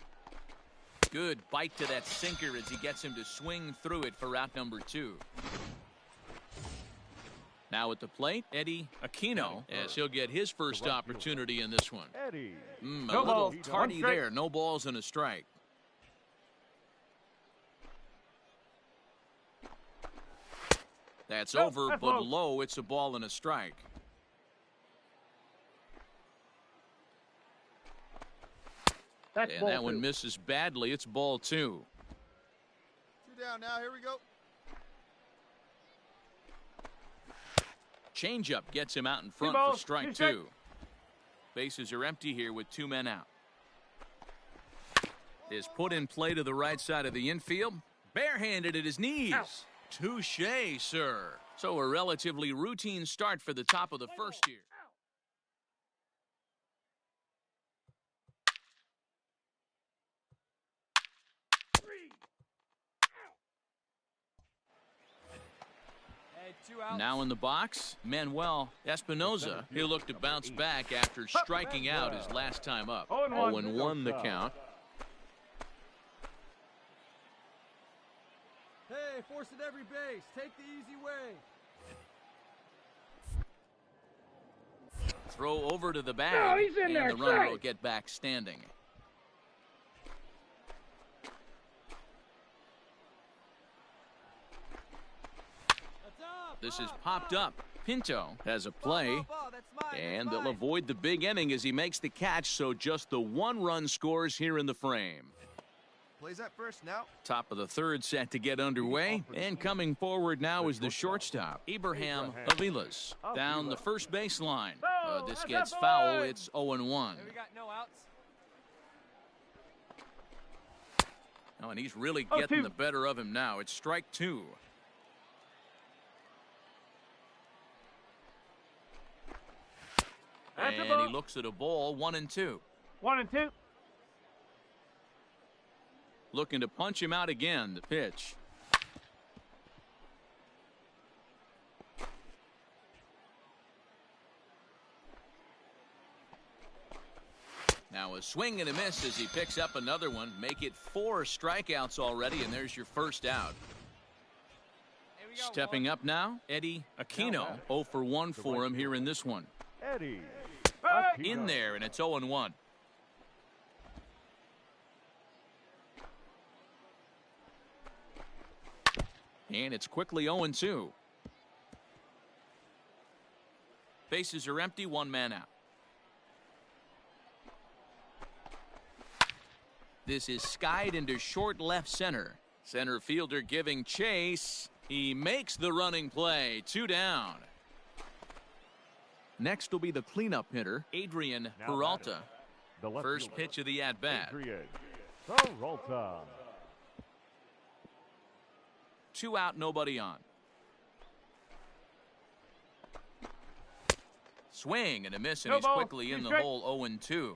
S1: Good bite to that sinker as he gets him to swing through it for out number 2. Now at the plate, Eddie Aquino, as he'll get his first opportunity in this one.
S2: Eddie.
S1: A little tardy there. No balls and a strike. That's over, but low. It's a ball and a strike.
S12: That's
S1: And
S12: ball
S1: that one
S12: two.
S1: misses badly. It's ball 2.
S5: 2 down now. Here we go.
S1: Changeup gets him out in front for strike 2. Bases are empty here with 2 men out. Is put in play to the right side of the infield. Barehanded at his knees. Touché, sir. So a relatively routine start for the top of the first here. Now in the box, Manuel Espinoza. He'll look to bounce back after striking out his last time up. 0-1 the count.
S7: Hey, force it every base. Take the easy way.
S1: Throw over to the bag,
S12: No, he's in
S1: and
S12: there.
S1: the runner
S12: Strike.
S1: will get back standing. This is popped up. Pinto has a play, and they'll avoid the big inning as he makes the catch, so just the 1 run scores here in the frame.
S5: Plays that first now.
S1: Top of the third set to get underway, and coming forward now is the shortstop, Abraham Avilas, down the first baseline. This gets foul. It's 0-1.
S7: Hey, we got no outs.
S1: Oh, and he's really getting the better of him now. It's strike 2. And he looks at a ball, 1-2.
S12: 1-2.
S1: Looking to punch him out again. The pitch. Now a swing and a miss as he picks up another one. Make it 4 strikeouts already, and there's your first out. Stepping up now, Eddie Aquino. 0 for 1 for him here in this one.
S2: Eddie.
S1: In there, and it's 0-1. And it's quickly 0-2. Bases are empty, 1 man out. This is skied into short left center. Center fielder giving chase. He makes the running play. 2 down. Next will be the cleanup hitter, Adrian Peralta. First pitch of the at-bat.
S2: Adrian Peralta.
S1: 2 out, nobody on. Swing and a miss, and he's quickly in the hole. 0-2.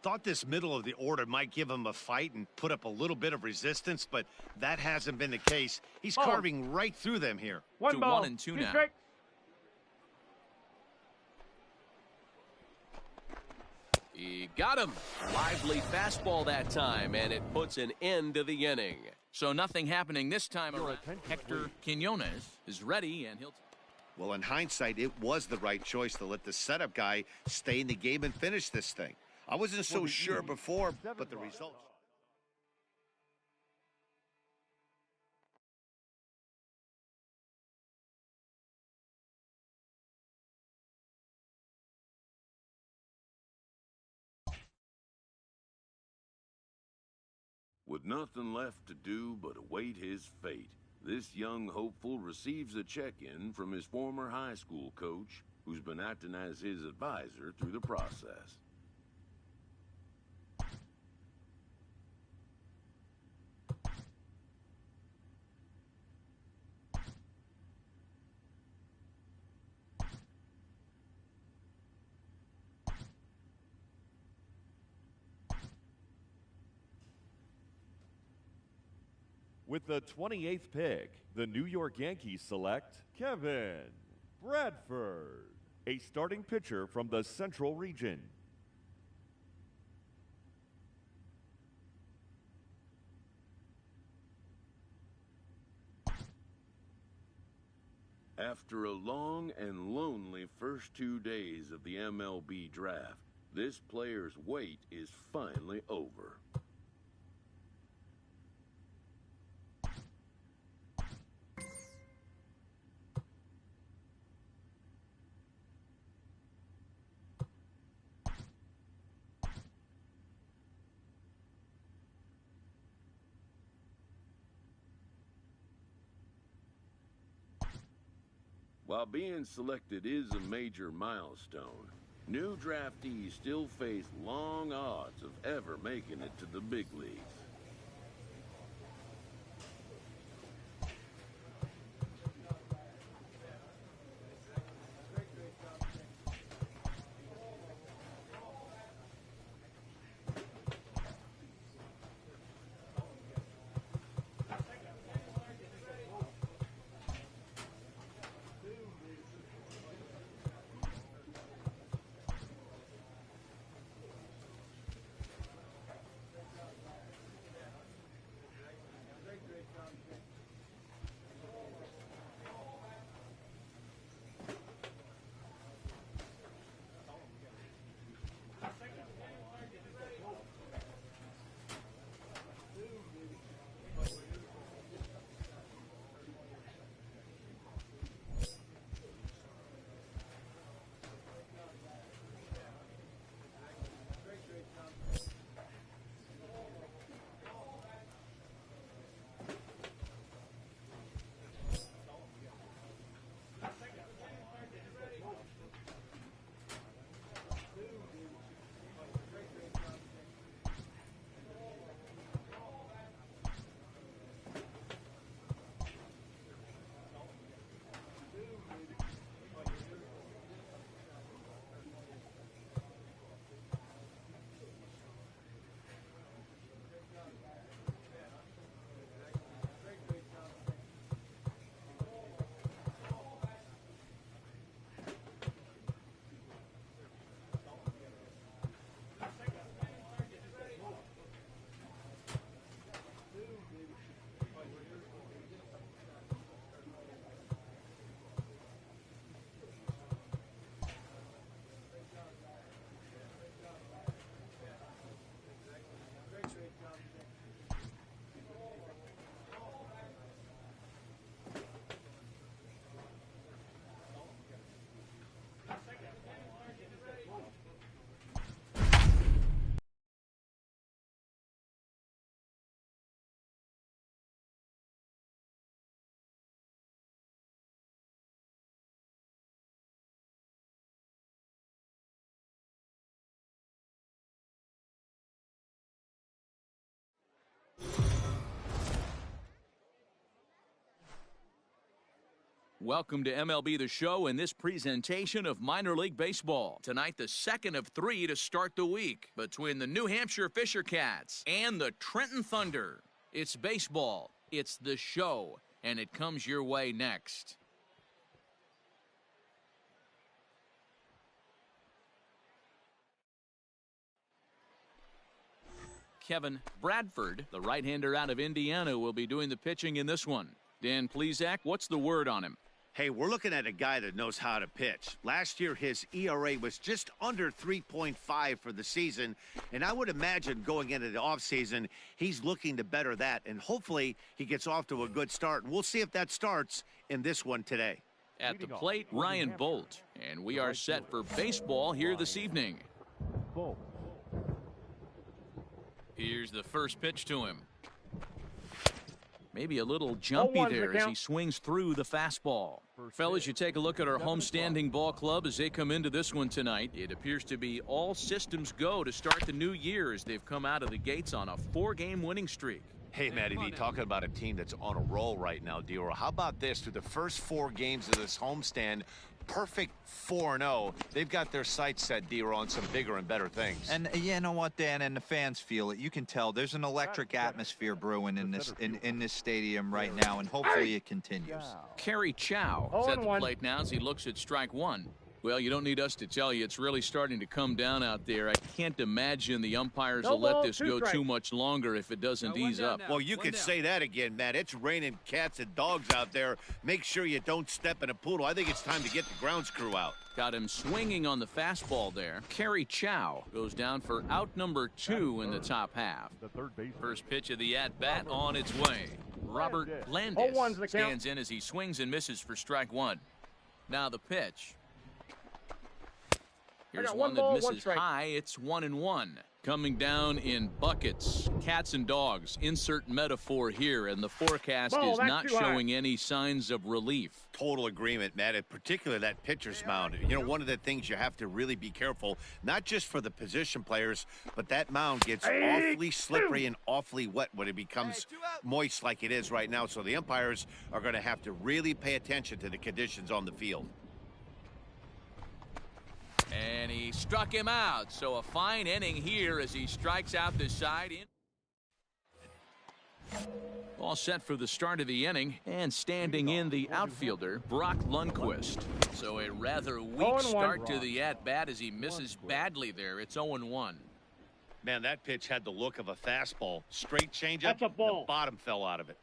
S3: Thought this middle of the order might give him a fight and put up a little bit of resistance, but that hasn't been the case. He's carving right through them here.
S1: 1-2 now. He got him. Lively fastball that time, and it puts an end to the inning. So nothing happening this time around. Hector Quinones is ready, and he'll...
S3: Well, in hindsight, it was the right choice to let the setup guy stay in the game and finish this thing. I wasn't so sure before, but the results...
S10: With nothing left to do but await his fate, this young hopeful receives a check-in from his former high school coach, who's been acting as his advisor through the process.
S2: With the 28th pick, the New York Yankees select Kevin Bradford, a starting pitcher from the Central Region.
S10: After a long and lonely first 2 days of the MLB draft, this player's wait is finally over. While being selected is a major milestone, new draftees still face long odds of ever making it to the big leagues.
S1: Welcome to MLB The Show and this presentation of minor league baseball. Tonight, the second of three to start the week between the New Hampshire Fisher Cats and the Trenton Thunder. It's baseball, it's the show, and it comes your way next. Kevin Bradford, the right-hander out of Indiana, will be doing the pitching in this one. Dan Plesac, what's the word on him?
S3: Hey, we're looking at a guy that knows how to pitch. Last year, his ERA was just under 3.5 for the season, and I would imagine going into the offseason, he's looking to better that, and hopefully he gets off to a good start. And we'll see if that starts in this one today.
S1: At the plate, Ryan Bolt, and we are set for baseball here this evening. Here's the first pitch to him. Maybe a little jumpy there as he swings through the fastball. Fellas, you take a look at our homestanding ball club as they come into this one tonight. It appears to be all systems go to start the new year as they've come out of the gates on a 4-game winning streak.
S3: Hey, Matty V, talking about a team that's on a roll right now, D-Roll. How about this? Through the first 4 games of this homestand, perfect 4-0. They've got their sights set, D-Roll, on some bigger and better things.
S4: And you know what, Dan, and the fans feel it. You can tell there's an electric atmosphere brewing in this stadium right now, and hopefully it continues.
S1: Kerry Chow is at the plate now as he looks at strike one. Well, you don't need us to tell you it's really starting to come down out there. I can't imagine the umpires will let this go too much longer if it doesn't ease up.
S3: Well, you could say that again, Matt. It's raining cats and dogs out there. Make sure you don't step in a poodle. I think it's time to get the grounds crew out.
S1: Got him swinging on the fastball there. Kerry Chow goes down for out number 2 in the top half. First pitch of the at-bat on its way. Robert Blandis stands in as he swings and misses for strike one. Now the pitch. Here's one that misses high. It's 1-1. Coming down in buckets, cats and dogs. Insert metaphor here, and the forecast is not showing any signs of relief.
S3: Total agreement, Matt, and particularly that pitcher's mound. You know, one of the things you have to really be careful, not just for the position players, but that mound gets awfully slippery and awfully wet when it becomes moist like it is right now. So the umpires are going to have to really pay attention to the conditions on the field.
S1: And he struck him out. So a fine inning here as he strikes out the side. All set for the start of the inning, and standing in the outfielder, Brock Lundquist. So a rather weak start to the at-bat as he misses badly there. It's 0-1.
S3: Man, that pitch had the look of a fastball. Straight changeup, the bottom fell out of it.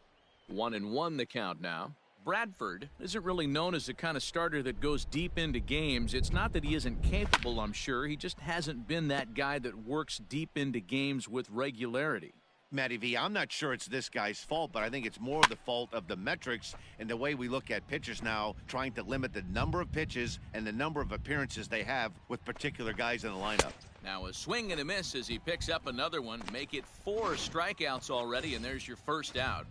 S1: 1-1 the count now. Bradford isn't really known as the kind of starter that goes deep into games. It's not that he isn't capable, I'm sure. He just hasn't been that guy that works deep into games with regularity.
S3: Matty V, I'm not sure it's this guy's fault, but I think it's more the fault of the metrics and the way we look at pitchers now, trying to limit the number of pitches and the number of appearances they have with particular guys in the lineup.
S1: Now a swing and a miss as he picks up another one. Make it 4 strikeouts already, and there's your first out.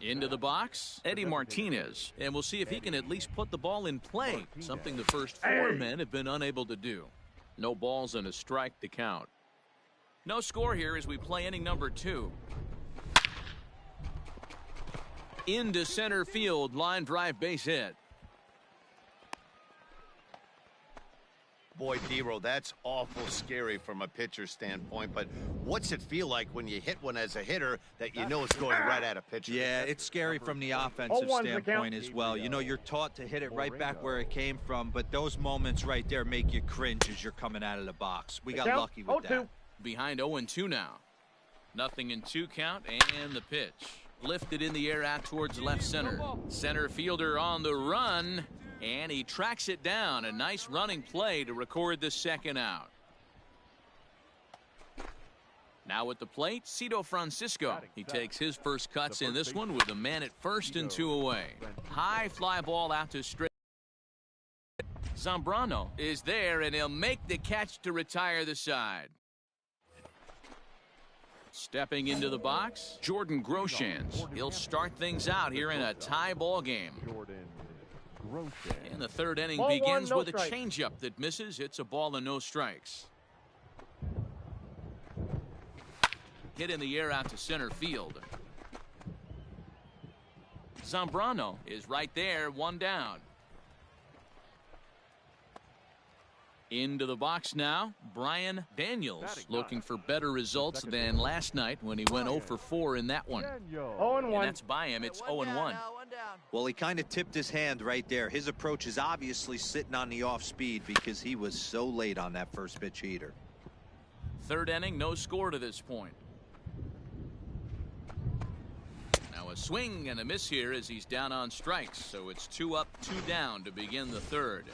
S1: Into the box, Eddie Martinez, and we'll see if he can at least put the ball in play, something the first 4 men have been unable to do. No balls and a strike to count. No score here as we play inning number 2. Into center field, line drive, base hit.
S3: Boy, Dero, that's awful scary from a pitcher's standpoint, but what's it feel like when you hit one as a hitter that you know it's going right at a pitcher?
S4: Yeah, it's scary from the offensive standpoint as well. You know, you're taught to hit it right back where it came from, but those moments right there make you cringe as you're coming out of the box. We got lucky with that.
S1: Behind 0-2 now. Nothing in 2 count, and the pitch. Lifted in the air out towards left center. Center fielder on the run. And he tracks it down. A nice running play to record the second out. Now at the plate, Cito Francisco. He takes his first cuts in this one with a man at first and 2 away. High fly ball out to straight. Zambrano is there, and he'll make the catch to retire the side. Stepping into the box, Jordan Groshans. He'll start things out here in a tie ball game. And the 3rd inning begins with a changeup that misses. It's a ball and no strikes. Hit in the air out to center field. Zambrano is right there, 1 down. Into the box now, Brian Daniels, looking for better results than last night when he went 0 for 4 in that one.
S12: 0-1.
S1: And that's by him. It's 0-1.
S4: Well, he kind of tipped his hand right there. His approach is obviously sitting on the off speed because he was so late on that first pitch heater.
S1: 3rd inning, no score to this point. Now a swing and a miss here as he's down on strikes. So it's 2 up, 2 down to begin the 3rd.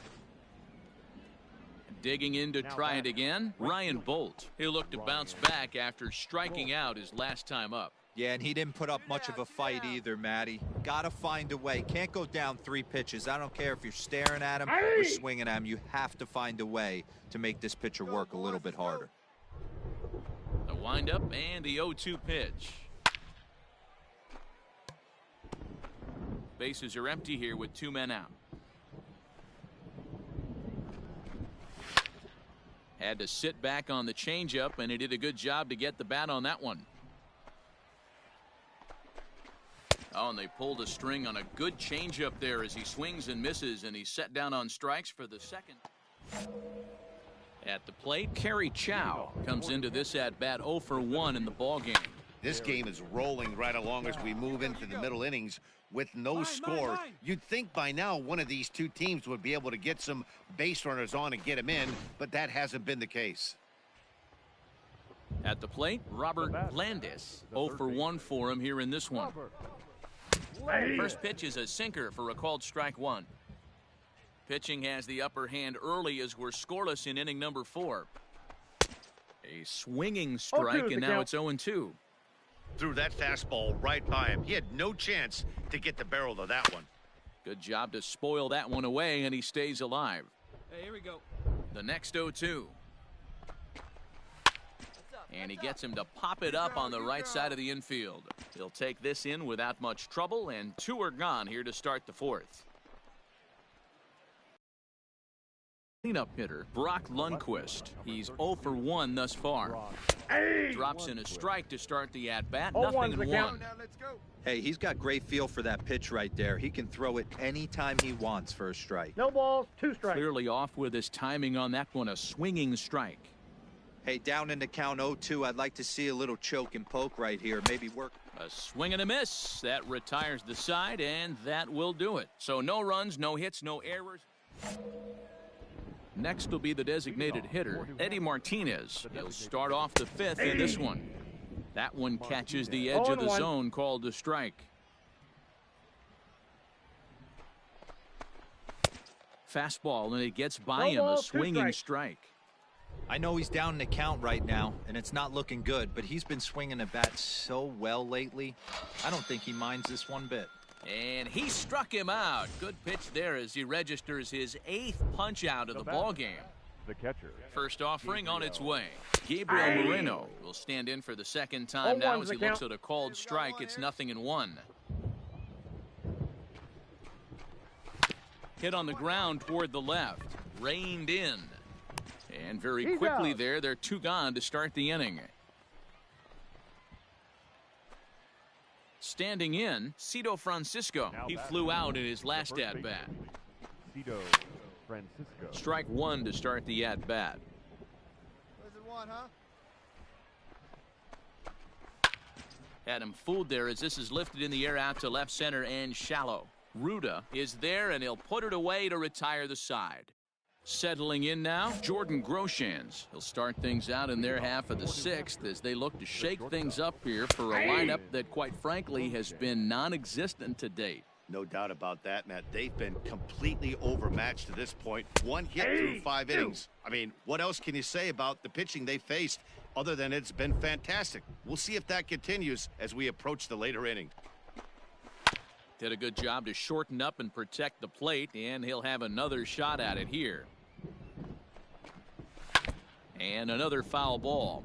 S1: Digging in to try it again, Ryan Bolt. He'll look to bounce back after striking out his last time up.
S4: Yeah, and he didn't put up much of a fight either, Matty. Got to find a way. Can't go down 3 pitches. I don't care if you're staring at him or swinging at him. You have to find a way to make this pitcher work a little bit harder.
S1: The windup and the 0-2 pitch. Bases are empty here with 2 men out. Had to sit back on the changeup, and he did a good job to get the bat on that one. Oh, and they pulled a string on a good changeup there as he swings and misses, and he's set down on strikes for the 2nd. At the plate, Kerry Chow comes into this at-bat 0 for 1 in the ballgame.
S3: This game is rolling right along as we move into the middle innings with no score. You'd think by now one of these 2 teams would be able to get some base runners on and get them in, but that hasn't been the case.
S1: At the plate, Robert Landis. 0 for 1 for him here in this one. First pitch is a sinker for a called strike 1. Pitching has the upper hand early as we're scoreless in inning number 4. A swinging strike, and now it's 0-2.
S3: Threw that fastball right by him. He had no chance to get the barrel of that one.
S1: Good job to spoil that one away, and he stays alive.
S7: Hey, here we go.
S1: The next 0-2. And he gets him to pop it up on the right side of the infield. He'll take this in without much trouble, and 2 are gone here to start the 4th. Cleanup hitter Brock Lundquist. He's 0 for 1 thus far. Drops in a strike to start the at-bat. Nothing in 1.
S4: Hey, he's got great feel for that pitch right there. He can throw it anytime he wants for a strike.
S12: No balls, 2 strikes.
S1: Clearly off with his timing on that one. A swinging strike.
S4: Hey, down in the count 0-2, I'd like to see a little choke and poke right here. Maybe work.
S1: A swing and a miss. That retires the side, and that will do it. So no runs, no hits, no errors. Next will be the designated hitter, Eddie Martinez. He'll start off the 5th in this one. That one catches the edge of the zone, called a strike. Fastball, and it gets by him, a swinging strike.
S4: I know he's down in the count right now, and it's not looking good, but he's been swinging the bat so well lately. I don't think he minds this one bit.
S1: And he struck him out. Good pitch there as he registers his 8th punch out of the ball game.
S2: The catcher.
S1: First offering on its way. Gabriel Moreno will stand in for the 2nd time now as he looks at a called strike. It's 0-1. Hit on the ground toward the left. Reined in. And very quickly there, they're 2 gone to start the inning. Standing in, Cito Francisco. He flew out in his last at-bat.
S2: Cito Francisco.
S1: Strike 1 to start the at-bat.
S5: Where's it 1, huh?
S1: Had him fooled there as this is lifted in the air out to left center and shallow. Ruda is there, and he'll put it away to retire the side. Settling in now, Jordan Groshans. He'll start things out in their half of the 6th as they look to shake things up here for a lineup that, quite frankly, has been non-existent to date.
S3: No doubt about that, Matt. They've been completely overmatched to this point. 1 hit through 5 innings. I mean, what else can you say about the pitching they faced other than it's been fantastic? We'll see if that continues as we approach the later inning.
S1: Did a good job to shorten up and protect the plate, and he'll have another shot at it here. And another foul ball.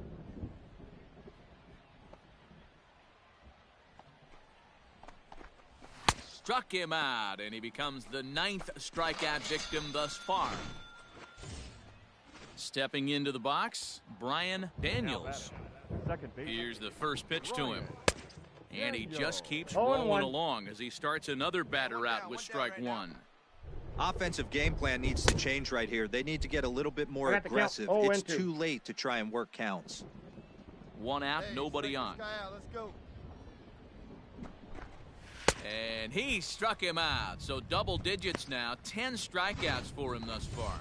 S1: Struck him out, and he becomes the 9th strikeout victim thus far. Stepping into the box, Brian Daniels. Here's the first pitch to him. And he just keeps rolling along as he starts another batter out with strike 1.
S4: Offensive game plan needs to change right here. They need to get a little bit more aggressive. It's too late to try and work counts.
S1: 1 out, nobody on.
S5: Let's go.
S1: And he struck him out. So double digits now. 10 strikeouts for him thus far.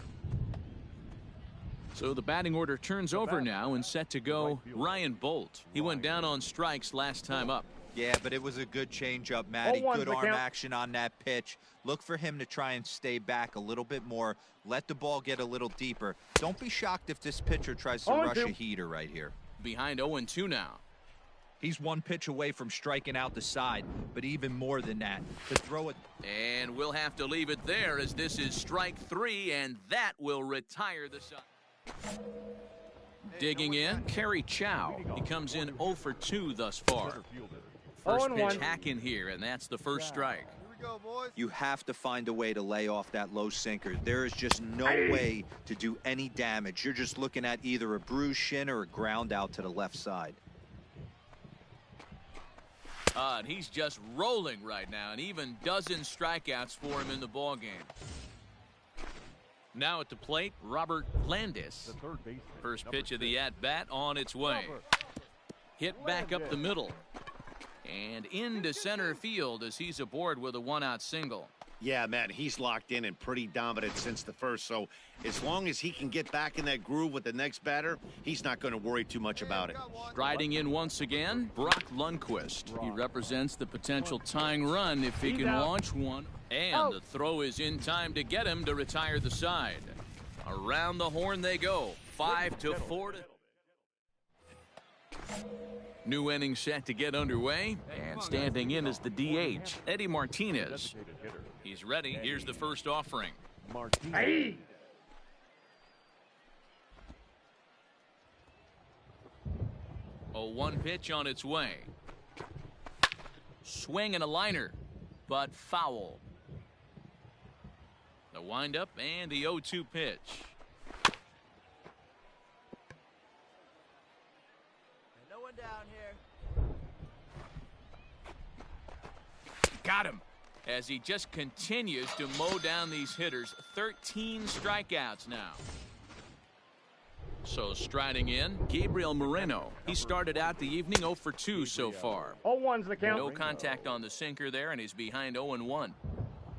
S1: So the batting order turns over now and set to go Ryan Bolt. He went down on strikes last time up.
S4: Yeah, but it was a good changeup, Matty. Good arm action on that pitch. Look for him to try and stay back a little bit more. Let the ball get a little deeper. Don't be shocked if this pitcher tries to rush a heater right here.
S1: Behind 0-2 now.
S4: He's 1 pitch away from striking out the side, but even more than that, to throw it.
S1: And we'll have to leave it there as this is strike 3, and that will retire the side. Digging in, Kerry Chow. He comes in 0 for 2 thus far. First pitch hack in here, and that's the first strike.
S5: Here we go, boys.
S4: You have to find a way to lay off that low sinker. There is just no way to do any damage. You're just looking at either a bruised shin or a ground out to the left side.
S1: And he's just rolling right now, and even dozen strikeouts for him in the ball game. Now at the plate, Robert Landis. First pitch of the at-bat on its way. Hit back up the middle. And into center field as he's aboard with a 1-out single.
S3: Yeah, Matt, he's locked in and pretty dominant since the first. So as long as he can get back in that groove with the next batter, he's not going to worry too much about it.
S1: Striding in once again, Brock Lundquist. He represents the potential tying run if he can launch one. And the throw is in time to get him to retire the side. Around the horn they go. 5-4. New inning set to get underway, and standing in is the DH, Eddie Martinez. He's ready. Here's the first offering. 0-1 pitch on its way. Swing and a liner, but foul. The windup and the 0-2 pitch.
S7: No one down here.
S1: Got him. As he just continues to mow down these hitters. 13 strikeouts now. So striding in, Gabriel Moreno. He started out the evening 0 for 2 so far.
S12: 0-1's the count.
S1: No contact on the sinker there, and he's behind 0-1.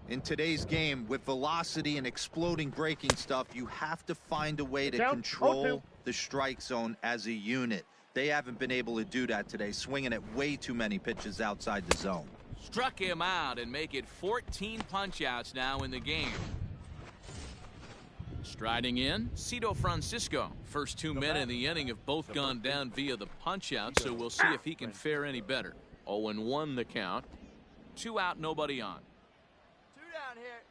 S4: In today's game, with velocity and exploding breaking stuff, you have to find a way to control the strike zone as a unit. They haven't been able to do that today, swinging at way too many pitches outside the zone.
S1: Struck him out and make it 14 punch-outs now in the game. Striding in, Cito Francisco. First 2 men in the inning have both gone down via the punch-out, so we'll see if he can fare any better. 0-1 the count. 2 out, nobody on.
S7: 2 down here.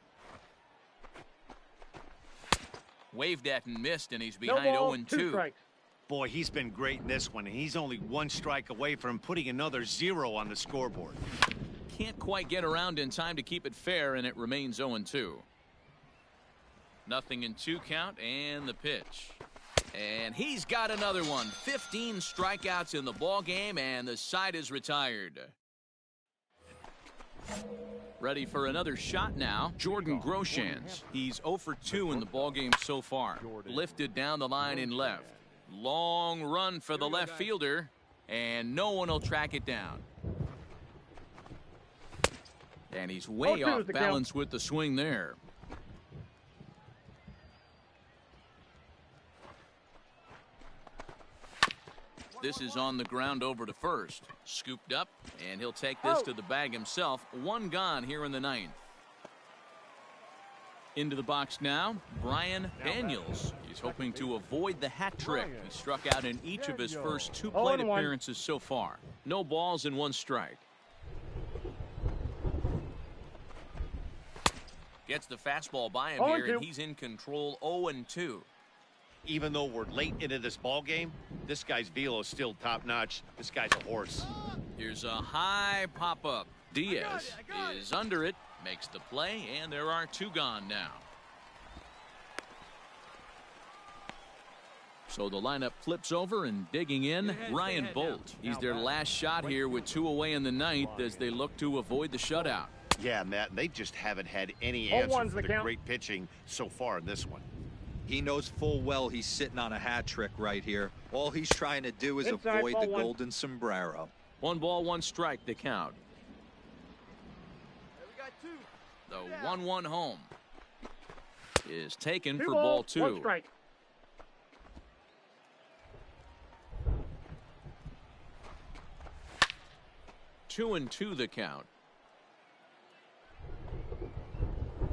S1: Waved at and missed, and he's behind 0-2.
S3: Boy, he's been great in this one, and he's only 1 strike away from putting another 0 on the scoreboard.
S1: Can't quite get around in time to keep it fair, and it remains 0-2. Nothing in 2 count, and the pitch. And he's got another one. 15 strikeouts in the ball game, and the side is retired. Ready for another shot now, Jordan Groshans. He's 0 for 2 in the ball game so far. Lifted down the line in left. Long run for the left fielder, and no one will track it down. And he's way off balance with the swing there. This is on the ground over to first. Scooped up, and he'll take this to the bag himself. 1 gone here in the 9th. Into the box now, Brian Daniels. He's hoping to avoid the hat trick. He struck out in each of his first 2 plate appearances so far. No balls and 1 strike. Gets the fastball by him here, and he's in control. 0-2.
S3: Even though we're late into this ball game, this guy's velo is still top-notch. This guy's a horse.
S1: Here's a high pop-up. Diaz is under it, makes the play, and there are 2 gone now. So the lineup flips over, and digging in, Ryan Bolt. He's their last shot here with 2 away in the 9th as they look to avoid the shutout.
S3: Yeah, Matt, they just haven't had any answer for the great pitching so far in this one.
S4: He knows full well he's sitting on a hat trick right here. All he's trying to do is avoid the golden sombrero.
S1: 1 ball, 1 strike, the count. The 1-1 home is taken for ball 2.
S12: 1 strike.
S1: Two and 2 the count.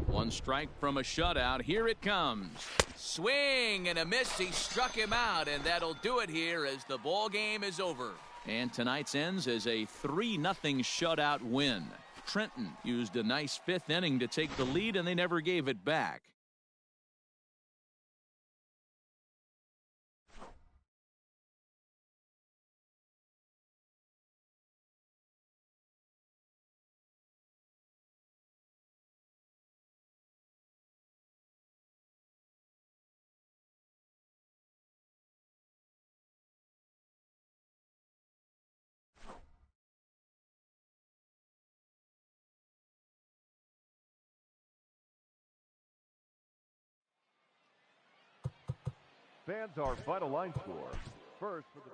S1: 1 strike from a shutout. Here it comes. Swing and a miss. He struck him out, and that'll do it here as the ball game is over. And tonight's ends as a 3-0 shutout win. Trenton used a nice 5th inning to take the lead, and they never gave it back.
S2: Fans, our final line score. First for the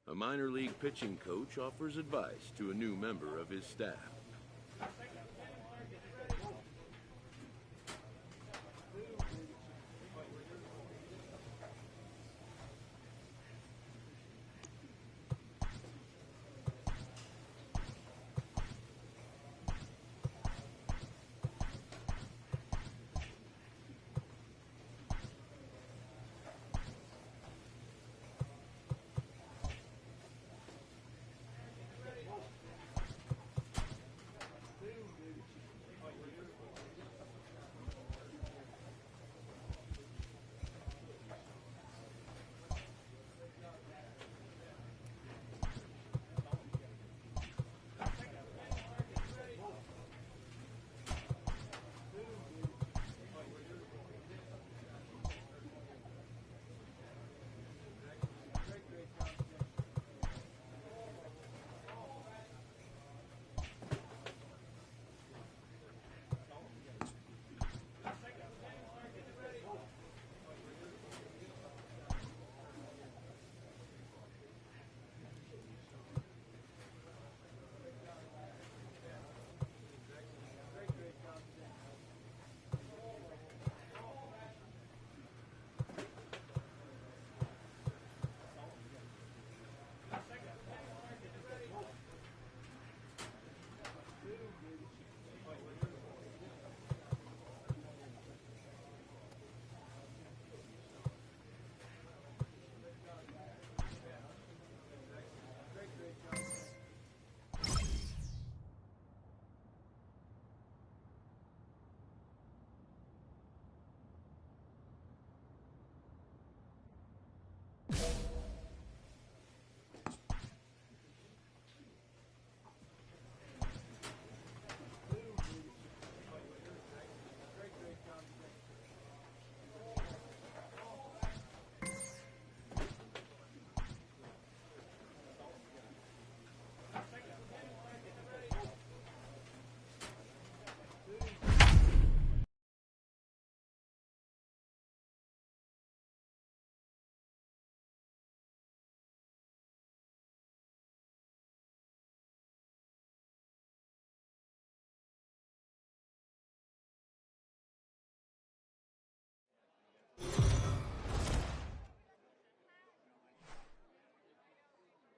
S10: A minor league pitching coach offers advice to a new member of his staff.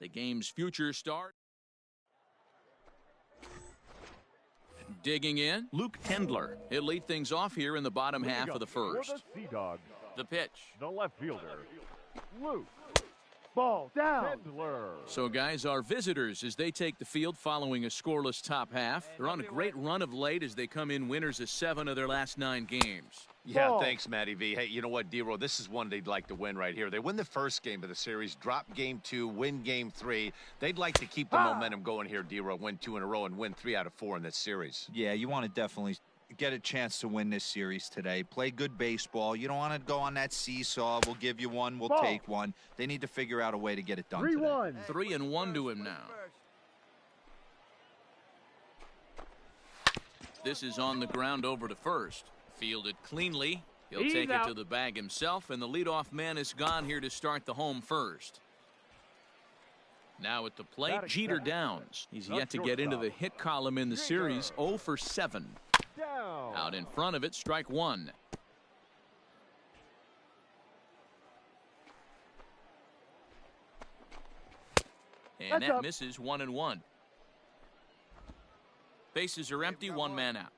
S1: The game's future start. Digging in, Luke Tendler. He'll lead things off here in the bottom half of the first.
S2: For the Sea Dogs,
S1: the pitch.
S2: the left fielder, Luke.
S12: Ball down.
S2: Tendler.
S1: So, guys, our visitors, as they take the field following a scoreless top half, they're on a great run of late as they come in winners of 7 of their last 9 games.
S13: Yeah,
S12: Ball.
S13: thanks, Matty V. Hey, you know what, D-Roll, this is one they'd like to win right here. They win the first game of the series, drop game 2, win game 3. They'd like to keep the momentum going here, D-Roll, win 2 in a row and win 3 out of 4 in this series.
S4: Yeah, you want to definitely get a chance to win this series today. Play good baseball. You don't want to go on that seesaw. We'll give you one. We'll take one. They need to figure out a way to get it done
S12: 3-1.
S1: 3-1 to him now. This is on the ground over to first. Fielded cleanly. He'll take it to the bag himself, and the leadoff man is gone here to start the home first. Now at the plate, Jeter Downs. He's yet to get into the hit column in the series, 0 for 7. Out in front of it, strike 1. And that misses 1-1. Bases are empty, 1 man out.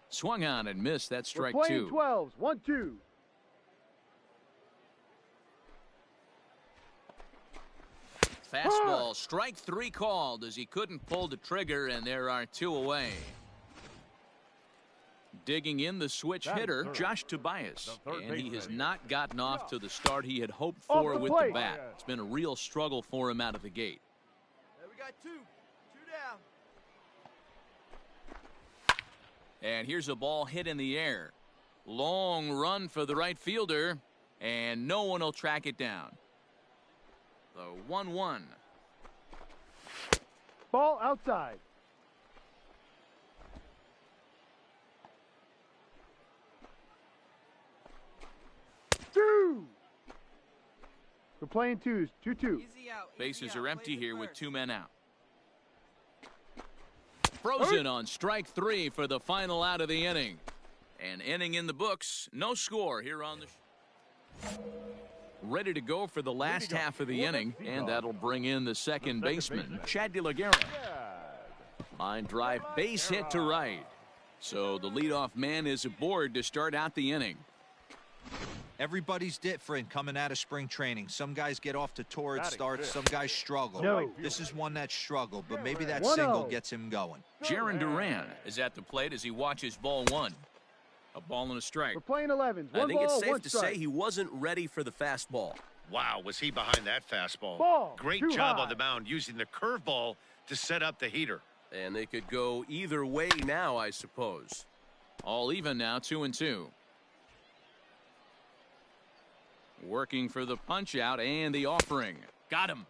S1: Swung on and missed. That's strike 2.
S12: 12s, 1-2.
S1: Fastball, strike 3 called as he couldn't pull the trigger, and there are 2 away. Digging in the switch hitter, Josh Tobias, and he has not gotten off to the start he had hoped for with the bat. It's been a real struggle for him out of the gate.
S7: We got 2 down.
S1: And here's a ball hit in the air. Long run for the right fielder, and no one will track it down. The 1-1.
S12: Ball outside. Two. We're playing 2s. 2-2.
S1: Bases are empty here with 2 men out. Frozen on strike 3 for the final out of the inning. An inning in the books. No score here on the ready to go for the last half of the inning, and that'll bring in the second baseman, Chad De La Guerra. Line drive, base hit to right. So the leadoff man is aboard to start out the inning.
S4: Everybody's different coming out of spring training. Some guys get off to torrid starts. Some guys struggle.
S12: No.
S4: This is one that struggled, but maybe that single gets him going.
S1: Jaron Duran is at the plate as he watches ball 1. A ball and a strike.
S12: We're playing 11s.
S6: I think it's safe
S12: one
S6: to
S12: strike.
S6: say he wasn't ready for the fastball.
S3: Wow, was he behind that fastball?
S12: Ball,
S3: Great
S12: too
S3: job
S12: high.
S3: on the mound using the curveball to set up the heater.
S6: And they could go either way now, I suppose.
S1: All even now, 2-2. Working for the punch out and the offering. Got him.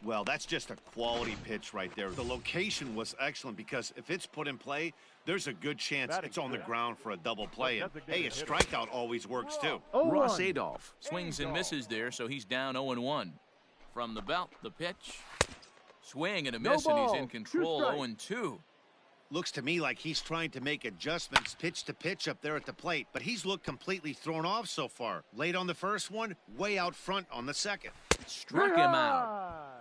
S3: Well, that's just a quality pitch right there. The location was excellent because if it's put in play, there's a good chance it's on the ground for a double play. And, hey, a strikeout always works, too.
S1: Ross Adolph swings and misses there, so he's down 0-1. From the belt, the pitch. Swing and a miss, and he's in control, 0-2.
S3: Looks to me like he's trying to make adjustments pitch to pitch up there at the plate, but he's looked completely thrown off so far. Late on the first one, way out front on the second.
S1: Struck him out.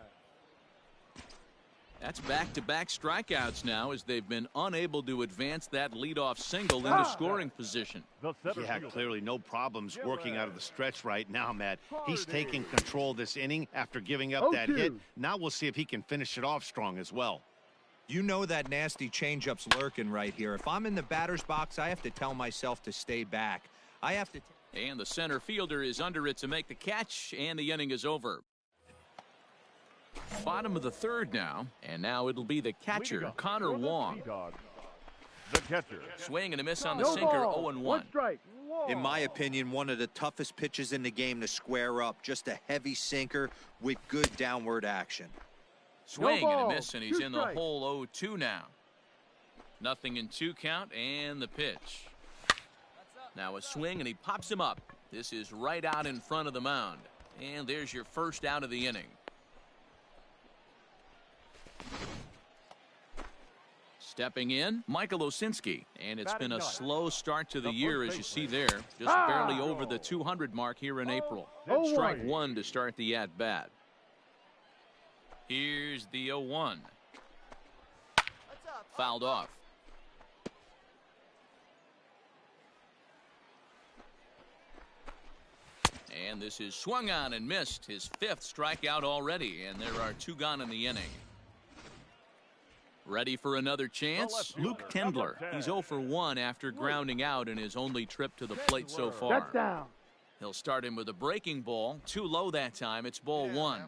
S1: That's back-to-back strikeouts now as they've been unable to advance that leadoff single into scoring position.
S3: Yeah, clearly no problems working out of the stretch right now, Matt. He's taking control this inning after giving up that hit. Now we'll see if he can finish it off strong as well.
S4: You know that nasty changeup's lurking right here. If I'm in the batter's box, I have to tell myself to stay back. I have to.
S1: And the center fielder is under it to make the catch, and the inning is over. Bottom of the third now, and now it'll be the catcher, Connor Wong.
S2: The catcher.
S1: Swing and a miss on the sinker, 0-1.
S4: In my opinion, one of the toughest pitches in the game to square up. Just a heavy sinker with good downward action.
S1: Swing and a miss, and he's in the hole, 0-2 now. Nothing in 2 count, and the pitch. Now a swing, and he pops him up. This is right out in front of the mound. And there's your first out of the inning. Stepping in, Michael Osinski. And it's been a slow start to the year, as you see there. Just barely over the 200 mark here in April. Strike one to start the at-bat. Here's the 0-1. Fouled off. And this is swung on and missed. His 5th strikeout already, and there are 2 gone in the inning. Ready for another chance? Luke Tendler. He's 0 for 1 after grounding out in his only trip to the plate so far.
S12: That's down.
S1: He'll start him with a breaking ball. Too low that time. It's ball 1.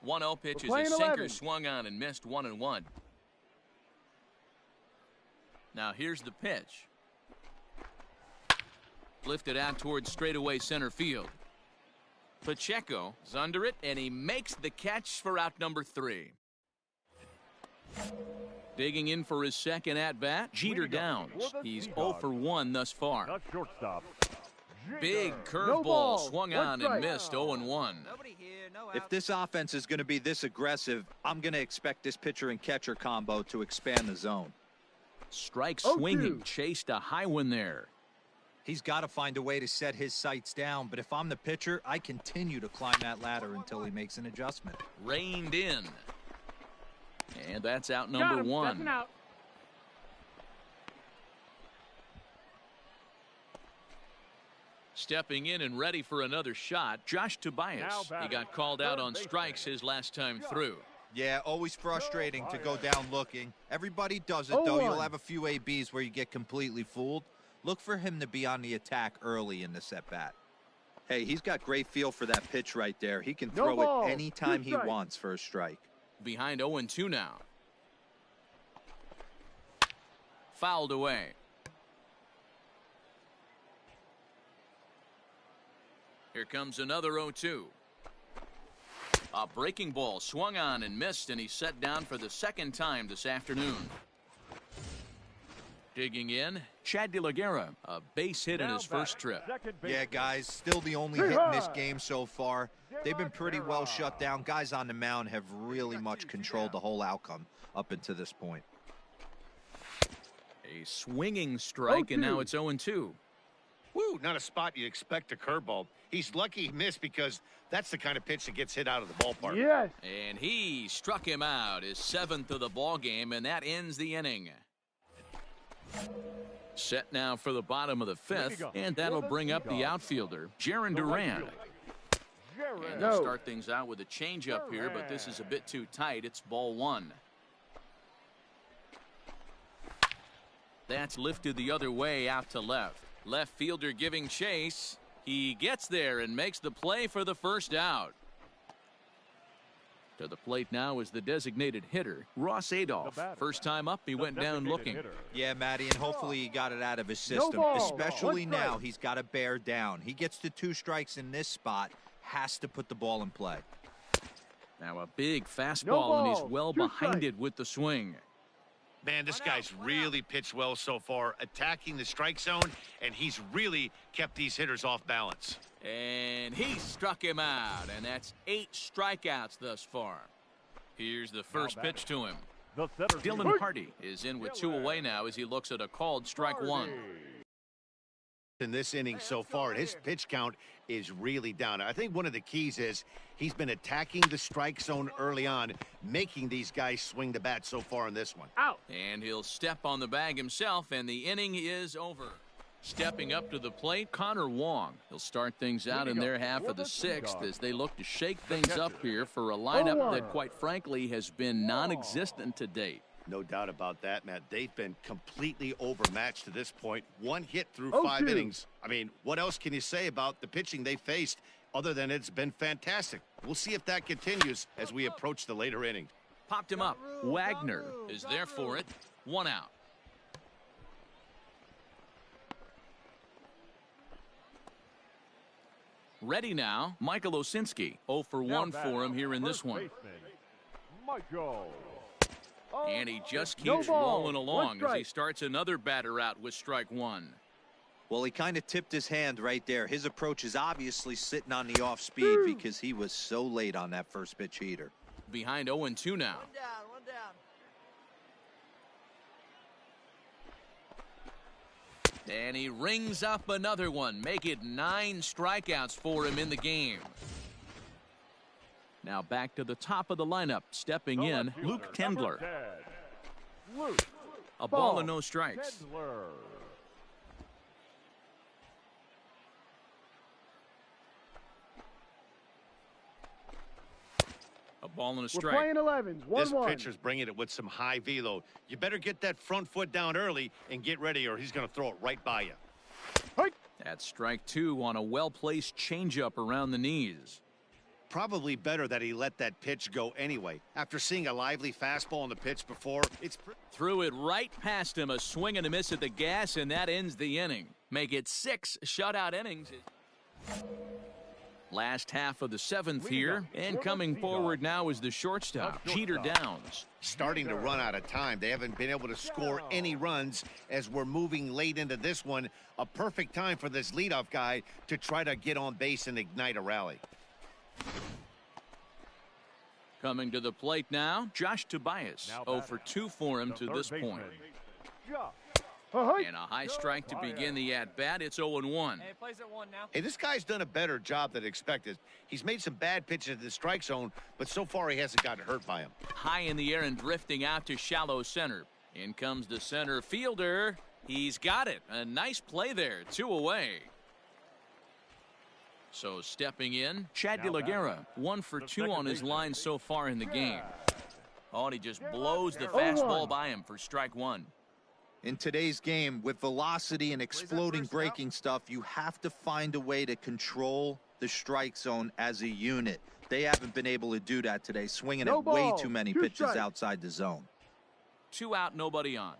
S1: 1-0 pitch is a sinker swung on and missed 1-1. Now here's the pitch. Lifted out towards straightaway center field. Pacheco is under it, and he makes the catch for out number 3. Digging in for his second at-bat, Jeter Downs. He's 0 for 1 thus far. Big curveball swung on and missed 0-1.
S4: If this offense is going to be this aggressive, I'm going to expect this pitcher and catcher combo to expand the zone.
S1: Strike swinging, chased a high one there.
S4: He's got to find a way to set his sights down, but if I'm the pitcher, I continue to climb that ladder until he makes an adjustment.
S1: Reined in. And that's out number 1.
S12: Out.
S1: Stepping in and ready for another shot, Josh Tobias. He got called out on strikes his last time through.
S4: Yeah, always frustrating to go down looking. Everybody does it, though. You'll have a few ABs where you get completely fooled. Look for him to be on the attack early in this at-bat. Hey, he's got great feel for that pitch right there. He can throw it anytime he wants for a strike.
S1: Behind 0-2 now. Fouled away. Here comes another 0-2. A breaking ball swung on and missed, and he's set down for the 2nd time this afternoon. Digging in, Chad De La Guerra, a base hit in his first trip.
S4: Yeah, guys, still the only hit in this game so far. They've been pretty well shut down. Guys on the mound have really much controlled the whole outcome up until this point.
S1: A swinging strike, and now it's 0-2.
S3: Woo, not a spot you'd expect a curveball. He's lucky he missed because that's the kind of pitch that gets hit out of the ballpark.
S12: Yes.
S1: And he struck him out, his 7th of the ball game, and that ends the inning. Set now for the bottom of the 5th, and that'll bring up the outfielder, Jarren Duran. And they'll start things out with a changeup here, but this is a bit too tight. It's ball 1. That's lifted the other way out to left. Left fielder giving chase. He gets there and makes the play for the first out. To the plate now is the designated hitter, Ross Adolph. First time up, he went down looking.
S4: Yeah, Matty, and hopefully he got it out of his system. Especially now, he's got to bear down. He gets to 2 strikes in this spot, has to put the ball in play.
S1: Now a big fastball, and he's well behind it with the swing.
S3: Man, this guy's really pitched well so far, attacking the strike zone, and he's really kept these hitters off balance.
S1: And he struck him out, and that's 8 strikeouts thus far. Here's the first pitch to him. Dylan Hardy is in with 2 away now as he looks at a called strike 1.
S3: In this inning so far, his pitch count is really down. I think one of the keys is he's been attacking the strike zone early on, making these guys swing the bat so far in this one.
S12: Out.
S1: And he'll step on the bag himself, and the inning is over. Stepping up to the plate, Connor Wong. He'll start things out in their half of the 6th as they look to shake things up here for a lineup that, quite frankly, has been non-existent to date.
S3: No doubt about that, Matt. They've been completely overmatched to this point. 1 hit through 5 innings. I mean, what else can you say about the pitching they faced other than it's been fantastic? We'll see if that continues as we approach the later innings.
S1: Popped him up. Wagner is there for it. 1 out. Ready now, Michael Osinski. 0 for 1 for him here in this one. And he just keeps rolling along as he starts another batter out with strike 1.
S4: Well, he kind of tipped his hand right there. His approach is obviously sitting on the off speed because he was so late on that first pitch heater.
S1: behind 0-2 now.
S5: One down.
S1: And he rings up another one. Make it 9 strikeouts for him in the game. Now back to the top of the lineup. Stepping in, Luke Tendler. A ball and no strikes. A ball and a strike.
S12: We're playing 11s. 1-1.
S3: This pitcher's bringing it with some high velo. You better get that front foot down early and get ready, or he's going to throw it right by you.
S1: That's strike 2 on a well-placed changeup around the knees.
S3: Probably better that he let that pitch go anyway. After seeing a lively fastball on the pitch before,
S1: threw it right past him. A swing and a miss at the gas, and that ends the inning. Make it 6 shutout innings. Last half of the 7th here, and coming forward now is the shortstop, Jeter Downs.
S3: Starting to run out of time. They haven't been able to score any runs as we're moving late into this one. A perfect time for this leadoff guy to try to get on base and ignite a rally.
S1: Coming to the plate now, Josh Tobias. 0 for 2 for him to this point. And a high strike to begin the at-bat. It's 0-1.
S11: Hey, plays at 1 now.
S3: Hey, this guy's done a better job than expected. He's made some bad pitches at the strike zone, but so far he hasn't gotten hurt by him.
S1: High in the air and drifting out to shallow center. In comes the center fielder. He's got it. A nice play there. 2 away. So stepping in, Chad De La Guerra, 1 for 2 on his line so far in the game. Oh, and he just blows the fastball by him for strike 1.
S4: In today's game, with velocity and exploding breaking stuff, you have to find a way to control the strike zone as a unit. They haven't been able to do that today, swinging at way too many pitches outside the zone.
S1: 2 out, nobody on.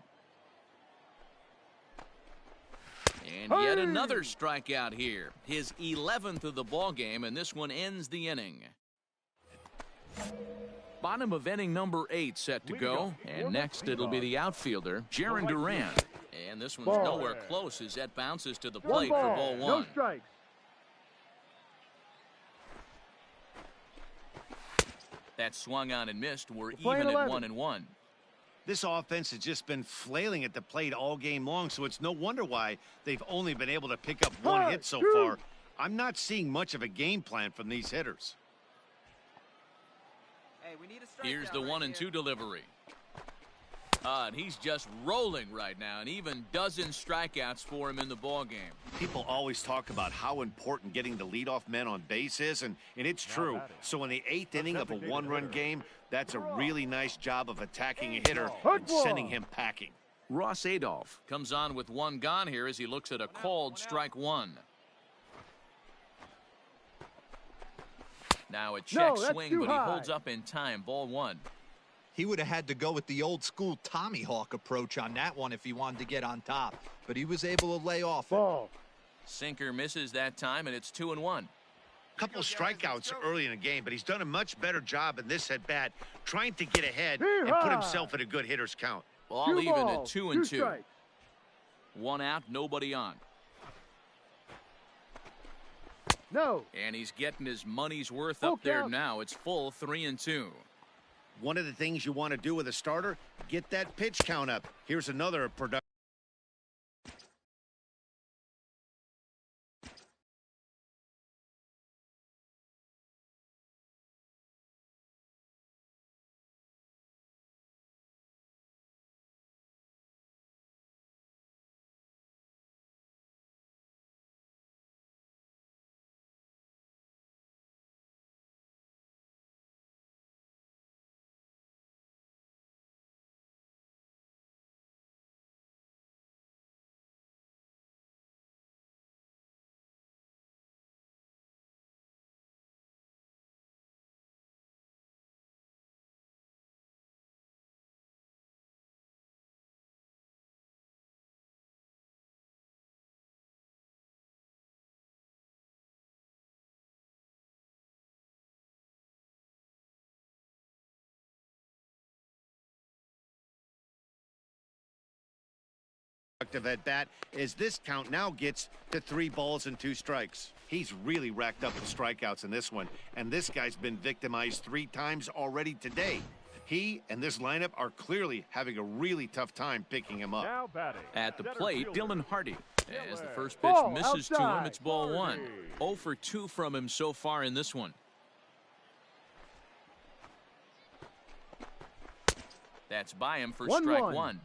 S1: And yet another strikeout here. His 11th of the ball game, and this one ends the inning. Bottom of inning number 8 set to go. And next it'll be the outfielder, Jaron Duran. And this one's nowhere close as that bounces to the plate for ball 1.
S12: No strikes.
S1: That swung on and missed. We're even at 1-1.
S3: This offense has just been flailing at the plate all game long, so it's no wonder why they've only been able to pick up 1 hit so far. I'm not seeing much of a game plan from these hitters.
S7: Hey, we need a
S1: Here's the 1-2 delivery. And he's just rolling right now, and even dozen strikeouts for him in the ball game.
S3: People always talk about how important getting the leadoff men on base is, and it's true. So in the 8th inning of a 1-run game, that's a really nice job of attacking a hitter and sending him packing.
S1: Ross Adolph comes on with 1 gone here as he looks at a called strike 1. Now a check swing, but he holds up in time. Ball 1.
S4: He would have had to go with the old school Tommy Hawk approach on that one if he wanted to get on top, but he was able to lay off it.
S1: Sinker misses that time, and it's 2-1.
S3: Couple strikeouts early in the game, but he's done a much better job in this at-bat trying to get ahead and put himself in a good hitter's count.
S1: Well, I'll leave it at 2-2. 1 out, nobody on.
S12: No.
S1: And he's getting his money's worth up there now. It's full 3-2.
S3: One of the things you want to do with a starter, get that pitch count up. Here's another production. At bat as this count now gets to 3 balls and 2 strikes. He's really racked up the strikeouts in this one, and this guy's been victimized 3 times already today. He and this lineup are clearly having a really tough time picking him up.
S1: At the plate, Dylan Hardy. As the first pitch misses to him, it's ball 1. 0 for 2 from him so far in this one. That's by him for strike 1.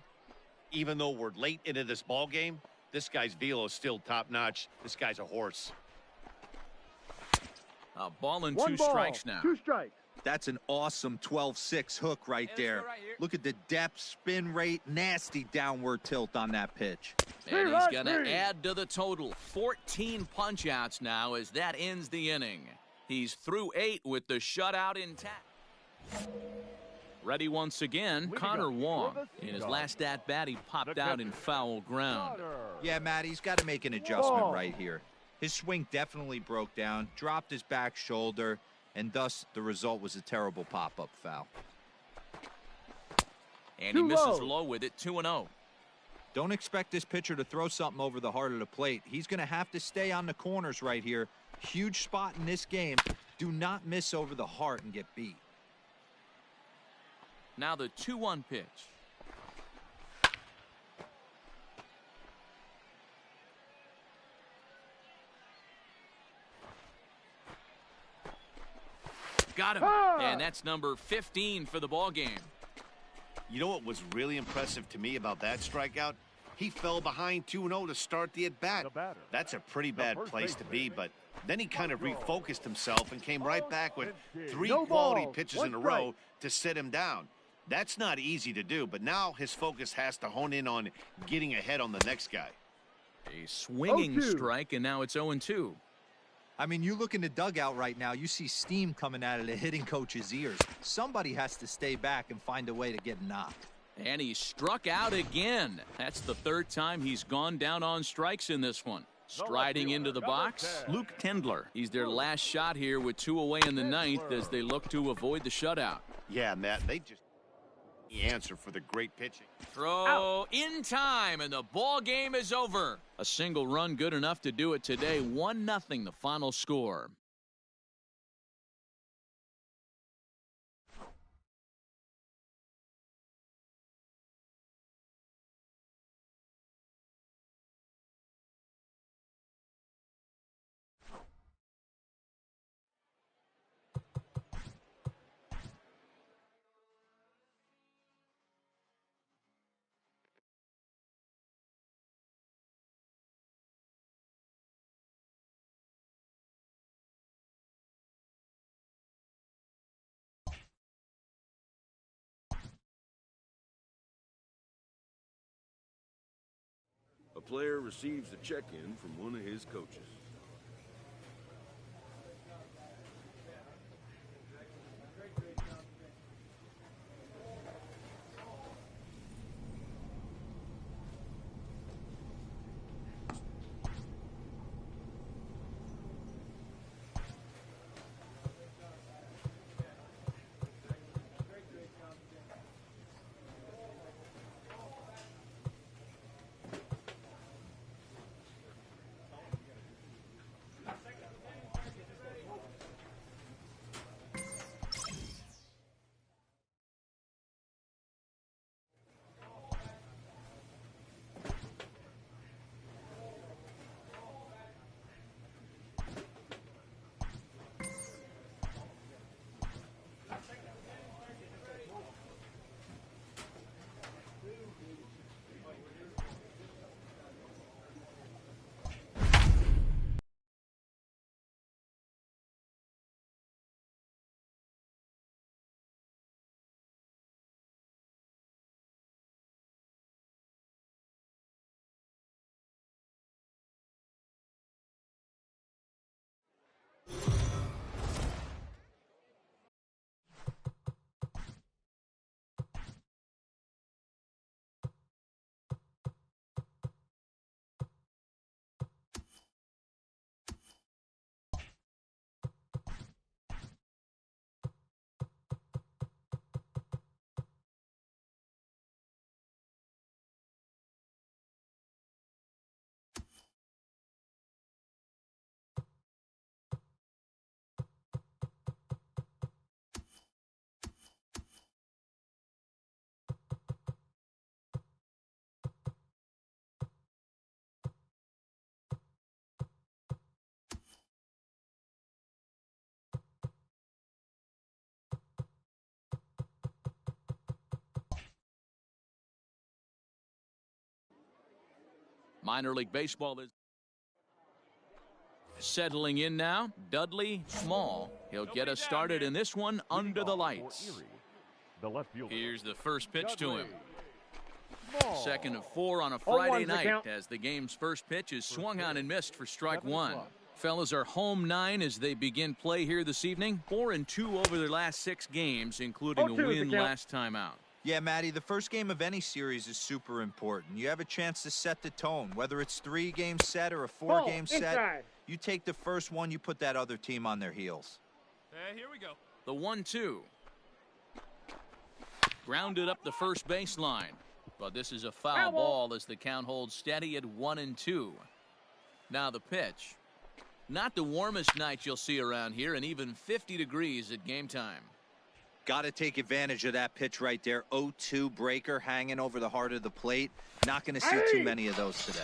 S3: Even though we're late into this ball game, this guy's velo is still top-notch. This guy's a horse.
S1: A ball and 2 strikes now.
S12: 2 strikes.
S4: That's an awesome 12-6 hook right there. Look at the depth, spin rate, nasty downward tilt on that pitch.
S1: And he's going to add to the total. 14 punch-outs now as that ends the inning. He's through 8 with the shutout intact. Ready once again, Connor Wong. In his last at-bat, he popped out in foul ground.
S4: Yeah, Matt, he's got to make an adjustment right here. His swing definitely broke down, dropped his back shoulder, and thus the result was a terrible pop-up foul.
S1: And he misses low with it, 2-0.
S4: Don't expect this pitcher to throw something over the heart of the plate. He's going to have to stay on the corners right here. Huge spot in this game. Do not miss over the heart and get beat.
S1: Now the 2-1 pitch. Got him. And that's number 15 for the ball game.
S3: You know what was really impressive to me about that strikeout? He fell behind 2-0 to start the at-bat. That's a pretty bad place to be, but then he kind of refocused himself and came right back with 3 quality pitches in a row to sit him down. That's not easy to do, but now his focus has to hone in on getting ahead on the next guy.
S1: A swinging strike, and now it's 0-2.
S4: I mean, you look in the dugout right now, you see steam coming out of the hitting coach's ears. Somebody has to stay back and find a way to get knocked.
S1: And he struck out again. That's the 3rd time he's gone down on strikes in this one. Striding into the box, Luke Tendler. He's their last shot here with 2 away in the 9th as they look to avoid the shutout.
S3: Yeah, Matt, they just the answer for the great pitching.
S1: Throw in time, and the ball game is over. A single run good enough to do it today. 1-0 the final score.
S10: A player receives a check-in from one of his coaches.
S1: Minor League Baseball is settling in now. Dudley Small. He'll get us started in this one under the lights. Here's the first pitch to him. Second of 4 on a Friday night as the game's first pitch is swung on and missed for strike 1. Fellas are home 9 as they begin play here this evening. 4-2 over their last 6 games, including a win last time out.
S4: Yeah, Matty, the first game of any series is super important. You have a chance to set the tone, whether it's 3-game set or a 4-game set. You take the first one, you put that other team on their heels.
S11: Here we go.
S1: The 1-2. Grounded up the first baseline. But this is a foul ball as the count holds steady at 1-2. Now the pitch. Not the warmest night you'll see around here, and even 50 degrees at game time.
S4: Got to take advantage of that pitch right there. 0-2 breaker hanging over the heart of the plate. Not going to see too many of those today.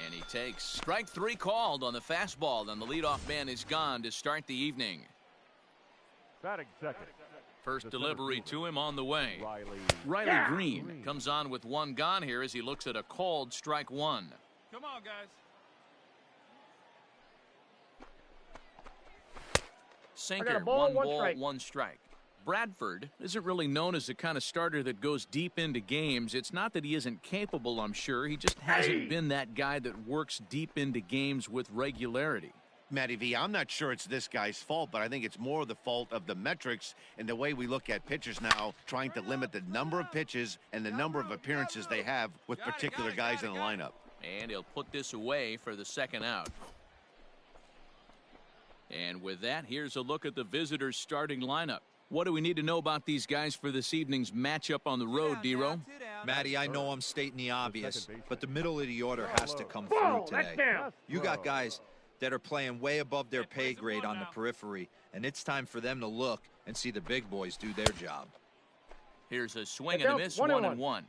S1: And he takes strike 3 called on the fastball, and the leadoff man is gone to start the evening.
S2: Batting second.
S1: First delivery to him on the way. Riley Green comes on with 1 gone here as he looks at a called strike 1.
S11: Come on, guys.
S1: Sinker, 1 ball, 1 strike. Bradford isn't really known as the kind of starter that goes deep into games. It's not that he isn't capable, I'm sure. He just hasn't been that guy that works deep into games with regularity.
S3: Matty V, I'm not sure it's this guy's fault, but I think it's more the fault of the metrics and the way we look at pitchers now, trying to limit the number of pitches and the number of appearances they have with particular guys in the lineup.
S1: And he'll put this away for the second out. And with that, here's a look at the visitors' starting lineup. What do we need to know about these guys for this evening's matchup on the road, D-Row?
S4: Matty, I know I'm stating the obvious, but the middle of the order has to come through today. You got guys that are playing way above their pay grade on the periphery, and it's time for them to look and see the big boys do their job.
S1: Here's a swing and a miss, 1-1.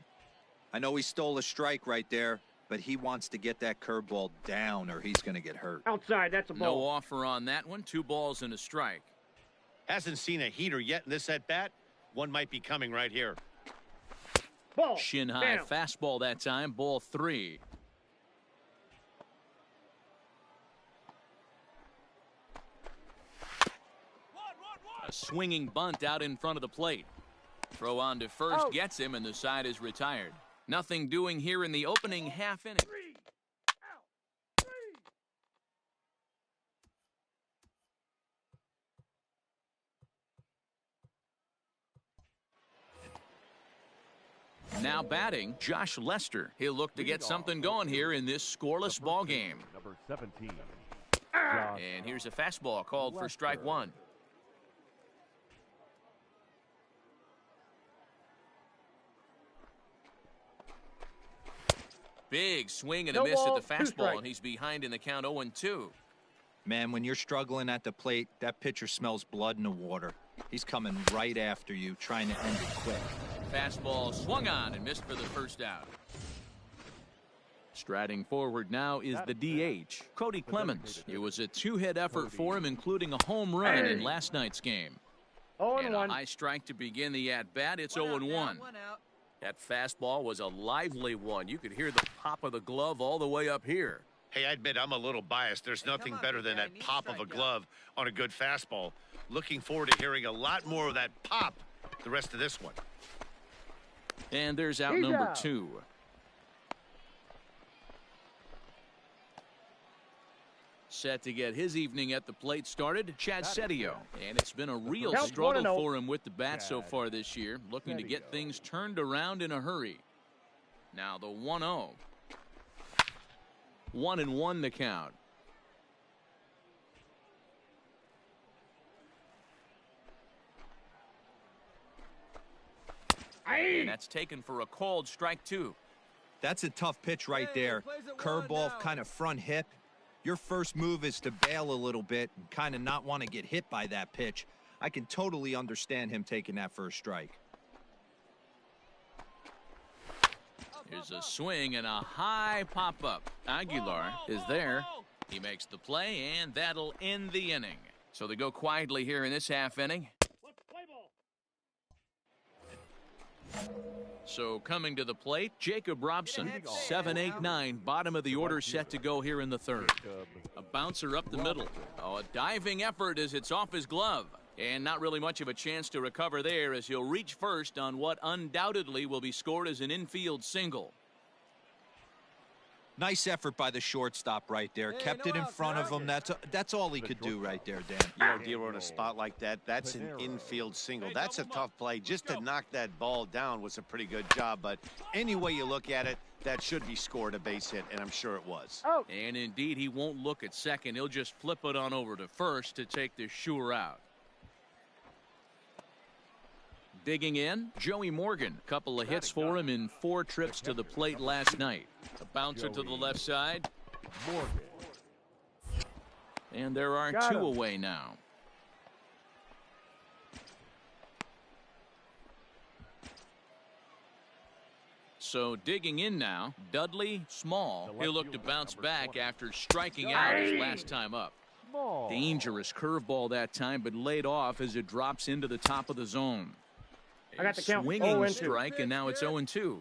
S4: I know he stole a strike right there, but he wants to get that curveball down or he's going to get hurt.
S12: Outside, that's a ball.
S1: No offer on that one. 2 balls and a strike.
S3: Hasn't seen a heater yet in this at-bat. One might be coming right here.
S12: Ball.
S1: Shin high fastball that time. Ball 3. A swinging bunt out in front of the plate. Throw on to first gets him, and the side is retired. Nothing doing here in the opening half inning. Now batting, Josh Lester. He'll look to get something going here in this scoreless ball game.
S2: Number 17.
S1: And here's a fastball called for strike 1. Big swing and a miss at the fastball, and he's behind in the count 0-2.
S4: Man, when you're struggling at the plate, that pitcher smells blood in the water. He's coming right after you, trying to end it quick.
S1: Fastball swung on and missed for the first out. Striding forward now is the DH, Cody Clemens. It was a 2-hit effort for him, including a home run in last night's game. And a high strike to begin the at-bat. It's 0-1. That fastball was a lively one. You could hear the pop of the glove all the way up here.
S3: Hey, I admit I'm a little biased. There's nothing better than that pop of a glove on a good fastball. Looking forward to hearing a lot more of that pop the rest of this one.
S1: And there's out number 2. Set to get his evening at the plate started, Chad Setio. And it's been a real struggle for him with the bat so far this year, looking to get things turned around in a hurry. Now the 1-0. 1-1 the count. And that's taken for a called strike 2.
S4: That's a tough pitch right there. Curveball, kind of front hip. Your first move is to bail a little bit and kind of not want to get hit by that pitch. I can totally understand him taking that first strike.
S1: Here's a swing and a high pop-up. Aguilar is there. He makes the play, and that'll end the inning. So they go quietly here in this half inning. So coming to the plate, Jacob Robson. 7-8-9, bottom of the order set to go here in the third. A bouncer up the middle. Oh, a diving effort as it's off his glove. And not really much of a chance to recover there as he'll reach first on what undoubtedly will be scored as an infield single.
S4: Nice effort by the shortstop right there. Kept it in front of him. That's all he could do right there, Dan.
S3: You know, Dero, in a spot like that, that's an infield single. That's a tough play. Just to knock that ball down was a pretty good job. But any way you look at it, that should be scored a base hit, and I'm sure it was.
S12: Oh.
S1: And indeed, he won't look at second. He'll just flip it on over to first to take the sure out. Digging in, Joey Morgan. Couple of hits for him in 4 trips to the plate last night. A bouncer to the left side.
S2: Morgan.
S1: And there are 2 away now. So digging in now, Dudley Small. He'll look to bounce back after striking out his last time up. Dangerous curveball that time, but laid off as it drops into the top of the zone.
S12: I got the count.
S1: Swinging strike, and now it's 0-2.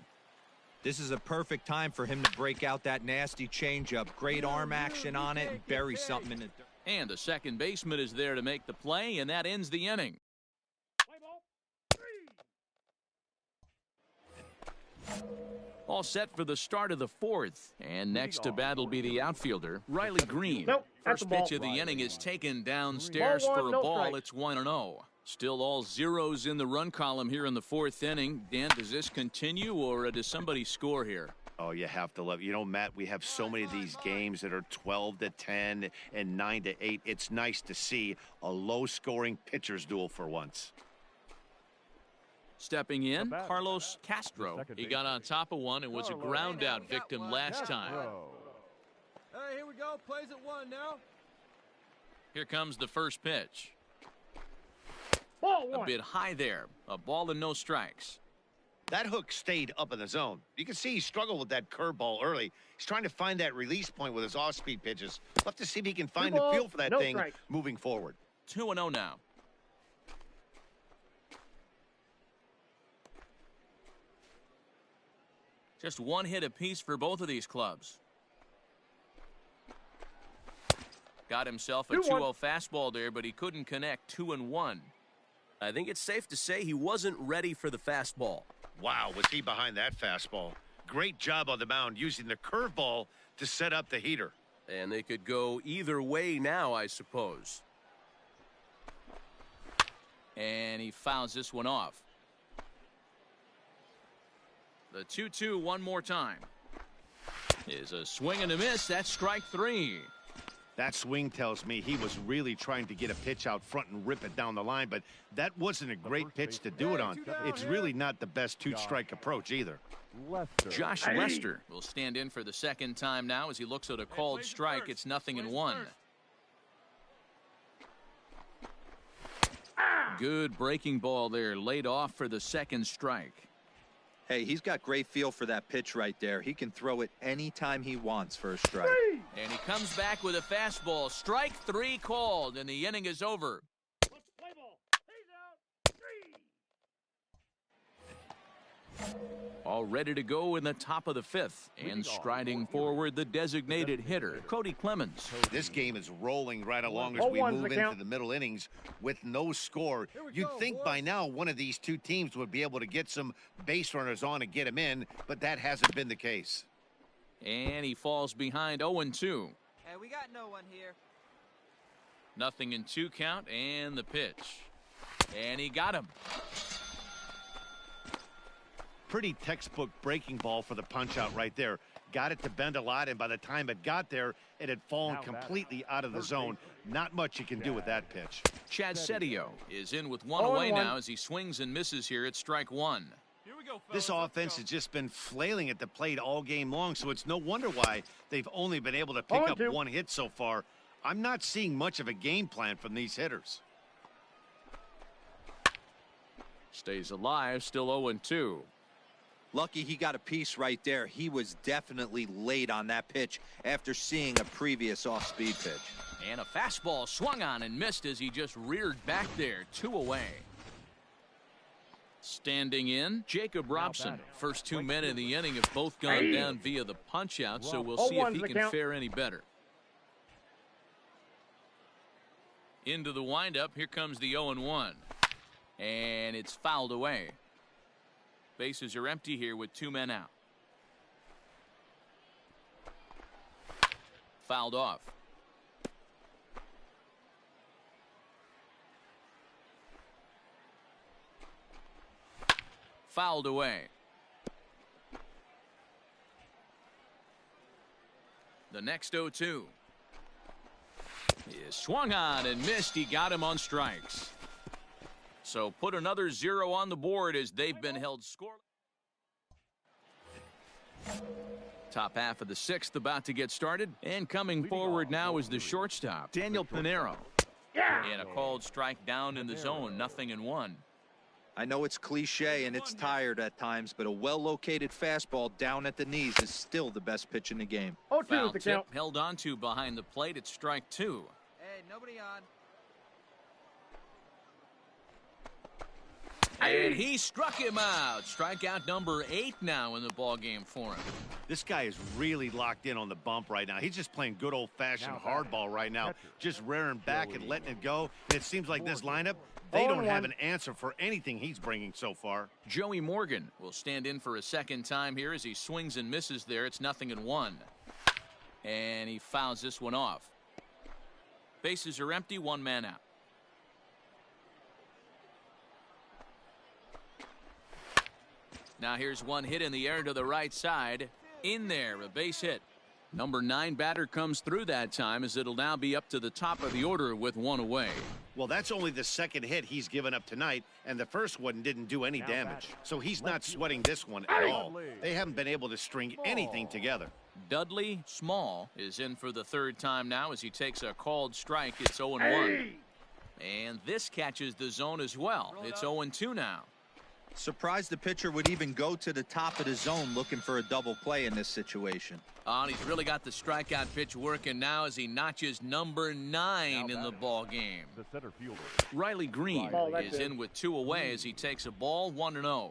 S4: This is a perfect time for him to break out that nasty changeup. Great arm action on it and bury something in it.
S1: And the second baseman is there to make the play, and that ends the inning. All set for the start of the 4th. And next to bat will be the outfielder, Riley Green. First pitch of the inning is taken downstairs for a ball. It's 1-0. Still all zeros in the run column here in the 4th inning. Dan, does this continue, or does somebody score here?
S3: Oh, you have to love it. You know, Matt, we have so many of these games that are 12-10 and 9-8. It's nice to see a low-scoring pitcher's duel for once.
S1: Stepping in, Carlos Castro. He got on top of one and was a ground-out victim last time.
S7: Hey, here we go. Plays at 1 now.
S1: Here comes the first pitch.
S12: Ball
S1: a bit high there. A ball and no strikes.
S3: That hook stayed up in the zone. You can see he struggled with that curveball early. He's trying to find that release point with his off-speed pitches. We'll have to see if he can find the feel for that thing moving forward.
S1: 2-0 now. Just 1 hit apiece for both of these clubs. Got himself a 2-0 fastball there, but he couldn't connect. 2-1.
S6: I think it's safe to say he wasn't ready for the fastball.
S3: Wow, was he behind that fastball. Great job on the mound using the curveball to set up the heater.
S6: And they could go either way now, I suppose.
S1: And he fouls this one off. The 2-2 one more time. Is a swing and a miss. That's strike 3.
S3: That swing tells me he was really trying to get a pitch out front and rip it down the line, but that wasn't a great pitch to do it on. It's really not the best 2-strike approach either.
S1: Josh Lester will stand in for the second time now as he looks at a called strike. It's 0-1. Good breaking ball there, laid off for the second strike.
S4: Hey, he's got great feel for that pitch right there. He can throw it anytime he wants for a strike.
S1: And he comes back with a fastball. Strike 3 called, and the inning is over. All ready to go in the top of the 5th. And striding forward, the designated hitter, Cody Clemens.
S3: This game is rolling right along as we move into the middle innings with no score. You'd think by now one of these 2 teams would be able to get some base runners on and get them in, but that hasn't been the case.
S1: And he falls behind 0-2.
S7: Hey, we got no one here.
S1: 0-2 count, and the pitch. And he got him.
S3: Pretty textbook breaking ball for the punch out right there. Got it to bend a lot, and by the time it got there, it had fallen completely out of the zone. Not much you can do with that pitch.
S1: Chad Setio is in with 1 away now as he swings and misses here at strike 1.
S11: Here we go,
S3: this offense has just been flailing at the plate all game long, so it's no wonder why they've only been able to pick up 1 hit so far. I'm not seeing much of a game plan from these hitters.
S1: Stays alive, still 0-2.
S4: Lucky he got a piece right there. He was definitely late on that pitch after seeing a previous off-speed pitch.
S1: And a fastball swung on and missed as he just reared back there. 2 away. Standing in, Jacob Robson. First 2 men in the inning have both gone down via the punch-out, so we'll see if he can fare any better. Into the windup, here comes the 0-1. And it's fouled away. Bases are empty here with 2 men out. Fouled off. Fouled away. The next 0-2 is swung on and missed. He got him on strikes. So put another 0 on the board as they've been held scoreless. Top half of the 6th about to get started, and coming forward now is the shortstop, Daniel Pinero. And a called strike down in the zone, 0-1.
S4: I know it's cliche and it's tired at times, but a well-located fastball down at the knees is still the best pitch in the game.
S1: Foul tip held onto behind the plate. It's strike 2.
S7: Hey, nobody on.
S1: And he struck him out. Strikeout number 8 now in the ball game for him.
S3: This guy is really locked in on the bump right now. He's just playing good old-fashioned hardball right now, just rearing back and letting it go. And it seems like this lineup, they don't have an answer for anything he's bringing so far.
S1: Joey Morgan will stand in for a second time here as he swings and misses there. It's 0-1. And he fouls this one off. Bases are empty, 1 man out. Now here's one hit in the air to the right side. In there, a base hit. Number 9 batter comes through that time as it'll now be up to the top of the order with 1 away.
S3: Well, that's only the second hit he's given up tonight, and the first one didn't do any damage. So he's not sweating this one at all. They haven't been able to string anything together.
S1: Dudley Small is in for the 3rd time now as he takes a called strike. It's 0-1. And this catches the zone as well. It's 0-2 now.
S4: Surprised the pitcher would even go to the top of the zone looking for a double play in this situation.
S1: And he's really got the strikeout pitch working now as he notches number 9 in the ball game.
S2: The center fielder,
S1: Riley Green is in with 2 away as he takes a ball, 1-0.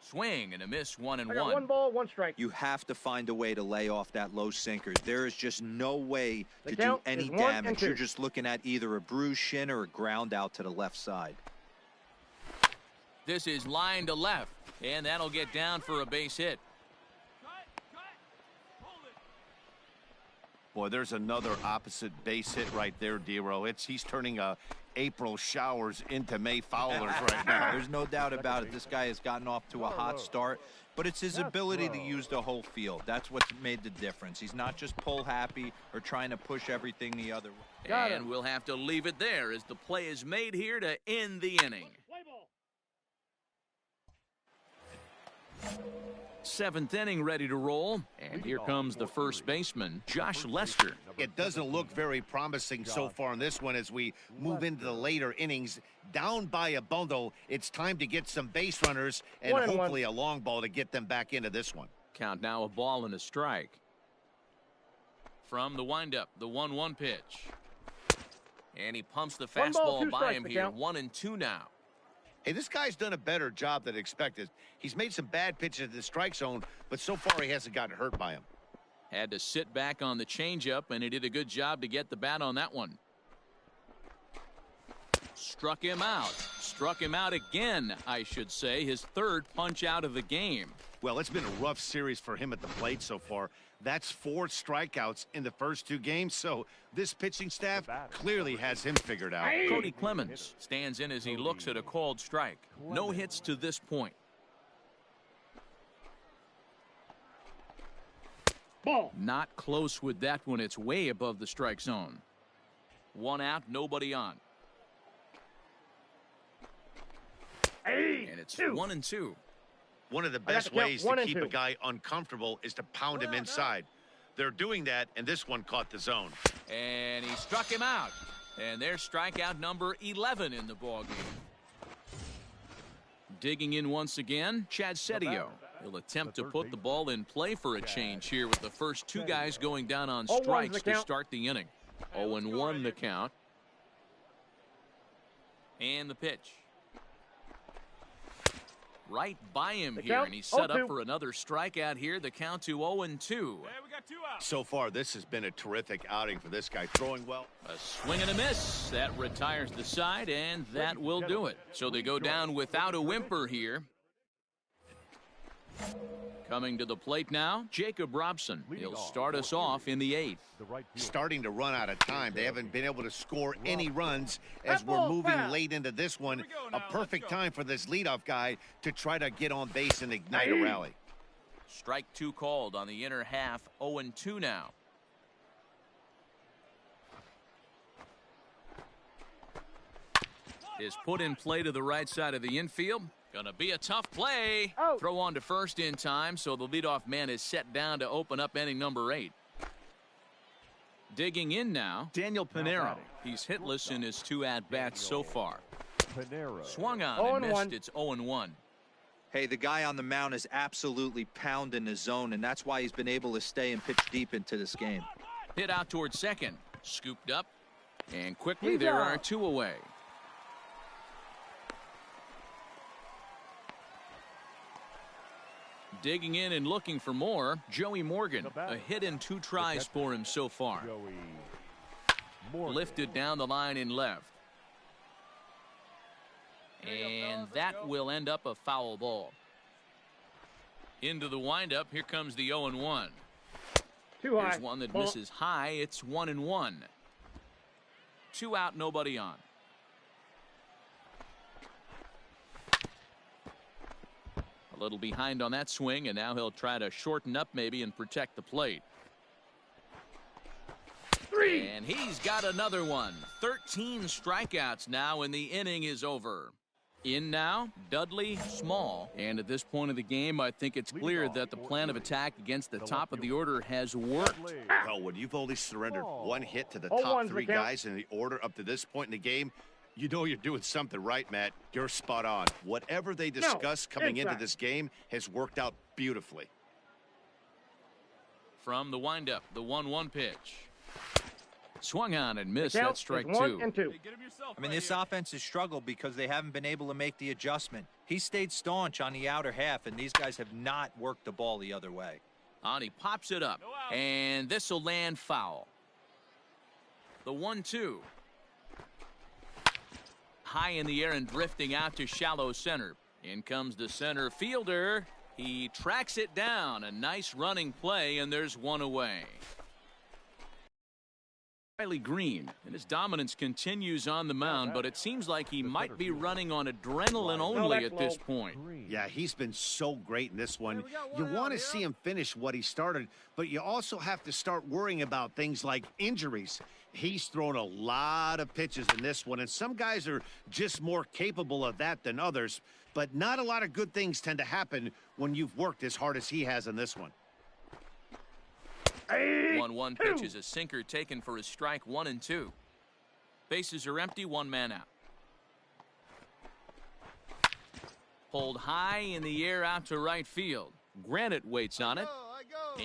S1: Swing and a miss, 1-1.
S12: 1 ball, 1 strike.
S4: You have to find a way to lay off that low sinker. There is just no way to do any damage. You're just looking at either a bruised shin or a ground out to the left side.
S1: This is line to left, and that'll get down for a base hit.
S3: Boy, there's another opposite base hit right there, Dero. He's turning April showers into May foulers right now.
S4: There's no doubt about it. This guy has gotten off to a hot start, but it's his ability to use the whole field. That's what's made the difference. He's not just pull happy or trying to push everything the other way.
S1: And we'll have to leave it there as the play is made here to end the inning. 7th inning ready to roll, and here comes the first baseman, Josh Lester.
S3: It doesn't look very promising so far in this one as we move into the later innings. Down by a bundle, it's time to get some base runners and hopefully a long ball to get them back into this one.
S1: Count now, a ball and a strike. From the windup, the 1-1 pitch. And he pumps the fastball by him here, 1-2 now.
S3: Hey, this guy's done a better job than expected. He's made some bad pitches at the strike zone, but so far he hasn't gotten hurt by him.
S1: Had to sit back on the changeup, and he did a good job to get the bat on that one. Struck him out. Struck him out again, I should say. His 3rd punch out of the game.
S3: Well, it's been a rough series for him at the plate so far. That's 4 strikeouts in the first 2 games, so this pitching staff clearly has him figured out.
S1: Cody Clemens stands in as he looks at a called strike. No hits to this point.
S12: Ball.
S1: Not close with that one. It's way above the strike zone. 1 out, nobody on. And it's 1-2.
S3: One of the best ways to keep a guy uncomfortable is to pound him inside. They're doing that, and this one caught the zone.
S1: And he struck him out. And there's strikeout number 11 in the ballgame. Digging in once again, Chad Setio. He'll attempt to put the ball in play for a change here with the first 2 guys going down on strikes to start the inning. 0-1 the count. And the pitch. Right by him here, and he's set up for another strikeout here. The count to 0-2.
S11: Hey, we got 2 outs.
S3: So far, this has been a terrific outing for this guy, throwing well.
S1: A swing and a miss. That retires the side, and that will do it. So they go down without a whimper here. Coming to the plate now, Jacob Robson. He'll start us off in the 8th.
S3: Starting to run out of time. They haven't been able to score any runs as we're moving late into this one. A perfect time for this leadoff guy to try to get on base and ignite a rally.
S1: Strike 2 called on the inner half. 0-2 now. Is put in play to the right side of the infield. Gonna be a tough play. Throw on to first in time, so the leadoff man is set down to open up inning number 8. Digging in now, Daniel Pinero. He's hitless in his 2 at-bats so far. Swung on and missed. It's 0-1.
S4: Hey, the guy on the mound is absolutely pounding the zone, and that's why he's been able to stay and pitch deep into this game.
S1: Hit out towards second. Scooped up. And quickly there are 2 away. Digging in and looking for more, Joey Morgan. A hit in 2 tries for him so far. Lifted down the line in left. And that will end up a foul ball. Into the windup. Here comes the 0-1. Here's one that misses high. It's 1-1. 2 out, nobody on. A little behind on that swing, and now he'll try to shorten up maybe and protect the plate. And he's got another one. 13 strikeouts now, and the inning is over. In now, Dudley, Small. And at this point of the game, I think it's clear that the plan of attack against the top of the order has worked.
S3: Well, when you've only surrendered 1 hit to the top 3 guys in the order up to this point in the game, you know you're doing something right, Matt. You're spot on. Whatever they discuss coming into this game has worked out beautifully.
S1: From the windup, the 1-1 pitch. Swung on and missed. That strike 2.
S4: I mean, this offense has struggled because they haven't been able to make the adjustment. He stayed staunch on the outer half, and these guys have not worked the ball the other way.
S1: On, he pops it up, and this will land foul. The 1-2. High in the air and drifting out to shallow center. In comes the center fielder. He tracks it down. A nice running play, and there's 1 away. Riley Green, and his dominance continues on the mound, but it seems like he might be running on adrenaline only at this point.
S3: Yeah, he's been so great in this one. You want to see him finish what he started, but you also have to start worrying about things like injuries. He's thrown a lot of pitches in this one, and some guys are just more capable of that than others, but not a lot of good things tend to happen when you've worked as hard as he has in this one.
S1: 1-1 pitch is a sinker taken for his strike. 1-2. Bases are empty. 1 man out. Pulled high in the air out to right field. Granite waits on it,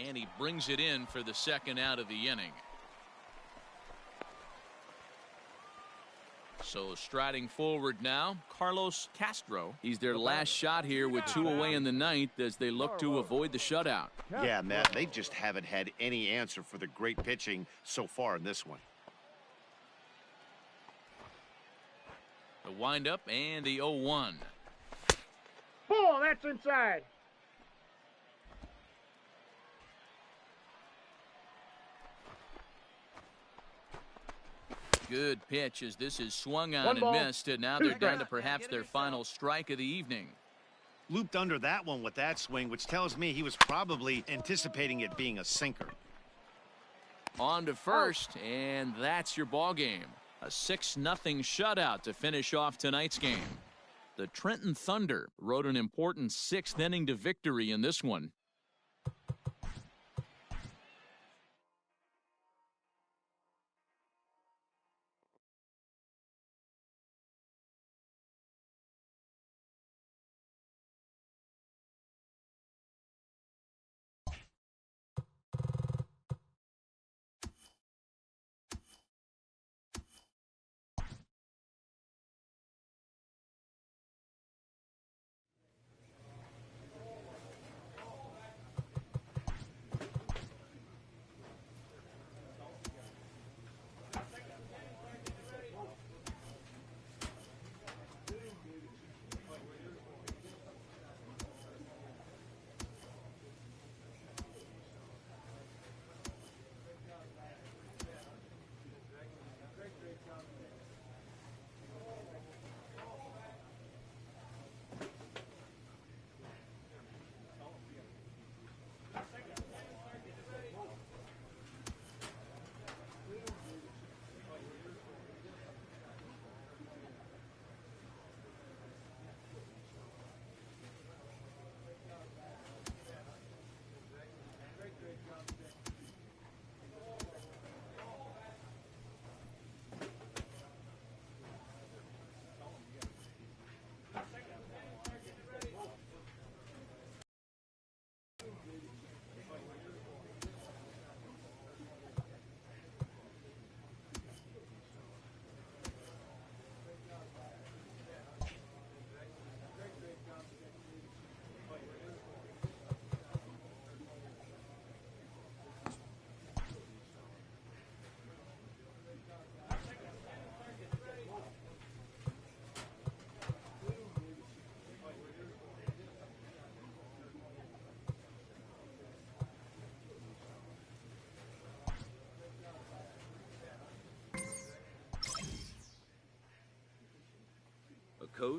S1: and he brings it in for the 2nd out of the inning. So striding forward now, Carlos Castro. He's their last shot here with 2 away in the 9th as they look to avoid the shutout.
S3: Yeah, Matt, they just haven't had any answer for the great pitching so far in this one. The windup and the 0-1.
S12: Ball, that's inside.
S1: Good pitch as this is swung on and missed, and now they're down to perhaps their final strike of the evening.
S3: Looped under that one with that swing, which tells me he was probably anticipating it being a sinker.
S1: On to first, and that's your ball game. A 6-0 shutout to finish off tonight's game. The Trenton Thunder rode an important 6th inning to victory in this one.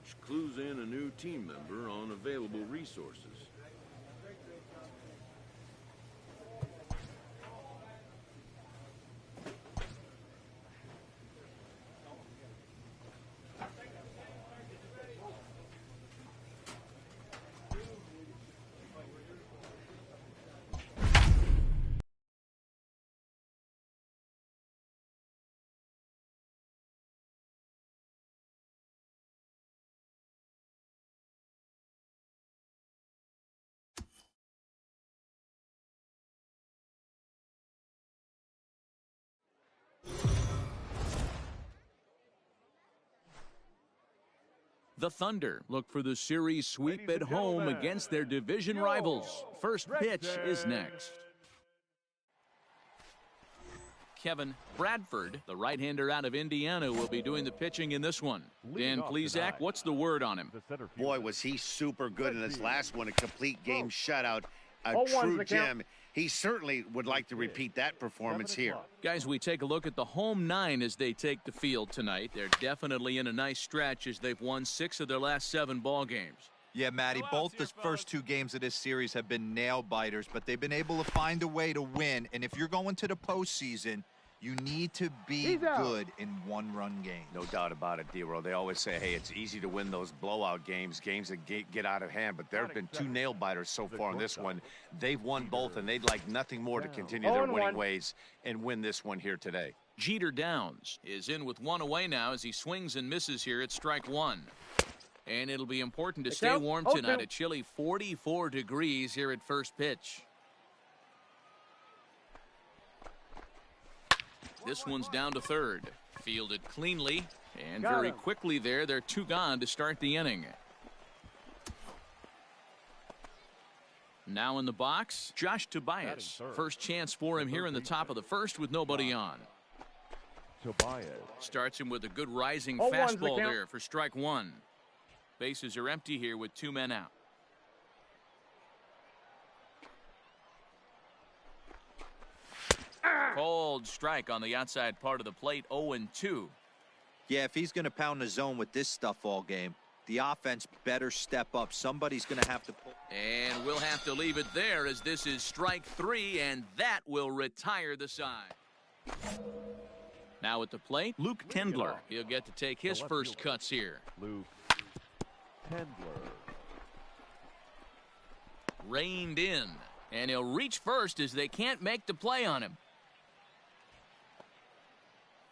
S10: coach clues in a new team member on available resources.
S1: The Thunder look for the series sweep at home against their division rivals. First pitch is next. Kevin Bradford, the right-hander out of Indiana, will be doing the pitching in this one. Dan Plesac, what's the word on him?
S3: Boy, was he super good in his last one, a complete game shutout, a true gem. He certainly would like to repeat that performance here.
S1: Guys, we take a look at the home 9 as they take the field tonight. They're definitely in a nice stretch as they've won 6 of their last 7 ball games.
S4: Yeah, Matty, both the first 2 games of this series have been nail-biters, but they've been able to find a way to win. And if you're going to the postseason, you need to be good in one-run games.
S13: No doubt about it, D-Row. They always say, hey, it's easy to win those blowout games, games that get out of hand, but there have been 2 nail-biters so far in this one. They've won both, and they'd like nothing more to continue their winning ways and win this one here today.
S1: Jeter Downs is in with 1 away now as he swings and misses here at strike 1. And it'll be important to stay warm tonight. A chilly 44 degrees here at first pitch. This one's down to third. Fielded cleanly, and very quickly there, they're 2 gone to start the inning. Now in the box, Josh Tobias. First chance for him here in the top of the first with nobody on.
S2: Tobias
S1: starts him with a good rising fastball there for strike 1. Bases are empty here with 2 men out. Cold strike on the outside part of the plate, 0-2.
S4: Yeah, if he's going to pound the zone with this stuff all game, the offense better step up. Somebody's going to have to pull.
S1: And we'll have to leave it there as this is strike 3, and that will retire the side. Now at the plate, Luke Tendler. He'll get to take his first cuts here.
S2: Luke Tendler.
S1: Reined in, and he'll reach first as they can't make the play on him.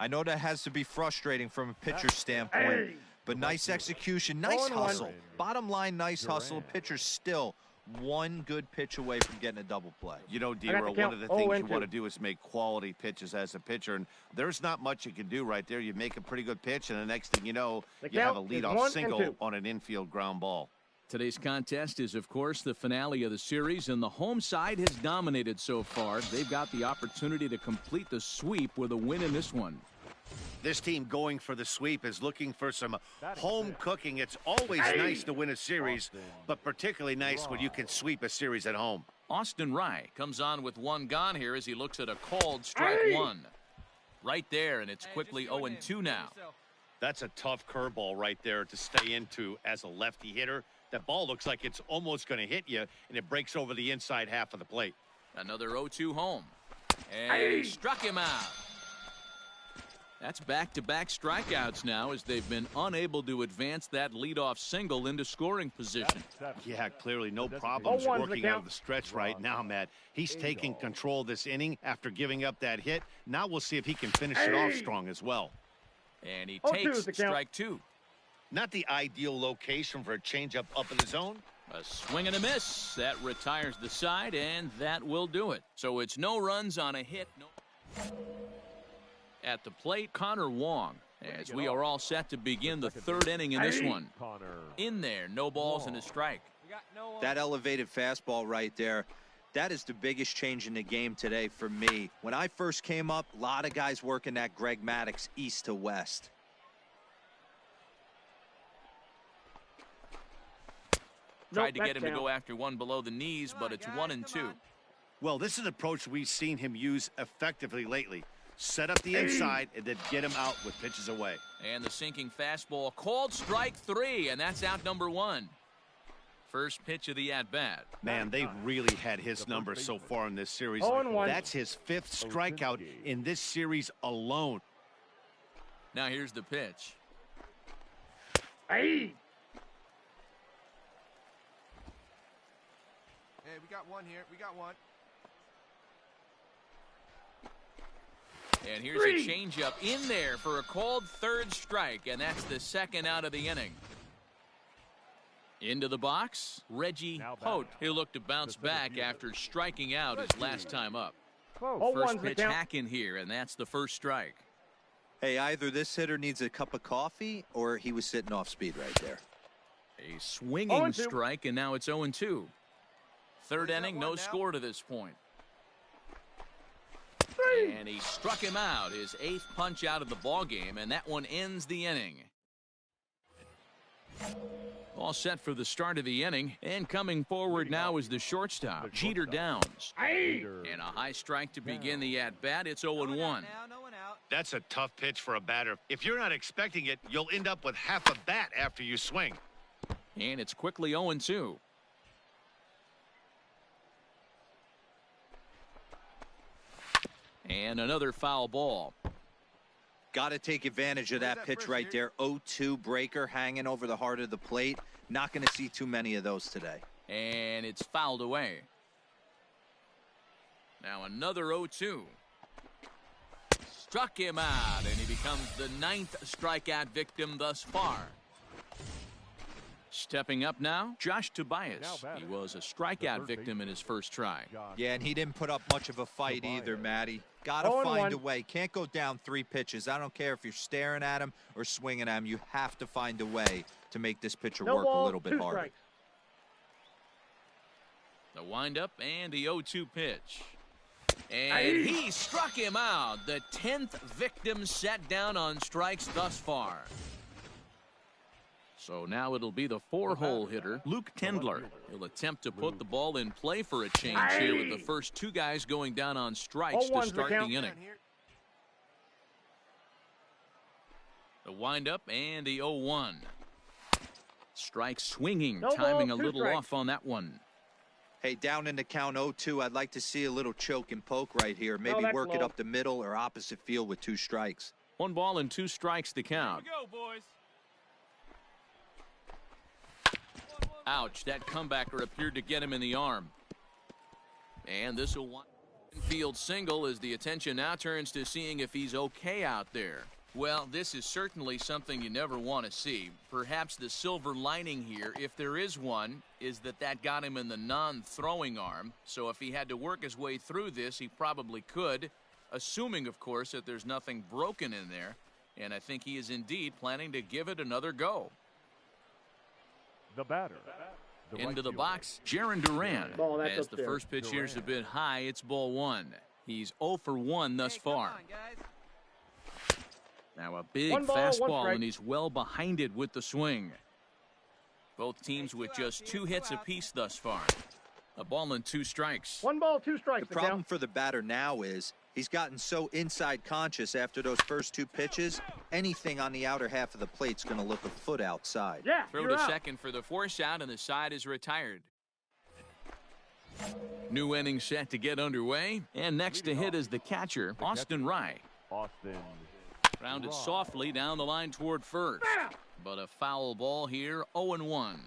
S4: I know that has to be frustrating from a pitcher's standpoint, but nice execution, nice hustle. Bottom line, nice hustle. Pitcher's still 1 good pitch away from getting a double play.
S13: You know, D-Row, one of the things you want to do is make quality pitches as a pitcher, and there's not much you can do right there. You make a pretty good pitch, and the next thing you know, you have a leadoff single on an infield ground ball.
S1: Today's contest is, of course, the finale of the series, and the home side has dominated so far. They've got the opportunity to complete the sweep with a win in this one.
S3: This team going for the sweep is looking for some home cooking. It's always nice to win a series, but particularly nice when you can sweep a series at home.
S1: Austin Rye comes on with 1 gone here as he looks at a called strike 1. Right there, and it's quickly 0-2 now.
S3: That's a tough curveball right there to stay into as a lefty hitter. That ball looks like it's almost going to hit you, and it breaks over the inside half of the plate.
S1: Another 0-2 home. And he struck him out. That's back-to-back strikeouts now as they've been unable to advance that leadoff single into scoring position.
S3: Yeah, clearly no problems working out of the stretch right now, Matt. He's taking control of this inning after giving up that hit. Now we'll see if he can finish it off strong as well.
S1: And he takes strike 2.
S3: Not the ideal location for a changeup up in the zone.
S1: A swing and a miss. That retires the side, and that will do it. So it's no runs on a hit. At the plate, Connor Wong, as we are all set to begin the 3rd inning in this one. In there, no balls and a strike.
S4: That elevated fastball right there, that is the biggest change in the game today for me. When I first came up, a lot of guys working that Greg Maddux east to west.
S1: Tried to get him to go after one below the knees, but it's 1-2.
S3: Well, this is an approach we've seen him use effectively lately. Set up the inside and then get him out with pitches away.
S1: And the sinking fastball called strike 3, and that's out number 1. First pitch of the at-bat.
S3: Man, they've really had his number so far in this series. That's his 5th strikeout in this series alone.
S1: Now here's the pitch.
S5: Hey,
S14: we got one here. We got one.
S1: And here's a changeup in there for a called 3rd strike, and that's the 2nd out of the inning. Into the box, Reggie Holt, who looked to bounce back after striking out his last time up. First pitch hack in here, and that's the 1st strike.
S4: Hey, either this hitter needs a cup of coffee or he was sitting off speed right there.
S1: A swinging strike, and now it's 0-2. 3rd inning, no score to this point. And he struck him out, his 8th punch out of the ball game, and that one ends the inning. All set for the start of the inning, and coming forward now is the shortstop, Jeter Downs. And a high strike to begin the at-bat. It's 0-1.
S3: That's a tough pitch for a batter. If you're not expecting it, you'll end up with half a bat after you swing.
S1: And it's quickly 0-2. And another foul ball.
S4: Got to take advantage of that pitch right there. 0-2 breaker hanging over the heart of the plate. Not going to see too many of those today.
S1: And it's fouled away. Now another 0-2. Struck him out, and he becomes the 9th strikeout victim thus far. Stepping up now, Josh Tobias. He was a strikeout victim in his first try.
S4: Yeah, and he didn't put up much of a fight either, Matty. Got to find a way. Can't go down 3 pitches. I don't care if you're staring at him or swinging at him. You have to find a way to make this pitcher work a little bit harder.
S1: The windup and the 0-2 pitch. And he struck him out. The 10th victim set down on strikes thus far. So now it'll be the 4-hole hitter, Luke Tendler. He'll attempt to put the ball in play for a change here with the first 2 guys going down on strikes to start the inning. The windup and the 0-1. Strike swinging, timing a little off on that one.
S4: Hey, down in the count 0-2, I'd like to see a little choke and poke right here. Maybe work it up the middle or opposite field with 2 strikes.
S1: 1 ball and 2 strikes to count.
S11: Here we go, boys.
S1: Ouch, that comebacker appeared to get him in the arm. And this will one field single as the attention now turns to seeing if he's okay out there. Well, this is certainly something you never want to see. Perhaps the silver lining here, if there is one, is that got him in the non-throwing arm. So if he had to work his way through this, he probably could, assuming, of course, that there's nothing broken in there. And I think he is indeed planning to give it another go.
S2: The batter.
S1: Into the box, Jarren Duran. As the first pitch here's a bit high, it's ball 1. He's 0 for 1 thus far. Now a big fastball, and he's well behind it with the swing. Both teams with just 2 hits apiece thus far. A ball and 2 strikes.
S5: 1 ball, 2 strikes.
S4: The problem for the batter now is he's gotten so inside conscious after those first 2 pitches. Anything on the outer half of the plate's going to look a foot outside.
S5: Yeah,
S1: throw to second for the force out, and the side is retired. New inning set to get underway, and next to hit is the catcher, Austin Rye. Grounded softly down the line toward first, but a foul ball here, 0-1.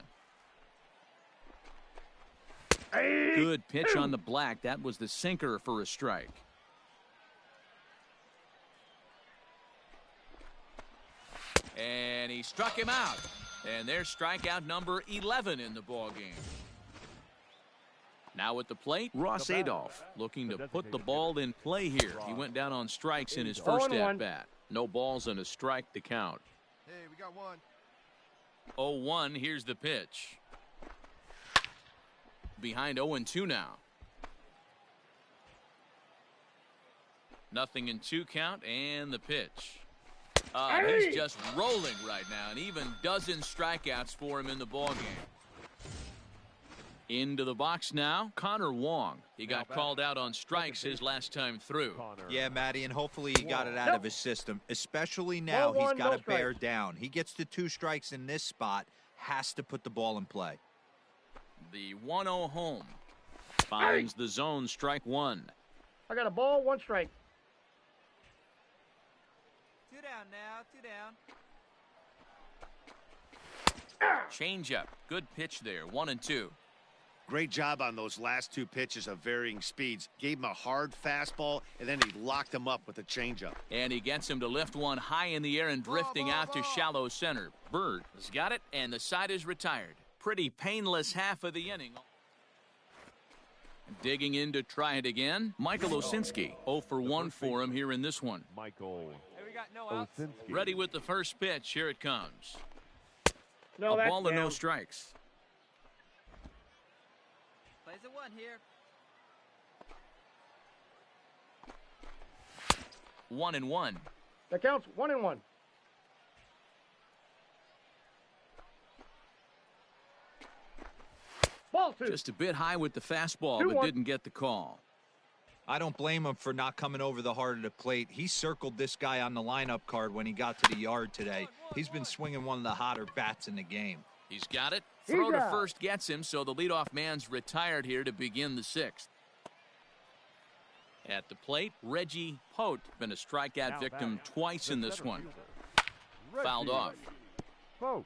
S1: Good pitch on the black. That was the sinker for a strike. And he struck him out. And there's strikeout number 11 in the ball game. Now at the plate, Ross Adolph looking to put the ball in play here. He went down on strikes in his first at-bat. No balls and a strike to count.
S14: Hey, we got 1.
S1: 0-1, here's the pitch. Behind 0-2 now. Nothing in 2 count, and the pitch. He's just rolling right now, and even dozen strikeouts for him in the ball game. Into the box now, Connor Wong. He got called out on strikes his last time through.
S4: Yeah, Matty, and hopefully he got it out of his system, especially now he's got to bear down. He gets to 2 strikes in this spot, has to put the ball in play.
S1: The 1-0 home. Finds the zone, strike 1.
S12: I got a ball, 1 strike.
S7: 2 down now, 2 down.
S1: Changeup. Good pitch there, 1-2.
S3: Great job on those last 2 pitches of varying speeds. Gave him a hard fastball, and then he locked him up with a changeup.
S1: And he gets him to lift one high in the air and drifting out to shallow center. Bird has got it, and the side is retired. Pretty painless half of the inning. Digging in to try it again, Michael Osinski. 0 for 1 for him here in this one.
S2: Michael
S7: Osinski.
S1: Ready with the first pitch. Here it comes.
S12: No,
S1: a
S12: that's
S1: ball and
S12: down.
S1: no strikes.
S7: Plays a 1 here.
S1: 1-1.
S12: That counts. 1-1. Ball 2.
S1: Just a bit high with the fastball,
S12: 2-1.
S1: but didn't get the call.
S4: I don't blame him for not coming over the heart of the plate. He circled this guy on the lineup card when he got to the yard today. He's been swinging one of the hotter bats in the game.
S1: He's got it. Throw to first gets him, so the leadoff man's retired here to begin the 6th. At the plate, Reggie Pote, been a strikeout victim twice in this one. Fouled off.
S2: Pote.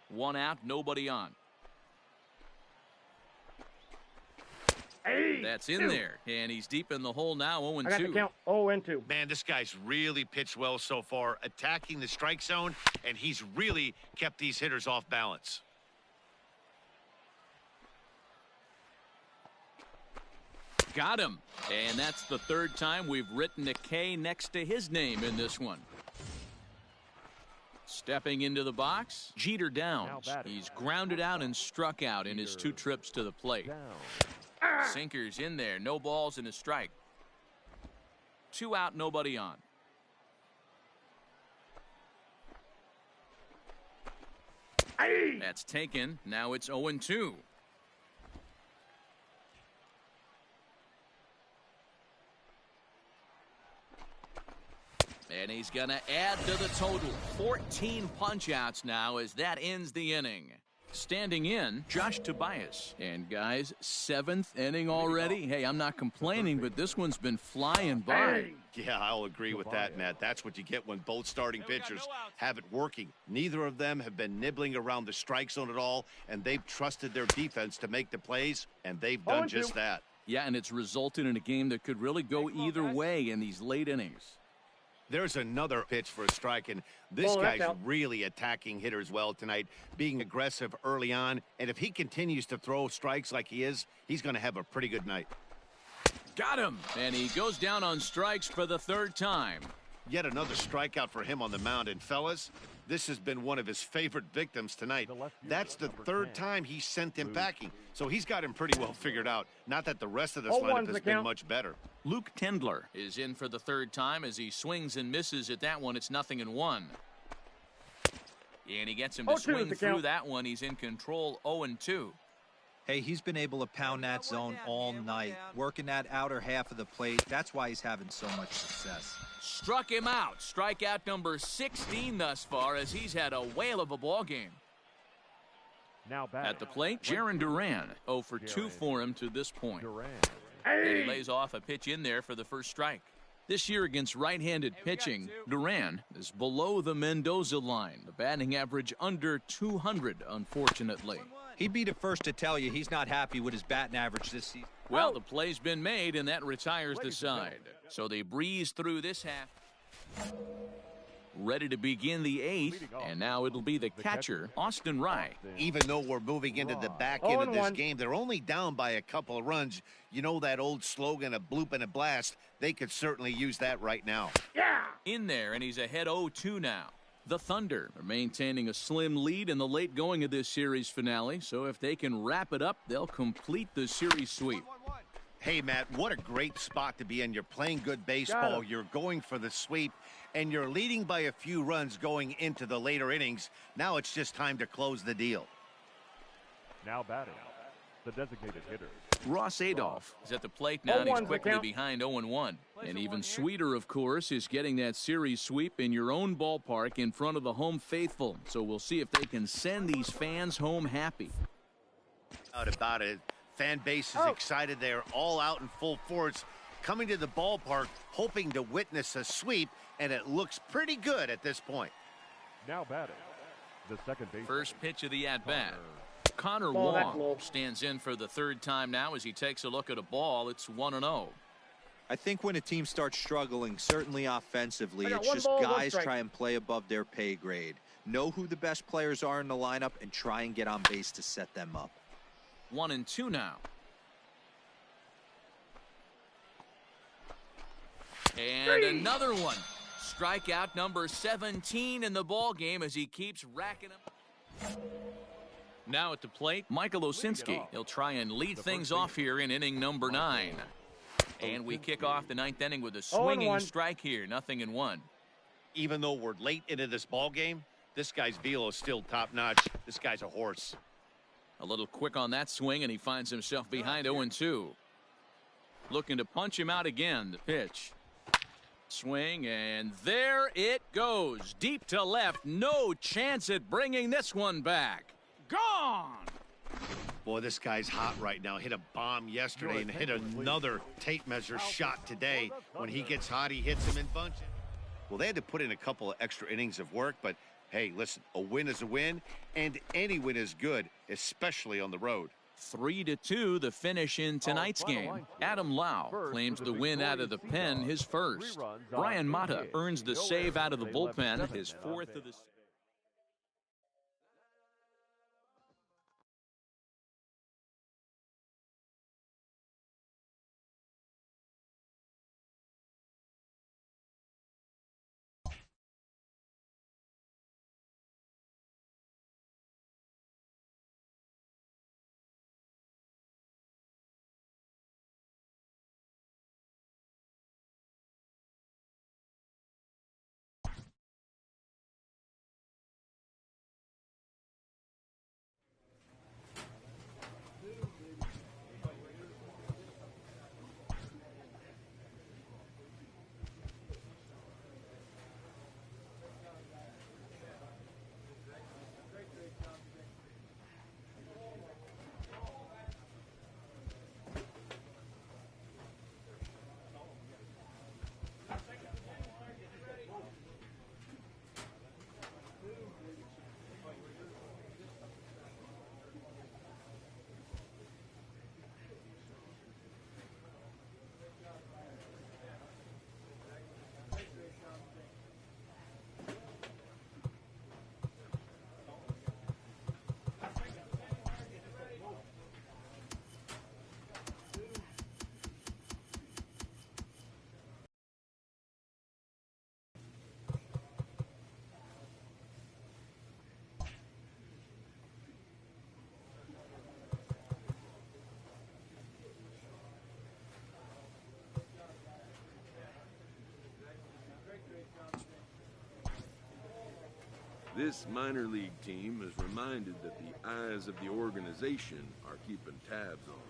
S1: 1 out, nobody on. That's in there, and he's deep in the hole now, 0-2.
S12: I got to count 0-2.
S3: Man, this guy's really pitched well so far, attacking the strike zone, and he's really kept these hitters off balance.
S1: Got him, and that's the 3rd time we've written a K next to his name in this one. Stepping into the box, Jeter Downs. He's grounded out and struck out in his 2 trips to the plate. Sinkers in there, no balls and a strike. 2 out, nobody on. That's taken. Now it's 0-2. And he's going to add to the total. 14 punch-outs now as that ends the inning. Standing in, Josh Tobias. And guys, 7th inning already. Hey, I'm not complaining, but this one's been flying by.
S3: Yeah, I'll agree with that, Matt. That's what you get when both starting pitchers have it working. Neither of them have been nibbling around the strike zone at all, and they've trusted their defense to make the plays, and they've done just that.
S1: Yeah, and it's resulted in a game that could really go either way in these late innings.
S3: There's another pitch for a strike, and this guy's really attacking hitters well tonight, being aggressive early on. And if he continues to throw strikes like he is, he's going to have a pretty good night.
S1: Got him, and he goes down on strikes for the 3rd time.
S3: Yet another strikeout for him on the mound. And fellas, this has been one of his favorite victims tonight. That's the 3rd time he sent him packing, so he's got him pretty well figured out. Not that the rest of this lineup has been much better.
S1: Luke Tendler is in for the 3rd time as he swings and misses at that one. It's 0-1. And he gets him to swing through that one. He's in control, 0-2.
S4: Hey, he's been able to pound that zone all night, working that outer half of the plate. That's why he's having so much success.
S1: Struck him out. Strikeout number 16 thus far as he's had a whale of a ball game.
S2: Now back
S1: at the plate, Jarren Duran. 0 for 2 for him to this point. And he lays off a pitch in there for the first strike. This year against right-handed pitching, Duran is below the Mendoza line. The batting average under 200, unfortunately.
S4: He'd be the first to tell you he's not happy with his batting average this season.
S1: Well, the play's been made, and that retires the side. So they breeze through this half. Ready to begin the 8th, and now it'll be the catcher, Austin Rye.
S3: Even though we're moving into the back end of this game, they're only down by a couple of runs. You know that old slogan, a bloop and a blast? They could certainly use that right now.
S12: Yeah!
S1: In there, and he's ahead 0-2 now. The Thunder are maintaining a slim lead in the late going of this series finale, so if they can wrap it up, they'll complete the series sweep.
S3: Hey, Matt, what a great spot to be in. You're playing good baseball. You're going for the sweep, and you're leading by a few runs going into the later innings. Now it's just time to close the deal.
S2: Now batting, the designated hitter.
S1: Ross Adolph is at the plate now, and he's quickly behind 0-1. And even sweeter, of course, is getting that series sweep in your own ballpark in front of the home faithful. So we'll see if they can send these fans home happy.
S3: Out about it. Fan base is excited. They're all out in full force, coming to the ballpark, hoping to witness a sweep, and it looks pretty good at this point.
S2: Now batting, the second base.
S1: First pitch of the at-bat. Connor Wong stands in for the third time now as he takes a look at a ball. It's 1-0.
S4: I think when a team starts struggling, certainly offensively, it's just guys try and play above their pay grade. Know who the best players are in the lineup and try and get on base to set them up.
S1: 1-2 now. And another one. Strikeout number 17 in the ball game as he keeps racking them. Now at the plate, Michael Osinski. He'll try and lead things off here in inning number 9. And we kick off the 9th inning with a swinging strike here. 0-1.
S3: Even though we're late into this ball game, this guy's velo is still top notch. This guy's a horse.
S1: A little quick on that swing, and he finds himself behind 0-2. Looking to punch him out again. The pitch. Swing, and there it goes. Deep to left. No chance at bringing this one back. Gone!
S3: Boy, this guy's hot right now. Hit a bomb yesterday and hit another tape measure shot today. When he gets hot, he hits him in bunches. Well, they had to put in a couple of extra innings of work, but hey, listen, a win is a win, and any win is good, especially on the road.
S1: 3-2 the finish in tonight's game. Adam Lau claims the win out of the pen, his first. Brian Mata earns the save out of the bullpen, his fourth of the season.
S10: This minor league team is reminded that the eyes of the organization are keeping tabs on them.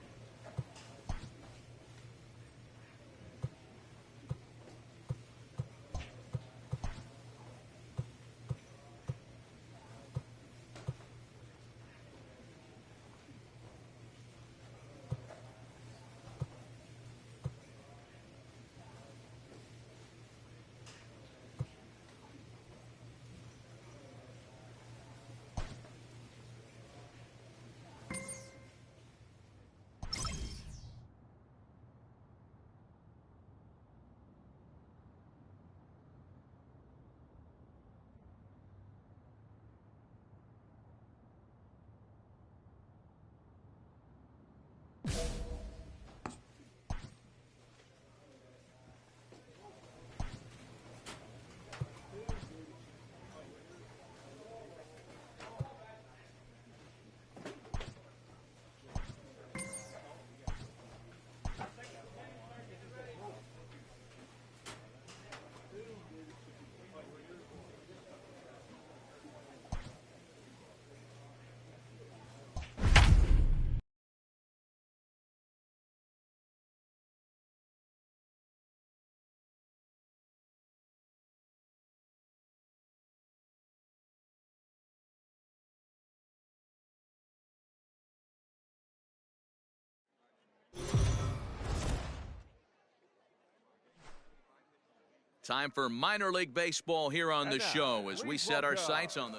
S1: Time for minor league baseball here on the show as we set our sights on the...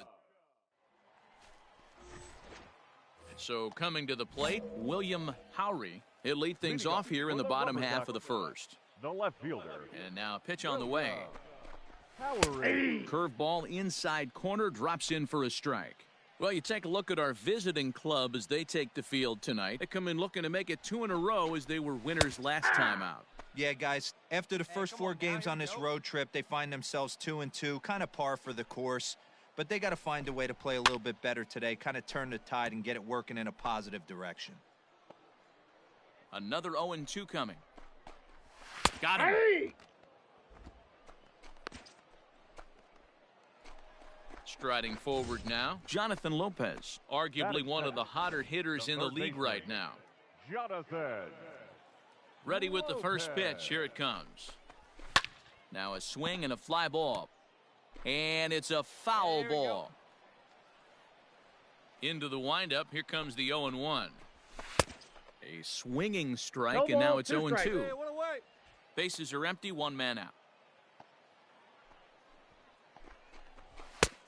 S1: So coming to the plate, William Howry. He'll lead things off here in the bottom half of the first.
S2: The left fielder.
S1: And now a pitch on the way.
S2: Howry.
S1: Curveball inside corner, drops in for a strike. Well, you take a look at our visiting club as they take the field tonight. They come in looking to make it 2 in a row as they were winners last time out.
S4: Yeah, guys, after the first 4 games on this road trip, they find themselves 2-2, kind of par for the course. But they got to find a way to play a little bit better today, kind of turn the tide and get it working in a positive direction.
S1: Another 0-2 coming. Got him.
S12: Hey!
S1: Striding forward now, Jonathan Lopez, arguably one of the hotter hitters in the league right now.
S2: Jonathan.
S1: Ready with the first pitch. Here it comes. Now a swing and a fly ball. And it's a foul ball. Into the windup. Here comes the 0-1. A swinging strike, and now it's 0-2.
S14: Hey,
S1: Bases are empty, 1 man out.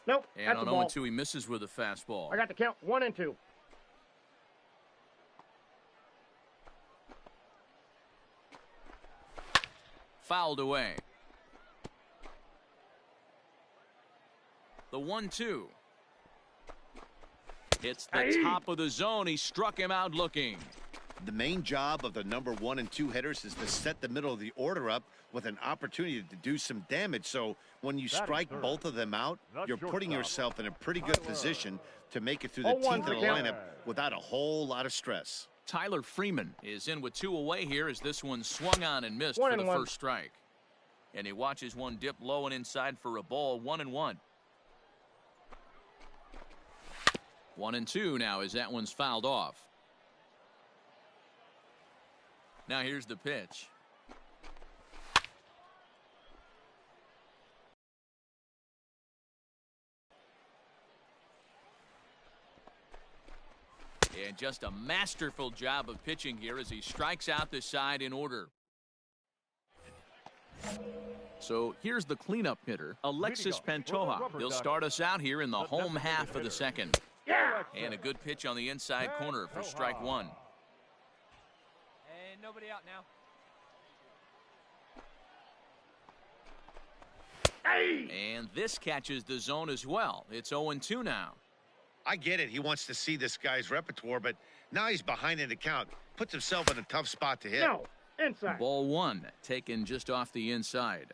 S12: Nope.
S1: And
S12: that's
S1: on
S12: a ball.
S1: 0-2, he misses with a fastball.
S12: I got the count 1 and 2.
S1: Fouled away. The 1-2. Hits the top of the zone. He struck him out looking.
S3: The main job of the number 1 and 2 hitters is to set the middle of the order up with an opportunity to do some damage. So when you strike both of them out, you're putting yourself in a pretty good position to make it through the teeth of the lineup without a whole lot of stress.
S1: Tyler Freeman is in with 2 away here as this one swung on and missed for the first strike. And he watches one dip low and inside for a ball. 1-1. 1-2 now as that one's fouled off. Now here's the pitch. And just a masterful job of pitching here as he strikes out the side in order. So here's the cleanup hitter, Alexis Pantoja. He'll start us out here in the home half of the second.
S12: Yeah!
S1: And a good pitch on the inside corner for strike 1.
S7: And nobody out now.
S1: And this catches the zone as well. It's 0-2 now.
S3: I get it. He wants to see this guy's repertoire, but now he's behind in the count. Puts himself in a tough spot to hit.
S12: No, inside.
S1: Ball 1, taken just off the inside.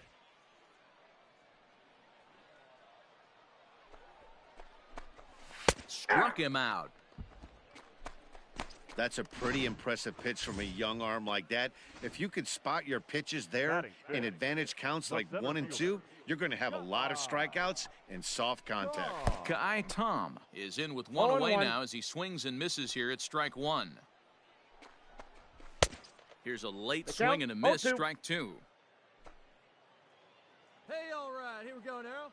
S1: Struck him out.
S3: That's a pretty impressive pitch from a young arm like that. If you could spot your pitches there in advantage counts like 1 and 2, you're going to have a lot of strikeouts and soft contact.
S1: Kai Tom is in with 1 away now as he swings and misses here at strike 1. Here's a late swing and a miss, strike 2.
S7: Hey, all right, here we go now.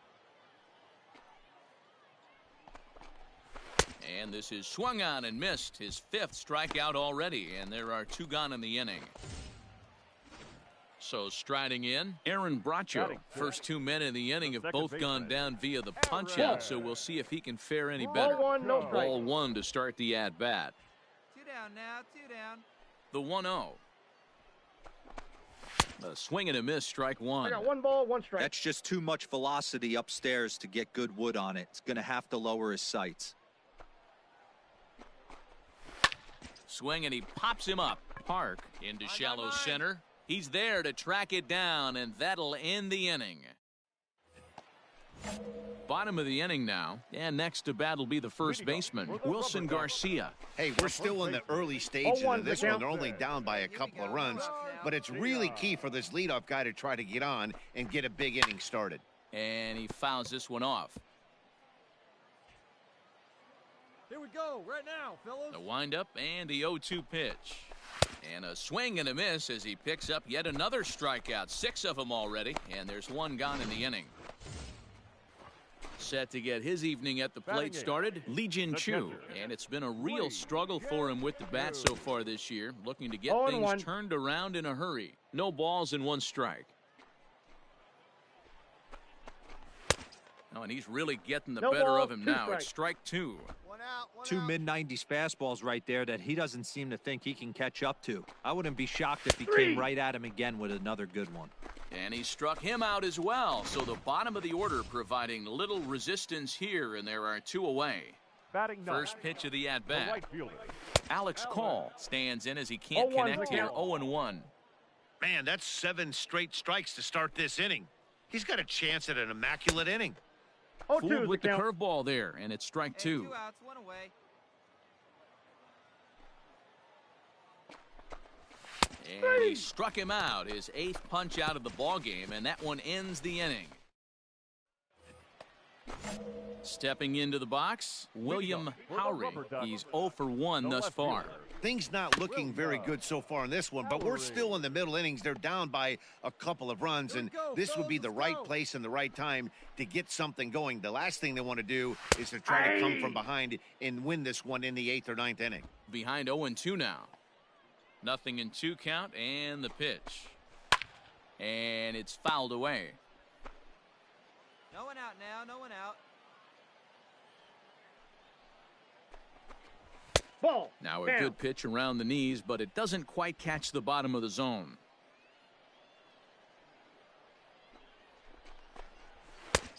S1: And this is swung on and missed, his 5th strikeout already, and there are 2 gone in the inning. So striding in, Aaron Bracho. First 2 men in the inning have both gone down via the punch-out, so we'll see if he can fare any better. Ball 1 to start the at-bat.
S7: 2 down now, 2 down.
S1: The 1-0. A swing and a miss, strike 1.
S12: I got 1 ball, 1 strike.
S4: That's just too much velocity upstairs to get good wood on it. It's going to have to lower his sights.
S1: Swing and he pops him up. Park into shallow center. He's there to track it down, and that'll end the inning. Bottom of the inning now, and next to bat will be the first baseman, Wilson Garcia.
S3: Hey, we're still in the early stages of this one. They're only down by a couple of runs, but it's really key for this leadoff guy to try to get on and get a big inning started.
S1: And he fouls this one off.
S7: Here we go, right now, fellas.
S1: The windup and the 0-2 pitch. And a swing and a miss as he picks up yet another strikeout. 6 of them already, and there's 1 gone in the inning. Set to get his evening at the plate started, Lee Jin Chu. And it's been a real struggle for him with the bat so far this year, looking to get things turned around in a hurry. No balls and 1 strike. Oh, and he's really getting the
S12: No
S1: better
S12: ball,
S1: of him
S12: 2
S1: now.
S12: strikes.
S1: It's strike 2.
S4: Two mid-90s fastballs right there that he doesn't seem to think he can catch up to. I wouldn't be shocked if he came right at him again with another good one.
S1: And he struck him out as well. So the bottom of the order providing little resistance here, and there are 2 away. First pitch of the at-bat. Alex Call stands in as he can't connect here. 0-1.
S3: Man, that's 7 straight strikes to start this inning. He's got a chance at an immaculate inning.
S1: Fooled with the curveball there, and it's strike 2.
S7: 2 outs, 1 away.
S1: And he struck him out, his 8th punch out of the ball game, and that one ends the inning. Stepping into the box, William Howry. He's 0 for 1 thus far.
S3: Things not looking very good so far in this one, but we're still in the middle innings. They're down by a couple of runs, and this would be the right place and the right time to get something going. The last thing they want to do is to try to come from behind and win this one in the 8th or 9th inning.
S1: Behind 0-2 now. 0-2 count, and the pitch. And it's fouled away.
S7: No one out now, no one out.
S12: Ball.
S1: Now a good pitch around the knees, but it doesn't quite catch the bottom of the zone.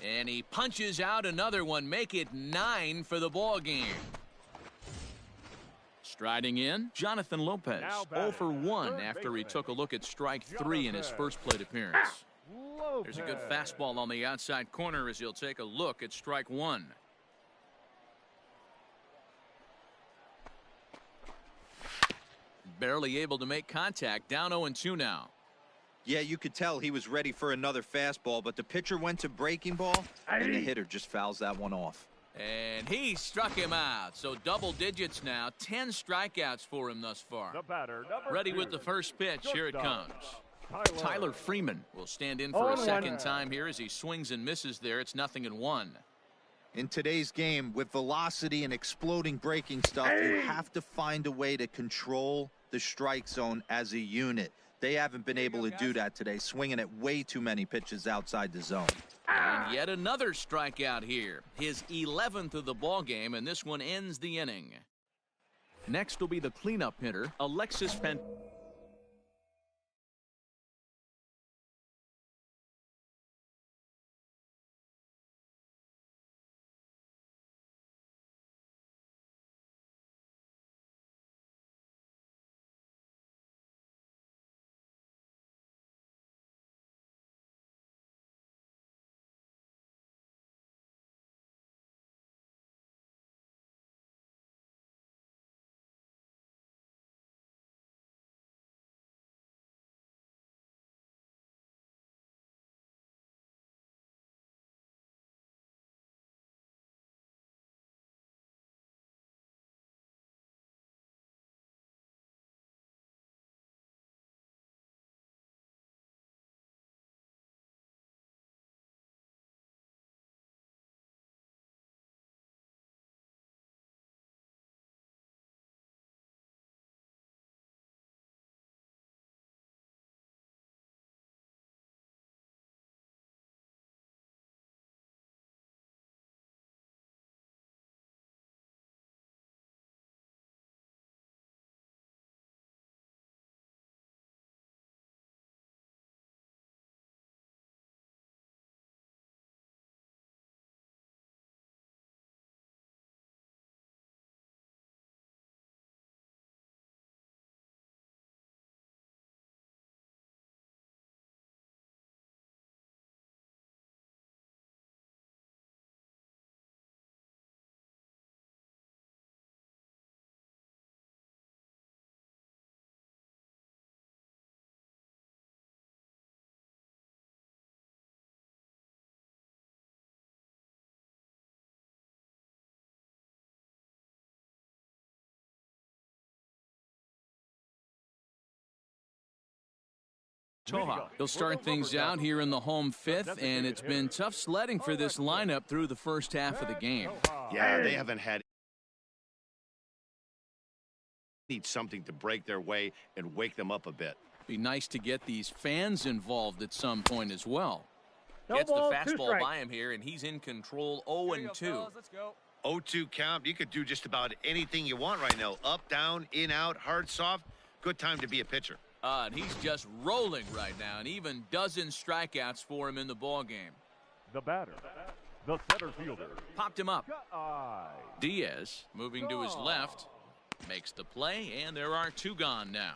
S1: And he punches out another one, make it 9 for the ball game. Striding in, Jonathan Lopez, 0 for 1 after he took a look at strike 3 in his first plate appearance. There's a good fastball on the outside corner as he'll take a look at strike 1. Barely able to make contact, down 0-2 now.
S4: Yeah, you could tell he was ready for another fastball, but the pitcher went to breaking ball, and the hitter just fouls that one off.
S1: And he struck him out. So double digits now. 10 strikeouts for him thus far. Ready with the first pitch. Here it comes. Tyler Freeman will stand in for a second time here as he swings and misses there. It's 0-1.
S4: In today's game, with velocity and exploding breaking stuff, you have to find a way to control the strike zone as a unit. They haven't been able to do that today, swinging at way too many pitches outside the zone.
S1: And yet another strikeout here. His 11th of the ball game, and this one ends the inning. Next will be the cleanup hitter, Alexis Pen. They'll start things out here in the home 5th, and it's been tough sledding for this lineup through the first half of the game.
S3: Yeah, they haven't had need something to break their way and wake them up a bit.
S1: Be nice to get these fans involved at some point as well.
S12: No
S1: Gets
S12: ball,
S1: the
S12: 2
S1: fastball
S12: strike.
S1: by him here, and he's in control 0-2.
S11: Let's go.
S3: 0-2 count. You could do just about anything you want right now. Up, down, in, out, hard, soft. Good time to be a pitcher.
S1: And he's just rolling right now, and even dozen strikeouts for him in the ball game.
S2: The batter, the center fielder.
S1: Popped him up.
S2: Guy.
S1: Diaz moving to his left, makes the play, and there are 2 gone now.